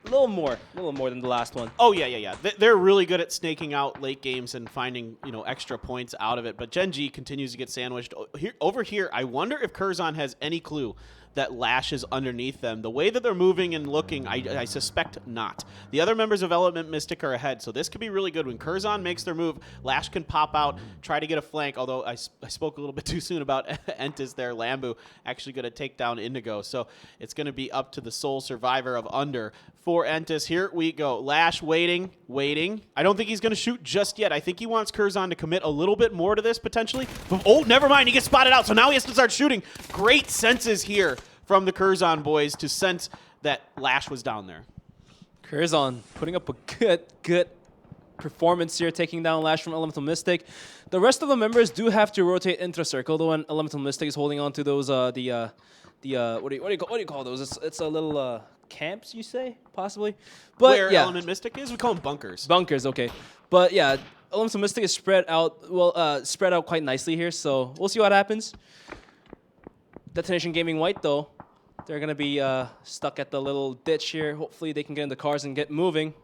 [SPEAKER 9] a little more than the last one.
[SPEAKER 1] Oh yeah. They're really good at snaking out late games and finding, you know, extra points out of it. But Gen.G continues to get sandwiched. Over here, I wonder if Curzon has any clue that Lash is underneath them. The way that they're moving and looking, I suspect not. The other members of Element Mystic are ahead, so this could be really good. When Curzon makes their move, Lash can pop out, try to get a flank, although I spoke a little bit too soon about Entus there. Lambu actually going to take down Indigo, so it's going to be up to the sole survivor of Under for Entus. Here we go. Lash waiting. I don't think he's going to shoot just yet. I think he wants Curzon to commit a little bit more to this, potentially. Oh, never mind. He gets spotted out, so now he has to start shooting. Great senses here from the Curzon boys to sense that Lash was down there.
[SPEAKER 9] Curzon putting up a good performance here, taking down Lash from Elemental Mystic. The rest of the members do have to rotate into a circle, though, when Elemental Mystic is holding on to those what do you call those? It's a little camps, you say, possibly. But
[SPEAKER 1] where
[SPEAKER 9] yeah.
[SPEAKER 1] Element Mystic is, we call them bunkers.
[SPEAKER 9] Bunkers, okay. But yeah, Elemental Mystic is spread out quite nicely here, so we'll see what happens. Detonation Gaming White, though, they're going to be stuck at the little ditch here. Hopefully they can get in the cars and get moving.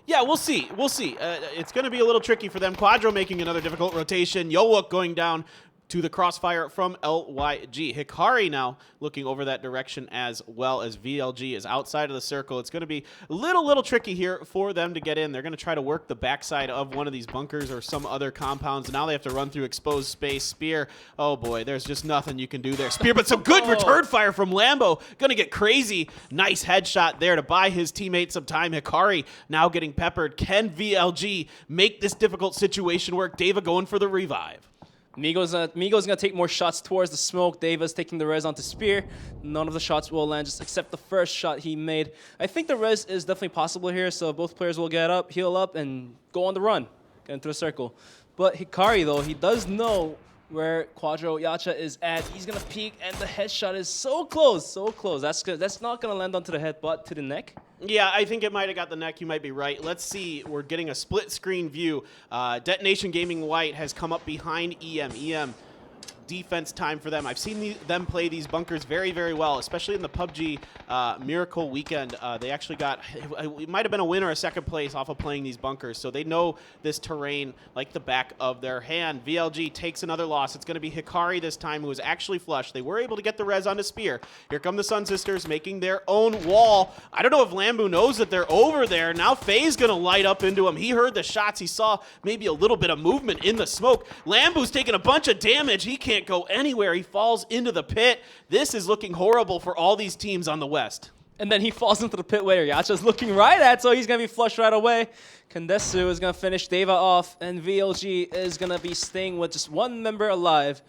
[SPEAKER 1] Yeah, we'll see. It's going to be a little tricky for them. Quadro making another difficult rotation. Yowook going down to the crossfire from LYG. Hikari now looking over that direction as well as VLG is outside of the circle. It's going to be a little tricky here for them to get in. They're going to try to work the backside of one of these bunkers or some other compounds. Now they have to run through exposed space. Spear, oh boy, there's just nothing you can do there. Spear, but some good return fire from Lambo. Going to get crazy. Nice headshot there to buy his teammate some time. Hikari now getting peppered. Can VLG make this difficult situation work? Deva going for the revive.
[SPEAKER 9] Migo's gonna take more shots towards the smoke. Deva's taking the res onto Spear. None of the shots will land, just except the first shot he made. I think the res is definitely possible here, so both players will get up, heal up, and go on the run, get into a circle. But Hikari, though, he does know where Quadro Yacha is at. He's gonna peek, and the headshot is so close, so close. That's not gonna land onto the head, but to the neck.
[SPEAKER 1] Yeah, I think it might have got the neck. You might be right. Let's see. We're getting a split screen view. Detonation Gaming White has come up behind EM. Defense time for them. I've seen them play these bunkers very, very well, especially in the PUBG Miracle Weekend. They actually got, it might have been a win or a second place off of playing these bunkers, so they know this terrain like the back of their hand. VLG takes another loss. It's going to be Hikari this time, who is actually flushed. They were able to get the res onto Spear. Here come the Sun Sisters making their own wall. I don't know if Lambu knows that they're over there. Now FaZe going to light up into him. He heard the shots. He saw maybe a little bit of movement in the smoke. Lambu's taking a bunch of damage. He can't go anywhere. He falls into the pit. This is looking horrible for all these teams on the West.
[SPEAKER 9] And then he falls into the pit where Yacha's looking right at, so he's going to be flushed right away. Kandesu is going to finish Deva off, and VLG is going to be staying with just one member alive.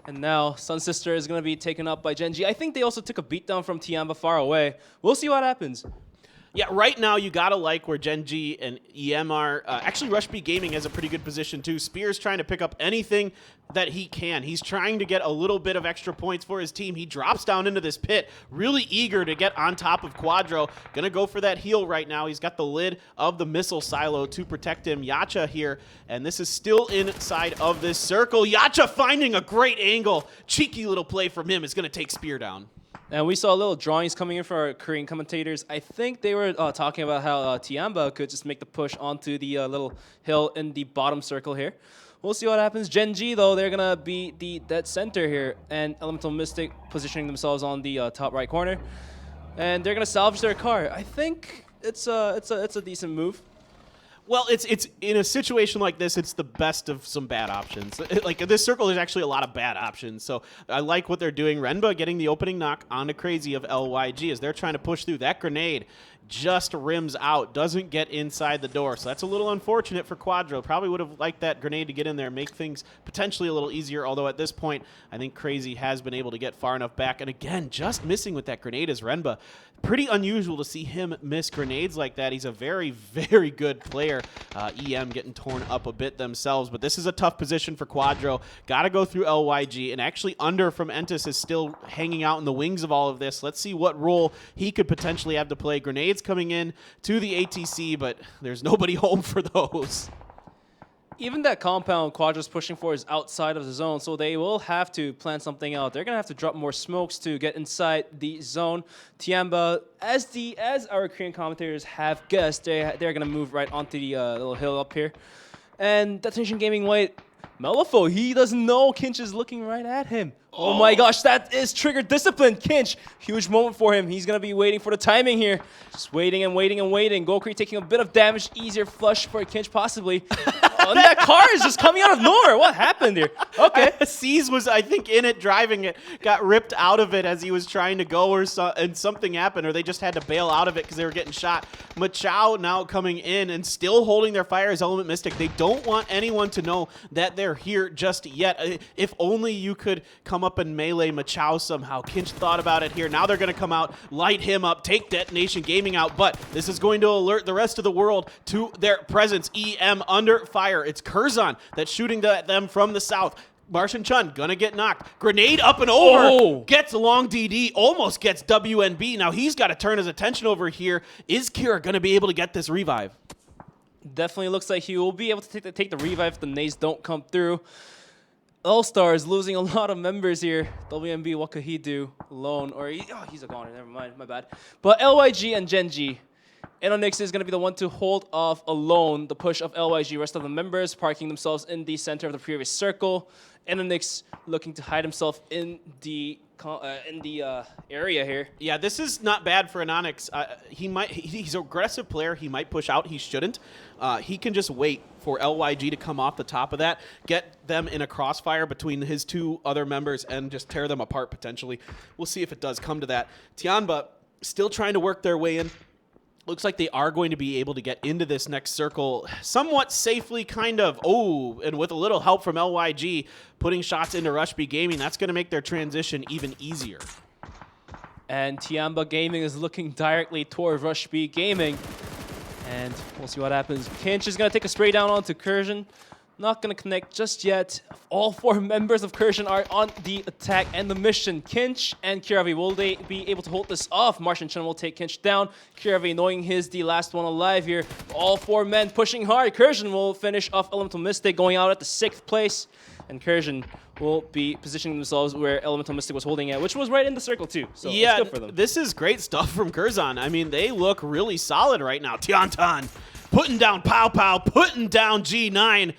[SPEAKER 9] And now Sun Sister is going to be taken up by Gen.G. I think they also took a beatdown from Tiamba far away. We'll see what happens.
[SPEAKER 1] Yeah, right now you gotta like where Gen.G and EM are. Actually, Rush B Gaming has a pretty good position too. Spear's trying to pick up anything that he can. He's trying to get a little bit of extra points for his team. He drops down into this pit, really eager to get on top of Quadro. Gonna go for that heal right now. He's got the lid of the missile silo to protect him. Yacha here, and this is still inside of this circle. Yacha finding a great angle. Cheeky little play from him is gonna take Spear down.
[SPEAKER 9] And we saw little drawings coming in for our Korean commentators. I think they were talking about how Tiamba could just make the push onto the little hill in the bottom circle here. We'll see what happens. Gen.G, though, they're going to be the dead center here. And Elemental Mystic positioning themselves on the top right corner. And they're going to salvage their car. I think it's a decent move.
[SPEAKER 1] Well, it's in a situation like this, it's the best of some bad options. Like in this circle, there's actually a lot of bad options. So I like what they're doing. Renba getting the opening knock onto Crazy of LYG as they're trying to push through. That grenade just rims out, doesn't get inside the door. So that's a little unfortunate for Quadro. Probably would have liked that grenade to get in there, make things potentially a little easier. Although at this point, I think Crazy has been able to get far enough back. And again, just missing with that grenade is Renba. Pretty unusual to see him miss grenades like that. He's a very, very good player. EM getting torn up a bit themselves, but this is a tough position for Quadro. Got to go through LYG, and actually Under from Entus is still hanging out in the wings of all of this. Let's see what role he could potentially have to play. Grenades coming in to the ATC, but there's nobody home for those.
[SPEAKER 9] Even that compound Quadra's pushing for is outside of the zone, so they will have to plan something out. They're going to have to drop more smokes to get inside the zone. Tiamba, as our Korean commentators have guessed, they're going to move right onto the little hill up here. And Detonation Gaming White, Melifo, he doesn't know Kinch is looking right at him. Oh my gosh, that is triggered discipline. Kinch, huge moment for him. He's going to be waiting for the timing here. Just waiting and waiting and waiting. Gokri taking a bit of damage, easier flush for Kinch possibly. And that car is just coming out of nowhere. What happened here? Okay.
[SPEAKER 1] C's was, I think, in it, driving it, got ripped out of it as he was trying to go, and something happened, or they just had to bail out of it because they were getting shot. Machao now coming in and still holding their fire as Element Mystic. They don't want anyone to know that they're here just yet. If only you could come up and melee Machao somehow. Kinch thought about it here. Now they're going to come out, light him up, take Detonation Gaming out, but this is going to alert the rest of the world to their presence. EM under fire. It's Curzon that's shooting them from the south. Martian Chun gonna get knocked. Grenade up and over. Gets a long DD. Almost gets WNB. Now he's got to turn his attention over here. Is Kira gonna be able to get this revive?
[SPEAKER 9] Definitely looks like he will be able to take the revive if the nades don't come through. All-Star is losing a lot of members here. WNB, what could he do alone? Or he's a goner. Never mind. My bad. But LYG and Gen.G. Enonix is going to be the one to hold off alone the push of LYG. Rest of the members parking themselves in the center of the previous circle. Enonix looking to hide himself in the area here.
[SPEAKER 1] Yeah, this is not bad for Enonix. He's an aggressive player. He might push out. He shouldn't. He can just wait for LYG to come off the top of that, get them in a crossfire between his two other members, and just tear them apart potentially. We'll see if it does come to that. Tianba still trying to work their way in. Looks like they are going to be able to get into this next circle somewhat safely, kind of. Oh, and with a little help from LYG, putting shots into Rush B Gaming, that's going to make their transition even easier.
[SPEAKER 9] And Tiamba Gaming is looking directly toward Rush B Gaming. And we'll see what happens. Kinch is going to take a spray down onto Cursion. Not going to connect just yet. All four members of Cursion are on the attack and the mission. Kinch and Kiravi, will they be able to hold this off? Martian Chen will take Kinch down. Kiravi, knowing he's the last one alive here. All four men pushing hard. Cursion will finish off Elemental Mystic, going out at the 6th place. And Cursion will be positioning themselves where Elemental Mystic was holding it, which was right in the circle too. So
[SPEAKER 1] yeah,
[SPEAKER 9] let's go for them.
[SPEAKER 1] This is great stuff from Curzon. I mean, they look really solid right now. Tiantan putting down Pow Pow, putting down G9.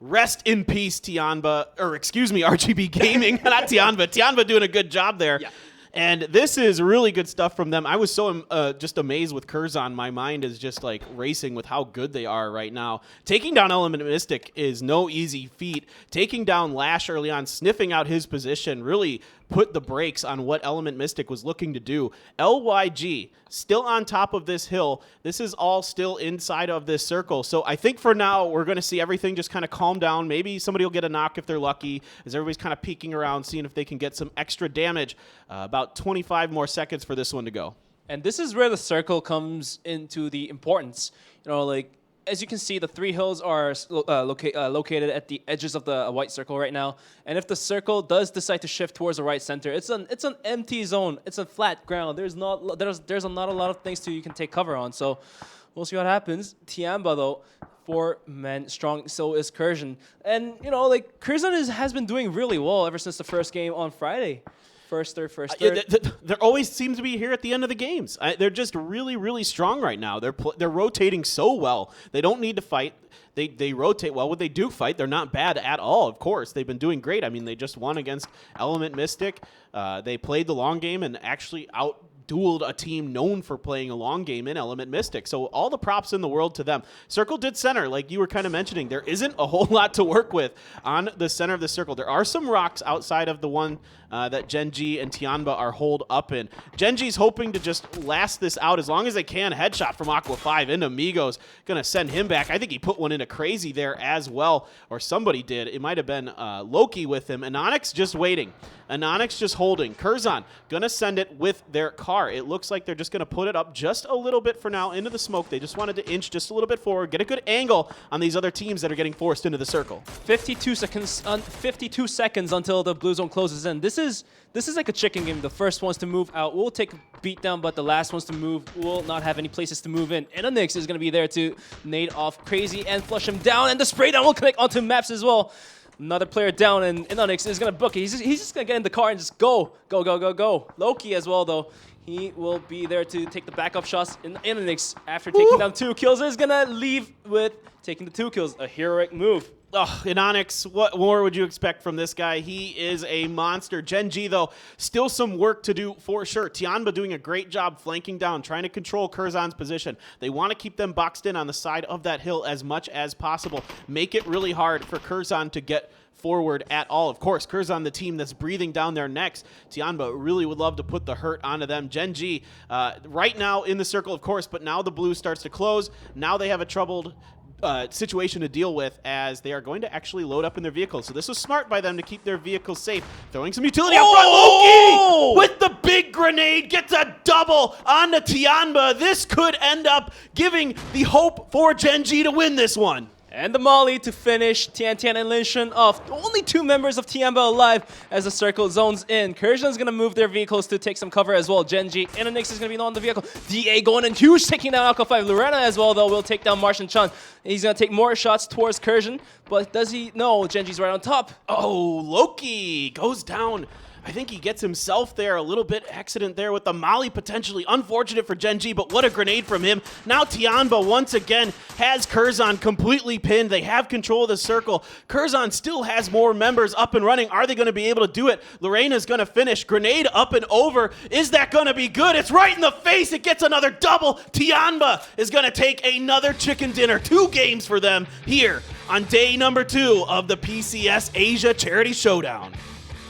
[SPEAKER 1] Rest in peace, Tianba, or excuse me, RGB Gaming, not Tianba. Tianba doing a good job there. Yeah. And this is really good stuff from them. I was so just amazed with Curzon. My mind is just like racing with how good they are right now. Taking down Element Mystic is no easy feat. Taking down Lash early on, sniffing out his position, really put the brakes on what Element Mystic was looking to do. LYG still on top of this hill. This is all still inside of this circle. So I think for now, we're going to see everything just kind of calm down. Maybe somebody will get a knock if they're lucky, as everybody's kind of peeking around, seeing if they can get some extra damage. About 25 more seconds for this one to go.
[SPEAKER 9] And this is where the circle comes into the importance. You know, like, as you can see, the 3 hills are located at the edges of the white circle right now. And if the circle does decide to shift towards the right center, it's an empty zone. It's a flat ground. There's not a lot of things you can take cover on. So we'll see what happens. Tiamba though, 4 men strong. So is Curzon. And you know, like Curzon has been doing really well ever since the first game on Friday. First, third.
[SPEAKER 1] They always seem to be here at the end of the games. They're just really, really strong right now. They're rotating so well. They don't need to fight. They rotate well. When they do fight, they're not bad at all, of course. They've been doing great. I mean, they just won against Element Mystic. They played the long game and actually dueled a team known for playing a long game in Element Mystic. So all the props in the world to them. Circle did center, like you were kind of mentioning. There isn't a whole lot to work with on the center of the circle. There are some rocks outside of the one that Gen.G and Tianba are holed up in. Gen.G's hoping to just last this out as long as they can. Headshot from Aqua 5 into Migos. Gonna send him back. I think he put one into Crazy there as well, or somebody did. It might have been Loki with him. And Onyx just waiting. Anonix just holding. Curzon gonna send it with their car. It looks like they're just gonna put it up just a little bit for now into the smoke. They just wanted to inch just a little bit forward, get a good angle on these other teams that are getting forced into the circle.
[SPEAKER 9] 52 seconds until the blue zone closes in. This is like a chicken game. The first ones to move out will take a beat down, but the last ones to move will not have any places to move in. Enix is gonna be there to nade off Crazy and flush him down, and the spray down will connect onto Maps as well. Another player down, and Enix is going to book it. He's just going to get in the car and just go. Go, go, go, go. Loki as well, though. He will be there to take the backup shots. And Enix, after taking down 2 kills, is going to leave with taking the 2 kills. A heroic move.
[SPEAKER 1] Oh, in Onyx, what more would you expect from this guy? He is a monster. Gen.G, though, still some work to do for sure. Tianba doing a great job flanking down, trying to control Curzon's position. They want to keep them boxed in on the side of that hill as much as possible. Make it really hard for Curzon to get forward at all. Of course, Curzon, the team that's breathing down their necks. Tianba really would love to put the hurt onto them. Gen.G right now in the circle, of course, but now the blue starts to close. Now they have a troubled situation to deal with as they are going to actually load up in their vehicles. So this was smart by them to keep their vehicles safe. Throwing some utility up front. Loki with the big grenade gets a double on the Tianba. This could end up giving the hope for Gen.G to win this one.
[SPEAKER 9] And the Molly to finish Tian and Linshan off. Only 2 members of Tianba alive as the circle zones in. Curzon's going to move their vehicles to take some cover as well. Gen.G and Enix is going to be on the vehicle. DA going in huge, taking down Alpha 5. Lorena as well, though, will take down Martian Chan. He's going to take more shots towards Curzon, but does he? No, Gen.G's right on top.
[SPEAKER 1] Oh, Loki goes down. I think he gets himself there, a little bit accident there with the molly potentially. Unfortunate for Gen.G, but what a grenade from him. Now Tianba once again has Curzon completely pinned. They have control of the circle. Curzon still has more members up and running. Are they going to be able to do it? Lorena's going to finish. Grenade up and over. Is that going to be good? It's right in the face. It gets another double. Tianba is going to take another chicken dinner. 2 games for them here on day number 2 of the PCS Asia Charity Showdown.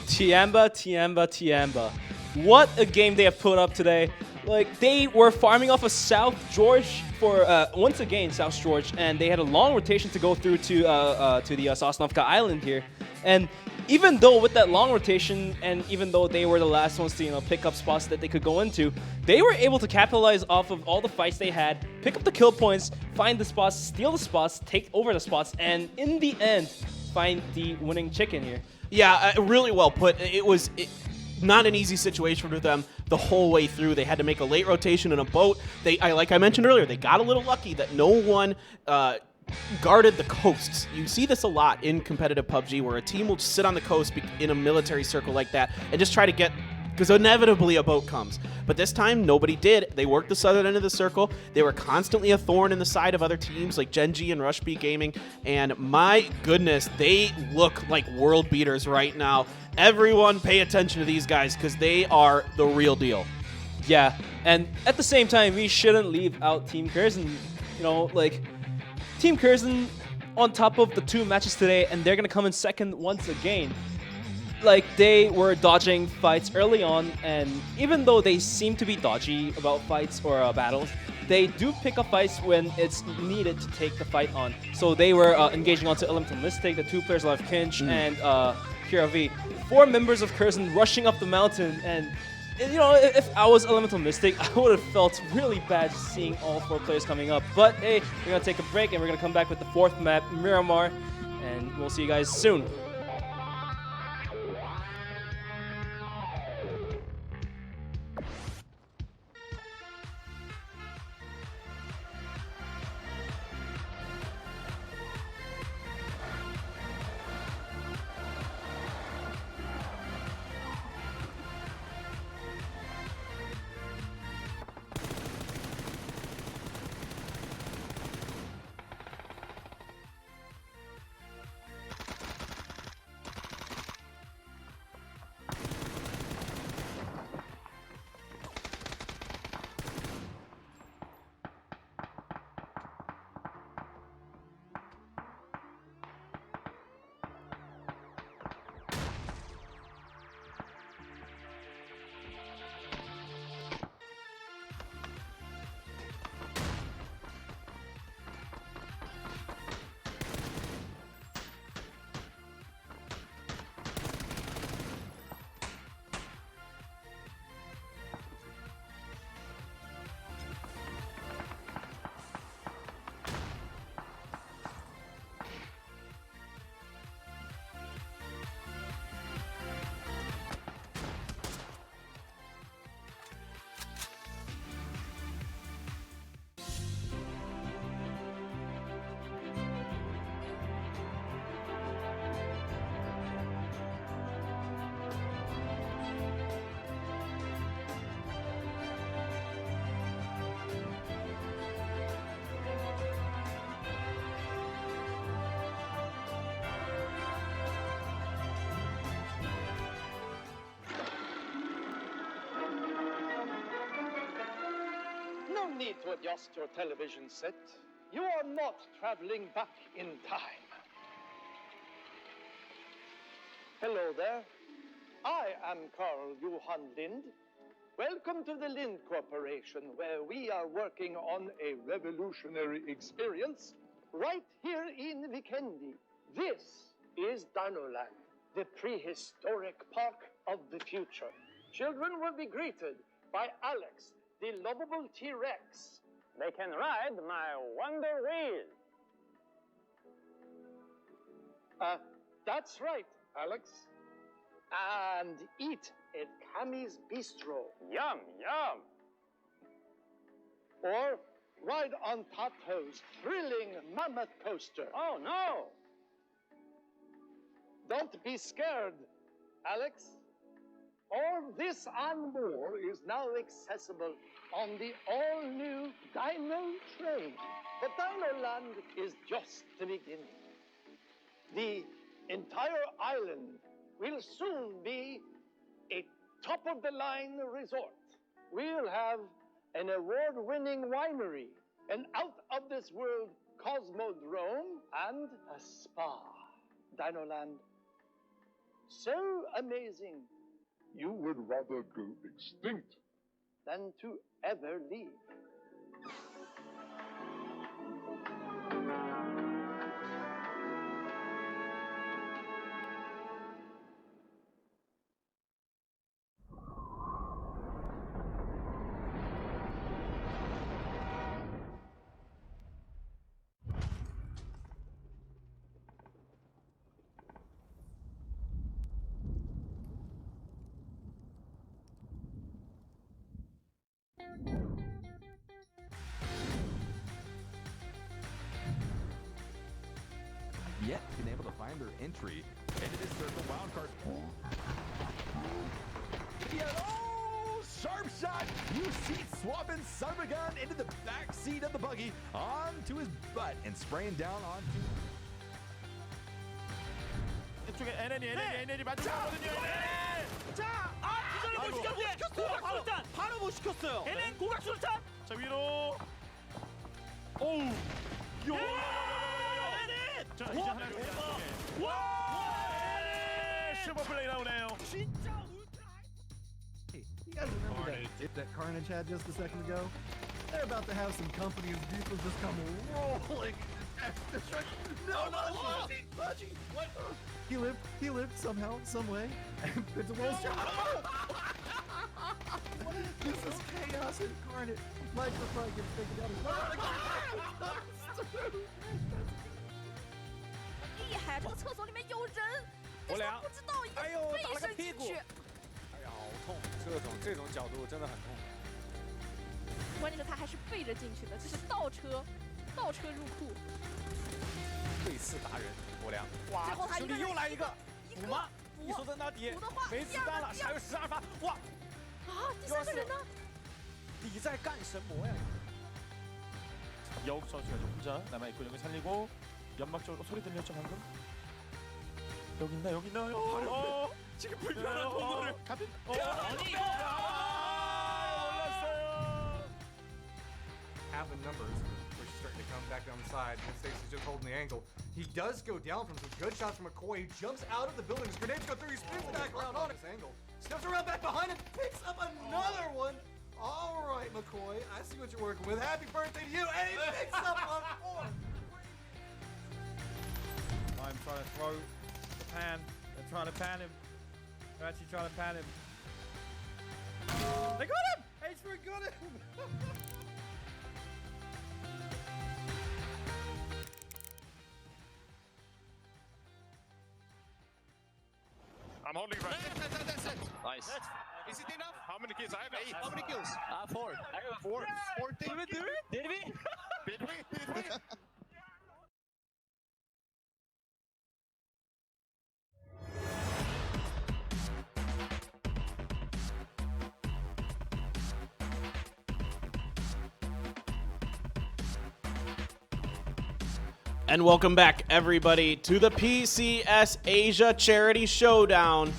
[SPEAKER 9] Tianba. What a game they have put up today. Like, they were farming off of South George for, once again, South George, and they had a long rotation to go through to the Sosnovka Island here. And even though with that long rotation, and even though they were the last ones to, pick up spots that they could go into, they were able to capitalize off of all the fights they had, pick up the kill points, find the spots, steal the spots, take over the spots, and in the end, find the winning chicken here.
[SPEAKER 1] Yeah, really well put. It was not an easy situation for them the whole way through. They had to make a late rotation in a boat. Like I mentioned earlier, they got a little lucky that no one guarded the coasts. You see this a lot in competitive PUBG where a team will just sit on the coast in a military circle like that and just try to get, because inevitably a boat comes. But this time, nobody did. They worked the southern end of the circle. They were constantly a thorn in the side of other teams like Gen.G and Rush B Gaming. And my goodness, they look like world beaters right now. Everyone pay attention to these guys because they are the real deal.
[SPEAKER 9] Yeah, and at the same time, we shouldn't leave out Team Curzon. Team Curzon on top of the 2 matches today, and they're going to come in second once again. Like, they were dodging fights early on, and even though they seem to be dodgy about fights or battles, they do pick up fights when it's needed to take the fight on. So they were engaging onto Elemental Mystic, the 2 players left, Kinch and Kira V. 4 members of Curzon rushing up the mountain, and if I was Elemental Mystic, I would have felt really bad just seeing all 4 players coming up. But hey, we're going to take a break, and we're going to come back with the 4th map, Miramar, and we'll see you guys soon.
[SPEAKER 14] to adjust your television set. You are not traveling back in time. Hello there. I am Carl Johan Lind. Welcome to the Lind Corporation, where we are working on a revolutionary experience right here in Vikendi. This is Dinoland, the prehistoric park of the future. Children will be greeted by Alex, the lovable T-Rex. They can ride my Wonder Wheel. That's right, Alex. And eat at Cammy's Bistro. Yum, yum. Or ride on Tato's thrilling mammoth coaster. Oh, no. Don't be scared, Alex. All this and more is now accessible on the all-new Dino train. But Dinoland is just the beginning. The entire island will soon be a top-of-the-line resort. We'll have an award-winning winery, an out-of-this-world cosmodrome, and a spa. Dinoland, so amazing, you would rather go extinct than to ever leave.
[SPEAKER 15] Yet been able to find their entry into this circle wildcard. Yeah, oh, sharp shot! You see swapping son of a gun into the back seat of the buggy onto his butt and spraying down onto.
[SPEAKER 10] 이쪽에 NN이 맞췄거든요.
[SPEAKER 11] 자, 기절을 못 시켰는데 고각수류탄 바로 못 시켰어요. NN 고각수류탄.
[SPEAKER 10] 자, 위로. 오우. 자, 이제 하나 와! 슈퍼 플레이 나오네요.
[SPEAKER 11] 진짜 울트라.
[SPEAKER 16] Hey, you guys remember that dip that Carnage had just a second ago? They're about to have some company as vehicles just come rolling. No, Budgie! What? He lived somehow, some way, and it's a little This is chaos incarnate. Microphone gets taken down.
[SPEAKER 17] 厉害！这个厕所里面有人，
[SPEAKER 11] 我俩
[SPEAKER 17] 不知道一个背身进去。
[SPEAKER 13] 哎呀，好痛！这种角度真的很痛。
[SPEAKER 17] 关键是他还是背着进去的，这是倒车入库。
[SPEAKER 13] 背刺达人，我俩。
[SPEAKER 17] 最后他
[SPEAKER 11] 兄弟又来一个，补吗？一手在那底，没子弹了，还有12发，哇！
[SPEAKER 17] 啊，第三个人呢？
[SPEAKER 11] 你在干什么呀？
[SPEAKER 10] 여욱 선수가 좀 혼자 남아있고 여기 살리고 연막적으로 소리 들렸죠 방금? 여기 있나요? 지금 불편한 공간을 가빈
[SPEAKER 11] 아니!
[SPEAKER 10] 몰랐어요!
[SPEAKER 18] Have the numbers, which is starting to come back down the side. Stacy's just holding the angle. He does go down from some good shots from McCoy. He jumps out of the building. His grenades go through. He spins back around on his angle. Steps around back behind him. Picks up another one. All right, McCoy. I see what you're working with. Happy birthday to you. And he picks up on 4.
[SPEAKER 10] I'm trying to throw the pan. They're trying to pan him. They're actually trying to pan him. They got him! H3 got him!
[SPEAKER 5] I'm holding right.
[SPEAKER 13] That's it.
[SPEAKER 5] Nice.
[SPEAKER 13] Is it enough?
[SPEAKER 5] How many kills? I have 8.
[SPEAKER 13] How many kills?
[SPEAKER 11] 4.
[SPEAKER 5] I have 4.
[SPEAKER 13] 14.
[SPEAKER 11] Did we?
[SPEAKER 5] Did we?
[SPEAKER 1] And welcome back, everybody, to the PCS Asia Charity Showdown.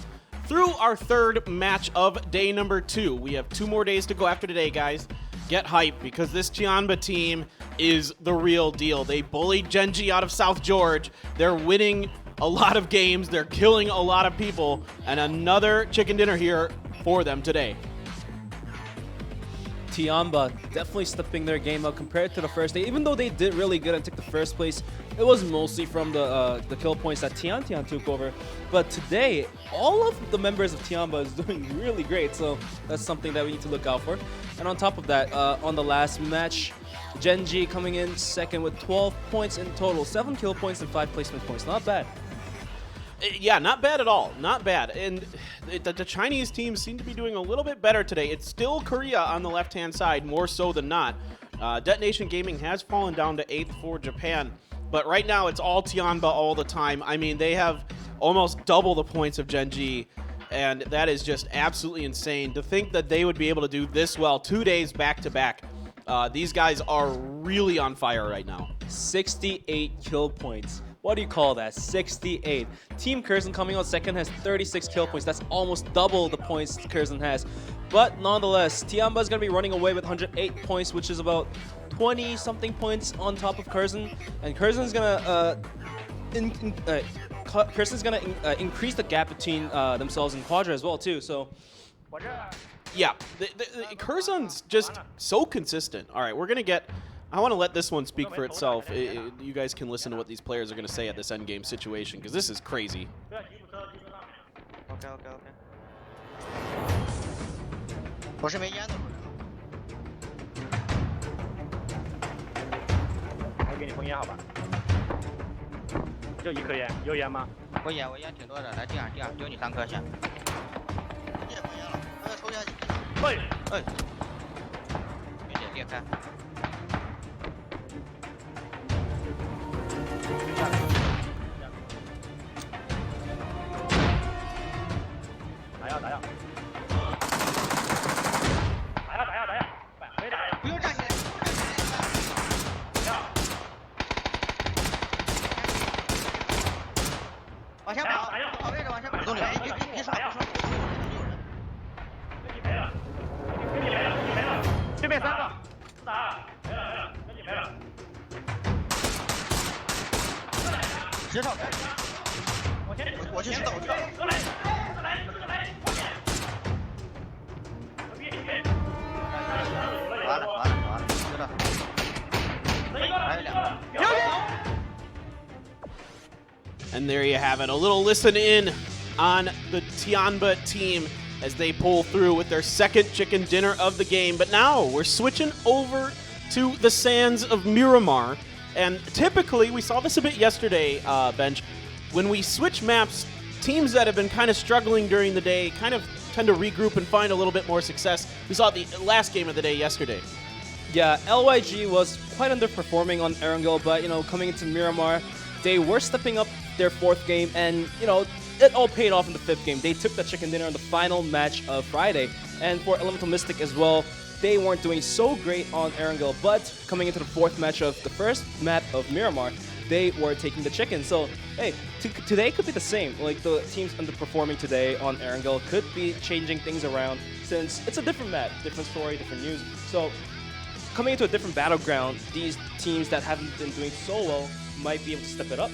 [SPEAKER 1] Through our third match of day number 2. We have 2 more days to go after today, guys. Get hype, because this Tianba team is the real deal. They bullied Gen.G out of South George. They're winning a lot of games. They're killing a lot of people. And another chicken dinner here for them today.
[SPEAKER 9] Tianba definitely stepping their game up compared to the first day. Even though they did really good and took the first place, it was mostly from the kill points that Tian took over. But today, all of the members of Tianba is doing really great, so that's something that we need to look out for. And on top of that, on the last match, Gen.G coming in second with 12 points in total, 7 kill points and 5 placement points. Not bad.
[SPEAKER 1] Yeah, not bad at all. Not bad. And the Chinese teams seem to be doing a little bit better today. It's still Korea on the left-hand side, more so than not. Detonation Gaming has fallen down to 8th for Japan. But right now, it's all Tianba all the time. I mean, they have almost double the points of Gen.G, and that is just absolutely insane. To think that they would be able to do this well 2 days back-to-back. These guys are really on fire right now.
[SPEAKER 9] 68 kill points. What do you call that? 68. Team Curzon coming out second has 36 kill points. That's almost double the points Curzon has. But nonetheless, Tianba is going to be running away with 108 points, which is about 20-something points on top of Curzon. And Curzon is going to increase the gap between themselves and Quadra as well, too. So,
[SPEAKER 1] yeah, Curzon's just so consistent. All right, we're going to get... I want to let this one speak for itself. You guys can listen to what these players are going to say at this endgame situation, because this is crazy. And there you have it, a little listen in on the Tianba team as they pull through with their second chicken dinner of the game. But now we're switching over to the sands of Miramar. And typically, we saw this a bit yesterday, Bench, when we switch maps, teams that have been kind of struggling during the day kind of tend to regroup and find a little bit more success. We saw the last game of the day yesterday.
[SPEAKER 9] Yeah, LYG was quite underperforming on Erangel, but, coming into Miramar, they were stepping up their fourth game, and, it all paid off in the fifth game. They took the chicken dinner in the final match of Friday. And for Elemental Mystic as well, they weren't doing so great on Erangel, but coming into the fourth match of the first map of Miramar, they were taking the chicken. So, hey, today could be the same. Like, the teams underperforming today on Erangel could be changing things around, since it's a different map, different story, different news. So, coming into a different battleground, these teams that haven't been doing so well might be able to step it up.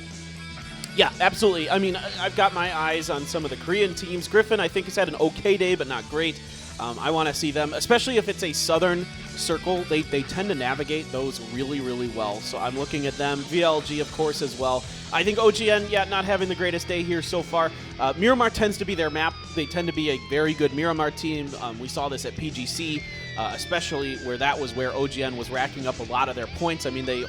[SPEAKER 1] Yeah, absolutely. I mean, I've got my eyes on some of the Korean teams. Griffin, I think, has had an okay day, but not great. I want to see them, especially if it's a southern circle. They tend to navigate those really, really well. So I'm looking at them. VLG, of course, as well. I think OGN, yeah, not having the greatest day here so far. Miramar tends to be their map. They tend to be a very good Miramar team. We saw this at PGC, especially where that was where OGN was racking up a lot of their points. I mean, I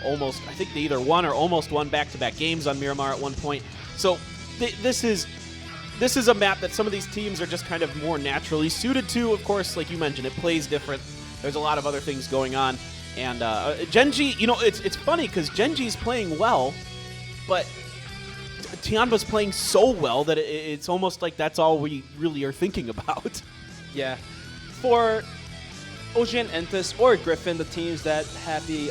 [SPEAKER 1] think they either won or almost won back-to-back games on Miramar at one point. So this is a map that some of these teams are just kind of more naturally suited to. Of course, like you mentioned, it plays different. There's a lot of other things going on. And Gen.G, it's funny because Gen.G's playing well, but Tianba's playing so well that it's almost like that's all we really are thinking about.
[SPEAKER 9] Yeah. For OGN Entus or Griffin, the teams that have the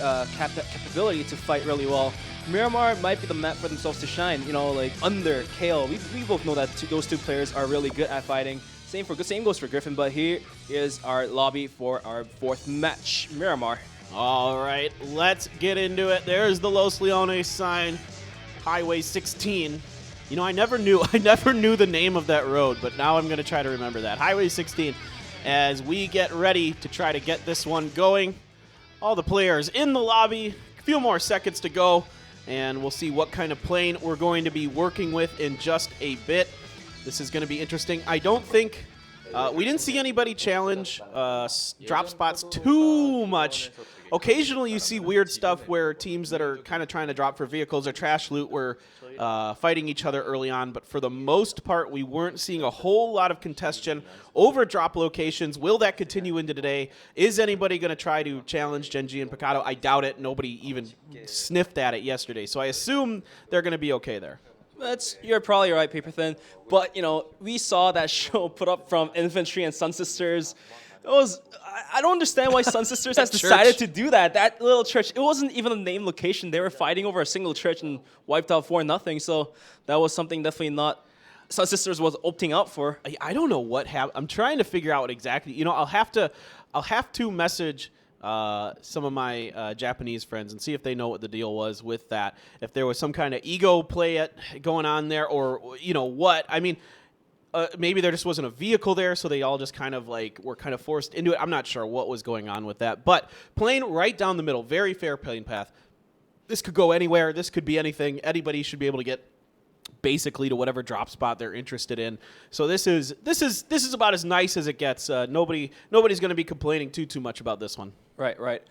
[SPEAKER 9] capability to fight really well, Miramar might be the map for themselves to shine. Like under Kale, we both know that those two players are really good at fighting. Same goes for Griffin, but here is our lobby for our 4th match, Miramar.
[SPEAKER 1] All right, let's get into it. There's the Los Leones sign, Highway 16. You know, I never knew the name of that road, but now I'm gonna try to remember that. Highway 16, as we get ready to try to get this one going. All the players in the lobby, a few more seconds to go, and we'll see what kind of plane we're going to be working with in just a bit. This is gonna be interesting. I don't think, we didn't see anybody challenge drop spots too much. Occasionally you see weird stuff where teams that are kind of trying to drop for vehicles or trash loot were fighting each other early on, but for the most part we weren't seeing a whole lot of contention over drop locations. Will that continue into today? Is anybody going to try to challenge Gen.G and Picado? I doubt it. Nobody even sniffed at it yesterday, so I assume they're going to be okay there.
[SPEAKER 9] You're probably right, Paper Thin. But, you know, we saw that show put up from Infantry and Sun Sisters. I don't understand why Sun Sisters has decided to do that. That little church, it wasn't even a named location. They were fighting over a single church and wiped out 4-0. So that was something definitely not Sun Sisters was opting out for.
[SPEAKER 1] I don't know what happened. I'm trying to figure out what exactly. You know, I'll have to message some of my Japanese friends and see if they know what the deal was with that. If there was some kind of ego play going on there, or you know what. I mean, maybe there just wasn't a vehicle there, so they all just kind of like were kind of forced into it. I'm not sure what was going on with that. But plane right down the middle, very fair plane path. This could go anywhere. This could be anything. Anybody should be able to get basically to whatever drop spot they're interested in. So this is about as nice as it gets. Nobody's going to be complaining too much about this one.
[SPEAKER 9] Right.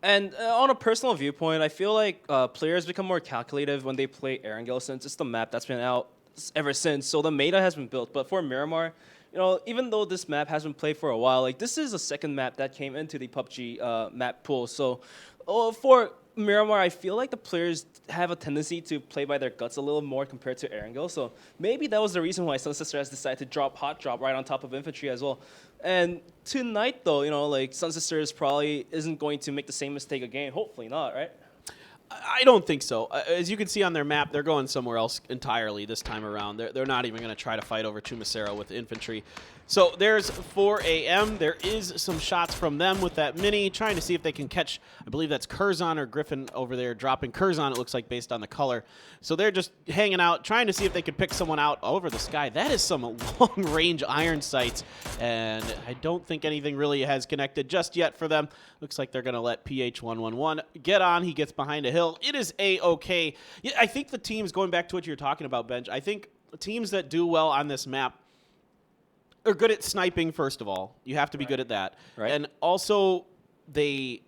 [SPEAKER 9] And on a personal viewpoint, I feel like players become more calculative when they play Erangel, since it's the map that's been out ever since. So the meta has been built. But for Miramar, you know, even though this map has been played for a while, like this is a second map that came into the PUBG map pool. So for Miramar, I feel like the players have a tendency to play by their guts a little more compared to Erangel. So maybe that was the reason why Sun Sister has decided to drop Hot Drop right on top of Infantry as well. And tonight, though, you know, like Sun Sisters probably isn't going to make the same mistake again. Hopefully not, right?
[SPEAKER 1] I don't think so. As you can see on their map, they're going somewhere else entirely this time around. They're not even going to try to fight over Chumacero with Infantry. So there's 4 a.m. There is some shots from them with that mini, trying to see if they can catch, I believe that's Curzon or Griffin over there, dropping Curzon, it looks like, based on the color. So they're just hanging out, trying to see if they could pick someone out over the sky. That is some long-range iron sights, and I don't think anything really has connected just yet for them. Looks like they're going to let PH111 get on. He gets behind a hill. It is A-okay. Yeah, I think the teams, going back to what you're talking about, Benj, I think teams that do well on this map are good at sniping, first of all. You have to be good at that.
[SPEAKER 9] Right.
[SPEAKER 1] And also, they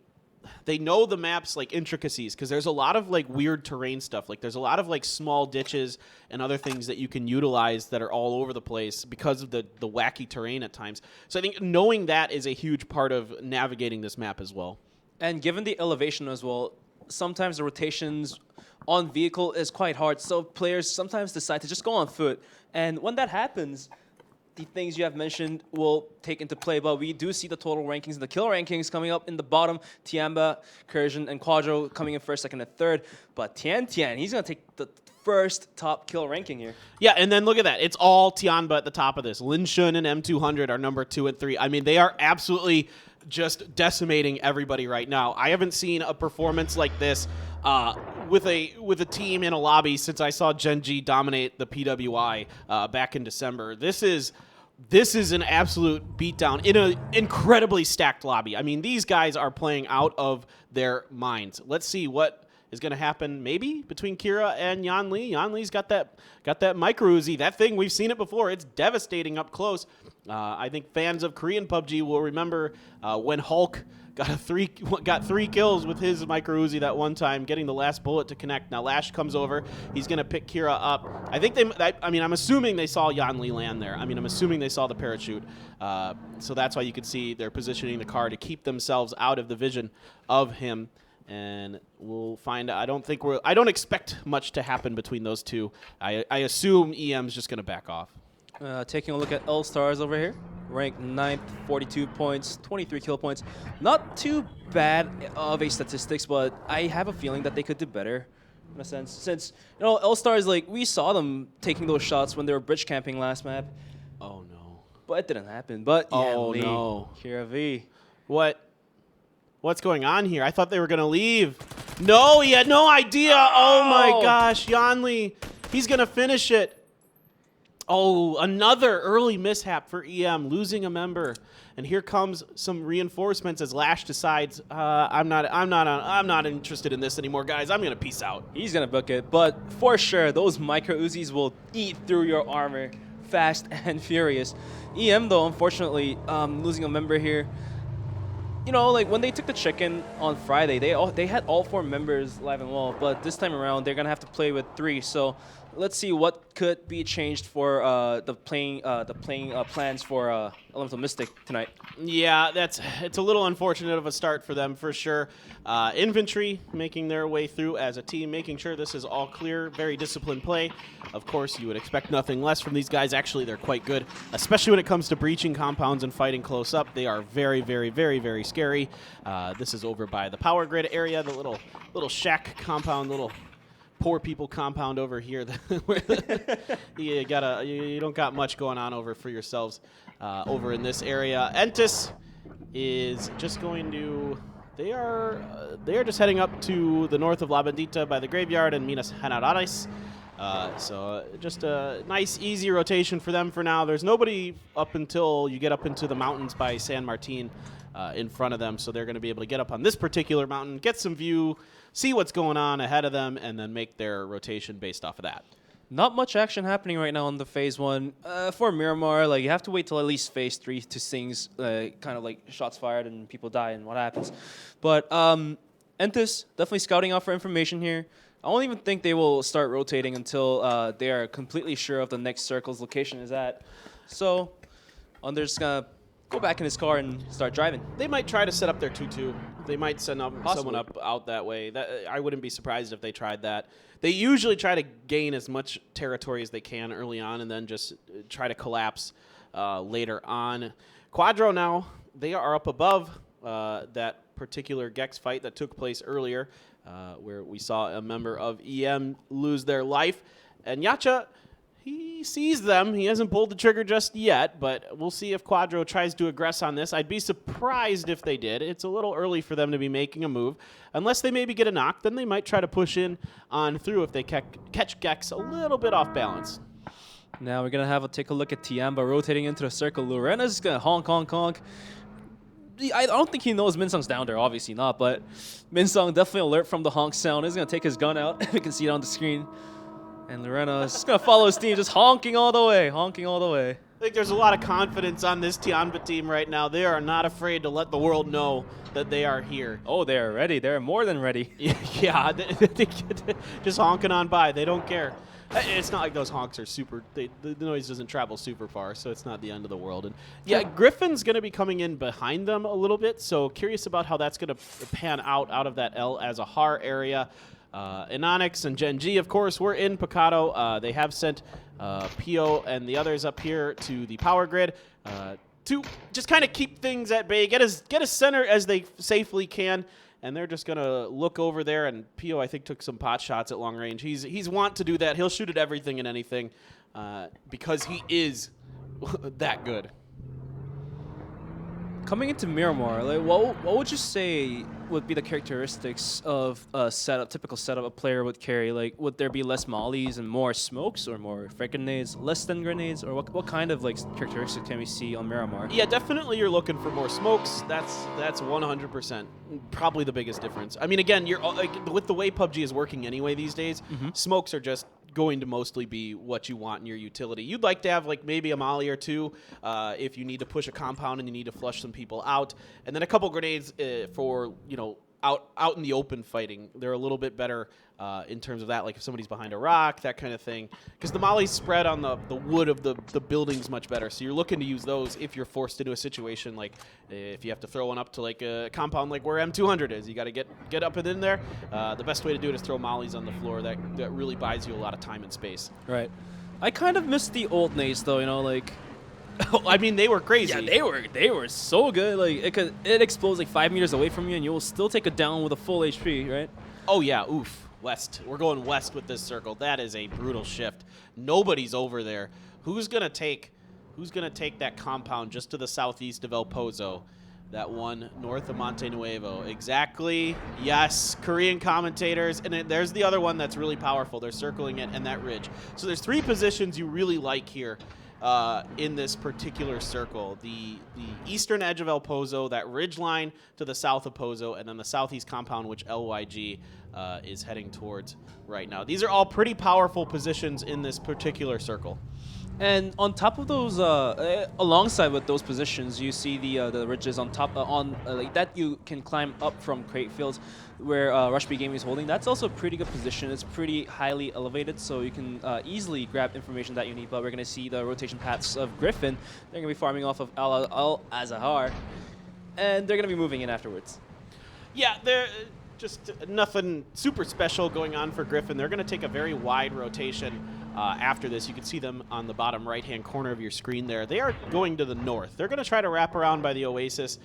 [SPEAKER 1] know the map's like intricacies, because there's a lot of like weird terrain stuff. Like there's a lot of like small ditches and other things that you can utilize that are all over the place because of the wacky terrain at times. So I think knowing that is a huge part of navigating this map as well.
[SPEAKER 9] And given the elevation as well, sometimes the rotations on vehicle is quite hard. So players sometimes decide to just go on foot. And when that happens, the things you have mentioned will take into play, but we do see the total rankings and the kill rankings coming up in the bottom. Tiamba, Cursion, and Quadro coming in first, second, and third. But Tian, he's going to take the first top kill ranking here.
[SPEAKER 1] Yeah, and then look at that. It's all Tianba at the top of this. Lin Shun and M200 are number 2 and 3. I mean, they are absolutely just decimating everybody right now. I haven't seen a performance like this with a team in a lobby since I saw Gen.G dominate the PWI back in December. This is an absolute beatdown in an incredibly stacked lobby. I mean, these guys are playing out of their minds. Let's see what is going to happen maybe between Kira and Yan Li. Yan Li's got that micro Uzi. That thing, we've seen it before. It's devastating up close. I think fans of Korean PUBG will remember when Hulk got 3 kills with his micro Uzi that one time, getting the last bullet to connect. Now Lash comes over. He's going to pick Kira up. I'm assuming they saw Yan Li land there. I mean, I'm assuming they saw the parachute. So that's why you can see they're positioning the car to keep themselves out of the vision of him. And we'll find out. I don't expect much to happen between those two. I assume EM's just going to back off.
[SPEAKER 9] Taking a look at L-Stars over here. Ranked 9th, 42 points, 23 kill points. Not too bad of a statistics, but I have a feeling that they could do better in a sense. Since, you know, L-Stars, like, we saw them taking those shots when they were bridge camping last map.
[SPEAKER 1] Oh, no.
[SPEAKER 9] but it didn't happen. But yeah,
[SPEAKER 1] Oh,
[SPEAKER 9] Lee,
[SPEAKER 1] no.
[SPEAKER 9] Kira V.
[SPEAKER 1] What's going on here? I thought they were going to leave. No, he had no idea. Oh, my gosh. Yanli, he's going to finish it. Oh, another early mishap for EM, losing a member. And here comes some reinforcements as Lash decides, I'm not interested in this anymore, guys. I'm going to peace out.
[SPEAKER 9] He's going to book it, but for sure, those micro Uzis will eat through your armor fast and furious. EM, though, unfortunately, losing a member here. You know, like when they took the chicken on Friday, they had all 4 members live and well, but this time around they're gonna have to play with 3. So let's see what could be changed for the playing plans for Elemental Mystic tonight.
[SPEAKER 1] Yeah, it's a little unfortunate of a start for them for sure. Infantry making their way through as a team, making sure this is all clear. Very disciplined play. Of course, you would expect nothing less from these guys. Actually, they're quite good, especially when it comes to breaching compounds and fighting close up. They are very, very, very, very scary. This is over by the power grid area, the little shack compound, little poor people compound over here. you don't got much going on over for yourselves over in this area. Entus is just going to. They are just heading up to the north of La Bendita by the graveyard and Minas Generadas. So just a nice, easy rotation for them for now. There's nobody up until you get up into the mountains by San Martin in front of them, so they're going to be able to get up on this particular mountain, get some view, see what's going on ahead of them, and then make their rotation based off of that.
[SPEAKER 9] Not much action happening right now on the Phase 1. For Miramar, like, you have to wait till at least Phase 3 to see kind of like shots fired and people die and what happens. But Entus definitely scouting out for information here. I don't even think they will start rotating until they are completely sure of the next circle's location is at. So they're just going to go back in his car and start driving.
[SPEAKER 1] They might try to set up their 2-2. They might send up someone up out that way. I wouldn't be surprised if they tried that. They usually try to gain as much territory as they can early on and then just try to collapse later on. Quadro now, they are up above that particular Gex fight that took place earlier where we saw a member of EM lose their life. And Yacha, he sees them. He hasn't pulled the trigger just yet, but we'll see if Quadro tries to aggress on this. I'd be surprised if they did. It's a little early for them to be making a move. Unless they maybe get a knock, then they might try to push in on through if they catch Gex a little bit off balance.
[SPEAKER 9] Now we're going to take a look at Tiamba rotating into the circle. Lorena's going to honk, honk, honk. I don't think he knows Minsung's down there, obviously not, but Minsung definitely alert from the honk sound. He's going to take his gun out. We can see it on the screen. And Lorena is just going to follow his team, just honking all the way, honking all the way.
[SPEAKER 1] I think there's a lot of confidence on this Tianba team right now. They are not afraid to let the world know that they are here.
[SPEAKER 9] Oh, they are ready. They're more than ready.
[SPEAKER 1] Yeah, just honking on by. They don't care. It's not like those honks are super, the noise doesn't travel super far, so it's not the end of the world. And yeah, Griffin's going to be coming in behind them a little bit, so curious about how that's going to pan out of that El Azahar area. Inonix and Gen.G, of course, we're in Picado. They have sent Pio and the others up here to the power grid to just kind of keep things at bay, get as center as they safely can. And they're just going to look over there, and Pio, I think, took some pot shots at long range. He's want to do that. He'll shoot at everything and anything because he is that good.
[SPEAKER 9] Coming into Miramar, like, what would you say would be the characteristics of a typical setup a player would carry? Like, would there be less mollies and more smokes, or more frag grenades, less than grenades, or what kind of like characteristics can we see on Miramar?
[SPEAKER 1] Yeah, definitely you're looking for more smokes. That's 100% probably the biggest difference. I mean, again, you're like, with the way PUBG is working anyway these days, smokes are just going to mostly be what you want in your utility. You'd like to have like maybe a molly or two if you need to push a compound and you need to flush some people out, and then a couple grenades for, you know, out in the open fighting. They're a little bit better in terms of that, like if somebody's behind a rock, that kind of thing, because the mollies spread on the wood of the buildings much better, so you're looking to use those if you're forced into a situation like if you have to throw one up to like a compound like where M200 is. You got to get up and in there. The best way to do it is throw mollies on the floor. That really buys you a lot of time and space.
[SPEAKER 9] Right. I kind of miss the old nades though, you know, like
[SPEAKER 1] I mean, they were crazy.
[SPEAKER 9] Yeah, they were so good. Like it explodes like 5 meters away from you, and you will still take it down with a full HP, right?
[SPEAKER 1] Oh yeah, oof. West. We're going west with this circle. That is a brutal shift. Nobody's over there. Who's gonna take who's going to take that compound just to the southeast of El Pozo? That one north of Monte Nuevo. Exactly. Yes, Korean commentators. And there's the other one that's really powerful. They're circling it and that ridge. So there's 3 positions you really like here in this particular circle. The eastern edge of El Pozo, that ridge line to the south of Pozo, and then the southeast compound, which LYG is heading towards right now. These are all pretty powerful positions in this particular circle.
[SPEAKER 9] And on top of those, alongside with those positions, you see the ridges on top, like that you can climb up from Crate Fields, where Rush B Gaming is holding. That's also a pretty good position. It's pretty highly elevated, so you can easily grab information that you need. But we're going to see the rotation paths of Griffin. They're going to be farming off of Al Azahar, and they're going to be moving in afterwards.
[SPEAKER 1] Yeah, they're just nothing super special going on for Griffin. They're going to take a very wide rotation. After this, you can see them on the bottom right-hand corner of your screen there. They are going to the north. They're going to try to wrap around by the Oasis,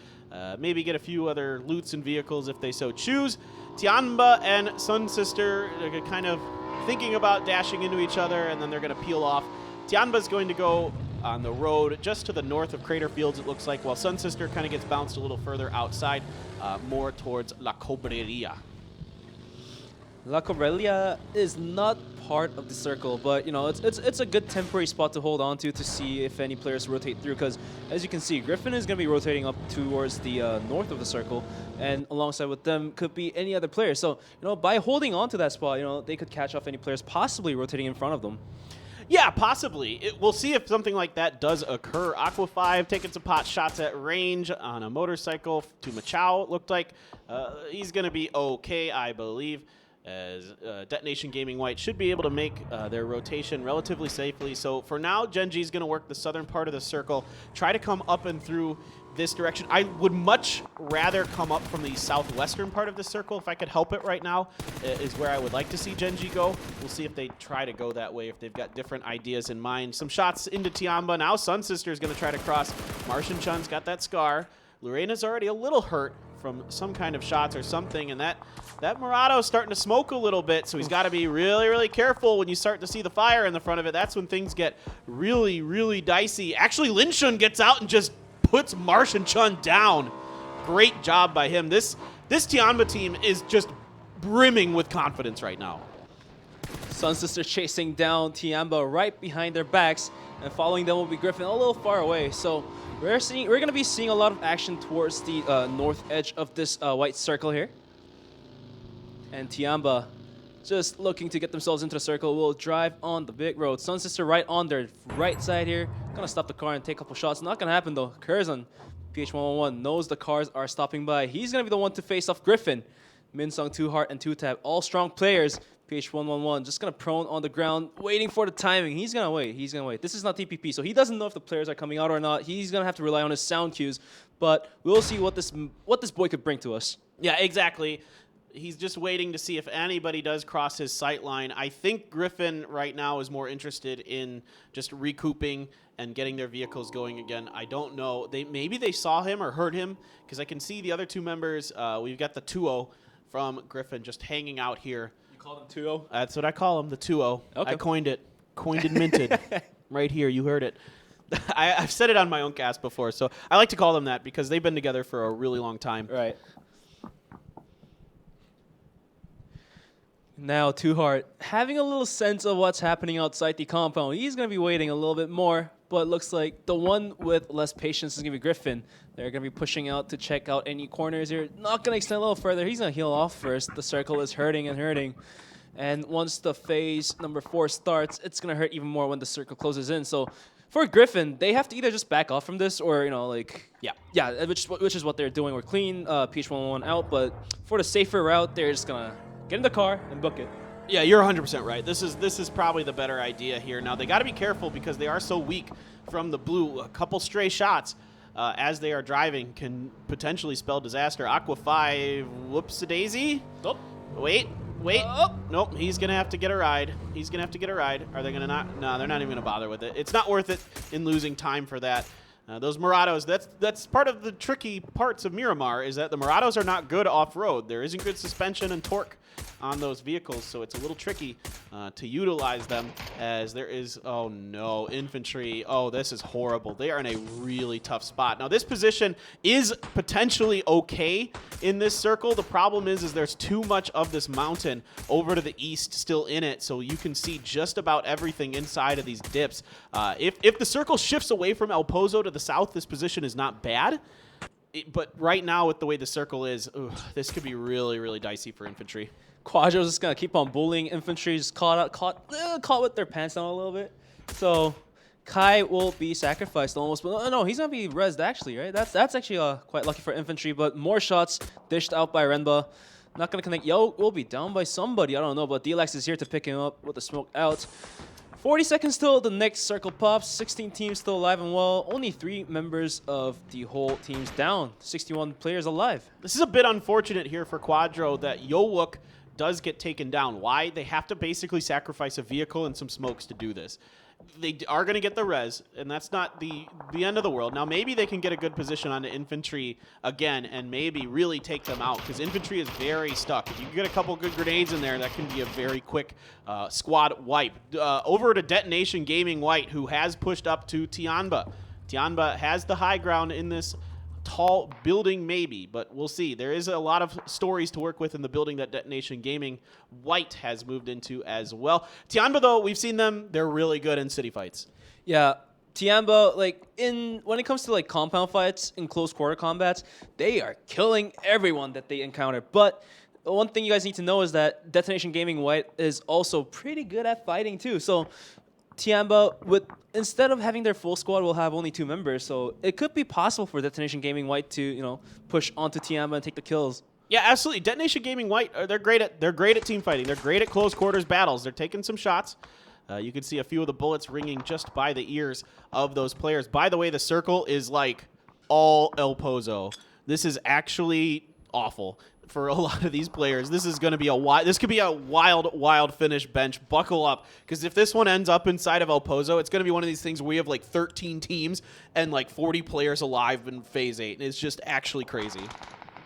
[SPEAKER 1] maybe get a few other loots and vehicles if they so choose. Tianba and Sun Sister are kind of thinking about dashing into each other, and then they're going to peel off. Tianba's going to go on the road just to the north of Crater Fields, it looks like, while Sun Sister kind of gets bounced a little further outside, more towards La Cobreria.
[SPEAKER 9] La Cobrelia is not part of the circle, but you know it's a good temporary spot to hold on to see if any players rotate through, because as you can see, Griffin is going to be rotating up towards the north of the circle, and alongside with them could be any other player. So you know, by holding on to that spot, you know, they could catch off any players possibly rotating in front of them.
[SPEAKER 1] Yeah, possibly. We'll see if something like that does occur. Aqua 5 taking some pot shots at range on a motorcycle to Machao, it looked like. He's going to be okay, I believe, as Detonation Gaming White should be able to make their rotation relatively safely. So for now, Gen.G is going to work the southern part of the circle, try to come up and through this direction. I would much rather come up from the southwestern part of the circle, if I could help it right now, is where I would like to see Gen.G go. We'll see if they try to go that way, if they've got different ideas in mind. Some shots into Tiamba. Now Sun Sister is going to try to cross. Martian Chun's got that scar. Lorena's already a little hurt from some kind of shots or something, and that Murato's starting to smoke a little bit, so he's got to be really, really careful when you start to see the fire in the front of it. That's when things get really, really dicey. Actually, Lin Shun gets out and just puts Martian Chun down. Great job by him. This Tianba team is just brimming with confidence right now.
[SPEAKER 9] Sun Sister chasing down Tiamba right behind their backs, and following them will be Griffin a little far away. So we're going to be seeing a lot of action towards the north edge of this white circle here. And Tiamba, just looking to get themselves into the circle, will drive on the big road. Sun Sister right on their right side here. Gonna stop the car and take a couple shots. Not gonna happen though. Curzon, PH111, knows the cars are stopping by. He's gonna be the one to face off Griffin. Minsung, 2Heart, and 2Tab, all strong players. PH111 just gonna prone on the ground, waiting for the timing. He's gonna wait. He's gonna wait. This is not TPP, so he doesn't know if the players are coming out or not. He's gonna have to rely on his sound cues, but we'll see what this boy could bring to us.
[SPEAKER 1] Yeah, exactly. He's just waiting to see if anybody does cross his sight line. I think Griffin right now is more interested in just recouping and getting their vehicles going again. I don't know. Maybe they saw him or heard him, because I can see the other two members. We've got the 2-0 from Griffin just hanging out here.
[SPEAKER 9] You call him 2-0?
[SPEAKER 1] That's what I call him, the 2-0.
[SPEAKER 9] Okay.
[SPEAKER 1] I coined it. Coined and minted. Right here, you heard it. I've said it on my own cast before, so I like to call them that because they've been together for a really long time.
[SPEAKER 9] Right. Now, 2Heart, having a little sense of what's happening outside the compound. He's going to be waiting a little bit more, but it looks like the one with less patience is going to be Griffin. They're going to be pushing out to check out any corners here. Not going to extend a little further. He's going to heal off first. The circle is hurting and hurting. And once the phase number 4 starts, it's going to hurt even more when the circle closes in. So for Griffin, they have to either just back off from this or, you know, like, yeah, which is what they're doing. We're clean PH111 out, but for the safer route, they're just going to get in the car and book it.
[SPEAKER 1] Yeah, you're 100% right. This is probably the better idea here. Now, they got to be careful because they are so weak from the blue. A couple stray shots as they are driving can potentially spell disaster. Aqua 5, whoops-a-daisy.
[SPEAKER 9] Oh.
[SPEAKER 1] Wait. Oh. Nope, he's going to have to get a ride. He's going to have to get a ride. Are they going to not? No, they're not even going to bother with it. It's not worth it in losing time for that. Those Muratos, that's part of the tricky parts of Miramar, is that the Muratos are not good off-road. There isn't good suspension and torque on those vehicles, so it's a little tricky to utilize them as there is, oh no, infantry. Oh, this is horrible. They are in a really tough spot. Now, this position is potentially okay in this circle. The problem is there's too much of this mountain over to the east still in it, so you can see just about everything inside of these dips. If the circle shifts away from El Pozo to the south, this position is not bad. But right now, with the way the circle is, this could be really, really dicey for infantry.
[SPEAKER 9] Quadro's just gonna keep on bullying infantry, just caught with their pants down a little bit. So Kai will be sacrificed almost, but no, he's gonna be rezzed actually, right? That's actually quite lucky for infantry, but more shots dished out by Renba. Not gonna connect. Yo will be down by somebody, I don't know, but DLX is here to pick him up with the smoke out. 40 seconds till the next circle pops. 16 teams still alive and well. Only 3 members of the whole team's down. 61 players alive.
[SPEAKER 1] This is a bit unfortunate here for Quadro that Yowook does get taken down. Why? They have to basically sacrifice a vehicle and some smokes to do this. They are going to get the res, and that's not the end of the world. Now, maybe they can get a good position on the infantry again and maybe really take them out, because infantry is very stuck. If you can get a couple good grenades in there, that can be a very quick squad wipe. Over to Detonation Gaming White, who has pushed up to Tianba. Tianba has the high ground in this tall building, maybe, but we'll see. There is a lot of stories to work with in the building that Detonation Gaming White has moved into as well. Tianba, though, we've seen them. They're really good in city fights.
[SPEAKER 9] Yeah, Tianba, when it comes to compound fights in close quarter combats, they are killing everyone that they encounter. But one thing you guys need to know is that Detonation Gaming White is also pretty good at fighting too. So Tianba, instead of having their full squad, will have only 2 members. So it could be possible for Detonation Gaming White to, push onto Tianba and take the kills.
[SPEAKER 1] Yeah, absolutely. Detonation Gaming White, they're great at team fighting. They're great at close quarters battles. They're taking some shots. You can see a few of the bullets ringing just by the ears of those players. By the way, the circle is all El Pozo. This is actually awful for a lot of these players. This is going to be this could be a wild finish. Bench, buckle up, because if this one ends up inside of El Pozo, it's going to be one of these things where we have 13 teams and 40 players alive in Phase 8. It's just actually crazy.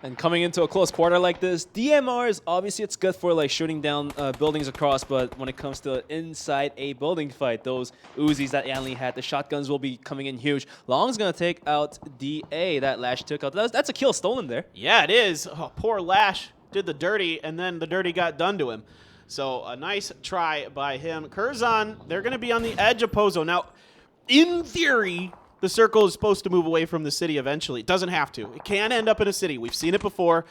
[SPEAKER 9] And coming into a close quarter like this, DMR is obviously it's good for shooting down buildings across, but when it comes to inside a building fight, those Uzis that Yanli had, the shotguns will be coming in huge. Long's gonna take out DA. That Lash took out. That's a kill stolen there.
[SPEAKER 1] Yeah, it is. Oh, poor Lash did the dirty, and then the dirty got done to him. So a nice try by him. Curzon, they're gonna be on the edge of Pozo. Now, in theory, the circle is supposed to move away from the city eventually. It doesn't have to. It can end up in a city. We've seen it before.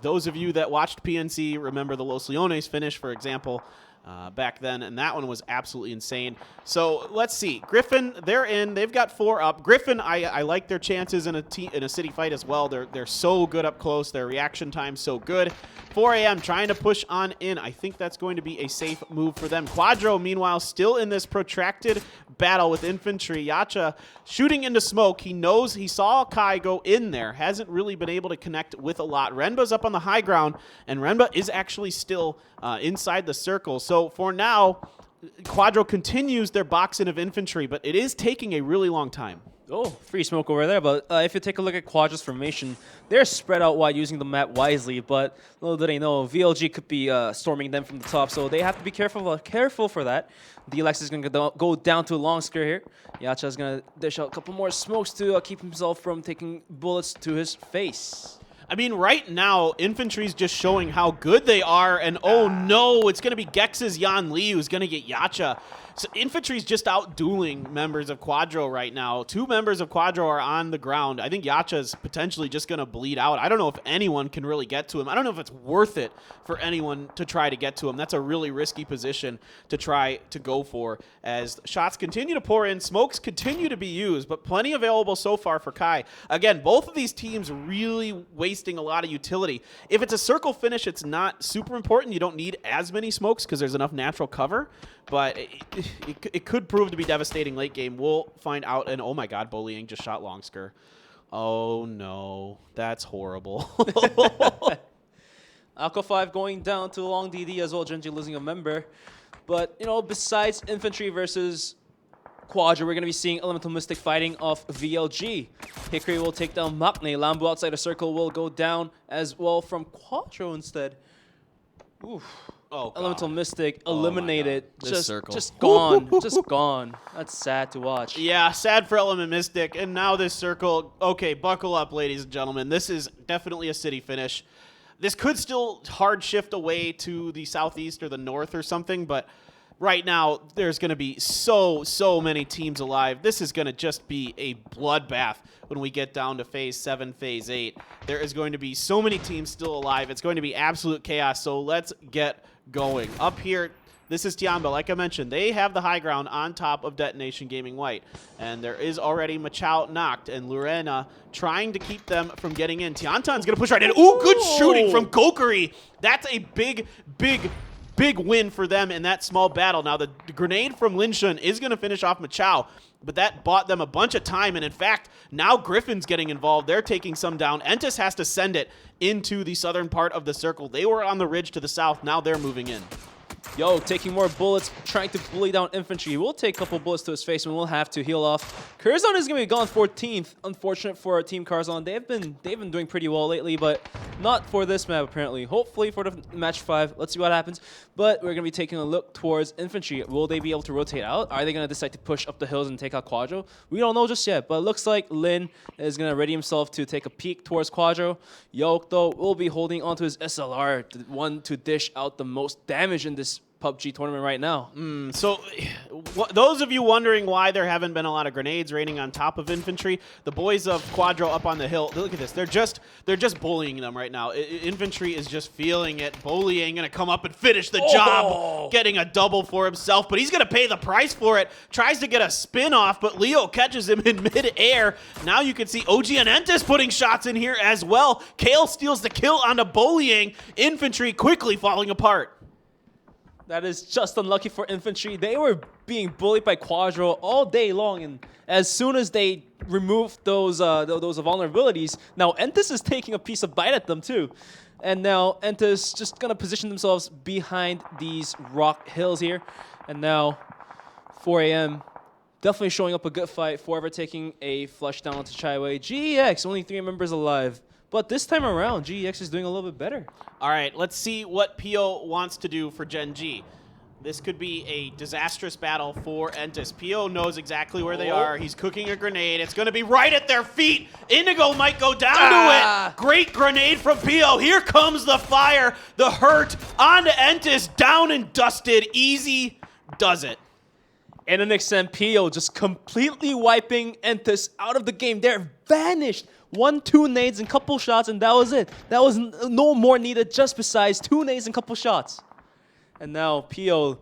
[SPEAKER 1] Those of you that watched PNC remember the Los Leones finish, for example, back then, and that one was absolutely insane. So let's see. Griffin, they're in. They've got 4 up. Griffin, I like their chances in a city fight as well. They're so good up close. Their reaction time's so good. 4 a.m. trying to push on in. I think that's going to be a safe move for them. Quadro, meanwhile, still in this protracted battle with infantry. Yacha shooting into smoke. He saw Kai go in there. Hasn't really been able to connect with a lot. Renba's up on the high ground, and Renba is actually still inside the circle. So for now, Quadro continues their boxing of infantry, but it is taking a really long time.
[SPEAKER 9] Oh, free smoke over there, but if you take a look at Quadra's formation, they're spread out wide using the map wisely, but little do they know, VLG could be storming them from the top, so they have to be careful for that. DLX is going to go down to a long square here. Yacha is going to dish out a couple more smokes to keep himself from taking bullets to his face.
[SPEAKER 1] I mean, right now, infantry's just showing how good they are, and oh no, it's going to be Gex's Yan Li who's going to get Yacha. So infantry's just out dueling members of Quadro right now. 2 members of Quadro are on the ground. I think Yacha's potentially just going to bleed out. I don't know if anyone can really get to him. I don't know if it's worth it for anyone to try to get to him. That's a really risky position to try to go for as shots continue to pour in. Smokes continue to be used, but plenty available so far for Kai. Again, both of these teams really wasting a lot of utility. If it's a circle finish, it's not super important. You don't need as many smokes because there's enough natural cover, but it could prove to be devastating late game. We'll find out. And oh my god, Bullying just shot Longsker. Oh no, that's horrible.
[SPEAKER 9] Alco 5 going down to long DD as well, Gen.G losing a member. But, besides infantry versus Quadra, we're going to be seeing Elemental Mystic fighting off VLG. Hickory will take down Maknae. Lambu outside the circle will go down as well from Quadro instead. Oof.
[SPEAKER 1] Oh,
[SPEAKER 9] Elemental
[SPEAKER 1] God.
[SPEAKER 9] Mystic
[SPEAKER 1] Oh my
[SPEAKER 9] eliminated.
[SPEAKER 1] God. This circle.
[SPEAKER 9] Just gone. Just gone. That's sad to watch.
[SPEAKER 1] Yeah, sad for Element Mystic. And now this circle. Okay, buckle up, ladies and gentlemen. This is definitely a city finish. This could still hard shift away to the southeast or the north or something, but right now there's going to be so many teams alive. This is going to just be a bloodbath when we get down to Phase 7, Phase 8. There is going to be so many teams still alive. It's going to be absolute chaos, so let's get going. Up here, this is Tiamba. Like I mentioned, they have the high ground on top of Detonation Gaming White. And there is already Machao knocked, and Lurena trying to keep them from getting in. Tiantan's going to push right in. Ooh, good shooting from Kokiri. That's a big win for them in that small battle. Now, the grenade from Linshun is going to finish off Machao, but that bought them a bunch of time. And in fact, now Griffin's getting involved. They're taking some down. Entus has to send it into the southern part of the circle. They were on the ridge to the south. Now they're moving in.
[SPEAKER 9] Yo, taking more bullets, trying to bully down infantry. We'll take a couple bullets to his face and we'll have to heal off. Curzon is going to be gone 14th. Unfortunate for Team Curzon. They've been doing pretty well lately, but not for this map apparently. Hopefully for the match 5. Let's see what happens. But we're going to be taking a look towards infantry. Will they be able to rotate out? Are they going to decide to push up the hills and take out Quadro? We don't know just yet, but it looks like Lin is going to ready himself to take a peek towards Quadro. Yoke, though, will be holding onto his SLR, the one to dish out the most damage in this PUBG tournament right now.
[SPEAKER 1] So those of you wondering why there haven't been a lot of grenades raining on top of infantry, the boys of Quadro up on the hill, look at this. They're just bullying them right now. Infantry is just feeling it. Bullying going to come up and finish the job, getting a double for himself, but he's going to pay the price for it. Tries to get a spin off, but Leo catches him in mid-air. Now you can see OGN Entus putting shots in here as well. Kale steals the kill onto bullying. Infantry quickly falling apart.
[SPEAKER 9] That is just unlucky for infantry. They were being bullied by Quadro all day long, and as soon as they removed those vulnerabilities, now Entus is taking a piece of bite at them too. And now Entus just gonna position themselves behind these rock hills here. And now 4 a.m. definitely showing up a good fight. Forever taking a flush down to Chaiwei. GEX, only 3 members alive. But this time around, GEX is doing a little bit better.
[SPEAKER 1] All right, let's see what Pio wants to do for Gen.G. This could be a disastrous battle for Entus. Pio knows exactly where they are. He's cooking a grenade. It's going to be right at their feet. Indigo might go down to it. Great grenade from Pio. Here comes the fire. The hurt onto Entus. Down and dusted. Easy does it.
[SPEAKER 9] And an extent, Pio just completely wiping Entus out of the game. They're vanished. 1-2 nades and couple shots, and that was it. That was no more needed just besides 2 nades and couple shots. And now Pio,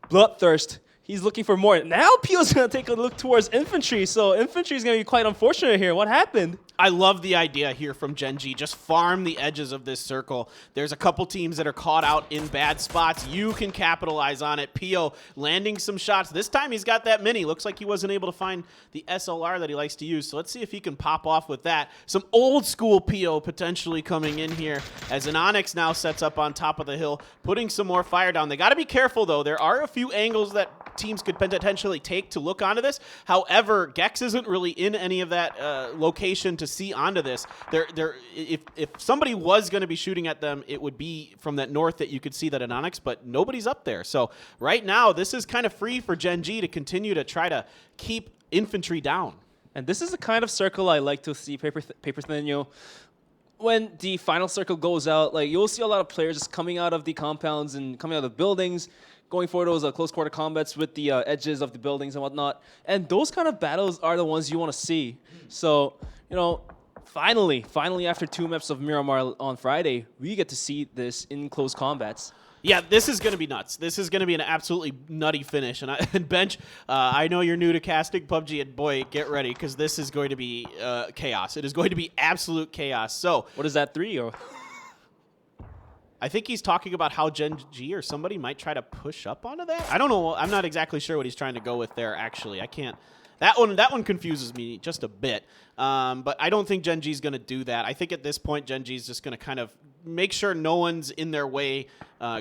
[SPEAKER 9] bloodthirst, he's looking for more. Now Pio's going to take a look towards infantry, so infantry is going to be quite unfortunate here. What happened?
[SPEAKER 1] I love the idea here from Gen.G. Just farm the edges of this circle. There's a couple teams that are caught out in bad spots. You can capitalize on it. Pio landing some shots. This time he's got that mini. Looks like he wasn't able to find the SLR that he likes to use. So let's see if he can pop off with that. Some old school Pio potentially coming in here as an Onyx now sets up on top of the hill, putting some more fire down. They got to be careful though. There are a few angles that teams could potentially take to look onto this. However, Gex isn't really in any of that location to see onto this. If somebody was going to be shooting at them, it would be from that north that you could see that in Onyx, but nobody's up there. So right now, this is kind of free for Gen.G to continue to try to keep infantry down.
[SPEAKER 9] And this is the kind of circle I like to see paper thin, you know. When the final circle goes out, like you'll see a lot of players just coming out of the compounds and coming out of the buildings, going for those close quarter combats with the edges of the buildings and whatnot. And those kind of battles are the ones you want to see. So, you know, finally after 2 maps of Miramar on Friday, we get to see this in close combats.
[SPEAKER 1] Yeah, this is going to be nuts. This is going to be an absolutely nutty finish. And Bench, I know you're new to casting PUBG, and boy, get ready, because this is going to be chaos. It is going to be absolute chaos. So,
[SPEAKER 9] what is that 3 or?
[SPEAKER 1] I think he's talking about how Gen.G or somebody might try to push up onto that. I don't know. I'm not exactly sure what he's trying to go with there, actually. I can't. That one confuses me just a bit. But I don't think Gen.G is going to do that. I think at this point, Gen.G is just going to kind of make sure no one's in their way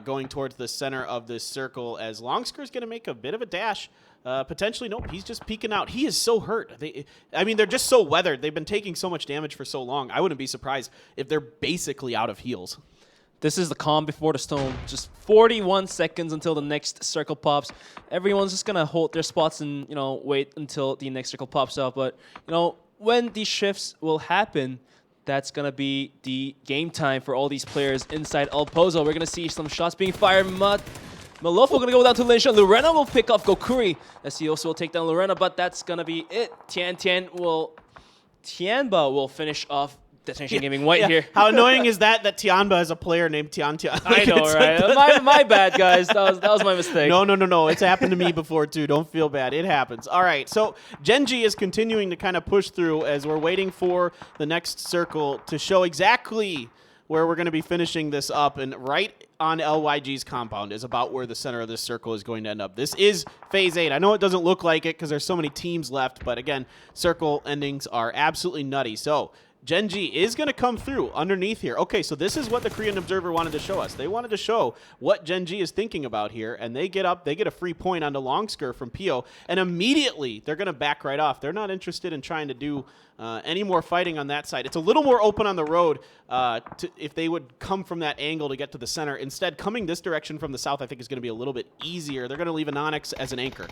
[SPEAKER 1] going towards the center of this circle, as Longskir's going to make a bit of a dash. Potentially, nope, he's just peeking out. He is so hurt. They're just so weathered. They've been taking so much damage for so long. I wouldn't be surprised if they're basically out of heals.
[SPEAKER 9] This is the calm before the storm. Just 41 seconds until the next circle pops. Everyone's just gonna hold their spots and wait until the next circle pops out. But when these shifts will happen, that's gonna be the game time for all these players inside El Pozo. We're gonna see some shots being fired. Malofo gonna go down to Linsha. Lorena will pick up Gokuri as he also will take down Lorena, but that's gonna be it. Tianba will finish off Destination Gaming White here.
[SPEAKER 1] How annoying is that Tianba is a player named Tian?
[SPEAKER 9] I know, right? My bad, guys. That was my mistake.
[SPEAKER 1] No. It's happened to me before, too. Don't feel bad. It happens. All right, so Gen.G is continuing to kind of push through as we're waiting for the next circle to show exactly where we're going to be finishing this up. And right on LYG's compound is about where the center of this circle is going to end up. This is Phase 8. I know it doesn't look like it because there's so many teams left, but again, circle endings are absolutely nutty. So Gen.G is going to come through underneath here. Okay, so this is what the Korean Observer wanted to show us. They wanted to show what Gen.G is thinking about here, and they get up, they get a free point onto Longsker from Pio, and immediately they're going to back right off. They're not interested in trying to do any more fighting on that side. It's a little more open on the road if they would come from that angle to get to the center. Instead, coming this direction from the south, I think is going to be a little bit easier. They're going to leave Anonix as an anchor.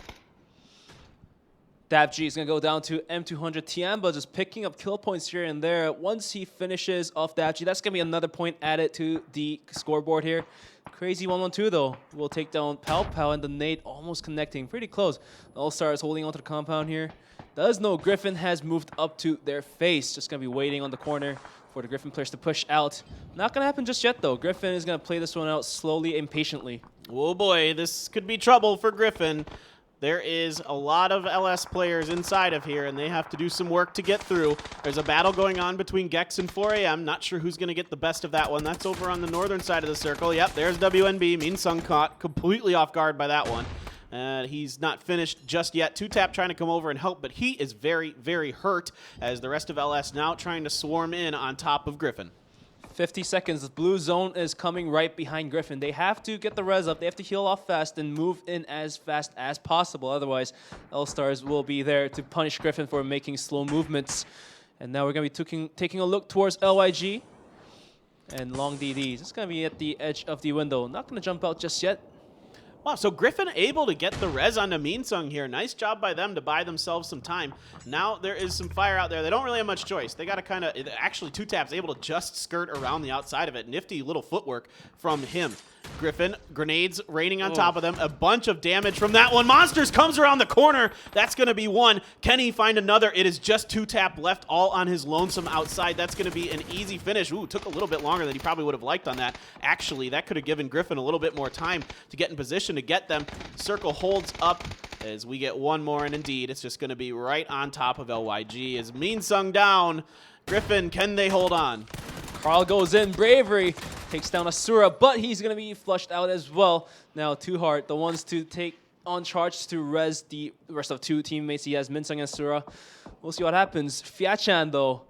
[SPEAKER 9] G is going to go down to M200. Tianba just picking up kill points here and there. Once he finishes off G, that's going to be another point added to the scoreboard here. Crazy 1-1-2 though. Will take down Pao and the nade almost connecting. Pretty close. All-Star is holding onto the compound here. Does know Griffin has moved up to their face. Just going to be waiting on the corner for the Griffin players to push out. Not going to happen just yet though. Griffin is going to play this one out slowly and patiently.
[SPEAKER 1] Oh boy, this could be trouble for Griffin. There is a lot of LS players inside of here, and they have to do some work to get through. There's a battle going on between Gex and 4AM. Not sure who's going to get the best of that one. That's over on the northern side of the circle. Yep, there's WNB. Min Sung caught completely off guard by that one. He's not finished just yet. 2Tap trying to come over and help, but he is very, very hurt as the rest of LS now trying to swarm in on top of Griffin.
[SPEAKER 9] 50 seconds. The blue zone is coming right behind Griffin. They have to get the res up. They have to heal off fast and move in as fast as possible. Otherwise, L-Stars will be there to punish Griffin for making slow movements. And now we're going to be taking a look towards LYG and Long DDs. It's going to be at the edge of the window. Not going to jump out just yet.
[SPEAKER 1] Wow, so Griffin able to get the res onto Min Sung here. Nice job by them to buy themselves some time. Now there is some fire out there. They don't really have much choice. They got to kind of, actually 2Tap's able to just skirt around the outside of it. Nifty little footwork from him. Griffin, grenades raining on top of them. A bunch of damage from that one. Monsters comes around the corner. That's going to be one. Can he find another? It is just 2Tap left all on his lonesome outside. That's going to be an easy finish. Ooh, took a little bit longer than he probably would have liked on that. Actually, that could have given Griffin a little bit more time to get in position to get them. Circle holds up as we get one more, and indeed, it's just going to be right on top of LYG. As Min Sung down, Griffin, can they hold on?
[SPEAKER 9] Carl goes in, bravery, takes down Asura, but he's going to be flushed out as well. Now, Too Hard, the ones to take on charge to res the rest of two teammates. He has Min Sung and Asura. We'll see what happens. Fiachan, though,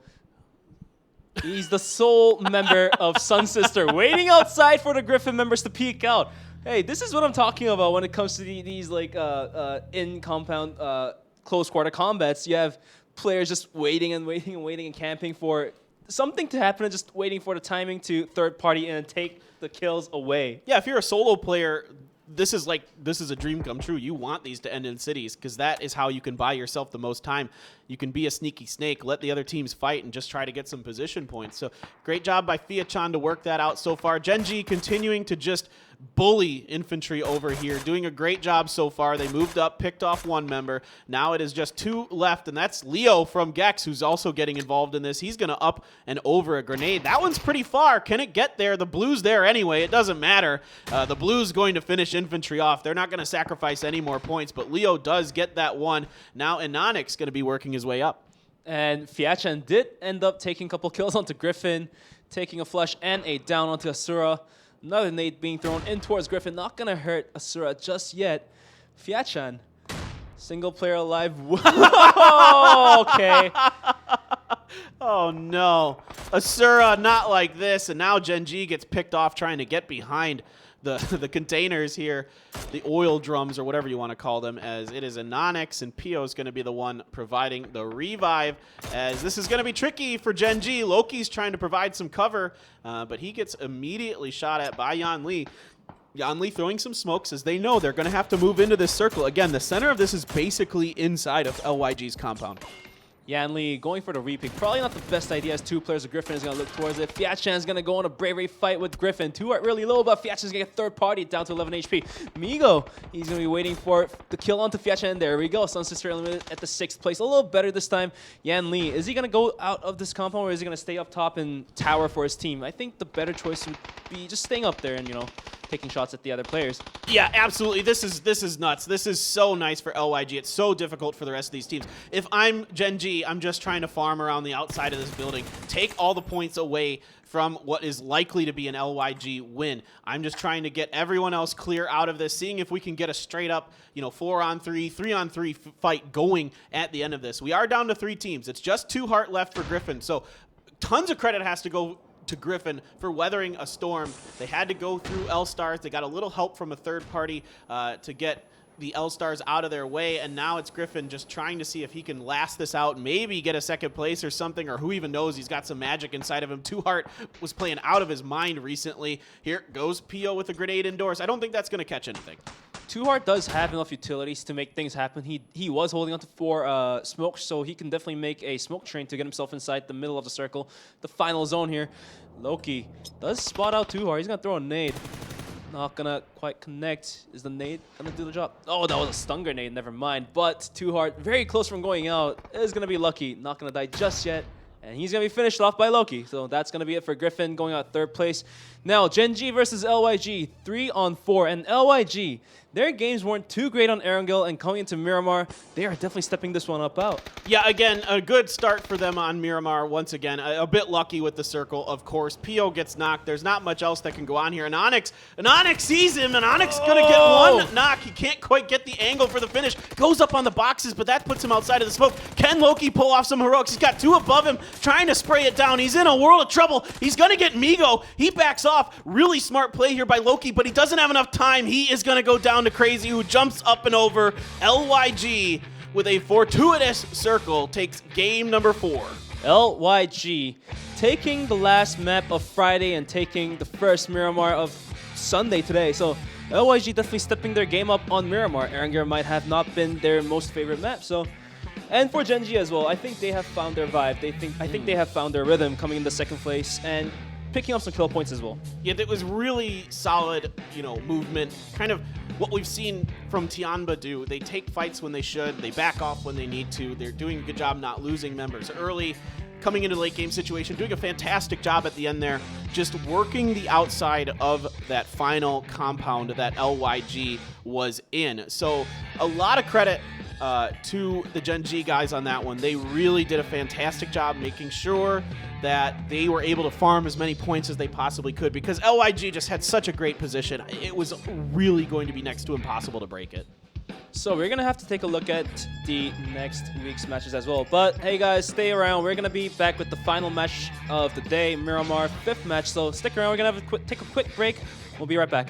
[SPEAKER 9] he's the sole member of Sun Sister, waiting outside for the Griffin members to peek out. Hey, this is what I'm talking about when it comes to these like in-compound close quarter combats. You have players just waiting and camping for something to happen and just waiting for the timing to third party in and take the kills away.
[SPEAKER 1] Yeah, if you're a solo player, this is a dream come true. You want these to end in cities because that is how you can buy yourself the most time. You can be a sneaky snake, let the other teams fight, and just try to get some position points. So great job by Fiachan to work that out so far. Gen.G continuing to just bully infantry over here, doing a great job so far. They moved up, picked off one member. Now it is just two left, and that's Leo from Gex, who's also getting involved in this. He's going to up and over a grenade. That one's pretty far. Can it get there? The blue's there anyway. It doesn't matter. The blue's going to finish infantry off. They're not going to sacrifice any more points, but Leo does get that one. Now Anonix going to be working his way up.
[SPEAKER 9] And Fiachan did end up taking a couple kills onto Griffin, taking a flush and a down onto Asura. Another nade being thrown in towards Griffin. Not going to hurt Asura just yet. Fiachan, single player alive. Whoa, okay.
[SPEAKER 1] Oh, no. Asura not like this, and now Gen.G gets picked off trying to get behind the containers here, the oil drums or whatever you want to call them, as it is Anonix, and Pio is going to be the one providing the revive, as this is going to be tricky for Gen.G. Loki's trying to provide some cover, but he gets immediately shot at by Yan Lee. Yan Lee throwing some smokes as they know they're going to have to move into this circle. Again, the center of this is basically inside of LYG's compound.
[SPEAKER 9] Yan Lee going for the repick. Probably not the best idea as two players of Griffin is going to look towards it. Fiatchan is going to go on a bravery fight with Griffin. 2-heart really low, but Fiatchan is going to get third party down to 11 HP. Migo, he's going to be waiting for the kill onto Fiatchan. There we go. Sun Sister eliminated at the 6th place. A little better this time. Yan Lee, is he going to go out of this compound or is he going to stay up top and tower for his team? I think the better choice would be just staying up there and, you know, taking shots at the other players.
[SPEAKER 1] Yeah, absolutely. This is nuts. This is so nice for LYG. It's so difficult for the rest of these teams. If I'm Gen.G, I'm just trying to farm around the outside of this building, take all the points away from what is likely to be an LYG win. I'm just trying to get everyone else clear out of this, seeing if we can get a straight up, 4-on-3, 3-on-3 fight going at the end of this. We are down to 3 teams. It's just 2 heart left for Griffin. So tons of credit has to go to Griffin for weathering a storm. They had to go through L-Stars. They got a little help from a third party to get the L-Stars out of their way, and now it's Griffin just trying to see if he can last this out, maybe get a 2nd place or something, or who even knows. He's got some magic inside of him. 2-heart was playing out of his mind recently. Here goes Pio with a grenade indoors. I don't think that's going to catch anything.
[SPEAKER 9] 2-heart does have enough utilities to make things happen. He was holding on to 4 smokes, so he can definitely make a smoke train to get himself inside the middle of the circle. The final zone here. Loki does spot out 2-heart. He's going to throw a nade. Not going to quite connect. Is the nade going to do the job? Oh, that was a stun grenade. Never mind. But 2-heart, very close from going out, is going to be lucky. Not going to die just yet. And he's going to be finished off by Loki. So that's going to be it for Griffin going out 3rd place. Now, Gen.G versus LYG, 3-on-4. And LYG, their games weren't too great on Erangel, and coming into Miramar, they are definitely stepping this one up out.
[SPEAKER 1] Yeah, again, a good start for them on Miramar. Once again, a bit lucky with the circle, of course. Pio gets knocked. There's not much else that can go on here. And Onyx sees him, and Onyx going to get one knock. He can't quite get the angle for the finish. Goes up on the boxes, but that puts him outside of the smoke. Can Loki pull off some heroics? He's got 2 above him, trying to spray it down. He's in a world of trouble. He's going to get Migo. He backs off. Really smart play here by Loki, but he doesn't have enough time. He is going to go down to Crazy, who jumps up and over. LYG, with a fortuitous circle, takes game number 4.
[SPEAKER 9] LYG taking the last map of Friday and taking the first Miramar of Sunday today. So LYG definitely stepping their game up on Miramar. Erangel might have not been their most favorite map. So, and for Gen.G as well, I think they have found their vibe. I think they have found their rhythm coming in the 2nd place and picking up some kill points as well.
[SPEAKER 1] Yeah, it was really solid, movement. Kind of what we've seen from Tianba do. They take fights when they should. They back off when they need to. They're doing a good job not losing members early, coming into late game situation, doing a fantastic job at the end there, just working the outside of that final compound that LYG was in. So a lot of credit to the Gen.G guys on that one. They really did a fantastic job making sure that they were able to farm as many points as they possibly could, because LYG just had such a great position. It was really going to be next to impossible to break it.
[SPEAKER 9] So we're going to have to take a look at the next week's matches as well. But hey guys, stay around. We're going to be back with the final match of the day, Miramar 5th match. So stick around. We're going to take a quick break. We'll be right back.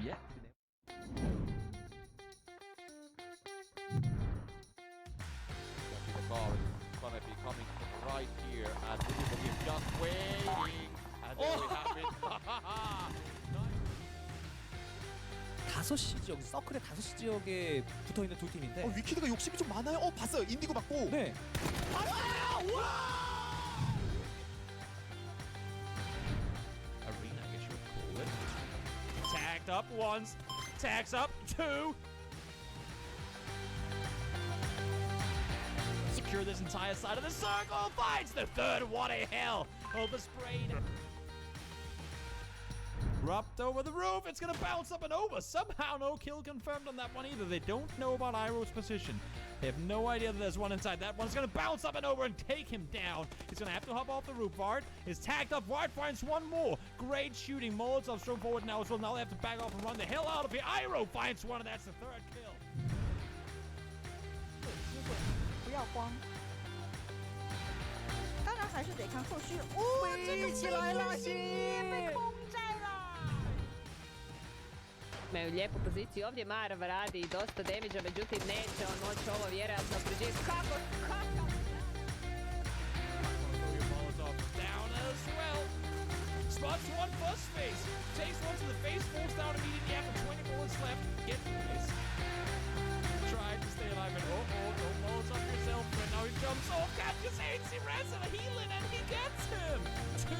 [SPEAKER 15] yet.
[SPEAKER 13] The car is gonna be coming right here, and everybody is just waiting. And there we have it.
[SPEAKER 11] 5시 지역, 서클의 5시 지역에 붙어있는 두 팀인데
[SPEAKER 19] 위키드가 욕심이 좀 많아요. 봤어요. 인디고 맞고.
[SPEAKER 11] 네.
[SPEAKER 5] Arena, I guess you would call it. Tagged up once, tags up two. Secure this entire side of the circle, finds the third. What a hell! Oversprayed. Dropped over the roof, it's gonna bounce up and over. Somehow no kill confirmed on that one either. They don't know about Iroh's position. They have no idea that there's one inside. That one's gonna bounce up and over and take him down. He's gonna have to hop off the roof. Vard is tagged up. Vard finds one more. Great shooting. Molotov's thrown forward now as well. Now they have to back off and run the hell out of here. Iroh finds one, and that's the third kill.
[SPEAKER 4] 不要慌，当然还是得看后续。哦，飞起来了，被空战了。
[SPEAKER 20] Imaju lijepu poziciju ovdje, Marv radi dosta damage-a, međutim neće on moći ovo vjerojatno preživjeti. Kako?
[SPEAKER 5] Down as well. Spots one first face. Takes one to the face, falls down immediately after 20 bullets left. Gets this. Tried to stay alive and don't Molotov yourself, but now he jumps off. Can't you say it's Res and a healing and he gets him. 2.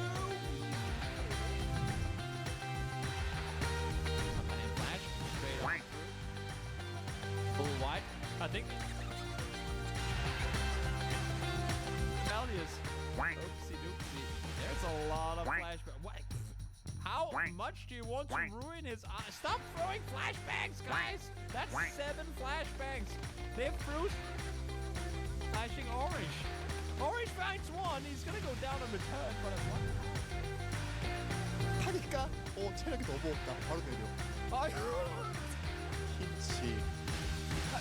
[SPEAKER 5] Full wide. I think. Valius. Oopsie doopsie. There's a lot of flashbacks. What? How much do you want to ruin his eyes? Stop throwing flashbangs, guys! That's 7 flashbangs. They threw flashing orange. Orange finds one. He's gonna go down on return, but at one.
[SPEAKER 19] 하니까 체력이 너무 없다. 바로 내려. 아유. 김치.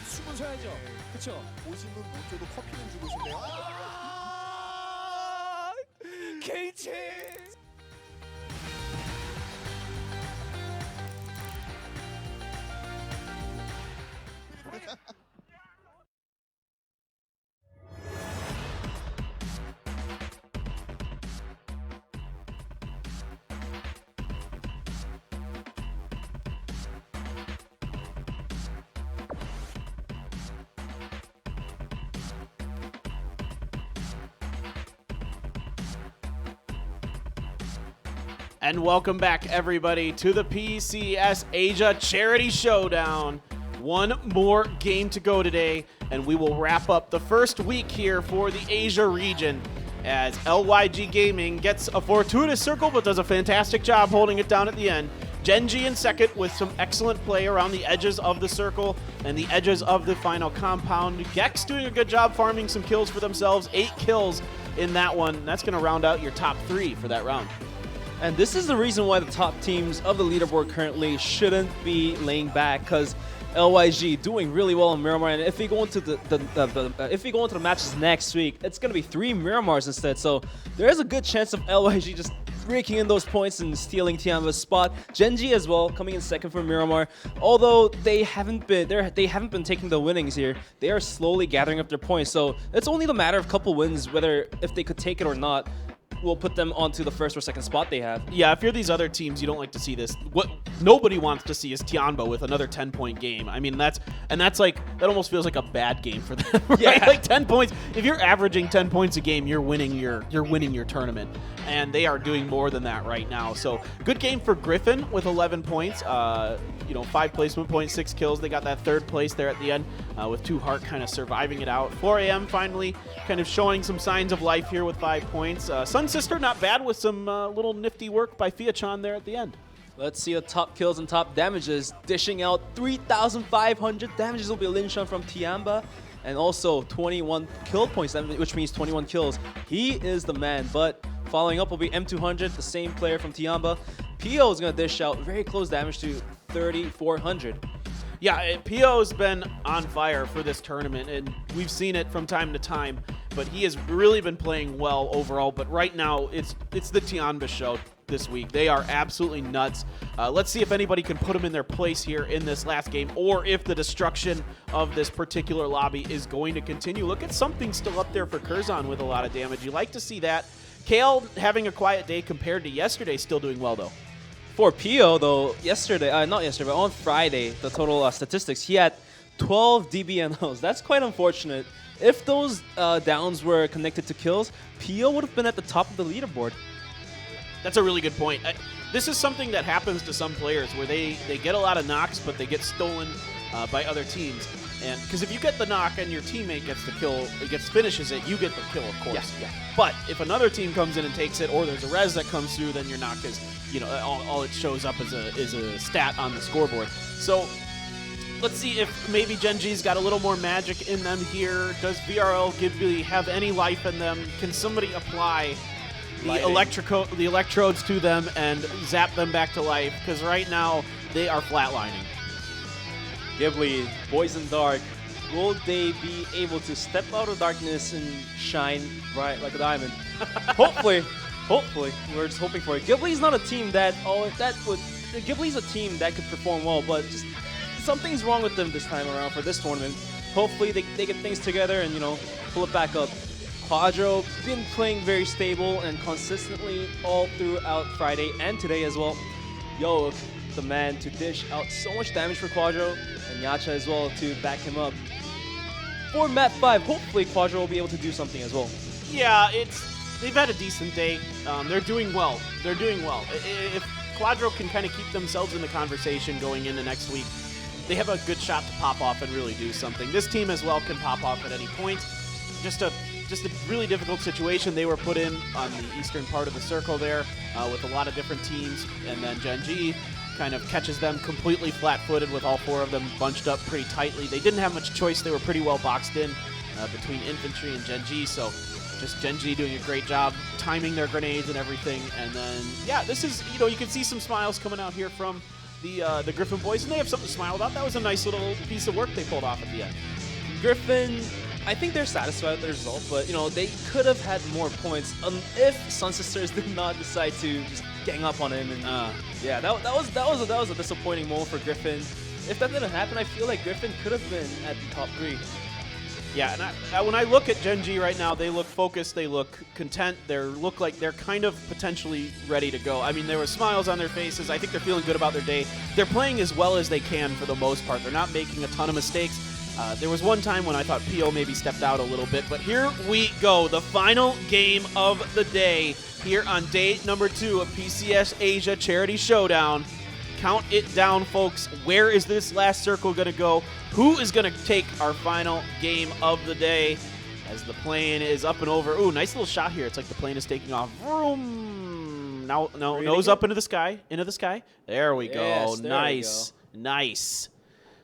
[SPEAKER 11] 숨은 쉬어야죠. 그쵸?
[SPEAKER 19] 오시는 못 줘도 커피는 주고 싶네요.
[SPEAKER 11] 김치!
[SPEAKER 1] And welcome back, everybody, to the PCS Asia Charity Showdown. One more game to go today, and we will wrap up the first week here for the Asia region as LYG Gaming gets a fortuitous circle but does a fantastic job holding it down at the end. Gen.G in second with some excellent play around the edges of the circle and the edges of the final compound. Gex doing a good job farming some kills for themselves. 8 kills in that one. That's going to round out your top 3 for that round.
[SPEAKER 9] And this is the reason why the top teams of the leaderboard currently shouldn't be laying back, because LYG doing really well in Miramar, and if we go into the matches next week, it's gonna be 3 Miramars instead. So there is a good chance of LYG just raking in those points and stealing Tianba's spot. Gen.G as well coming in second for Miramar. Although they haven't been taking the winnings here, they are slowly gathering up their points. So it's only the matter of a couple wins whether if they could take it or not will put them onto the first or second spot they have.
[SPEAKER 1] Yeah, if you're these other teams, you don't like to see this. What nobody wants to see is Tianba with another 10-point game. I mean, that's like, that almost feels like a bad game for them, right?
[SPEAKER 9] Yeah.
[SPEAKER 1] Like 10 points. If you're averaging 10 points a game, you're winning your tournament. And they are doing more than that right now. So good game for Griffin with 11 points. 5 placement points, 6 kills. They got that 3rd place there at the end with 2 Heart kind of surviving it out. 4AM finally kind of showing some signs of life here with 5 points. Sun Sister not bad with some little nifty work by Fiachan there at the end.
[SPEAKER 9] Let's see the top kills and top damages. Dishing out 3,500 damages will be Linshan from Tianba. And also 21 kill points, which means 21 kills. He is the man, but following up will be M200, the same player from Tianba. PO is going to dish out very close damage to 3,400.
[SPEAKER 1] Yeah, PO's been on fire for this tournament, and we've seen it from time to time, but he has really been playing well overall. But right now, it's the Tianba show. this week. They are absolutely nuts. Let's see if anybody can put them in their place here in this last game, or if the destruction of this particular lobby is going to continue. Look at something still up there for Curzon with a lot of damage. You like to see that. Kale having a quiet day compared to yesterday, still doing well though.
[SPEAKER 9] For Pio, though, not yesterday, but on Friday, the total statistics, he had 12 DBNOs. That's quite unfortunate. If those downs were connected to kills, Pio would have been at the top of the leaderboard.
[SPEAKER 1] That's a really good point. This is something that happens to some players where they get a lot of knocks, but they get stolen by other teams. And because if you get the knock and your teammate gets the kill, finishes it, you get the kill, of course.
[SPEAKER 9] Yeah.
[SPEAKER 1] But if another team comes in and takes it, or there's a res that comes through, then your knock is, all it shows up is a stat on the scoreboard. So let's see if maybe Gen.G's got a little more magic in them here. Does VRL Ghibli have any life in them? Can somebody apply the electrodes to them and zap them back to life? Because right now they are flatlining.
[SPEAKER 9] Ghibli, Boys in Dark, will they be able to step out of darkness and shine bright like a diamond? Hopefully, we're just hoping for it. Ghibli's not a team Ghibli's a team that could perform well, but just something's wrong with them this time around for this tournament. Hopefully they get things together and pull it back up. Quadro been playing very stable and consistently all throughout Friday and today as well. Yo, the man to dish out so much damage for Quadro, and Yacha as well to back him up. For map 5, hopefully Quadro will be able to do something as well.
[SPEAKER 1] Yeah, they've had a decent day. They're doing well. If Quadro can kind of keep themselves in the conversation going into next week, they have a good shot to pop off and really do something. This team as well can pop off at any point. Just a really difficult situation they were put in on the eastern part of the circle there with a lot of different teams, and then Gen.G kind of catches them completely flat-footed with all 4 of them bunched up pretty tightly. They didn't have much choice. They were pretty well boxed in between infantry and Gen.G, so just Gen.G doing a great job timing their grenades and everything. And then, yeah, this is, you can see some smiles coming out here from the Griffin boys, and they have something to smile about. That was a nice little piece of work they pulled off at the end.
[SPEAKER 9] Griffin, I think they're satisfied with the result, but they could have had more points if Sun Sisters did not decide to just gang up on him. And yeah, that was a disappointing moment for Griffin. If that didn't happen, I feel like Griffin could have been at the top 3.
[SPEAKER 1] Yeah, and when I look at Gen.G right now, they look focused, they look content, they look like they're kind of potentially ready to go. I mean, there were smiles on their faces. I think they're feeling good about their day. They're playing as well as they can for the most part. They're not making a ton of mistakes. There was one time when I thought PO maybe stepped out a little bit, but here we go. The final game of the day here on day number 2 of PCS Asia Charity Showdown. Count it down, folks. Where is this last circle going to go? Who is going to take our final game of the day as the plane is up and over? Ooh, nice little shot here. It's like the plane is taking off. Vroom. Now, nose up into the sky. There we go.
[SPEAKER 9] Yes,
[SPEAKER 1] nice. Nice.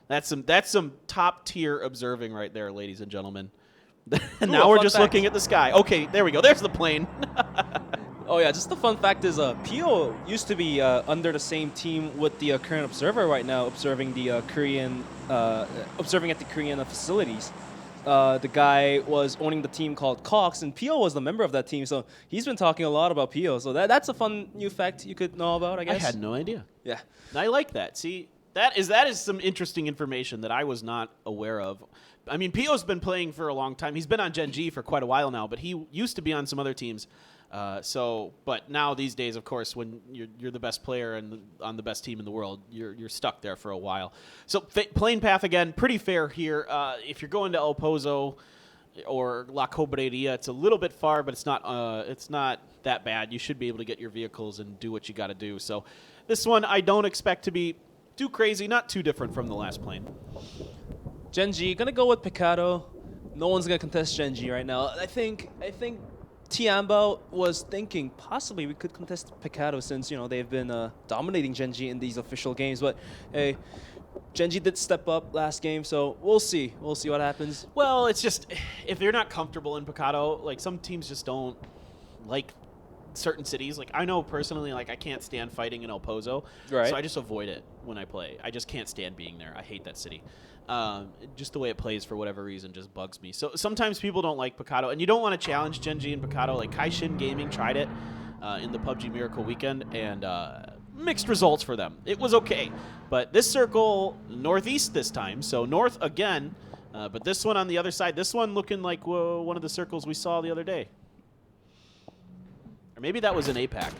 [SPEAKER 1] That's some top tier observing right there, ladies and gentlemen. And now we're just looking at the sky. Okay, there we go. There's the plane.
[SPEAKER 9] Oh yeah, just the fun fact is, Pio used to be under the same team with the current observer right now, observing the observing at the Korean facilities. The guy was owning the team called Cox, and Pio was the member of that team, so he's been talking a lot about Pio. So that's a fun new fact you could know about, I guess.
[SPEAKER 1] I had no idea.
[SPEAKER 9] Yeah,
[SPEAKER 1] I like that. See, that is some interesting information that I was not aware of. I mean, Pio's been playing for a long time. He's been on Gen.G for quite a while now, but he used to be on some other teams. But now these days, of course, when you're the best player and on the best team in the world, you're stuck there for a while. So plane path again, pretty fair here. If you're going to El Pozo or La Cobreria, it's a little bit far, but it's not that bad. You should be able to get your vehicles and do what you got to do. So this one I don't expect to be too crazy, not too different from the last plane.
[SPEAKER 9] Gen.G gonna go with Picado. No one's gonna contest Gen.G right now. I think Tiamba was thinking possibly we could contest Picado since they've been dominating Gen.G in these official games. But hey, Gen.G did step up last game, so we'll see. We'll see what happens.
[SPEAKER 1] Well, it's just if you're not comfortable in Picado, like some teams just don't like certain cities. Like I know personally, like I can't stand fighting in El Pozo,
[SPEAKER 9] right?
[SPEAKER 1] So I just avoid it when I play. I just can't stand being there. I hate that city. Just the way it plays for whatever reason just bugs me. So sometimes people don't like Picado, and you don't want to challenge Gen.G and Picado. Like Kaishin Gaming tried it in the PUBG Miracle Weekend, and mixed results for them. It was okay, but this circle, northeast this time, so north again, but this one on the other side, this one looking like one of the circles we saw the other day. Or maybe that was an APAC.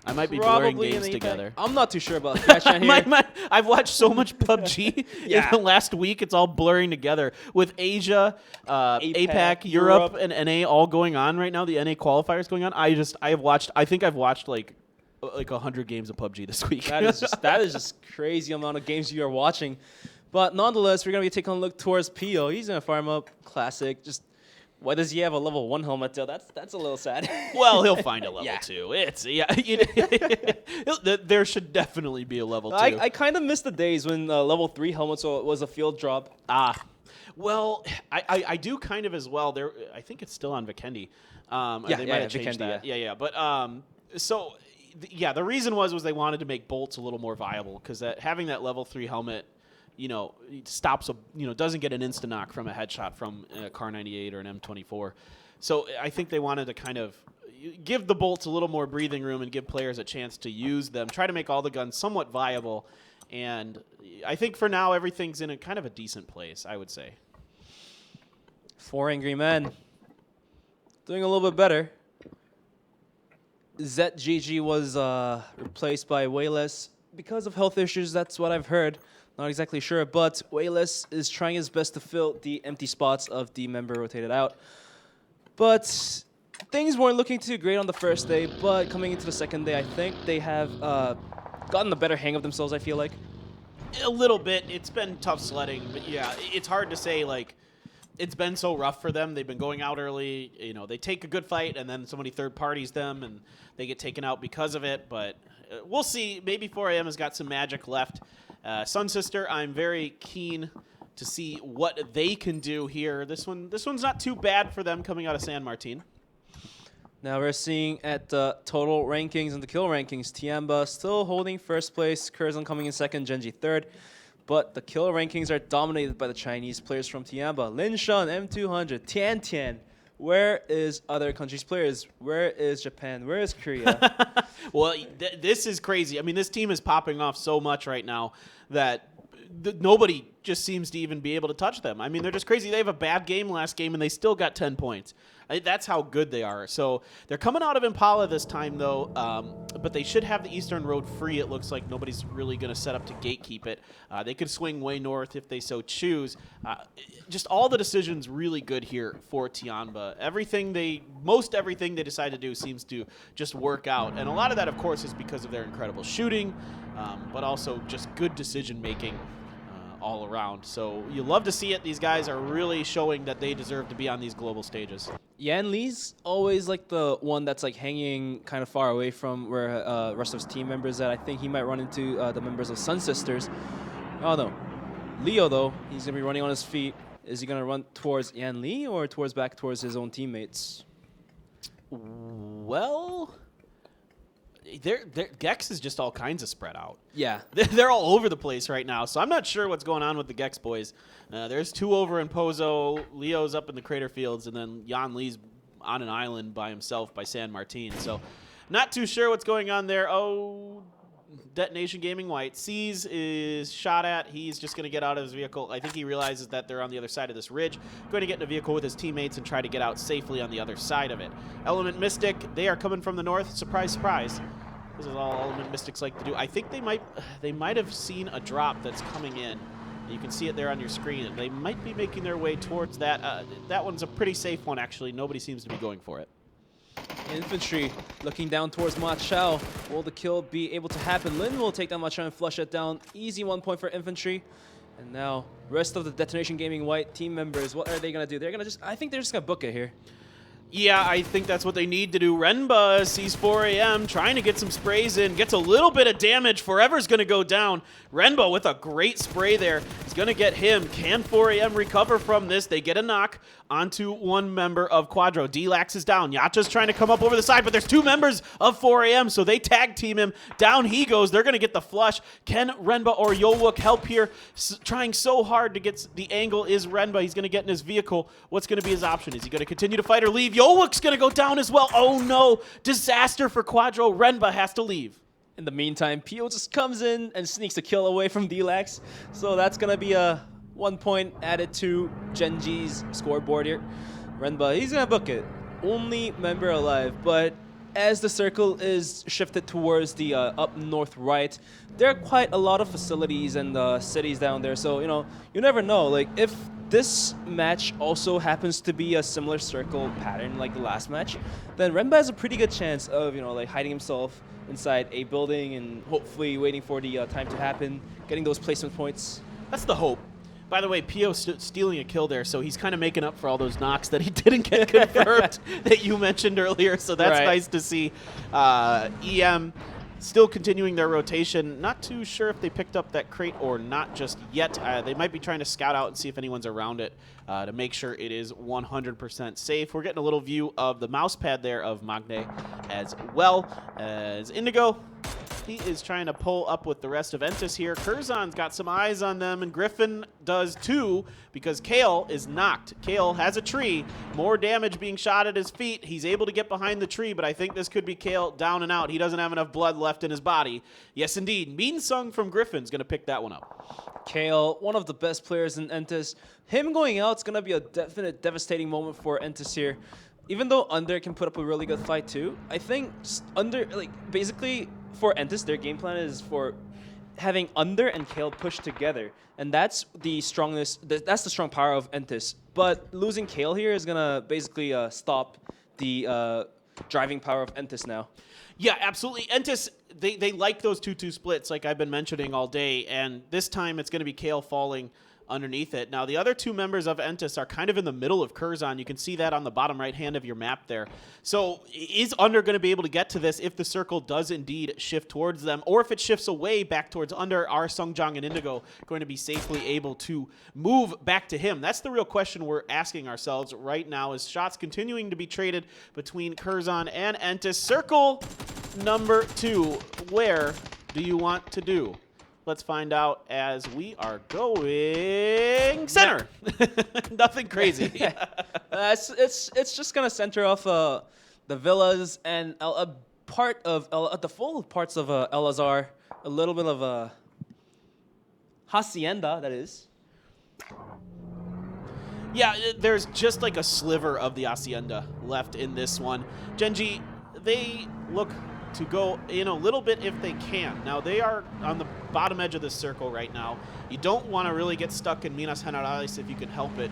[SPEAKER 1] I might be blurring games together.
[SPEAKER 9] I'm not too sure about that here.
[SPEAKER 1] I've watched so much PUBG in the last week. It's all blurring together with Asia, APAC, Europe, and NA all going on right now. The NA qualifiers going on. I think I've watched like 100 games of PUBG this week.
[SPEAKER 9] That is just crazy amount of games you are watching. But nonetheless, we're gonna be taking a look towards Pio. He's gonna farm up classic. Just why does he have a level 1 helmet though? That's a little sad.
[SPEAKER 1] Well, he'll find a level 2. There should definitely be a level 2.
[SPEAKER 9] I kind of miss the days when level 3 helmets was a field drop.
[SPEAKER 1] Well, I do kind of as well. I think it's still on Vikendi. They might have changed that. Yeah. But the reason was they wanted to make bolts a little more viable, because having that level 3 helmet, stops doesn't get an insta knock from a headshot from a Kar 98 or an M24. So I think they wanted to kind of give the bolts a little more breathing room and give players a chance to use them, try to make all the guns somewhat viable. And I think for now everything's in a kind of a decent place, I would say.
[SPEAKER 9] 4 angry men doing a little bit better. Gen.G was replaced by Wayless because of health issues. That's what I've heard. Not exactly sure, but Wayless is trying his best to fill the empty spots of the member rotated out. But things weren't looking too great on the first day, but coming into the second day, I think they have gotten a better hang of themselves, I feel like.
[SPEAKER 1] A little bit. It's been tough sledding, but yeah, it's hard to say, like, it's been so rough for them. They've been going out early. They take a good fight, and then somebody third parties them, and they get taken out because of it. But we'll see. Maybe 4AM has got some magic left. Sun Sister, I'm very keen to see what they can do here. This one's not too bad for them coming out of San Martin.
[SPEAKER 9] Now we're seeing at the total rankings and the kill rankings, Tiamba still holding first place, Curzon coming in second, Gen.G third. But the kill rankings are dominated by the Chinese players from Tiamba. Lin Shan, M200, Tian Tian. Where is other countries' players? Where is Japan? Where is Korea?
[SPEAKER 1] Well, this is crazy. I mean, this team is popping off so much right now that nobody just seems to even be able to touch them. I mean, they're just crazy. They have a bad game last game, and they still got 10 points. That's how good they are. So they're coming out of Impala this time, though, but they should have the Eastern Road free. It looks like nobody's really going to set up to gatekeep it. They could swing way north if they so choose. Just all the decisions really good here for Tianba. Most everything they decide to do seems to just work out. And a lot of that, of course, is because of their incredible shooting, but also just good decision-making all around. So you love to see it. These guys are really showing that they deserve to be on these global stages.
[SPEAKER 9] Yan Lee's always like the one that's like hanging kind of far away from where the rest of his team members at. I think he might run into the members of Sun Sisters. Oh no. Leo though, he's gonna be running on his feet. Is he gonna run towards Yan Lee or back towards his own teammates?
[SPEAKER 1] Well, Gex is just all kinds of spread out.
[SPEAKER 9] Yeah.
[SPEAKER 1] They're all over the place right now, so I'm not sure what's going on with the Gex boys. There's 2 over in Pozo, Leo's up in the Crater Fields, and then Yan Lee's on an island by himself by San Martin. So not too sure what's going on there. Oh, Detonation Gaming White. Sees is shot at. He's just going to get out of his vehicle. I think he realizes that they're on the other side of this ridge. Going to get in a vehicle with his teammates and try to get out safely on the other side of it. Element Mystic, they are coming from the north. Surprise, surprise. This is all Element Mystics like to do. I think they might have seen a drop that's coming in. You can see it there on your screen. They might be making their way towards that. That one's a pretty safe one, actually. Nobody seems to be going for it.
[SPEAKER 9] Infantry looking down towards Ma Chao. Will the kill be able to happen? Lin will take down Ma Chao and flush it down. Easy 1 point for Infantry. And now, rest of the Detonation Gaming White team members, what are they going to do? I think they're just going to book it here.
[SPEAKER 1] Yeah, I think that's what they need to do. Renba sees 4AM, trying to get some sprays in, gets a little bit of damage. Forever's going to go down. Renba with a great spray there is going to get him. Can 4AM recover from this? They get a knock onto one member of Quadro. D-Lax is down. Yacha's trying to come up over the side, but there's 2 members of 4AM, so they tag team him. Down he goes. They're going to get the flush. Can Renba or Yowook help here? Trying so hard to get the angle is Renba. He's going to get in his vehicle. What's going to be his option? Is he going to continue to fight or leave? Yowik's gonna go down as well. Oh no, disaster for Quadro. Renba has to leave.
[SPEAKER 9] In the meantime, Pio just comes in and sneaks a kill away from Delax. So that's gonna be a 1 point added to Gen.G's scoreboard here. Renba, he's gonna book it. Only member alive, but as the circle is shifted towards the up north right, there are quite a lot of facilities and cities down there. So, you never know. Like, if this match also happens to be a similar circle pattern like the last match, then Renba has a pretty good chance of, like hiding himself inside a building and hopefully waiting for the time to happen, getting those placement points.
[SPEAKER 1] That's the hope. By the way, Pio stealing a kill there, so he's kind of making up for all those knocks that he didn't get confirmed that you mentioned earlier, so that's nice to see. EM still continuing their rotation. Not too sure if they picked up that crate or not just yet. They might be trying to scout out and see if anyone's around it to make sure it is 100% safe. We're getting a little view of the mouse pad there of Magne as well as Indigo. He is trying to pull up with the rest of Entus here. Curzon's got some eyes on them, and Griffin does too, because Kale is knocked. Kale has a tree. More damage being shot at his feet. He's able to get behind the tree, but I think this could be Kale down and out. He doesn't have enough blood left in his body. Yes, indeed. Mean Sung from Griffin's going to pick that one up.
[SPEAKER 9] Kale, one of the best players in Entus. Him going out is going to be a definite devastating moment for Entus here. Even though Under can put up a really good fight too, I think Under, basically for Entus, their game plan is for having Under and Kale pushed together. And that's the strongest, that's the strong power of Entus. But losing Kale here is gonna basically stop the driving power of Entus now.
[SPEAKER 1] Yeah, absolutely. Entus, they like those 2-2 splits like I've been mentioning all day, and this time it's going to be Kale falling underneath it. Now, the other two members of Entus are kind of in the middle of Curzon. You can see that on the bottom right hand of your map there. So is Under going to be able to get to this if the circle does indeed shift towards them, or if it shifts away back towards Under? Are Sungjang and Indigo going to be safely able to move back to him? That's the real question we're asking ourselves right now, as shots continuing to be traded between Curzon and Entus. Circle number 2, where do you want to do? Let's find out as we are going center. Nothing crazy.
[SPEAKER 9] It's just gonna center off the villas and a part of the full parts of El Azhar, a little bit of hacienda, that is.
[SPEAKER 1] Yeah, there's just like a sliver of the hacienda left in this one. Gen.G, they look to go in a little bit if they can. Now, they are on the bottom edge of this circle right now. You don't want to really get stuck in Minas Generales if you can help it,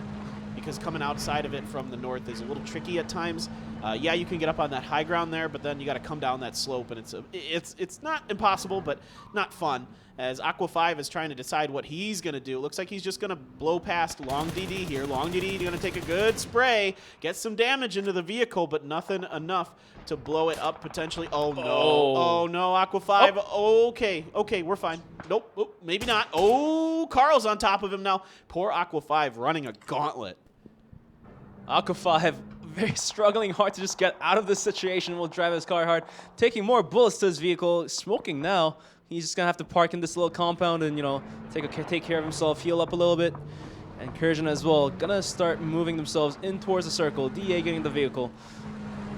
[SPEAKER 1] because coming outside of it from the north is a little tricky at times. Yeah, you can get up on that high ground there, but then you got to come down that slope, and it's not impossible, but not fun. As Aqua 5 is trying to decide what he's going to do. Looks like he's just going to blow past Long DD here. Long DD going to take a good spray, get some damage into the vehicle, but nothing enough to blow it up potentially. Oh, no. Oh, no, Aqua 5. Oh. Okay, we're fine. Nope, maybe not. Oh, Carl's on top of him now. Poor Aqua 5 running a gauntlet.
[SPEAKER 9] Aqua 5 very struggling hard to just get out of this situation. Will drive his car hard, taking more bullets to his vehicle, smoking now. He's just gonna have to park in this little compound and, take care of himself, heal up a little bit. And Curzon as well, gonna start moving themselves in towards the circle. DA getting the vehicle.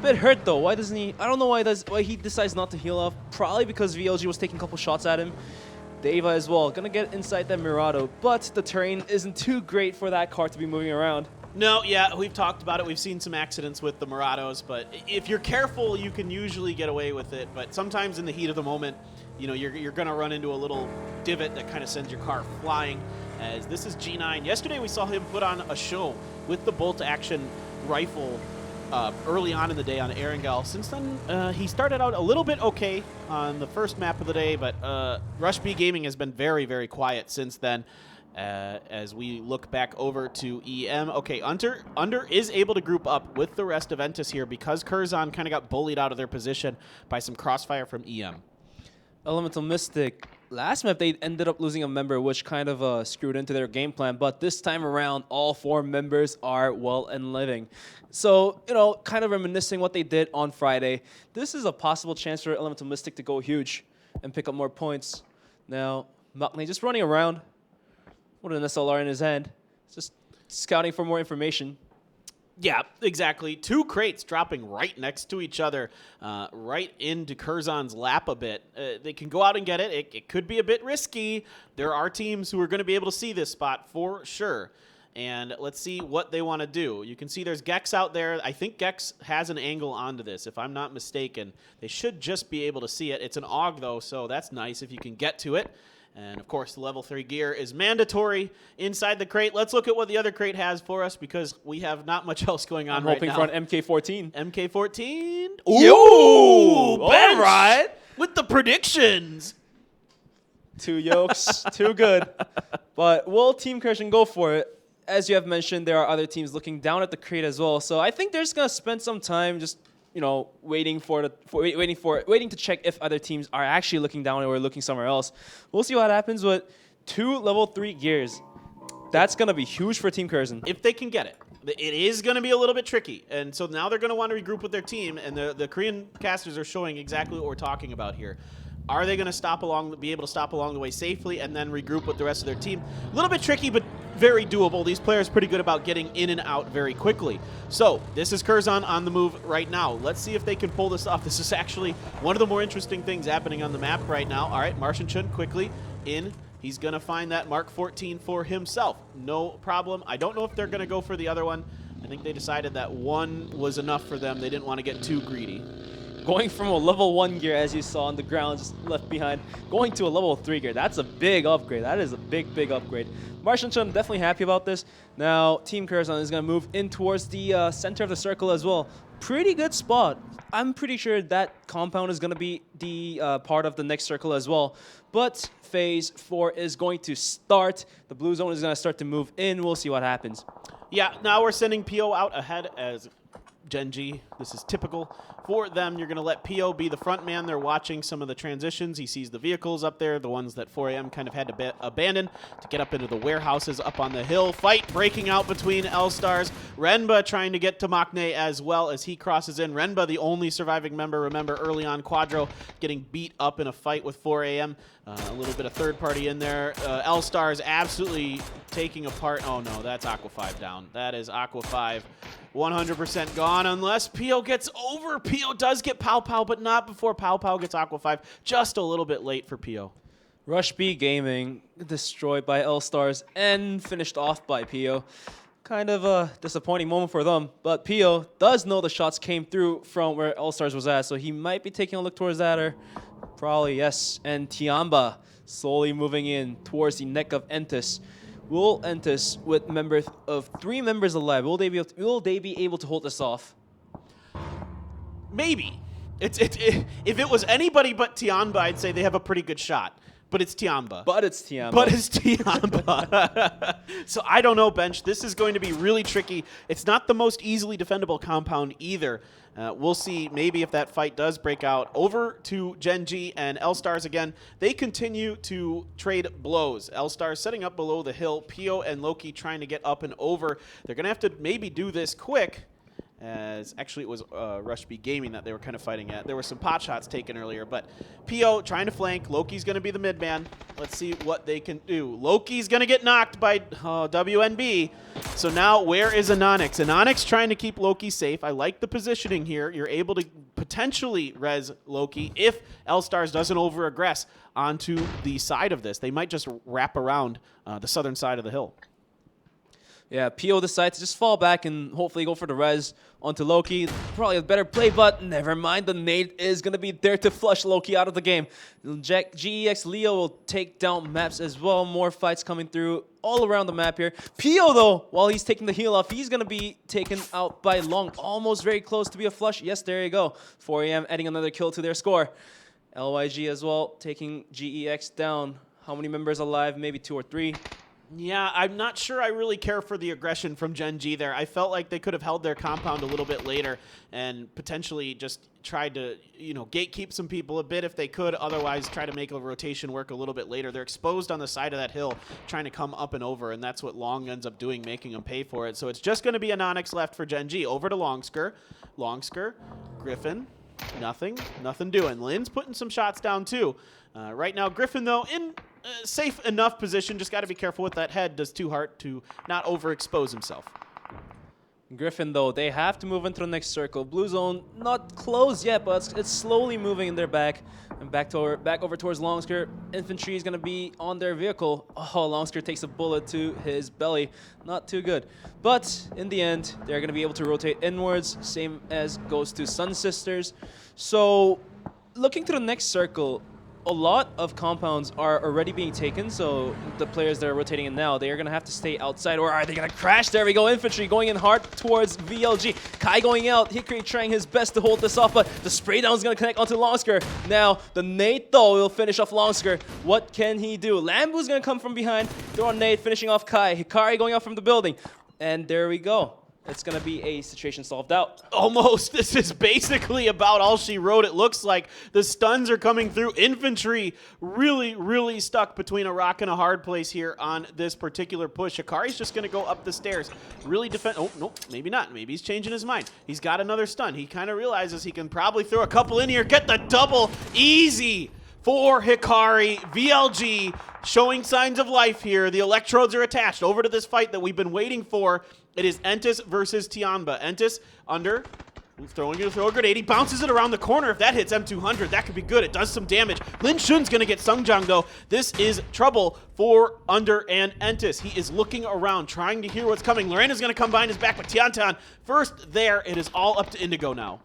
[SPEAKER 9] Bit hurt though. Why doesn't he? I don't know why he decides not to heal up. Probably because VLG was taking a couple shots at him. Deva as well, gonna get inside that Mirado, but the terrain isn't too great for that car to be moving around.
[SPEAKER 1] No, yeah, we've talked about it. We've seen some accidents with the Murados, but if you're careful, you can usually get away with it. But sometimes in the heat of the moment, you're going to run into a little divot that kind of sends your car flying, as this is G9. Yesterday, we saw him put on a show with the bolt-action rifle early on in the day on Erangel. Since then, he started out a little bit okay on the first map of the day, but Rush B Gaming has been very, very quiet since then. As we look back over to EM. Okay, Under is able to group up with the rest of Entus here because Curzon kind of got bullied out of their position by some crossfire from EM.
[SPEAKER 9] Elemental Mystic, last map they ended up losing a member, which kind of screwed into their game plan, but this time around, all 4 members are well and living. So, kind of reminiscing what they did on Friday, this is a possible chance for Elemental Mystic to go huge and pick up more points. Now, Maknae just running around with an SLR in his hand, just scouting for more information.
[SPEAKER 1] Yeah, exactly. 2 crates dropping right next to each other, right into Curzon's lap a bit. They can go out and get it. It could be a bit risky. There are teams who are going to be able to see this spot for sure. And let's see what they want to do. You can see there's Gex out there. I think Gex has an angle onto this, if I'm not mistaken. They should just be able to see it. It's an AUG, though, so that's nice if you can get to it. And, of course, the level 3 gear is mandatory inside the crate. Let's look at what the other crate has for us because we have not much else going on right now.
[SPEAKER 9] I'm hoping for an MK14.
[SPEAKER 1] MK14.
[SPEAKER 9] Ooh,
[SPEAKER 1] Bench
[SPEAKER 9] all right.
[SPEAKER 1] with the predictions.
[SPEAKER 9] 2 yokes, too good. But will Team Christian go for it? As you have mentioned, there are other teams looking down at the crate as well. So I think they're just gonna spend some time just waiting to check if other teams are actually looking down or looking somewhere else. We'll see what happens with 2 level 3 gears. That's gonna be huge for Team Curzon.
[SPEAKER 1] If they can get it. It is going to be a little bit tricky. And so now they're going to want to regroup with their team, and the Korean casters are showing exactly what we're talking about here. Are they going to be able to stop along the way safely and then regroup with the rest of their team? A little bit tricky, but very doable. These players are pretty good about getting in and out very quickly. So this is Curzon on the move right now. Let's see if they can pull this off. This is actually one of the more interesting things happening on the map right now. All right, Martian Chun quickly in. He's going to find that Mark 14 for himself. No problem. I don't know if they're going to go for the other one. I think they decided that 1 was enough for them. They didn't want to get too greedy.
[SPEAKER 9] Going from a level 1 gear, as you saw on the ground, just left behind, going to a level 3 gear. That's a big upgrade. That is a big, big upgrade. Martian Chun definitely happy about this. Now, Team Curzon is going to move in towards the center of the circle as well. Pretty good spot. I'm pretty sure that compound is going to be the part of the next circle as well. But Phase 4 is going to start. The blue zone is going to start to move in. We'll see what happens.
[SPEAKER 1] Yeah, now we're sending PO out ahead as Gen.G. This is typical for them. You're going to let PO be the front man. They're watching some of the transitions. He sees the vehicles up there, the ones that 4AM kind of had to abandon to get up into the warehouses up on the hill. Fight breaking out between L-Stars. Renba trying to get to Maknae as well as he crosses in. Renba, the only surviving member. Remember, early on, Quadro getting beat up in a fight with 4AM. A little bit of third party in there. L-Stars absolutely taking apart. Oh, no, that's Aqua 5 down. That is Aqua 5 100% gone unless PO gets over. PO does get Pow Pow, but not before Pow Pow gets Aqua 5. Just a little bit late for PO.
[SPEAKER 9] Rush B Gaming destroyed by L-Stars and finished off by PO. Kind of a disappointing moment for them, but PO does know the shots came through from where L-Stars was at, so he might be taking a look towards that, or probably yes. And Tiamba slowly moving in towards the neck of Entus. Will Entus, with members of 3 members alive, will they be able to hold this off?
[SPEAKER 1] Maybe. If it was anybody but Tiamba, I'd say they have a pretty good shot. But it's Tiamba. So I don't know, Bench. This is going to be really tricky. It's not the most easily defendable compound either. We'll see maybe if that fight does break out. Over to Gen.G and L-Stars again. They continue to trade blows. L-Stars setting up below the hill. Pio and Loki trying to get up and over. They're going to have to maybe do this quick. As actually it was Rush B Gaming that they were kind of fighting at. There were some pot shots taken earlier, but PO trying to flank. Loki's going to be the mid man. Let's see what they can do. Loki's going to get knocked by WNB. So now where is Anonix? Anonix trying to keep Loki safe. I like the positioning here. You're able to potentially res Loki if L-Stars doesn't over-aggress onto the side of this. They might just wrap around the southern side of the hill.
[SPEAKER 9] Yeah, PO decides to just fall back and hopefully go for the res onto Loki. Probably a better play, but never mind. The nade is going to be there to flush Loki out of the game. GEX Leo will take down maps as well. More fights coming through all around the map here. PO, though, while he's taking the heal off, he's going to be taken out by Long. Almost very close to be a flush. Yes, there you go. 4AM adding another kill to their score. LYG as well, taking GEX down. How many members alive? Maybe 2 or 3.
[SPEAKER 1] Yeah, I'm not sure I really care for the aggression from Gen.G there. I felt like they could have held their compound a little bit later and potentially just tried to, gatekeep some people a bit if they could. Otherwise, try to make a rotation work a little bit later. They're exposed on the side of that hill, trying to come up and over, and that's what Long ends up doing, making them pay for it. So it's just going to be Anonix left for Gen.G. Over to Longsker. Longsker, Griffin, nothing doing. Lynn's putting some shots down too. Right now, Griffin, though, in safe enough position. Just got to be careful with that head. Does too hard to not overexpose himself.
[SPEAKER 9] Griffin, though, they have to move into the next circle. Blue zone not closed yet, but it's slowly moving in their back. And back over towards Longsker. Infantry is going to be on their vehicle. Oh, Longsker takes a bullet to his belly. Not too good. But in the end, they're going to be able to rotate inwards, same as goes to Sun Sisters. So looking to the next circle, a lot of compounds are already being taken, so the players that are rotating in now, they are going to have to stay outside, or are they going to crash? There we go, Infantry going in hard towards VLG. Kai going out, Hickory trying his best to hold this off, but the spray down is going to connect onto Longsker. Now, the nade, though, will finish off Longsker. What can he do? Lambu's going to come from behind, throw a nade, finishing off Kai. Hikari going out from the building. And there we go. It's going to be a situation solved out.
[SPEAKER 1] Almost. This is basically about all she wrote. It looks like the stuns are coming through. Infantry really stuck between a rock and a hard place here on this particular push. Hikari's just going to go up the stairs. Really defend. Oh, no, maybe not. Maybe he's changing his mind. He's got another stun. He kind of realizes he can probably throw a couple in here. Get the double. Easy for Hikari. VLG showing signs of life here. The electrodes are attached over to this fight that we've been waiting for. It is Entus versus Tianba. Entus under, throwing a grenade. He bounces it around the corner. If that hits M200, that could be good. It does some damage. Lin Shun's going to get Sungjang, though. This is trouble for Under and Entus. He is looking around, trying to hear what's coming. Lorena's going to come behind his back, but Tiantan first there. It is all up to Indigo now.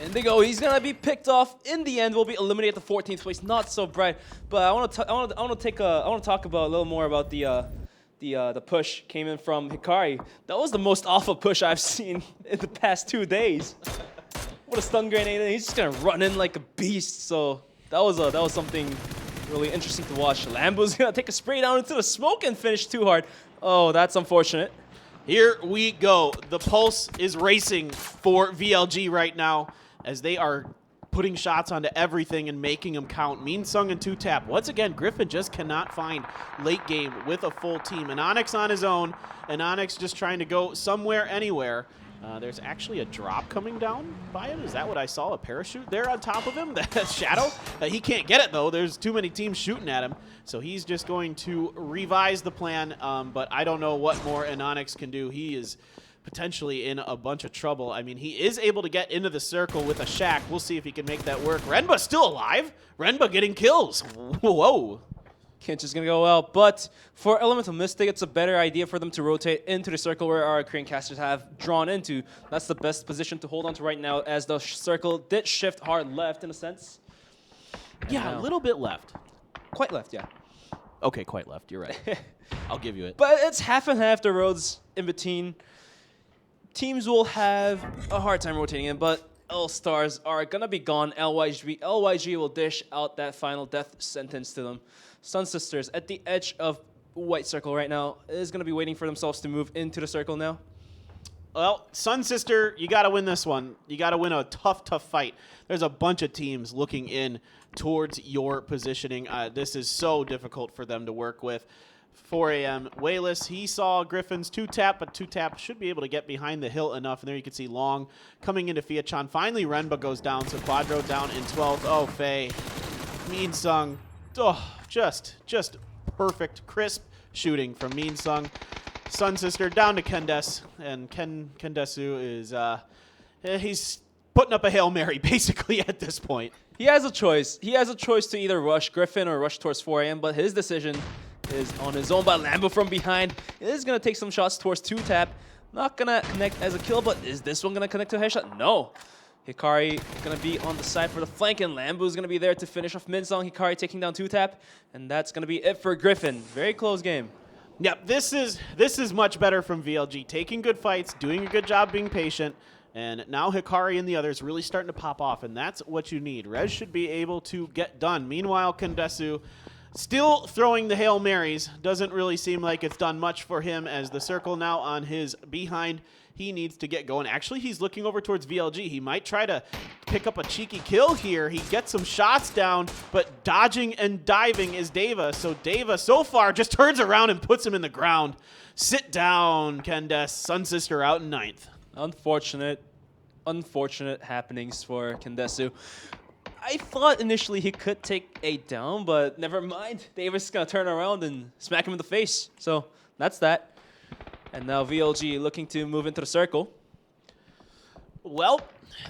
[SPEAKER 9] Indigo, he's gonna be picked off. In the end, will be eliminated at the 14th place. Not so bright, but I want to talk about a little more about the push came in from Hikari. That was the most awful push I've seen in the past 2 days. What a stun grenade! And he's just gonna run in like a beast. So that was something really interesting to watch. Lambu's gonna take a spray down into the smoke and finish too hard. Oh, that's unfortunate.
[SPEAKER 1] Here we go. The pulse is racing for VLG right now as they are putting shots onto everything and making them count. Mean Sung and 2-tap. Once again, Griffin just cannot find late game with a full team. And Onyx on his own, and Onyx just trying to go somewhere, anywhere. There's actually a drop coming down by him. Is that what I saw? A parachute there on top of him? That's Shadow? He can't get it, though. There's too many teams shooting at him. So he's just going to revise the plan, but I don't know what more Onyx can do. He is potentially in a bunch of trouble. I mean, he is able to get into the circle with a shack. We'll see if he can make that work. Renba's still alive. Renba getting kills. Whoa.
[SPEAKER 9] Kinch is going to go out, but for Elemental Mystic, it's a better idea for them to rotate into the circle where our Korean casters have drawn into. That's the best position to hold on to right now, as the circle did shift hard left in a sense.
[SPEAKER 1] Yeah, a little bit left.
[SPEAKER 9] Quite left, yeah.
[SPEAKER 1] Okay, quite left. You're right. I'll give you it.
[SPEAKER 9] But it's half and half the roads in between. Teams will have a hard time rotating in, but All-Stars are going to be gone. LYG will dish out that final death sentence to them. Sun Sisters at the edge of white circle right now is going to be waiting for themselves to move into the circle now.
[SPEAKER 1] Well, Sun Sister, you got to win this one. You got to win a tough fight. There's a bunch of teams looking in towards your positioning. This is so difficult for them to work with. 4 a.m. Wayless, he saw Griffin's 2-tap, but 2-tap should be able to get behind the hill enough. And there you can see Long coming into Fiachan. Finally, Renba goes down, so Quadro down in 12th. Oh, Faye. Mean Sung. Oh, just perfect, crisp shooting from Mean Sung. Sun Sister down to Kendes, and Kendesu is, he's putting up a Hail Mary, basically, at this point.
[SPEAKER 9] He has a choice. He has a choice to either rush Griffin or rush towards 4 a.m., but his decision is on his own. But Lambo from behind is going to take some shots towards 2-tap. Not going to connect as a kill, but is this one going to connect to a headshot? No. Hikari going to be on the side for the flank, and Lambu is going to be there to finish off Minsong. Hikari taking down 2-tap, and that's going to be it for Griffin. Very close game.
[SPEAKER 1] Yep, this is much better from VLG. Taking good fights, doing a good job being patient, and now Hikari and the others really starting to pop off, and that's what you need. Rez should be able to get done. Meanwhile, Kendesu still throwing the Hail Marys. Doesn't really seem like it's done much for him, as the circle now on his behind. He needs to get going. Actually, he's looking over towards VLG. He might try to pick up a cheeky kill here. He gets some shots down, but dodging and diving is Deva. So Deva, so far, just turns around and puts him in the ground. Sit down, Kendes. Sun Sister out in 9th.
[SPEAKER 9] Unfortunate happenings for Kendesu. I thought initially he could take a down, but never mind. Davis is going to turn around and smack him in the face. So that's that. And now VLG looking to move into the circle.
[SPEAKER 1] Well,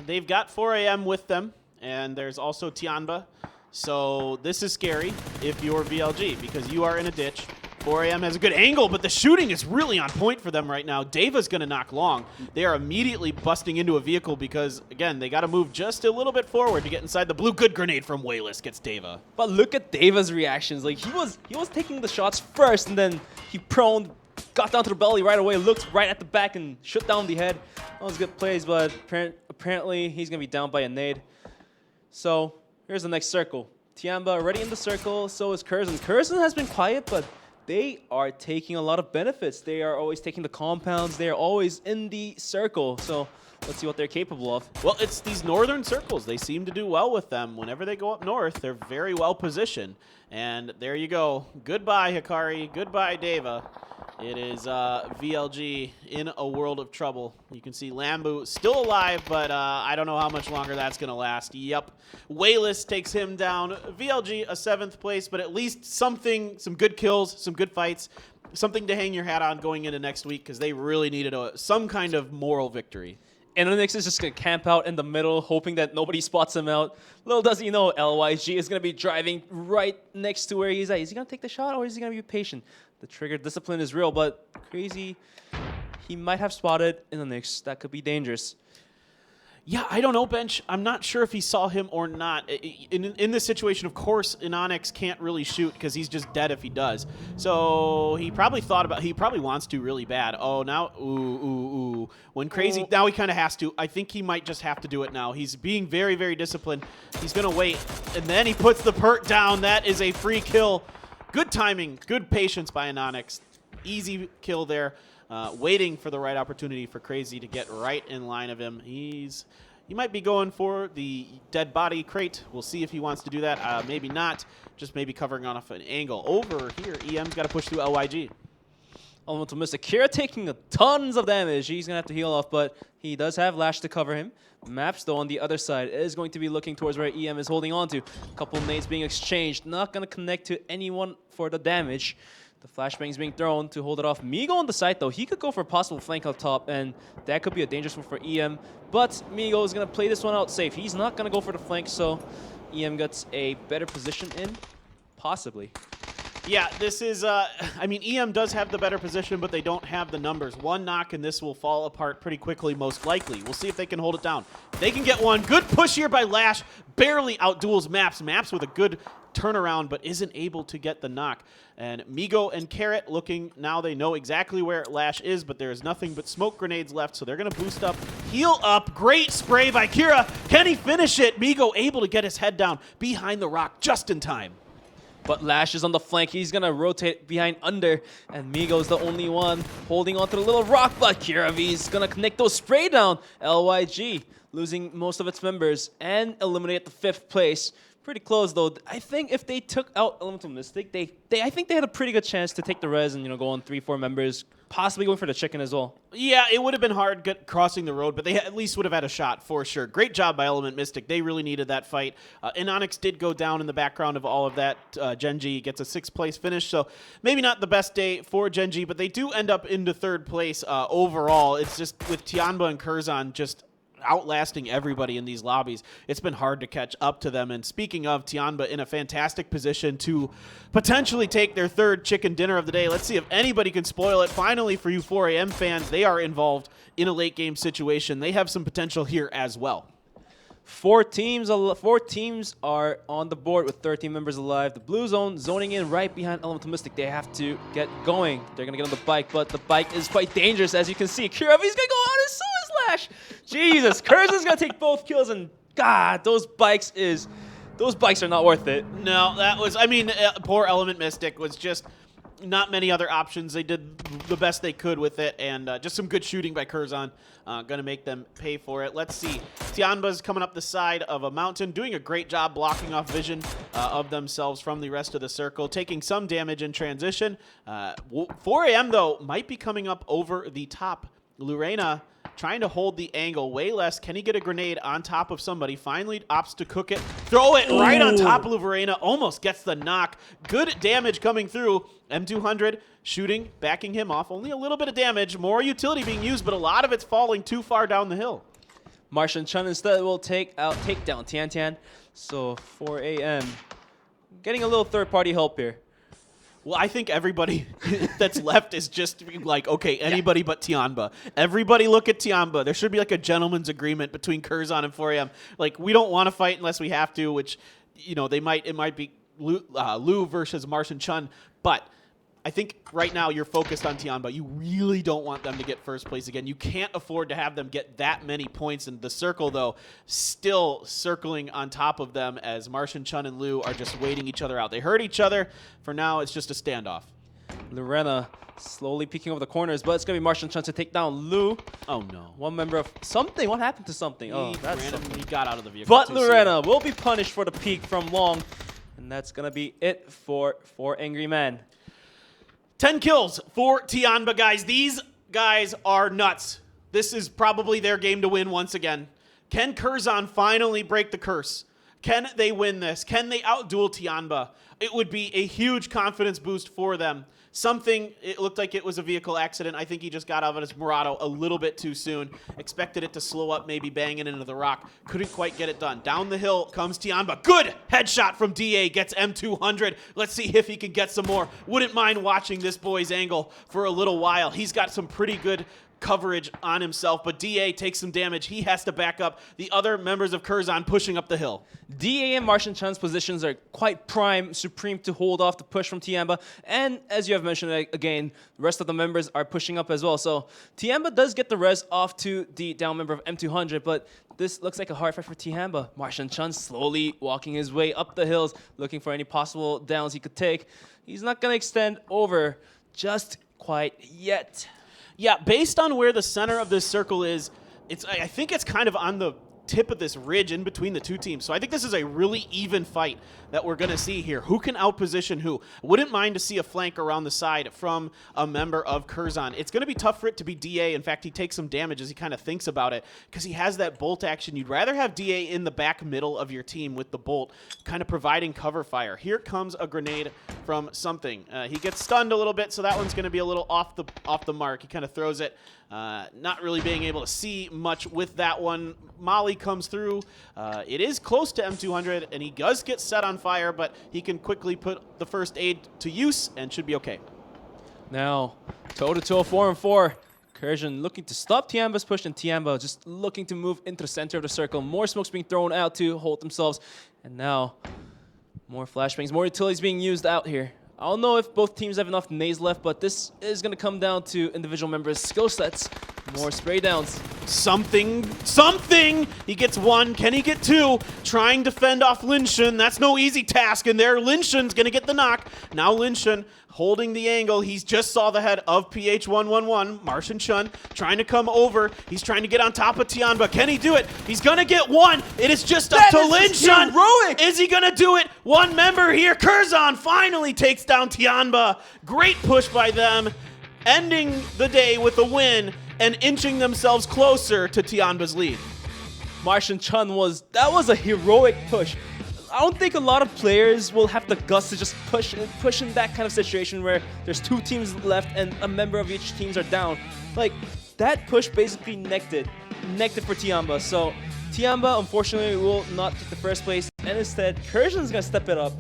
[SPEAKER 1] they've got 4 a.m. with them, and there's also Tianba. So this is scary if you're VLG, because you are in a ditch. 4 a.m. has a good angle, but the shooting is really on point for them right now. Deva's going to knock long. They are immediately busting into a vehicle because, again, they got to move just a little bit forward to get inside the blue. Good grenade from Wayless gets Deva.
[SPEAKER 9] But look at Deva's reactions. Like, he was taking the shots first, and then he proned, got down to the belly right away, looked right at the back, and shut down the head. That was good plays, but apparently he's going to be down by a nade. So here's the next circle. Tianba already in the circle, so is Curzon. Curzon has been quiet, but they are taking a lot of benefits. They are always taking the compounds. They are always in the circle. So let's see what they're capable of.
[SPEAKER 1] Well, it's these northern circles. They seem to do well with them. Whenever they go up north, they're very well positioned. And there you go. Goodbye, Hikari. Goodbye, Deva. It is VLG in a world of trouble. You can see Lambu still alive, but I don't know how much longer that's going to last. Yep. Wayless takes him down. VLG a 7th place, but at least something, some good kills, some good fights, something to hang your hat on going into next week because they really needed some kind of moral victory.
[SPEAKER 9] And Entus is just going to camp out in the middle, hoping that nobody spots him out. Little does he know, LYG is going to be driving right next to where he's at. Is he going to take the shot or is he going to be patient? The trigger discipline is real, but Crazy, he might have spotted in the Knicks. That could be dangerous.
[SPEAKER 1] Yeah, I don't know, Bench. I'm not sure if he saw him or not. In this situation, of course, Inonix can't really shoot because he's just dead if he does. So he probably he probably wants to really bad. Oh, now, ooh. When Crazy, now he kind of has to. I think he might just have to do it now. He's being very, very disciplined. He's going to wait. And then he puts the perk down. That is a free kill. Good timing, good patience by Inonix. Easy kill there. Waiting for the right opportunity for Crazy to get right in line of him. He might be going for the dead body crate. We'll see if he wants to do that. Maybe not. Just maybe covering off an angle. Over here, EM's got to push through LYG.
[SPEAKER 9] Elemental Mystic. Kira taking tons of damage. He's going to have to heal off, but he does have Lash to cover him. Maps, though, on the other side is going to be looking towards where EM is holding on to. A couple of nades being exchanged. Not going to connect to anyone for the damage. The flashbang is being thrown to hold it off. Migo on the side, though. He could go for a possible flank up top, and that could be a dangerous one for EM. But Migo is going to play this one out safe. He's not going to go for the flank, so EM gets a better position in, possibly.
[SPEAKER 1] Yeah, this is, I mean, EM does have the better position, but they don't have the numbers. One knock, and this will fall apart pretty quickly, most likely. We'll see if they can hold it down. They can get one. Good push here by Lash. Barely outduels Maps. Maps with a good turnaround, but isn't able to get the knock. And Migo and Carrot looking, now they know exactly where Lash is, but there's nothing but smoke grenades left, so they're going to boost up, heal up. Great spray by Kira. Can he finish it? Migo able to get his head down behind the rock just in time.
[SPEAKER 9] But Lash is on the flank. He's going to rotate behind under, and Migo's the only one holding onto the little rock, but Kiravi's going to connect those spray down. LYG losing most of its members and eliminate the 5th place. Pretty close, though. I think if they took out Elemental Mystic, I think they had a pretty good chance to take the res and, go on 3-4 members, possibly going for the chicken as well.
[SPEAKER 1] Yeah, it would have been hard crossing the road, but they at least would have had a shot for sure. Great job by Element Mystic. They really needed that fight. Inonix did go down in the background of all of that. Gen.G gets a 6th place finish, so maybe not the best day for Gen.G, but they do end up into 3rd place overall. It's just with Tianba and Curzon just outlasting everybody in these lobbies. It's been hard to catch up to them. And speaking of, Tianba in a fantastic position to potentially take their 3rd chicken dinner of the day. Let's see if anybody can spoil it. Finally, for you 4 a.m. fans, they are involved in a late game situation. They have some potential here as well.
[SPEAKER 9] 4 teams are on the board with 13 members alive. The blue zone zoning in right behind Elemental Mystic. They have to get going. They're going to get on the bike, but the bike is quite dangerous, as you can see. Kiravi's going to go on, and so is Lash. Jesus, Curzon's going to take both kills, and God, those bikes are not worth it.
[SPEAKER 1] No, that was, I mean, poor Element Mystic was just not many other options. They did the best they could with it, and just some good shooting by Curzon. Going to make them pay for it. Let's see. Tianba's coming up the side of a mountain, doing a great job blocking off vision of themselves from the rest of the circle, taking some damage in transition. 4 a.m., though, might be coming up over the top. Lorena trying to hold the angle way less. Can he get a grenade on top of somebody? Finally opts to cook it. Throw it right on top of Lorena. Almost gets the knock. Good damage coming through. M200 shooting, backing him off. Only a little bit of damage. More utility being used, but a lot of it's falling too far down the hill.
[SPEAKER 9] Martian Chun instead will take down Tian Tian. So 4 a.m. getting a little third-party help here.
[SPEAKER 1] Well, I think everybody that's left is just like, okay, anybody but Tianba. Everybody look at Tianba. There should be like a gentleman's agreement between Curzon and 4AM. Like, we don't want to fight unless we have to, which, you know, it might be Lu versus Martian Chun, but I think right now you're focused on Tianba. You really don't want them to get first place again. You can't afford to have them get that many points. And the circle, though, still circling on top of them as Martian Chun and Lu are just waiting each other out. They hurt each other. For now, it's just a standoff.
[SPEAKER 9] Lorena slowly peeking over the corners, but it's going to be Martian Chun to take down Lu.
[SPEAKER 1] Oh, no.
[SPEAKER 9] One member of something. What happened to something?
[SPEAKER 1] He got out of the vehicle.
[SPEAKER 9] But Lorena will be punished for the peek from long. And that's going to be it for Angry Man.
[SPEAKER 1] 10 kills for Tianba, guys. These guys are nuts. This is probably their game to win once again. Can Curzon finally break the curse? Can they win this? Can they outduel Tianba? It would be a huge confidence boost for them. It looked like it was a vehicle accident. I think he just got out of his Murado a little bit too soon. Expected it to slow up, maybe banging into the rock. Couldn't quite get it done. Down the hill comes Tianba. Good headshot from DA. Gets M200. Let's see if he can get some more. Wouldn't mind watching this boy's angle for a little while. He's got some pretty good coverage on himself, but DA takes some damage. He has to back up the other members of Curzon pushing up the hill.
[SPEAKER 9] DA and Martian Chun's positions are quite supreme to hold off the push from Tianba. And as you have mentioned again, the rest of the members are pushing up as well. So Tianba does get the res off to the down member of M200, but this looks like a hard fight for Tianba. Martian Chun slowly walking his way up the hills, looking for any possible downs he could take. He's not going to extend over just quite yet.
[SPEAKER 1] Yeah, based on where the center of this circle is, I think it's kind of on the tip of this ridge in between the two teams. So I think this is a really even fight that we're going to see here. Who can outposition who? Wouldn't mind to see a flank around the side from a member of Curzon. It's going to be tough for it to be DA. In fact, he takes some damage as he kind of thinks about it because he has that bolt action. You'd rather have DA in the back middle of your team with the bolt, kind of providing cover fire. Here comes a grenade from something. He gets stunned a little bit, so that one's going to be a little off the mark. He kind of throws it. Not really being able to see much with that one. Molly comes through. It is close to M200, and he does get set on fire, but he can quickly put the first aid to use and should be okay.
[SPEAKER 9] Now, toe-to-toe 4-on-4. Curzon looking to stop Tianba's push, and Tianba just looking to move into the center of the circle. More smokes being thrown out to hold themselves. And now, more flashbangs, more utilities being used out here. I don't know if both teams have enough nades left, but this is going to come down to individual members' skill sets. More spray downs.
[SPEAKER 1] Something! He gets one. Can he get two? Trying to fend off Linshun. That's no easy task, and there Linshun's going to get the knock. Now Linshun holding the angle. He's just saw the head of PH111. Martian Chun trying to come over. He's trying to get on top of Tianba. Can he do it? He's going to get one. It is just up to Linshun.
[SPEAKER 9] Heroic.
[SPEAKER 1] Is he going to do it? One member here. Curzon finally takes down Tianba. Great push by them. Ending the day with a win and inching themselves closer to Tianba's lead.
[SPEAKER 9] Martian Chun was a heroic push. I don't think a lot of players will have the guts to just push in that kind of situation where there's two teams left and a member of each teams are down. Like, that push basically necked it for Tianba. So Tianba, unfortunately, will not take the first place, and instead, Curzon's gonna step it up.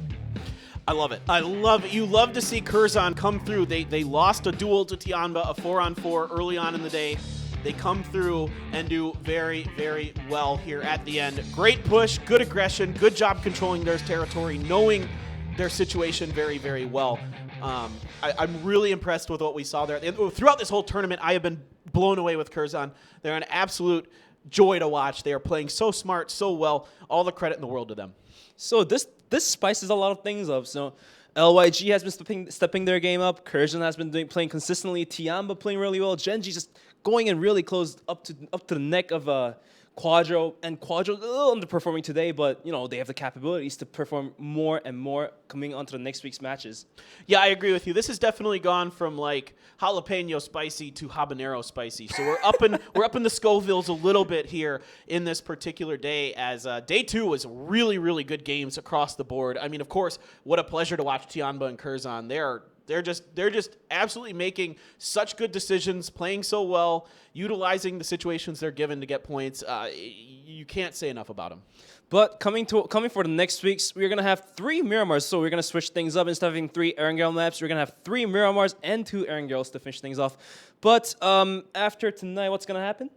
[SPEAKER 1] I love it. I love it. You love to see Curzon come through. They lost a duel to Tianba, a 4-on-4 early on in the day. They come through and do very, very well here at the end. Great push, good aggression, good job controlling their territory, knowing their situation very, very well. I'm really impressed with what we saw there. Throughout this whole tournament, I have been blown away with Curzon. They're an absolute joy to watch. They are playing so smart, so well. All the credit in the world to them.
[SPEAKER 9] So this spices a lot of things up. So LYG has been stepping their game up. Curzon has been playing consistently. Tianba playing really well. Gen.G just going in really close up to the neck of Quadro, and Quadro a little underperforming today, but you know they have the capabilities to perform more and more coming onto the next week's matches.
[SPEAKER 1] Yeah, I agree with you. This has definitely gone from like jalapeno spicy to habanero spicy. So we're up in the Scovilles a little bit here in this particular day. As day 2 was really, really good games across the board. I mean, of course, what a pleasure to watch Tianba and Curzon. They are They're just absolutely making such good decisions, playing so well, utilizing the situations they're given to get points. You can't say enough about them.
[SPEAKER 9] But coming for the next weeks, we're gonna have 3 Miramars, so we're gonna switch things up. Instead of having 3 Erangel maps, we're gonna have 3 Miramars and 2 Erangels to finish things off. But after tonight, what's gonna happen?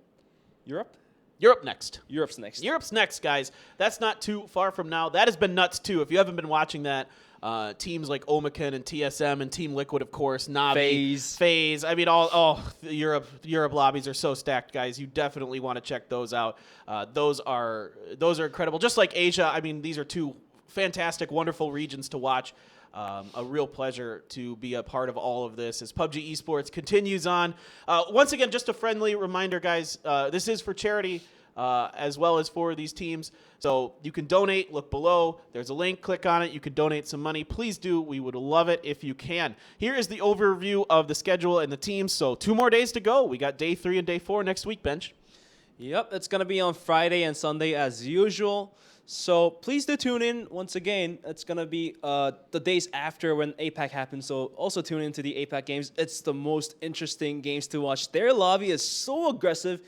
[SPEAKER 9] Europe next. Europe's next, guys. That's not too far from now. That has been nuts too. If you haven't been watching that, teams like Omaken and TSM and Team Liquid, of course, Navi, FaZe. I mean, the Europe lobbies are so stacked, guys. You definitely want to check those out. Those are incredible. Just like Asia, I mean, these are 2 fantastic, wonderful regions to watch. A real pleasure to be a part of all of this as PUBG Esports continues on. Once again, just a friendly reminder, guys, this is for charity as well as for these teams. So you can donate, look below. There's a link, click on it. You can donate some money. Please do. We would love it if you can. Here is the overview of the schedule and the teams. So 2 more days to go. We got day 3 and day 4 next week, Bench. Yep, it's going to be on Friday and Sunday as usual. So please do tune in. Once again, it's going to be the days after when APAC happens. So also tune into the APAC games. It's the most interesting games to watch. Their lobby is so aggressive.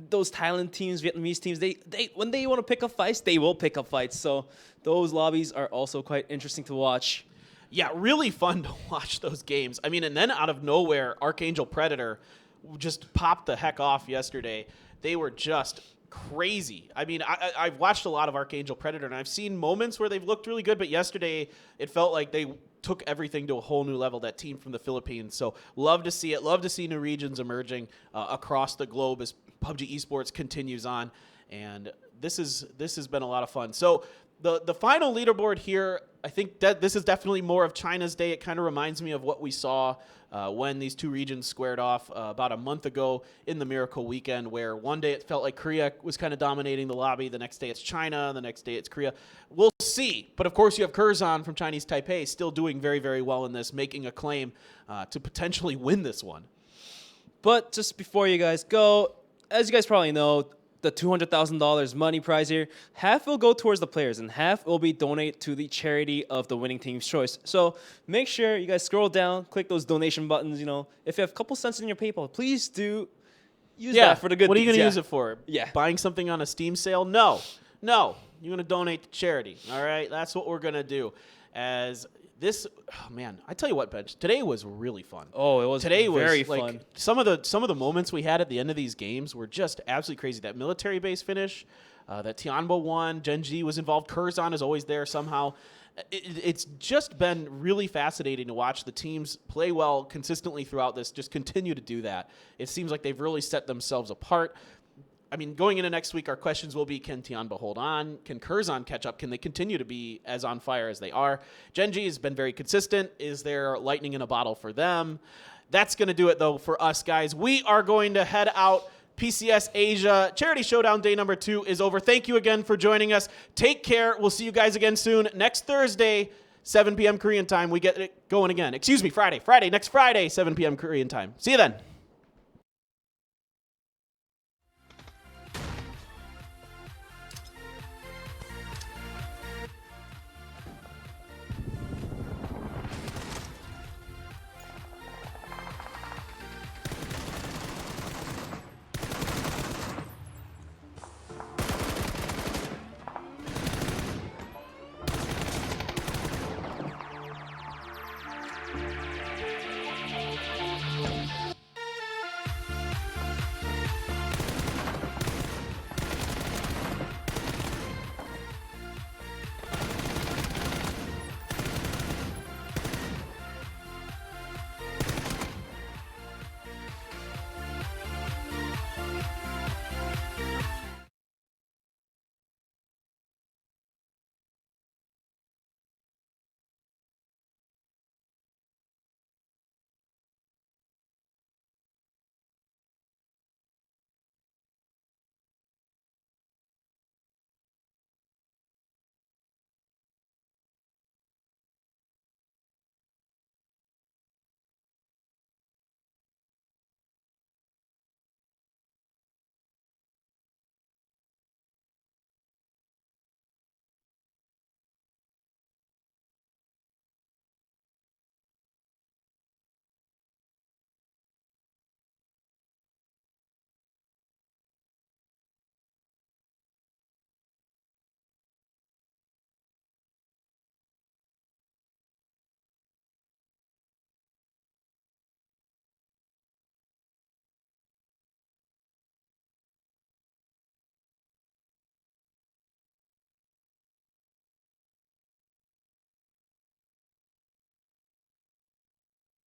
[SPEAKER 9] Those Thailand teams, Vietnamese teams, they when they want to pick up fights, they will pick up fights. So those lobbies are also quite interesting to watch.
[SPEAKER 1] Yeah, really fun to watch those games. I mean, and then out of nowhere, Archangel Predator just popped the heck off yesterday. They were just crazy. I mean, I've watched a lot of Archangel Predator, and I've seen moments where they've looked really good, but yesterday it felt like they took everything to a whole new level, that team from the Philippines. So love to see it. Love to see new regions emerging across the globe as PUBG Esports continues on. And this has been a lot of fun. So the final leaderboard here, I think that this is definitely more of China's day. It kind of reminds me of what we saw when these 2 regions squared off about a month ago in the Miracle Weekend, where one day it felt like Korea was kind of dominating the lobby. The next day it's China. The next day it's Korea. We'll see. But of course you have Curzon from Chinese Taipei still doing very, very well in this, making a claim to potentially win this one.
[SPEAKER 9] But just before you guys go, as you guys probably know, the $200,000 money prize here, half will go towards the players and half will be donated to the charity of the winning team's choice. So make sure you guys scroll down, click those donation buttons. You know, if you have a couple cents in your PayPal, please do use that for the good.
[SPEAKER 1] What are you
[SPEAKER 9] deeds.
[SPEAKER 1] going to use it for?
[SPEAKER 9] Yeah.
[SPEAKER 1] Buying something on a Steam sale? No. You're going to donate to charity. All right? That's what we're going to do. As this, oh man, I tell you what, Bench, today was really fun.
[SPEAKER 9] Oh, it was very fun.
[SPEAKER 1] Like, some of the moments we had at the end of these games were just absolutely crazy. That military base finish, that Tianbo won, Gen.G was involved, Curzon is always there somehow. It's just been really fascinating to watch the teams play well consistently throughout this, just continue to do that. It seems like they've really set themselves apart. I mean, going into next week, our questions will be, can Tianbo hold on? Can Curzon catch up? Can they continue to be as on fire as they are? Gen.G has been very consistent. Is there lightning in a bottle for them? That's going to do it, though, for us, guys. We are going to head out. PCS Asia Charity Showdown Day number 2 is over. Thank you again for joining us. Take care. We'll see you guys again soon. Next Thursday, 7 p.m. Korean time, we get it going again. Excuse me, Friday. Next Friday, 7 p.m. Korean time. See you then.